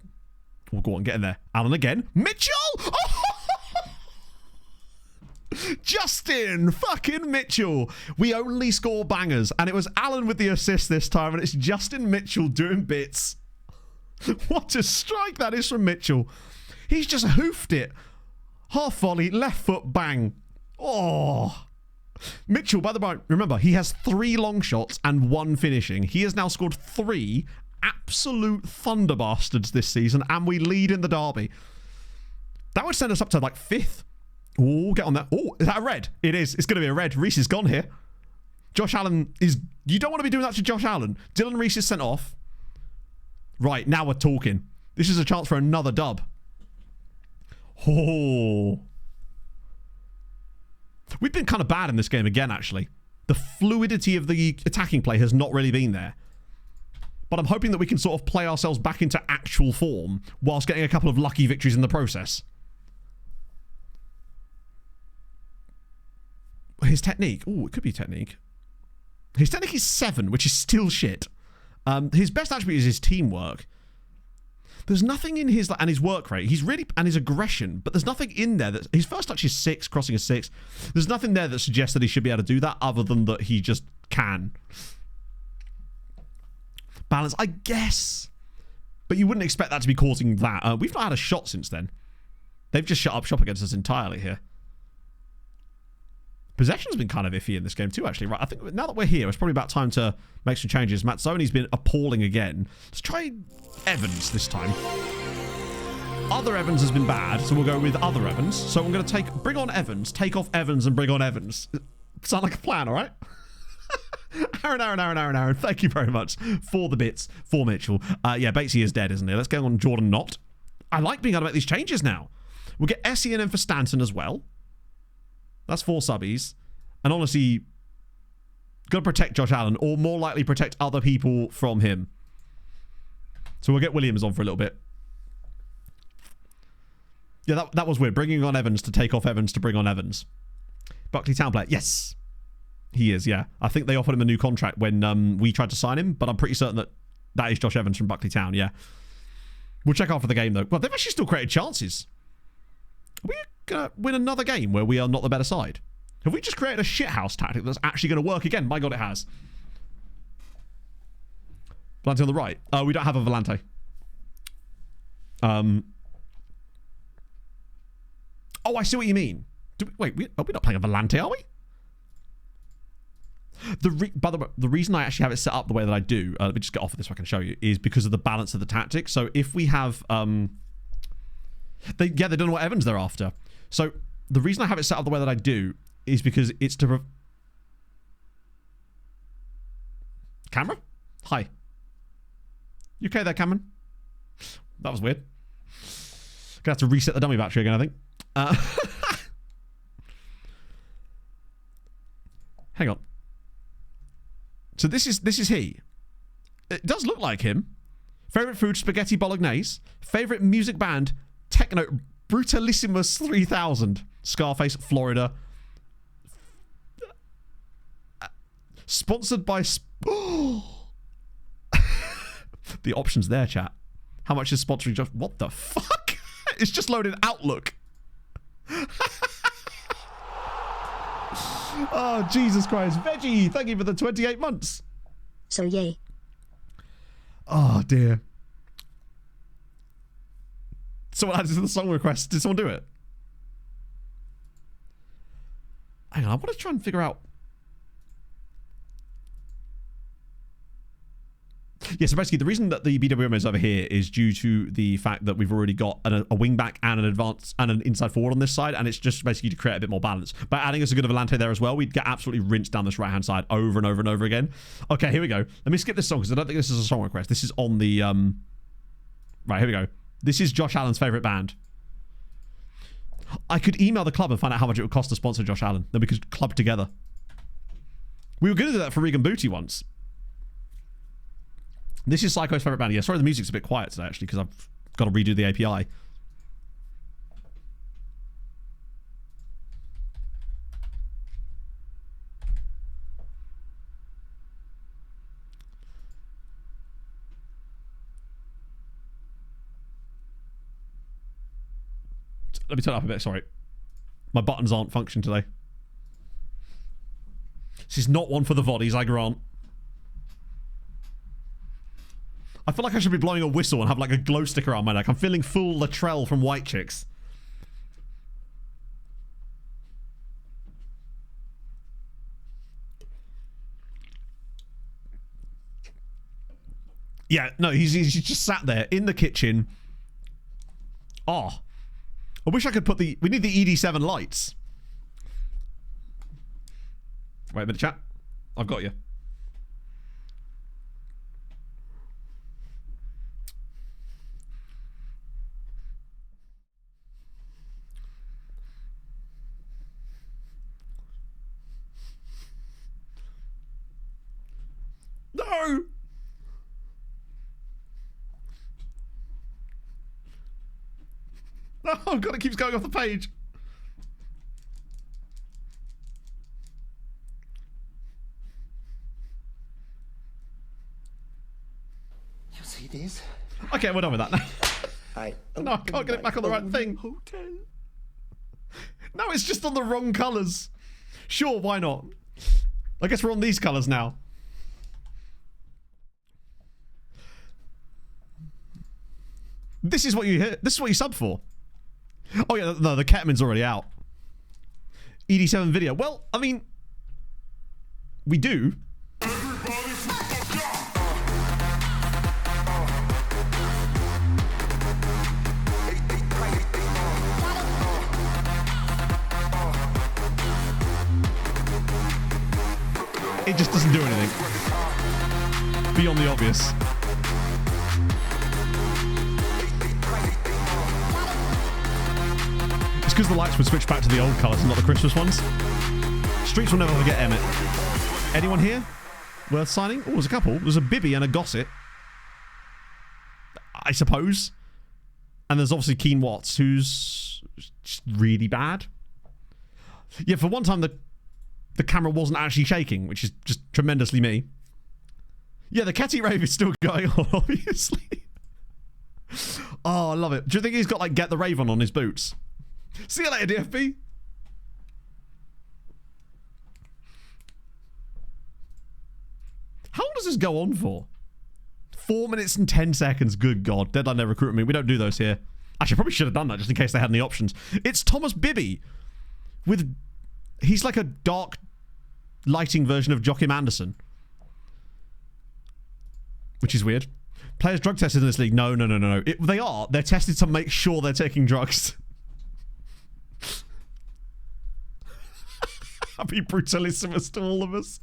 Oh, go on, get in there. Allen again. Mitchell! Oh! Justin fucking Mitchell. We only score bangers. And it was Allen with the assist this time. And it's Justin Mitchell doing bits. What a strike that is from Mitchell. He's just hoofed it. Half volley, left foot, bang. Oh. Mitchell, by the way, remember, he has 3 long shots and 1 finishing. He has now scored 3 absolute thunder bastards this season, and we lead in the derby. That would send us up to, like, 5th. Oh, get on that. Oh, is that a red? It is. It's going to be a red. Reece is gone here. Josh Allen is... You don't want to be doing that to Josh Allen. Dylan Reece is sent off. Right, now we're talking. This is a chance for another dub. Oh. We've been kind of bad in this game again, actually. The fluidity of the attacking play has not really been there. But I'm hoping that we can sort of play ourselves back into actual form whilst getting a couple of lucky victories in the process. His technique. Oh, it could be technique. His technique is 7, which is still shit. His best attribute is his teamwork. There's nothing in his... And his work rate. He's really... And his aggression. But there's nothing in there that... His first touch is 6, crossing is 6. There's nothing there that suggests that he should be able to do that other than that he just can. Balance, I guess. But you wouldn't expect that to be causing that. We've not had a shot since then. They've just shut up shop against us entirely here. Possession's been kind of iffy in this game too, actually. Right, I think now that we're here, it's probably about time to make some changes. Mazzoni's been appalling again. Let's try Evans this time. Other Evans has been bad, so we'll go with other Evans. So I'm going to bring on Evans, take off Evans, and bring on Evans. Sound like a plan, all right? Aaron. Thank you very much for the bits for Mitchell. Yeah, Batesy is dead, isn't he? Let's go on Jordan Knott. I like being able to make these changes now. We'll get Essien in for Stanton as well. That's 4 subbies. And honestly, got to protect Josh Allen, or more likely protect other people from him. So we'll get Williams on for a little bit. Yeah, that was weird. Bringing on Evans to take off Evans to bring on Evans. Buckley Town player. Yes. He is, yeah. I think they offered him a new contract when we tried to sign him, but I'm pretty certain that is Josh Evans from Buckley Town, yeah. We'll check after the game, though. Well, they've actually still created chances. Are we going to win another game where we are not the better side? Have we just created a shithouse tactic that's actually going to work again? My God, it has. Volante on the right. We don't have a Volante. Oh, I see what you mean. Wait, are we not playing a Volante, are we? By the way, the reason I actually have it set up the way that I do, let me just get off of this so I can show you, is because of the balance of the tactic. So if we have... They don't know what Evans they're after. So the reason I have it set up the way that I do is because it's to... Camera? Hi. You okay there, Cameron? That was weird. Gonna have to reset the dummy battery again, I think. Hang on. So this is he. It does look like him. Favorite food, spaghetti bolognese. Favorite music band, Techno Brutalissimus 3000. Scarface, Florida. Sponsored by... The options there, chat. How much is sponsoring Josh? What the fuck? It's just loaded Outlook. Oh, Jesus Christ. Veggie, thank you for the 28 months. So yay. Oh, dear. Someone added to the song request. Did someone do it? Hang on, I want to try and figure out. Yeah, so basically the reason that the BWM is over here is due to the fact that we've already got a wing back and an advance and an inside forward on this side, and it's just basically to create a bit more balance. By adding us a good Volante there as well, we'd get absolutely rinsed down this right-hand side over and over and over again. Okay, here we go. Let me skip this song because I don't think this is a song request. This is on the... Right, here we go. This is Josh Allen's favourite band. I could email the club and find out how much it would cost to sponsor Josh Allen. Then we could club together. We were going to do that for Regan Booty once. This is Psycho's favourite band. Yeah, sorry the music's a bit quiet today, actually, because I've got to redo the API. Let me turn it up a bit, sorry. My buttons aren't functioning today. This is not one for the voddies, I grant. I feel like I should be blowing a whistle and have like a glow sticker around my neck. I'm feeling full Latrell from White Chicks. Yeah, no, he's just sat there in the kitchen. Oh. I wish I could put the... We need the ED7 lights. Wait a minute, chat. I've got you. No! Oh god, it keeps going off the page. You see this? Okay, we're done with that now. No, I can't get it back on the right thing. Hotel. No, it's just on the wrong colours. Sure, why not? I guess we're on these colours now. This is what you hear. This is what you sub for. Oh yeah, no, the Ketman's already out. ED7 video. Well, I mean, we do. It just doesn't do anything. Beyond the obvious. It's because the lights would switch back to the old colours and not the Christmas ones. Streets will never forget Emmett. Anyone here worth signing? Oh, there's a couple. There's a Bibby and a Gossett, I suppose. And there's obviously Keen Watts, who's just really bad. Yeah, for one time the camera wasn't actually shaking, which is just tremendously me. Yeah, the Catty rave is still going on, obviously. Oh, I love it. Do you think he's got, like, Get the Rave on his boots? See you later, DFB. How long does this go on for? 4 minutes and 10 seconds. Good God. Deadline Day Recruitment. We don't do those here. Actually, I probably should have done that just in case they had any options. It's Thomas Bibby with... He's like a dark lighting version of Joachim Anderson. Which is weird. Players drug tested in this league. No. They are. They're tested to make sure they're taking drugs. Happy brutalissimus to all of us.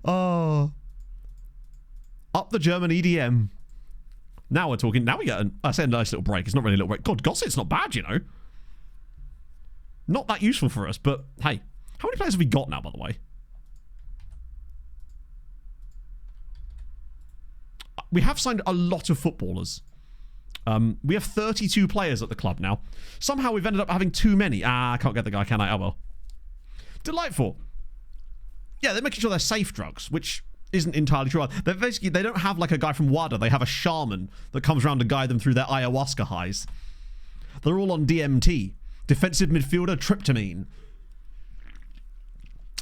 Oh. Up the German EDM. Now we're talking. Now we get I say a nice little break. It's not really a little break. God, Gossett's not bad, you know. Not that useful for us, but hey. How many players have we got now, by the way? We have signed a lot of footballers. We have 32 players at the club now. Somehow we've ended up having too many. I can't get the guy, can I? Oh well. Delightful. Yeah, they're making sure they're safe drugs, which isn't entirely true. They don't have like a guy from WADA. They have a shaman that comes around to guide them through their ayahuasca highs. They're all on DMT. Defensive midfielder tryptamine.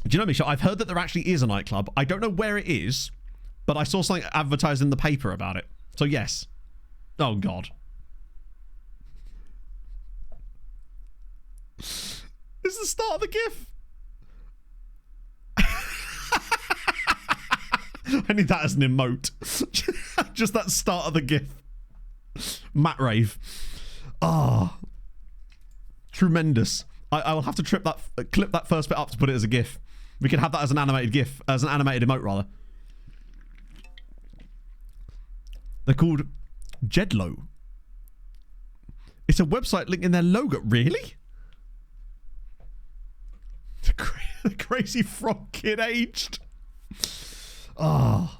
Do you know, Misha? I've heard that there actually is a nightclub. I don't know where it is, but I saw something advertised in the paper about it. So yes. Oh God. This is the start of the GIF. I need that as an emote. Just that start of the GIF. Matt Rave. Ah. Oh, tremendous. I will have to clip that first bit up to put it as a GIF. We can have that as an animated GIF. As an animated emote, rather. They're called Jedlo. It's a website link in their logo. Really? The crazy frog kid aged. Oh.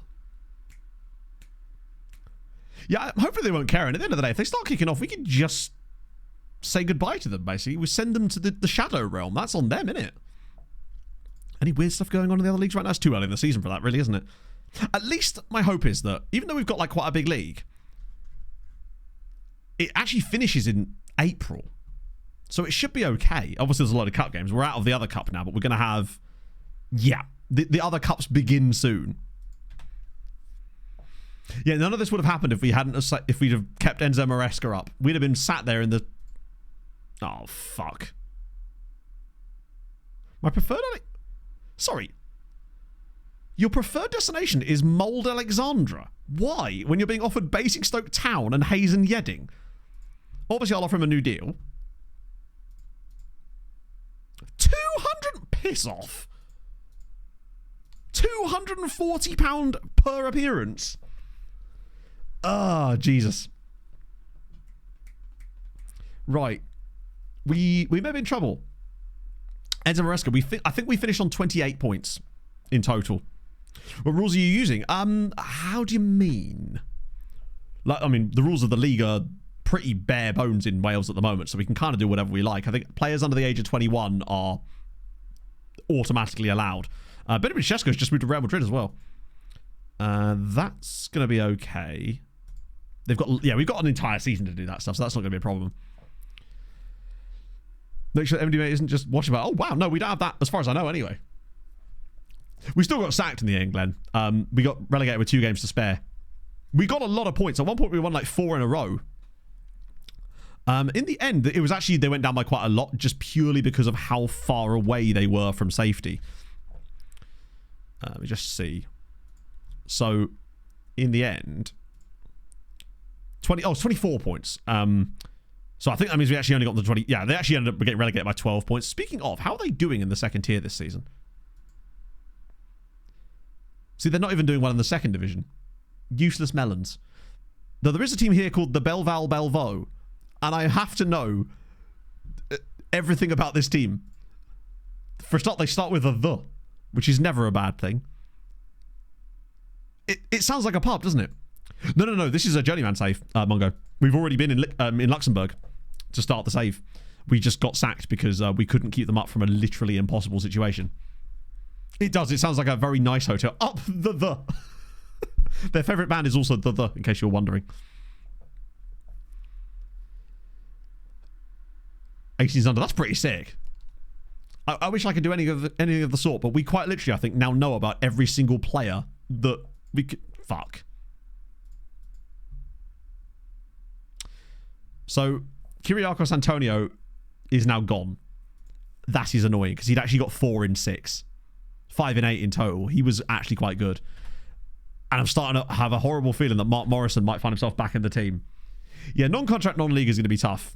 Yeah, hopefully they won't care. And at the end of the day, if they start kicking off, we can just say goodbye to them, basically. We send them to the Shadow Realm. That's on them, innit? Any weird stuff going on in the other leagues right now? It's too early in the season for that, really, isn't it? At least my hope is that, even though we've got like quite a big league, it actually finishes in April. So it should be okay. Obviously, there's a lot of cup games. We're out of the other cup now, but we're going to have... Yeah, the other cups begin soon. Yeah, none of this would have happened if we'd have kept Enzo Maresca up. We'd have been sat there in the... Oh, fuck. My preferred... Sorry. Your preferred destination is Mold Alexandra. Why? When you're being offered Basingstoke Town and Hazen Yedding. Obviously, I'll offer him a new deal. 200... Piss off. £240 per appearance. Ah, Jesus. Right. We may be in trouble. Enzo Maresca, I think we finished on 28 points in total. What rules are you using? How do you mean? Like, I mean, the rules of the league are pretty bare bones in Wales at the moment, so we can kind of do whatever we like. I think players under the age of 21 are automatically allowed. Benjamin Šeško's just moved to Real Madrid as well. That's going to be okay. We've got an entire season to do that stuff, so that's not going to be a problem. Make sure MDMA isn't just watching about, oh wow, no, we don't have that as far as I know anyway. We still got sacked in the end, Glenn. We got relegated with 2 games to spare. We got a lot of points. At one point we won like 4 in a row. In the end, it was actually, they went down by quite a lot just purely because of how far away they were from safety. Let me just see. So, in the end, it's 24 points. So I think that means we actually only got the 20. Yeah, they actually ended up getting relegated by 12 points. Speaking of, how are they doing in the second tier this season? See, they're not even doing well in the second division. Useless melons. Though there is a team here called the Belval Belvo, and I have to know everything about this team. For a start, they start with a the, which is never a bad thing. It sounds like a pub, doesn't it? No. This is a Journeyman save, Mongo. We've already been in Luxembourg to start the save. We just got sacked because we couldn't keep them up from a literally impossible situation. It does. It sounds like a very nice hotel. Up the. Their favourite band is also the, in case you're wondering. 18s under. That's pretty sick. I wish I could do anything of the sort, but we quite literally, I think, now know about every single player that we could... Fuck. So, Kyriakos Antonio is now gone. That is annoying, because he'd actually got 4 in 6. 5 in 8 in total. He was actually quite good. And I'm starting to have a horrible feeling that Mark Morrison might find himself back in the team. Yeah, non-contract, non-league is going to be tough.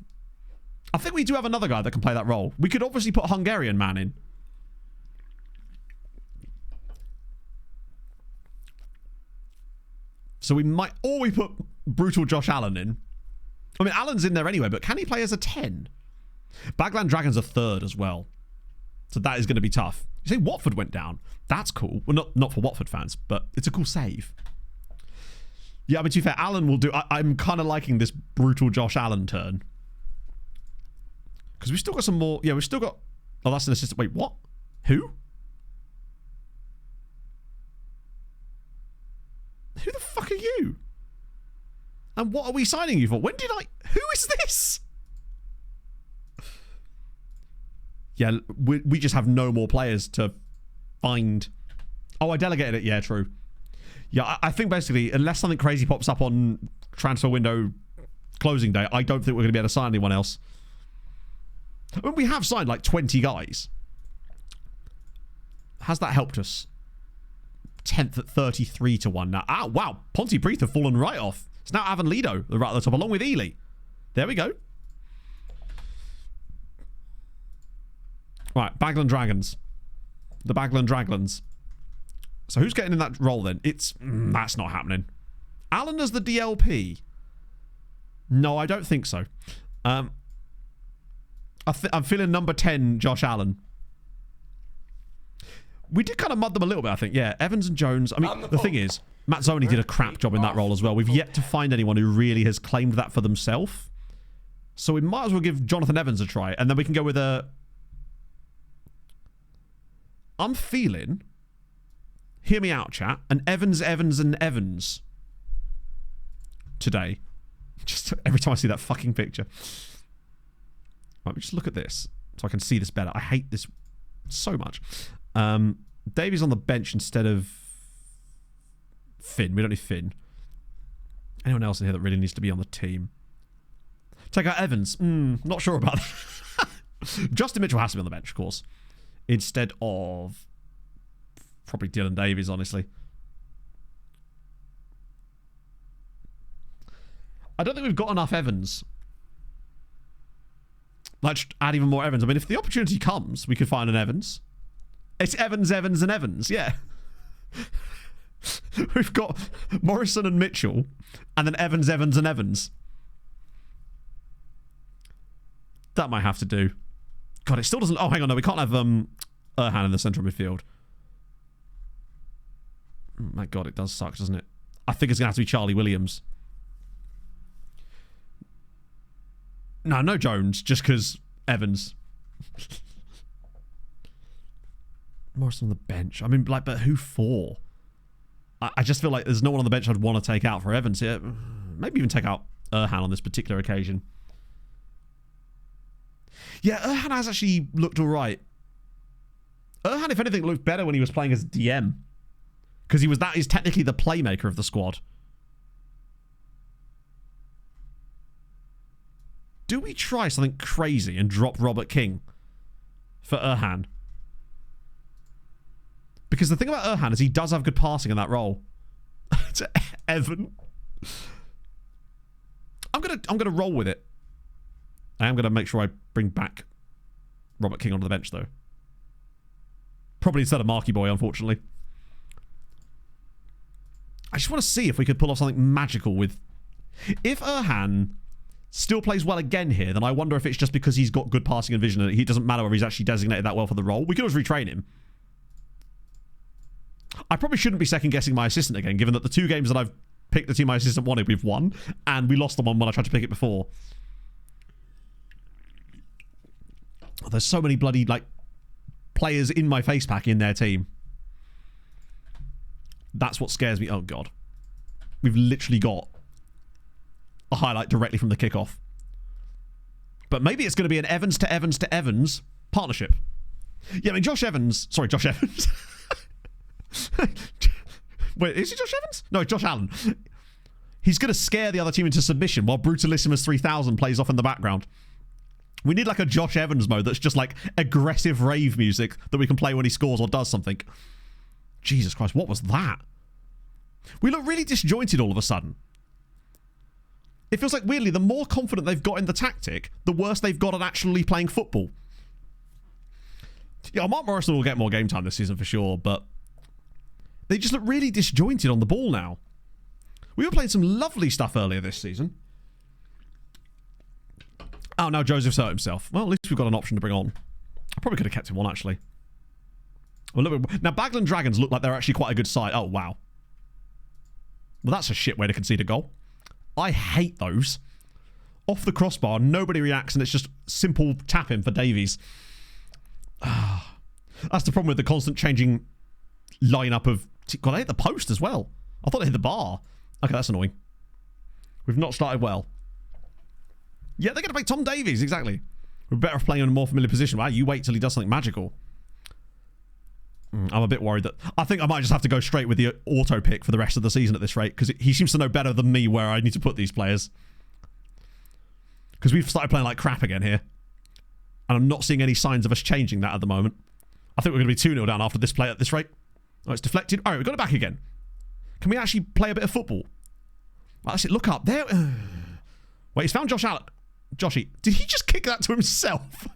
I think we do have another guy that can play that role. We could obviously put Hungarian man in. So we might... Or we put brutal Josh Allen in. I mean, Allen's in there anyway, but can he play as a 10? Bagland Dragons are 3rd as well. So that is going to be tough. You say Watford went down. That's cool. Well, not for Watford fans, but it's a cool save. Yeah, but to be fair, Allen will do... I'm kind of liking this brutal Josh Allen turn. Because we've still got some more... Yeah, we've still got... Oh, that's an assistant. Wait, what? Who? fuck are you? And what are we signing you for? When did I... Who is this? Yeah, we just have no more players to find. Oh, I delegated it. Yeah, true. Yeah, I think basically, unless something crazy pops up on transfer window closing day, I don't think we're going to be able to sign anyone else. I mean, we have signed like 20 guys. Has that helped us? 10th at 33 to 1 now. Ah, wow. Pontypridd have fallen right off. It's now Avon Lido, the right at the top, along with Ely. There we go. Right, Bagland Dragons. The Bagland Draglans. So who's getting in that role then? It's... that's not happening. Alan as the DLP? No, I don't think so. I'm feeling number 10, Josh Allen. We did kind of mud them a little bit, I think. Yeah, Evans and Jones. I mean, the thing is, Mazzoni did a crap job in that role as well. We've yet to find anyone who really has claimed that for themselves. So we might as well give Jonathan Evans a try. And then we can go with a... I'm feeling... Hear me out, chat. An Evans, and Evans. Today. Just every time I see that fucking picture. Right, just look at this. So I can see this better. I hate this so much. Davies on the bench instead of Finn. We don't need Finn. Anyone else in here that really needs to be on the team? Take out Evans. Not sure about that. Justin Mitchell has to be on the bench, of course. Instead of probably Dylan Davies, honestly. I don't think we've got enough Evans. Let's add even more Evans. I mean, if the opportunity comes, we could find an Evans. It's Evans, and Evans. Yeah. We've got Morrison and Mitchell, and then Evans, and Evans. That might have to do. God, it still doesn't... Oh, hang on. No, we can't have Erhan in the central midfield. Oh, my God, it does suck, doesn't it? I think it's going to have to be Charlie Williams. No Jones, just because Evans. Morrison on the bench. I mean, like, but who for? I just feel like there's no one on the bench I'd want to take out for Evans here. Maybe even take out Erhan on this particular occasion. Yeah, Erhan has actually looked all right. Erhan, if anything, looked better when he was playing as DM. Because he's technically the playmaker of the squad. Do we try something crazy and drop Robert King for Erhan? Because the thing about Erhan is he does have good passing in that role. To Evan. I'm gonna roll with it. I am gonna make sure I bring back Robert King onto the bench though. Probably instead of Marky Boy, unfortunately. I just want to see if we could pull off something magical with... If Erhan still plays well again here, then I wonder if it's just because he's got good passing and vision and he doesn't matter whether he's actually designated that well for the role. We could always retrain him. I probably shouldn't be second-guessing my assistant again, given that the 2 games that I've picked the team my assistant wanted, we've won, and we lost the one when I tried to pick it before. Oh, there's so many bloody, like, players in my face pack in their team. That's what scares me. Oh, God. We've literally got a highlight directly from the kickoff. But maybe it's going to be an Evans to Evans to Evans partnership. Yeah, I mean, Josh Evans... Sorry, Josh Evans. Wait, is it Josh Evans? No, Josh Allen. He's going to scare the other team into submission while Brutalissimus 3000 plays off in the background. We need like a Josh Evans mode that's just like aggressive rave music that we can play when he scores or does something. Jesus Christ, what was that? We look really disjointed all of a sudden. It feels like, weirdly, the more confident they've got in the tactic, the worse they've got at actually playing football. Yeah, Mark Morrison will get more game time this season for sure, but they just look really disjointed on the ball now. We were playing some lovely stuff earlier this season. Oh, now Joseph's hurt himself. Well, at least we've got an option to bring on. I probably could have kept him on, actually. Well, look, now, Bagland Dragons look like they're actually quite a good side. Oh, wow. Well, that's a shit way to concede a goal. I hate those. Off the crossbar, nobody reacts, and it's just simple tapping for Davies. That's the problem with the constant changing lineup of... God, they hit the post as well. I thought they hit the bar. Okay, that's annoying. We've not started well. Yeah, they're going to play Tom Davies, exactly. We're better off playing in a more familiar position. Wow, you wait till he does something magical. I'm a bit worried that... I think I might just have to go straight with the auto pick for the rest of the season at this rate, because he seems to know better than me where I need to put these players. Because we've started playing like crap again here. And I'm not seeing any signs of us changing that at the moment. I think we're going to be 2-0 down after this play at this rate. Oh, it's deflected. All right, we've got it back again. Can we actually play a bit of football? Well, that's it. Look up. There. Wait, he's found Josh Allen. Joshy, did he just kick that to himself?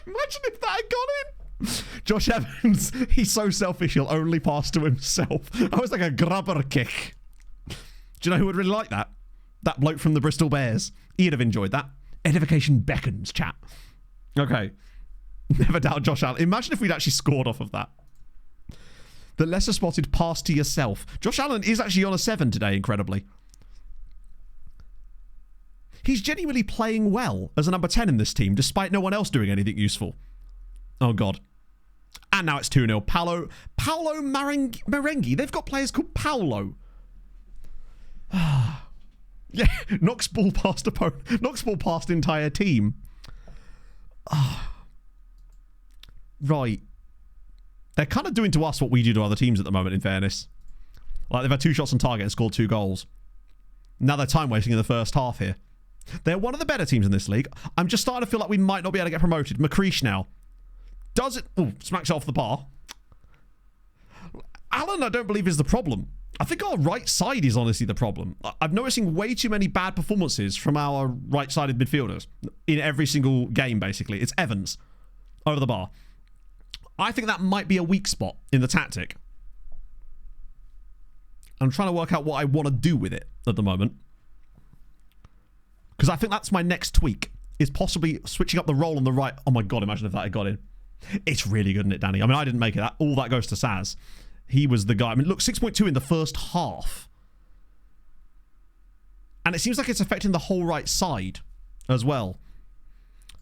Imagine if that had gone in. Josh Evans, he's so selfish he'll only pass to himself. That was like a grubber kick. Do you know who would really like that? That bloke from the Bristol Bears. He'd have enjoyed that. Edification beckons, chat. Okay. Never doubt Josh Allen. Imagine if we'd actually scored off of that. The lesser spotted pass to yourself. Josh Allen is actually on a 7 today, incredibly. He's genuinely playing well as a number 10 in this team, despite no one else doing anything useful. Oh, God. And now it's 2-0. Paolo Merengue. They've got players called Paolo. Yeah, knocks ball past opponent. Knocks ball past entire team. Right. They're kind of doing to us what we do to other teams at the moment, in fairness. Like, they've had 2 shots on target and scored 2 goals. Now they're time wasting in the first half here. They're one of the better teams in this league. I'm just starting to feel like we might not be able to get promoted. McCreesh now. Does it... Oh, smacks it off the bar. Allen, I don't believe, is the problem. I think our right side is honestly the problem. I'm noticing way too many bad performances from our right-sided midfielders in every single game, basically. It's Evans over the bar. I think that might be a weak spot in the tactic. I'm trying to work out what I want to do with it at the moment. Because I think that's my next tweak, is possibly switching up the role on the right. Oh my God, imagine if that had got in. It's really good, isn't it, Danny? I mean, I didn't make it. All that goes to Saz. He was the guy. I mean, look, 6.2 in the first half. And it seems like it's affecting the whole right side as well.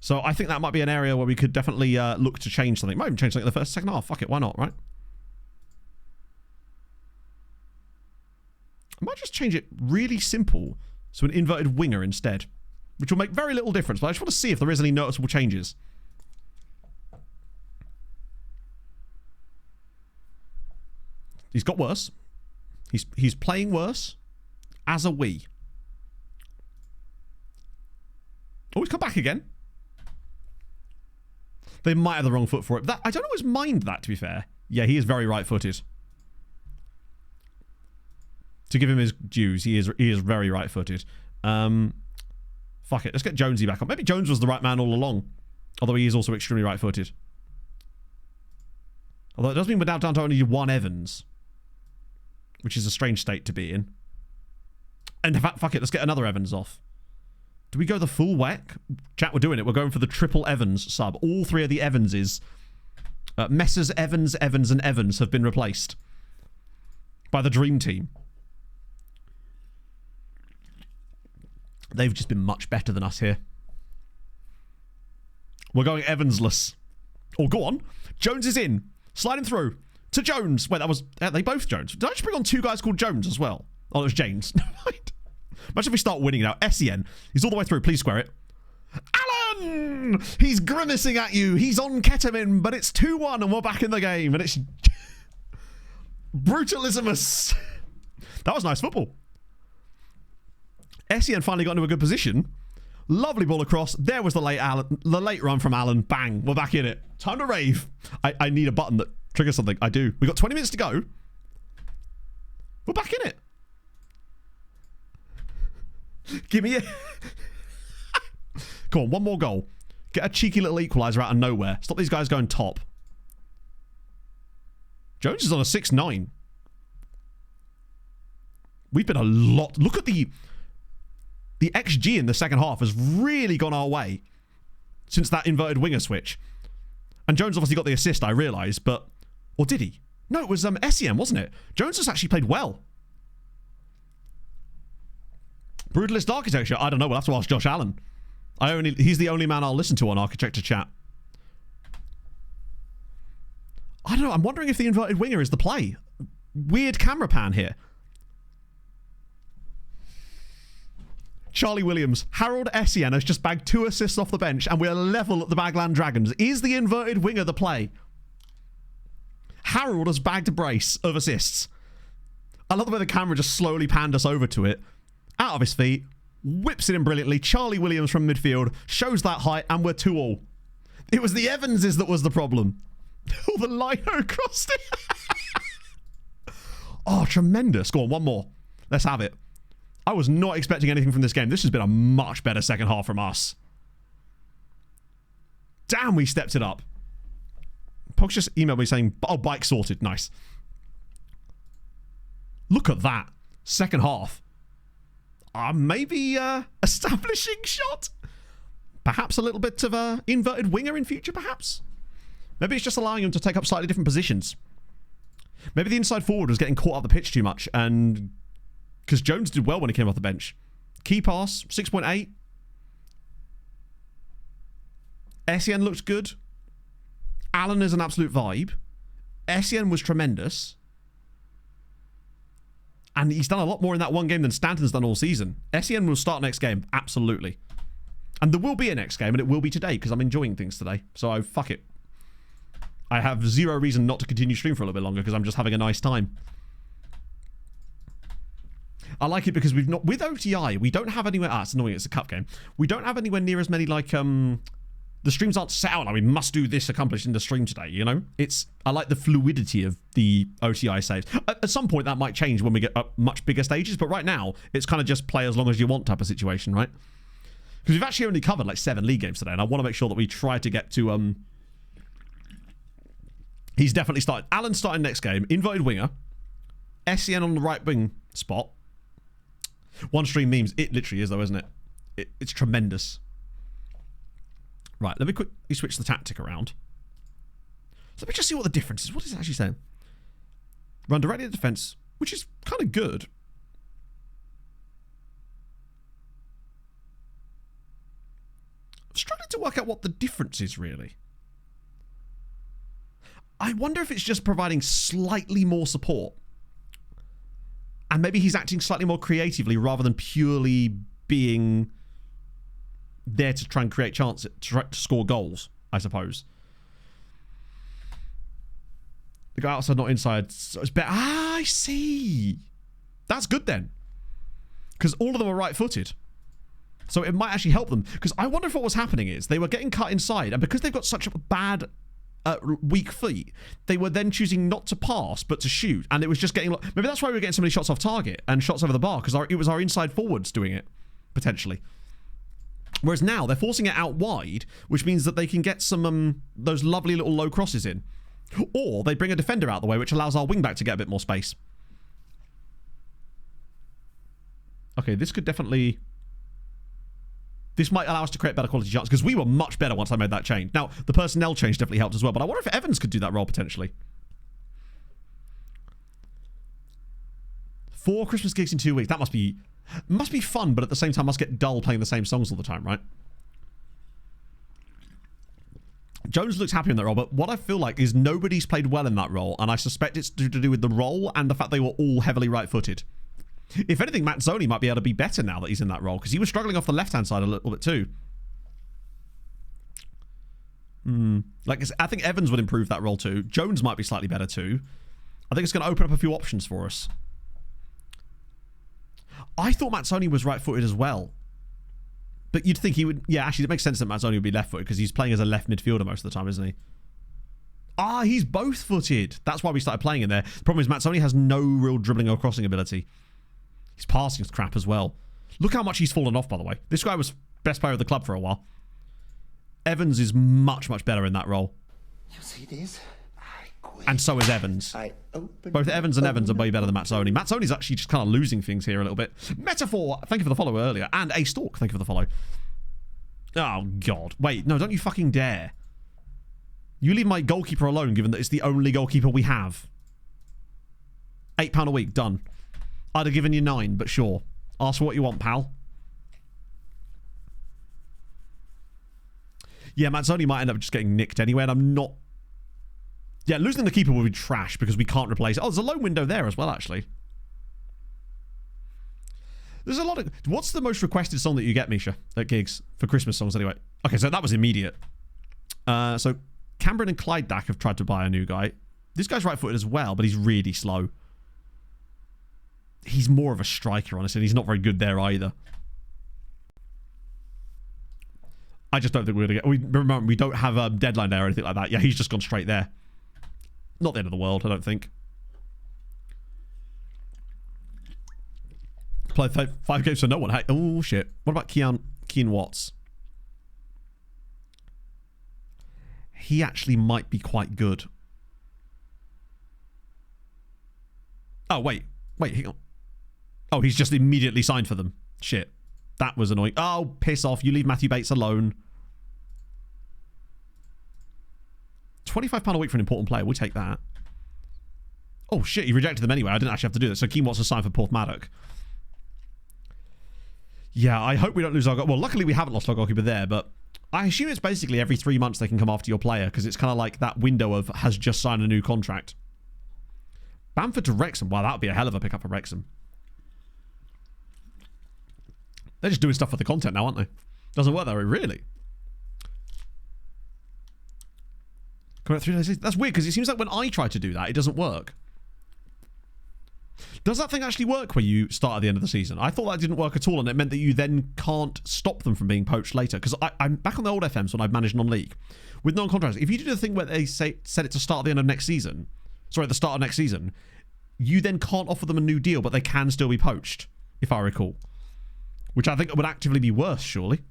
So I think that might be an area where we could definitely look to change something. Might even change something in the second half. Fuck it, why not, right? I might just change it really simple. So an inverted winger instead. Which will make very little difference. But I just want to see if there is any noticeable changes. He's got worse. He's playing worse. As are we. Oh, he's come back again. They might have the wrong foot for it. I don't always mind that, to be fair. Yeah, he is very right-footed. To give him his dues, he is very right-footed. Fuck it, let's get Jonesy back on. Maybe Jones was the right man all along. Although he is also extremely right-footed. Although it does mean we're now down to only 1 Evans. Which is a strange state to be in. And in fact, fuck it, let's get another Evans off. Do we go the full whack? Chat, we're doing it. We're going for the triple Evans sub. All 3 of the Evanses. Messrs. Evans, Evans, and Evans have been replaced. By the Dream Team. They've just been much better than us here. We're going Evansless. Oh, go on. Jones is in. Sliding through. To Jones. Wait, that was... Are they both Jones? Did I just bring on 2 guys called Jones as well? Oh, it was James. Never mind. Imagine if we start winning now. SEN. He's all the way through. Please square it. Alan! He's grimacing at you. He's on ketamine, but it's 2-1 and we're back in the game. And it's... Brutalismus. That was nice football. SEN finally got into a good position. Lovely ball across. There was the late run from Alan. Bang. We're back in it. Time to rave. I need a button that triggers something. I do. We've got 20 minutes to go. We're back in it. Give me it. Come on, one more goal. Get a cheeky little equaliser out of nowhere. Stop these guys going top. Jones is on a 6-9. We've been a lot... Look at the XG in the second half has really gone our way since that inverted winger switch. And Jones obviously got the assist, I realise, but... Or did he? No, it was SEM, wasn't it? Jones has actually played well. Brutalist Architecture? I don't know. We'll have to ask Josh Allen. He's the only man I'll listen to on Architecture Chat. I don't know. I'm wondering if the inverted winger is the play. Weird camera pan here. Charlie Williams. Harold Essien has just bagged 2 assists off the bench and we're level at the Bagland Dragons. Is the inverted winger the play? Harold has bagged a brace of assists. I love the way the camera just slowly panned us over to it. Out of his feet. Whips it in brilliantly. Charlie Williams from midfield. Shows that height and we're 2-2. It was the Evanses that was the problem. Oh, the lino crossed it. Oh, tremendous. Go on, one more. Let's have it. I was not expecting anything from this game. This has been a much better second half from us. Damn, we stepped it up. Pog's just emailed me saying, oh, bike sorted. Nice. Look at that. Second half. Maybe establishing shot. Perhaps a little bit of inverted winger in future, perhaps. Maybe it's just allowing him to take up slightly different positions. Maybe the inside forward was getting caught up the pitch too much, and because Jones did well when he came off the bench. Key pass, 6.8. Essien looked good. Allen is an absolute vibe. Essien was tremendous. And he's done a lot more in that one game than Stanton's done all season. Essien will start next game, absolutely. And there will be a next game, and it will be today, because I'm enjoying things today. So, fuck it. I have zero reason not to continue stream for a little bit longer, because I'm just having a nice time. I like it because we've not... With OTI, we don't have anywhere... it's annoying, it's a cup game. We don't have anywhere near as many, like, the streams aren't set out like we must do this accomplished in the stream today, you know? I like the fluidity of the OTI saves. At some point, that might change when we get up much bigger stages, but right now, it's kind of just play as long as you want type of situation, right? Because we've actually only covered, like, 7 league games today, and I want to make sure that we try to get to, He's definitely started. Alan's starting next game. Inverted winger. Essien on the right wing spot. One stream memes. It literally is, though, isn't it? It's tremendous. Right, let me quickly switch the tactic around. So let me just see what the difference is. What is it actually saying? Run directly to defense, which is kind of good. I'm struggling to work out what the difference is, really. I wonder if it's just providing slightly more support. And maybe he's acting slightly more creatively rather than purely being there to try and create chances, to try to score goals, I suppose. The guy outside, not inside. So it's better. I see. That's good then. Because all of them are right-footed. So it might actually help them. Because I wonder if what was happening is they were getting cut inside, and because they've got such a bad... weak feet, they were then choosing not to pass but to shoot, and it was just getting maybe that's why we were getting so many shots off target and shots over the bar, because it was our inside forwards doing it potentially, whereas now they're forcing it out wide, which means that they can get some those lovely little low crosses in, or they bring a defender out the way, which allows our wing back to get a bit more space. Okay, this could definitely... This might allow us to create better quality shots, because we were much better once I made that change. Now, the personnel change definitely helped as well, but I wonder if Evans could do that role potentially. 4 Christmas gigs in 2 weeks. That must be fun, but at the same time must get dull playing the same songs all the time, right? Jones looks happy in that role, but what I feel like is nobody's played well in that role, and I suspect it's to do with the role and the fact they were all heavily right-footed. If anything, Mazzoni might be able to be better now that he's in that role, because he was struggling off the left-hand side a little bit too. Like, I think Evans would improve that role too. Jones might be slightly better too. I think it's going to open up a few options for us. I thought Mazzoni was right-footed as well. But you'd think he would... Yeah, actually, it makes sense that Mazzoni would be left-footed, because he's playing as a left midfielder most of the time, isn't he? Ah, he's both-footed. That's why we started playing in there. The problem is Mazzoni has no real dribbling or crossing ability. His passing's crap as well. Look how much he's fallen off, by the way. This guy was best player of the club for a while. Evans is much, much better in that role. You see this? And so is Evans. Both Evans and Evans are way better than Mazzoni. Mazzoni's actually just kind of losing things here a little bit. Metaphor, thank you for the follow earlier. And A Stalk, thank you for the follow. Oh, God. Wait, no, don't you fucking dare. You leave my goalkeeper alone, given that it's the only goalkeeper we have. £8 a week, done. I'd have given you 9, but sure. Ask for what you want, pal. Yeah, Mazzoni might end up just getting nicked anyway, and I'm not Yeah, losing the keeper will be trash because we can't replace it. Oh, there's a loan window there as well, actually. There's a lot of... What's the most requested song that you get, Misha, at gigs? For Christmas songs, anyway. Okay, so that was immediate. So, Cameron and Clyde Dack have tried to buy a new guy. This guy's right-footed as well, but he's really slow. He's more of a striker, honestly, and he's not very good there either. I just don't think we're going to get... Remember, we don't have a deadline there or anything like that. Yeah, he's just gone straight there. Not the end of the world, I don't think. Played 5 games for no one. Hey, oh, shit. What about Kean Watts? He actually might be quite good. Oh, wait. Wait, hang on. Oh, he's just immediately signed for them. Shit. That was annoying. Oh, piss off. You leave Matthew Bates alone. £25 a week for an important player. We'll take that. Oh, shit. He rejected them anyway. I didn't actually have to do this. So Keane Watts has signed for Porthmadog. Yeah, I hope we don't lose our... Well, luckily we haven't lost our goalkeeper there, but I assume it's basically every 3 months they can come after your player because it's kind of like that window of has just signed a new contract. Bamford to Wrexham. Wow, that would be a hell of a pickup for Wrexham. They're just doing stuff for the content now, aren't they? Doesn't work that way, really. Coming out 3 days. That's weird because it seems like when I try to do that, it doesn't work. Does that thing actually work where you start at the end of the season? I thought that didn't work at all, and it meant that you then can't stop them from being poached later. Because I'm back on the old FMs when I've managed non-league. With non-contracts, if you do the thing where they set it to start at the end of next season, sorry, at the start of next season, you then can't offer them a new deal, but they can still be poached, if I recall. Which I think would actively be worse, surely.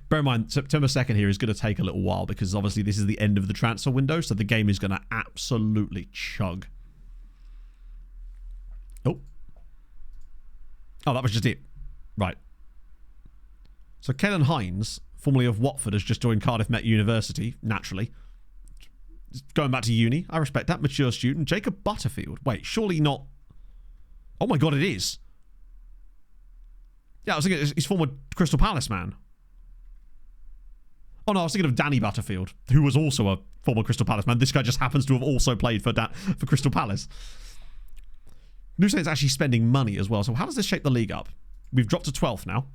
Bear in mind, September 2nd here is going to take a little while because obviously this is the end of the transfer window, so the game is going to absolutely chug. Oh, that was just it. Right. So Kellen Hines, formerly of Watford, has just joined Cardiff Met University, naturally. Going back to uni. I respect that. Mature student. Jacob Butterfield. Wait, surely not... Oh my god, it is. Yeah, I was thinking he's former Crystal Palace man. Oh no, I was thinking of Danny Butterfield, who was also a former Crystal Palace man. This guy just happens to have also played for Crystal Palace. Nusain's actually spending money as well. So how does this shape the league up? We've dropped to 12th now.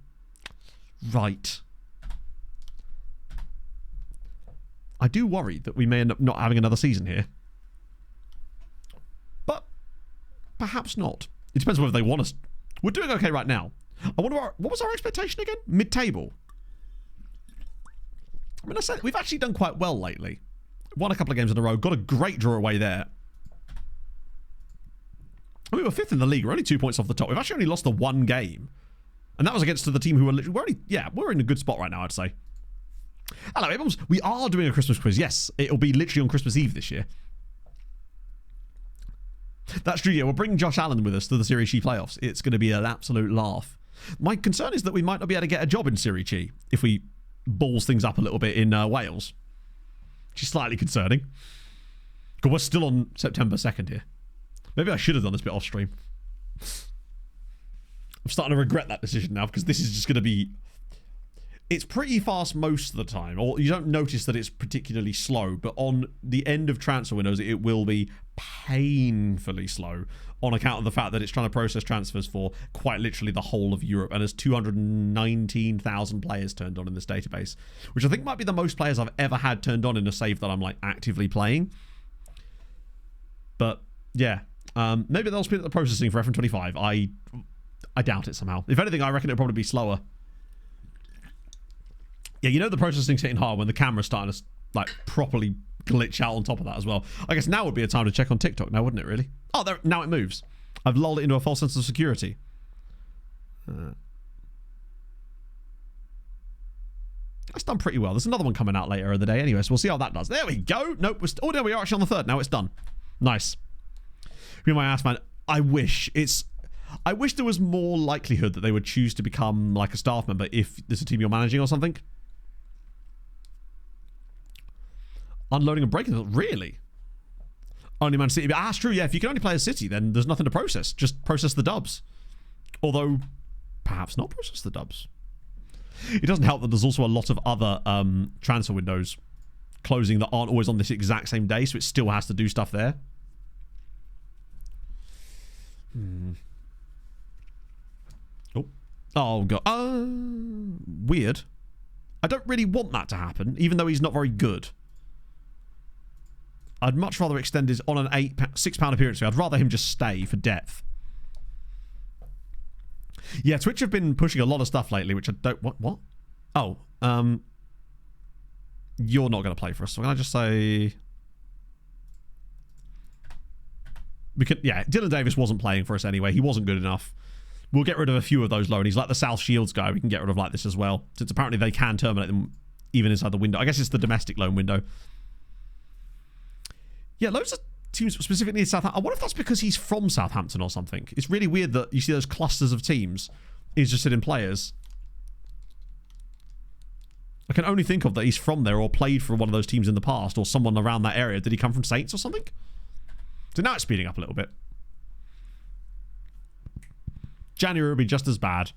Right. I do worry that we may end up not having another season here. But perhaps not. It depends whether they want us. We're doing okay right now. I wonder what was our expectation again? Mid-table. I mean, I said we've actually done quite well lately. Won a couple of games in a row. Got a great draw away there. We were 5th in the league. We're only 2 points off the top. We've actually only lost the 1 game. And that was against the team who were literally... we're in a good spot right now, I'd say. Hello, everyone. We are doing a Christmas quiz. Yes, it'll be literally on Christmas Eve this year. That's true, yeah. We'll bring Josh Allen with us to the Serie C playoffs. It's going to be an absolute laugh. My concern is that we might not be able to get a job in Serie C if we balls things up a little bit in Wales. Which is slightly concerning. Because we're still on September 2nd here. Maybe I should have done this bit off stream. I'm starting to regret that decision now because this is just going to be... It's pretty fast most of the time, or you don't notice that it's particularly slow, but on the end of transfer windows, it will be painfully slow on account of the fact that it's trying to process transfers for quite literally the whole of Europe, and there's 219,000 players turned on in this database, which I think might be the most players I've ever had turned on in a save that I'm like actively playing. But yeah. Maybe they'll speed up the processing for FM25. I doubt it somehow. If anything, I reckon it'll probably be slower. Yeah, you know the processing's hitting hard when the camera's starting to like properly glitch out on top of that as well. I guess now would be a time to check on TikTok now, wouldn't it really? Oh, there, now it moves. I've lulled it into a false sense of security. That's done pretty well. There's another one coming out later in the day anyway, so we'll see how that does. There we go. Nope. Oh, there we are actually on the 3rd. Now it's done. Nice. Be my ass, man. I wish there was more likelihood that they would choose to become like a staff member if there's a team you're managing or something. Unloading and breaking. Really? Only Man City. That's true, yeah. If you can only play as City, then there's nothing to process. Just process the dubs. Although, perhaps not process the dubs. It doesn't help that there's also a lot of other transfer windows closing that aren't always on this exact same day, so it still has to do stuff there. Oh god. Weird. I don't really want that to happen, even though he's not very good. I'd much rather extend his on an £6 appearance fee. I'd rather him just stay for depth. Yeah, Twitch have been pushing a lot of stuff lately, which I don't... What? Oh, you're not going to play for us. So can I just say... Yeah, Dylan Davis wasn't playing for us anyway. He wasn't good enough. We'll get rid of a few of those loanies. Like the South Shields guy, we can get rid of like this as well. Since apparently they can terminate them even inside the window. I guess it's the domestic loan window. Yeah, loads of teams specifically in Southampton. I wonder if that's because he's from Southampton or something. It's really weird that you see those clusters of teams interested in players. I can only think of that he's from there or played for one of those teams in the past or someone around that area. Did he come from Saints or something? So now it's speeding up a little bit. January will be just as bad.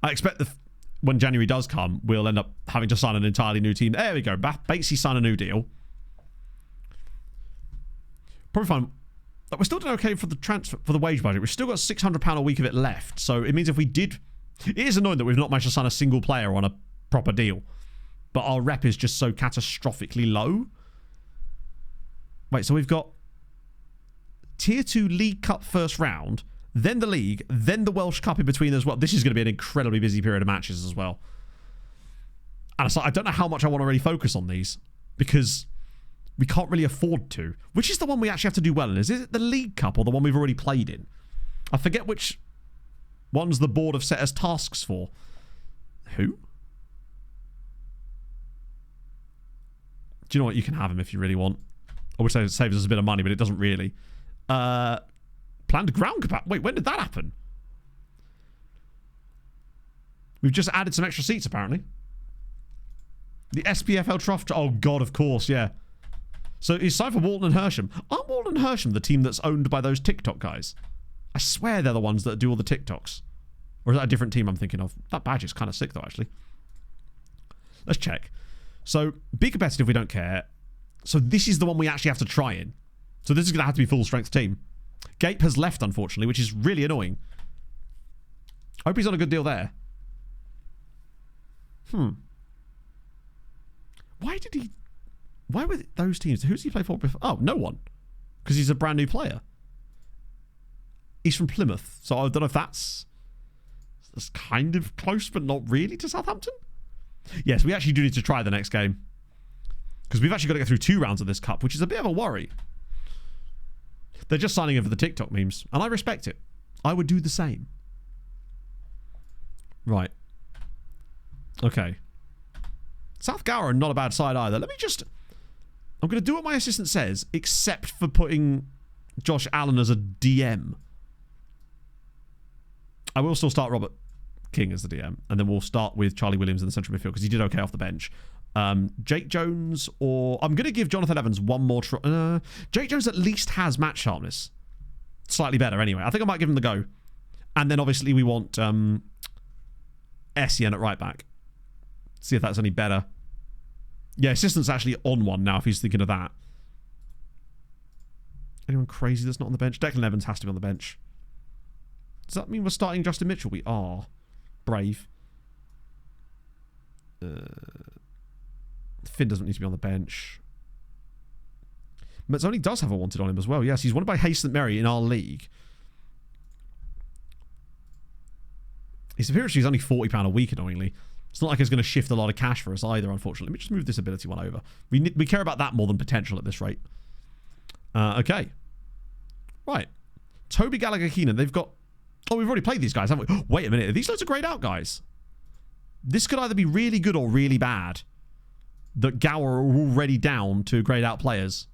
I expect when January does come, we'll end up having to sign an entirely new team. There we go. Batesy signed a new deal. Probably fine. But we're still doing okay for the transfer for the wage budget. We've still got £600 a week of it left. So it means if we did... It is annoying that we've not managed to sign a single player on a proper deal. But our rep is just so catastrophically low. Wait, so we've got Tier 2 League Cup first round, then the League, then the Welsh Cup in between as well. This is going to be an incredibly busy period of matches as well. And it's like, I don't know how much I want to really focus on these because we can't really afford to. Which is the one we actually have to do well in? Is it the League Cup or the one we've already played in? I forget which ones the board have set as tasks for. Who? Do you know what? You can have him if you really want. I would say it saves us a bit of money, but it doesn't really. Planned ground capacity. Wait, when did that happen? We've just added some extra seats, apparently. The SPFL Trough... Oh, God, of course, yeah. So he's signed for Walton and Hersham. Aren't Walton and Hersham the team that's owned by those TikTok guys? I swear they're the ones that do all the TikToks. Or is that a different team I'm thinking of? That badge is kind of sick, though, actually. Let's check. So, be competitive, we don't care. So this is the one we actually have to try in. So this is going to have to be full-strength team. Gape has left, unfortunately, which is really annoying. I hope he's on a good deal there. Why did he... Why were those teams... Who's he played for before? Oh, no one. Because he's a brand new player. He's from Plymouth. So I don't know if that's kind of close, but not really to Southampton. Yes, we actually do need to try the next game. Because we've actually got to get through 2 rounds of this cup, which is a bit of a worry. They're just signing over the TikTok memes, and I respect it. I would do the same. Right. Okay. South Gower are not a bad side either. Let me just... I'm going to do what my assistant says, except for putting Josh Allen as a DM. I will still start Robert King as the DM, and then we'll start with Charlie Williams in the central midfield, because he did okay off the bench. Jake Jones, or... I'm going to give Jonathan Evans one more try. Jake Jones at least has match sharpness. Slightly better, anyway. I think I might give him the go. And then, obviously, we want Essien at right back. See if that's any better. Yeah, assistant's actually on one now, if he's thinking of that. Anyone crazy that's not on the bench? Declan Evans has to be on the bench. Does that mean we're starting Justin Mitchell? We are. Brave. Finn doesn't need to be on the bench. Mazzoni does have a wanted on him as well. Yes, he's wanted by Hayes St Mary in our league. His appearance fee is only £40 a week, annoyingly. It's not like it's going to shift a lot of cash for us either, unfortunately. Let me just move this ability one over. We care about that more than potential at this rate. Okay. Right. Toby Gallagher-Keenan. They've got... Oh, we've already played these guys, haven't we? Wait a minute. Are these loads of grayed out guys? This could either be really good or really bad. That Gower are already down to grayed out players.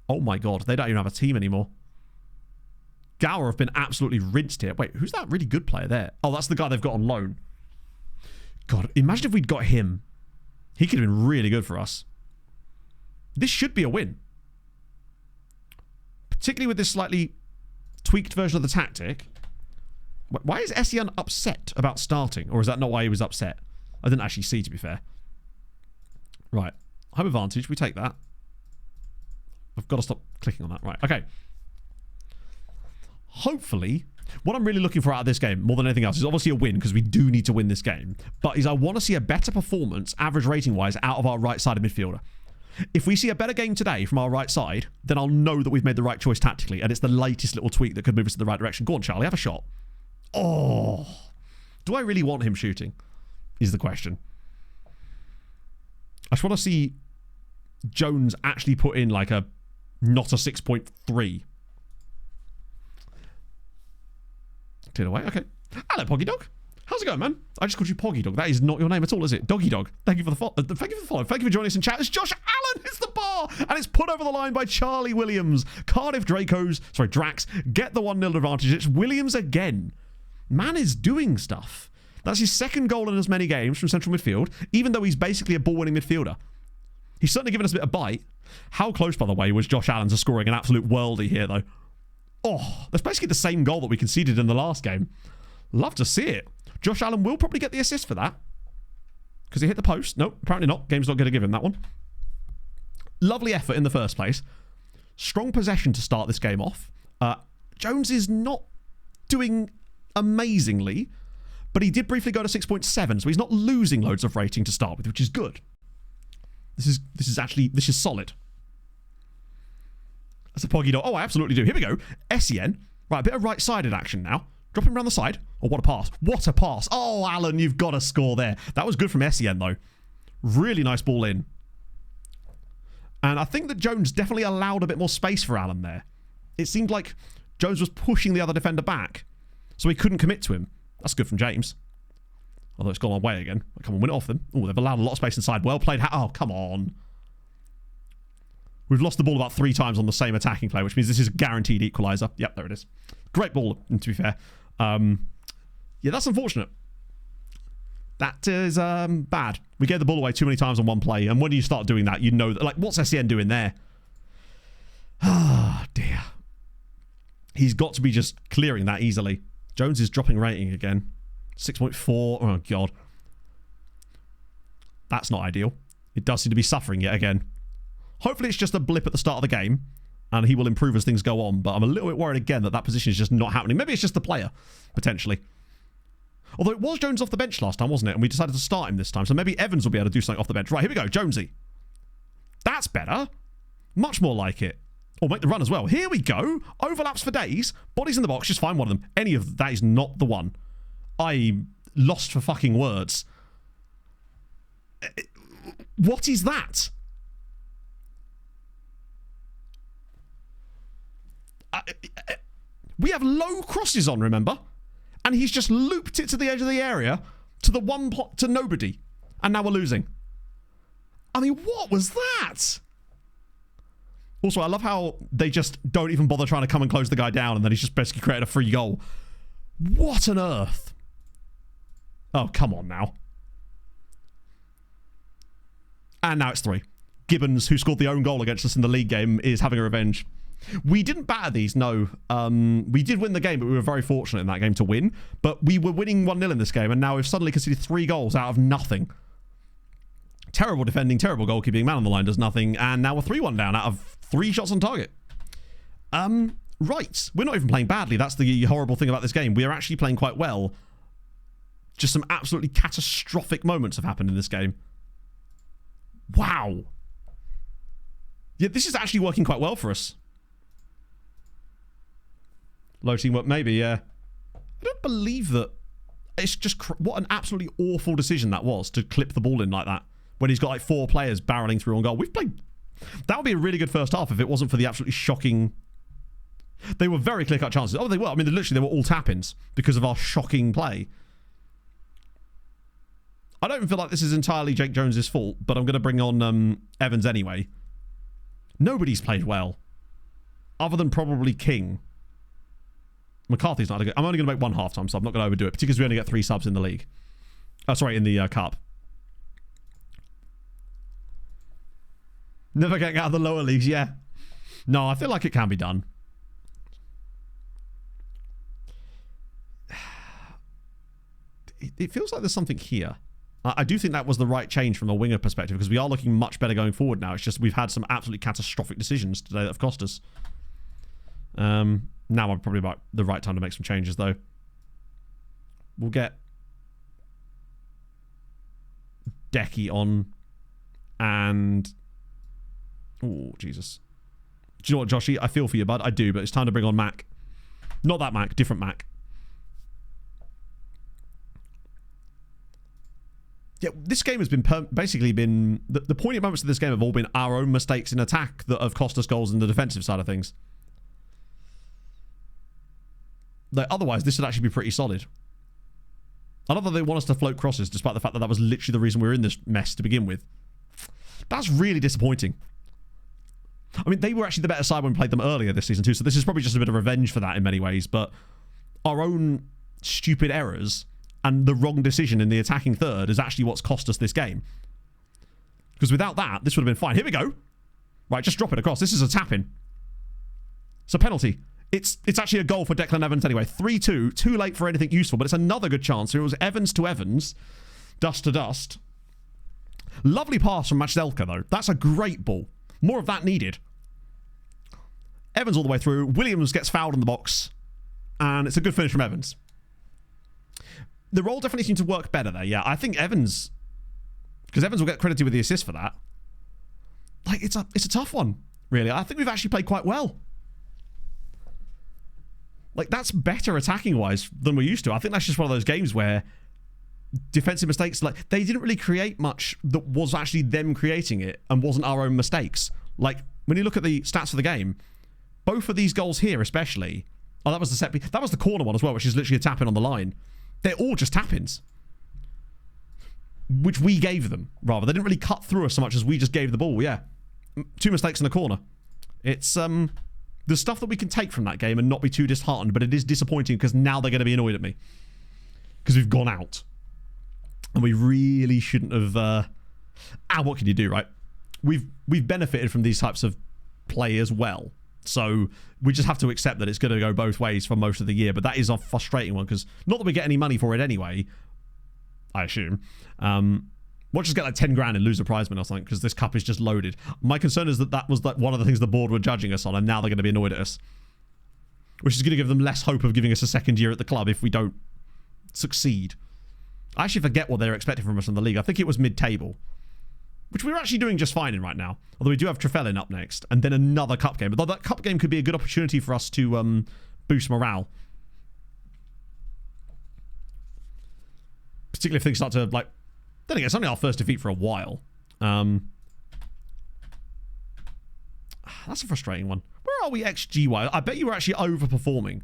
Oh my god. They don't even have a team anymore. Gower have been absolutely rinsed here. Wait, who's that really good player there? Oh, that's the guy they've got on loan. God, imagine if we'd got him. He could have been really good for us. This should be a win. Particularly with this slightly tweaked version of the tactic. Why is Essien upset about starting? Or is that not why he was upset? I didn't actually see, to be fair. Right. Home advantage. We take that. I've got to stop clicking on that. Right. Okay. Hopefully, what I'm really looking for out of this game, more than anything else, is obviously a win, because we do need to win this game. But I want to see a better performance, average rating-wise, out of our right-sided midfielder. If we see a better game today from our right side, then I'll know that we've made the right choice tactically, and it's the latest little tweak that could move us in the right direction. Go on, Charlie, have a shot. Oh. Do I really want him shooting? Is the question. I just want to see Jones actually put in like a not a 6.3. Cleared away. Okay. Hello, Poggy Dog. How's it going, man? I just called you Poggy Dog. That is not your name at all, is it? Doggy Dog. Thank you for the follow. Thank you for the follow. Thank you for joining us in chat. It's Josh Allen. It's the bar, and it's put over the line by Charlie Williams. Cardiff Dracs get the 1-0 advantage. It's Williams again. Man is doing stuff. That's his second goal in as many games from central midfield, even though he's basically a ball-winning midfielder. He's certainly given us a bit of bite. How close, by the way, was Josh Allen to scoring an absolute worldie here, though? Oh, that's basically the same goal that we conceded in the last game. Love to see it. Josh Allen will probably get the assist for that, because he hit the post. Nope, apparently not. Game's not going to give him that one. Lovely effort in the first place. Strong possession to start this game off. Jones is not doing amazingly, but he did briefly go to 6.7, so he's not losing loads of rating to start with, which is good. This is solid. That's a Poggy Dog. Oh, I absolutely do. Here we go. SEN. Right, a bit of right-sided action now. Drop him around the side. Oh, what a pass. What a pass. Oh, Alan, you've got to score there. That was good from SEN, though. Really nice ball in. And I think that Jones definitely allowed a bit more space for Alan there. It seemed like Jones was pushing the other defender back, so he couldn't commit to him. That's good from James. Although it's gone our way again. Come on, win it off them. Oh, they've allowed a lot of space inside. Well played. Oh, come on. We've lost the ball about 3 times on the same attacking play, which means this is a guaranteed equaliser. Yep, there it is. Great ball, to be fair. Yeah, that's unfortunate. That is bad. We gave the ball away too many times on one play, and when you start doing that, you know that, like, what's SEN doing there? Ah, dear. He's got to be just clearing that easily. Jones is dropping rating again. 6.4. Oh, God. That's not ideal. It does seem to be suffering yet again. Hopefully it's just a blip at the start of the game, and he will improve as things go on, but I'm a little bit worried again that position is just not happening. Maybe it's just the player, potentially. Although it was Jones off the bench last time, wasn't it? And we decided to start him this time, so maybe Evans will be able to do something off the bench. Right, here we go. Jonesy. That's better. Much more like it. Or make the run as well. Here we go. Overlaps for days. Bodies in the box. Just find one of them. Any of that is not the one. I lost for fucking words. What is that? We have low crosses on, remember? And he's just looped it to the edge of the area to the one pot to nobody. And now we're losing. I mean, what was that? Also, I love how they just don't even bother trying to come and close the guy down, and then he's just basically created a free goal. What on earth? Oh, come on now. And now it's 3. Gibbons, who scored the own goal against us in the league game, is having a revenge. We didn't batter these, no. We did win the game, but we were very fortunate in that game to win. But we were winning 1-0 in this game, and now we've suddenly conceded 3 goals out of nothing. Terrible defending, terrible goalkeeping. Man on the line does nothing, and now we're 3-1 down out of 3 shots on target. Right. We're not even playing badly. That's the horrible thing about this game. We are actually playing quite well. Just some absolutely catastrophic moments have happened in this game. Wow. Yeah, this is actually working quite well for us. Low teamwork, maybe, yeah. I don't believe that. It's just, what an absolutely awful decision that was to clip the ball in like that when he's got like 4 players barreling through on goal. We've played. That would be a really good first half if it wasn't for the absolutely shocking. They were very clear-cut chances. Oh, they were. I mean, literally, they were all tap-ins because of our shocking play. I don't feel like this is entirely Jake Jones's fault, but I'm going to bring on Evans anyway. Nobody's played well, other than probably King. McCarthy's not a good. I'm only going to make 1 half-time sub. I'm not going to overdo it, particularly because we only get 3 subs in the league. Oh, sorry, in the cup. Never getting out of the lower leagues, yeah. No, I feel like it can be done. It feels like there's something here. I do think that was the right change from a winger perspective because we are looking much better going forward now. It's just we've had some absolutely catastrophic decisions today that have cost us. Now I'm probably about the right time to make some changes, though. We'll get Decky on and... Oh, Jesus. Do you know what, Joshy? I feel for you, bud. I do, but it's time to bring on Mac. Not that Mac, different Mac. Yeah, this game has been basically been... The poignant moments of this game have all been our own mistakes in attack that have cost us goals in the defensive side of things. Like, otherwise, this would actually be pretty solid. I love that they want us to float crosses, despite the fact that that was literally the reason we were in this mess to begin with. That's really disappointing. I mean, they were actually the better side when we played them earlier this season too, so this is probably just a bit of revenge for that in many ways, but our own stupid errors and the wrong decision in the attacking third is actually what's cost us this game. Because without that, this would have been fine. Here we go. Right, just drop it across. This is a tap-in. It's a penalty. It's actually a goal for Declan Evans anyway. 3-2. Too late for anything useful, but it's another good chance. It was Evans to Evans. Dust to dust. Lovely pass from Majelka, though. That's a great ball. More of that needed. Evans all the way through. Williams gets fouled in the box. And it's a good finish from Evans. The role definitely seemed to work better there. Yeah, I think Evans... Because Evans will get credited with the assist for that. Like, it's a tough one, really. I think we've actually played quite well. Like, that's better attacking-wise than we're used to. I think that's just one of those games where defensive mistakes, like, they didn't really create much that was actually them creating it and wasn't our own mistakes. Like, when you look at the stats for the game, both of these goals here especially... Oh, that was the set piece. That was the corner one as well, which is literally a tap-in on the line. They're all just tap-ins. Which we gave them, rather. They didn't really cut through us so much as we just gave the ball, yeah. 2 mistakes in the corner. It's, the stuff that we can take from that game and not be too disheartened, but it is disappointing because now they're going to be annoyed at me. Because we've gone out. And we really shouldn't have... what can you do, right? We've benefited from these types of play as well. So we just have to accept that it's going to go both ways for most of the year. But that is a frustrating one because not that we get any money for it anyway, I assume. We'll just get like 10 grand and lose a prize money or something because this cup is just loaded. My concern is that was like one of the things the board were judging us on, and now they're going to be annoyed at us. Which is going to give them less hope of giving us a second year at the club if we don't succeed. I actually forget what they're expecting from us in the league. I think it was mid-table. Which we're actually doing just fine in right now. Although we do have Trefellin up next. And then another cup game. But that cup game could be a good opportunity for us to boost morale. Particularly if things start to, like... Then again, it's only our first defeat for a while. That's a frustrating one. Where are we XG-wise? I bet you were actually overperforming.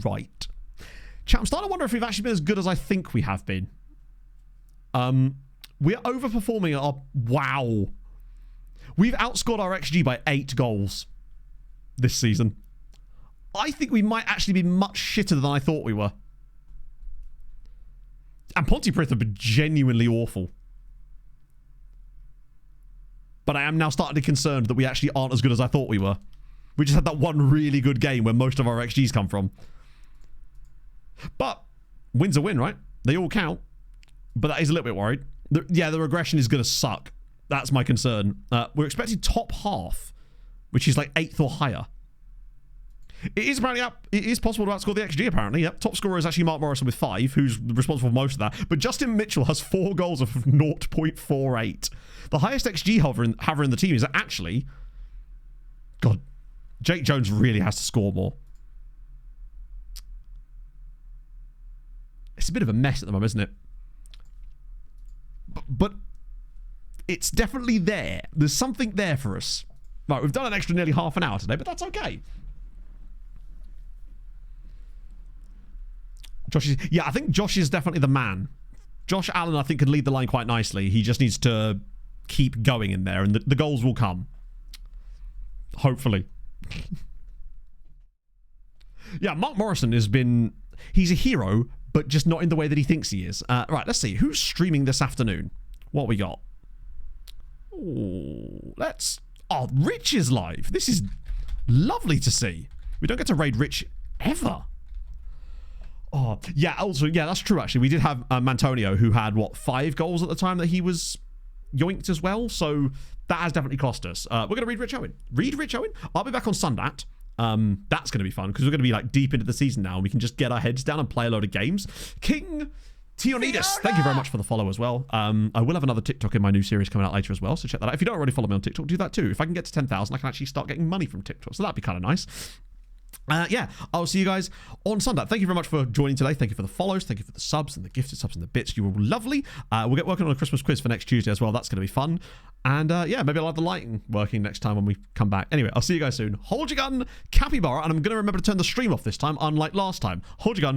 Right. Chat, I'm starting to wonder if we've actually been as good as I think we have been. We're overperforming our... Wow. We've outscored our XG by 8 goals this season. I think we might actually be much shitter than I thought we were. And Pontypridd have been genuinely awful. But I am now starting to be concerned that we actually aren't as good as I thought we were. We just had that one really good game where most of our XGs come from. But win's a win, right? They all count. But that is a little bit worried. The regression is going to suck. That's my concern. We're expecting top half, which is like 8th or higher. It is apparently up. It is possible to outscore the XG, apparently. Yep. Top scorer is actually Mark Morrison with 5, who's responsible for most of that. But Justin Mitchell has 4 goals of 0.48. The highest XG haver in the team is actually... God. Jake Jones really has to score more. It's a bit of a mess at the moment, isn't it? But it's definitely there. There's something there for us. Right, we've done an extra nearly half an hour today, but that's okay. Yeah, I think Josh is definitely the man. Josh Allen, I think, could lead the line quite nicely. He just needs to keep going in there, and the goals will come. Hopefully. Yeah, Mark Morrison has been... He's a hero, but just not in the way that he thinks he is. Right, let's see. Who's streaming this afternoon? What we got? Ooh, let's... Oh, Rich is live. This is lovely to see. We don't get to raid Rich ever. Oh, yeah, also, yeah, that's true, actually. We did have Mantonio, who had, 5 goals at the time that he was yoinked as well, so that has definitely cost us. We're going to read Rich Owen. Read Rich Owen? I'll be back on Sundat. That's going to be fun, because we're going to be, deep into the season now, and we can just get our heads down and play a load of games. King Tionidis, thank you very much for the follow as well. I will have another TikTok in my new series coming out later as well, so check that out. If you don't already follow me on TikTok, do that too. If I can get to 10,000, I can actually start getting money from TikTok, so that'd be kind of nice. Yeah, I'll see you guys on Sunday. Thank you very much for joining today. Thank you for the follows. Thank you for the subs and the gifted subs and the bits. You were lovely. We'll get working on a Christmas quiz for next Tuesday as well. That's going to be fun. And yeah, maybe I'll have the lighting working next time when we come back. Anyway, I'll see you guys soon. Hold your gun, Capybara, and I'm going to remember to turn the stream off this time, unlike last time. Hold your gun.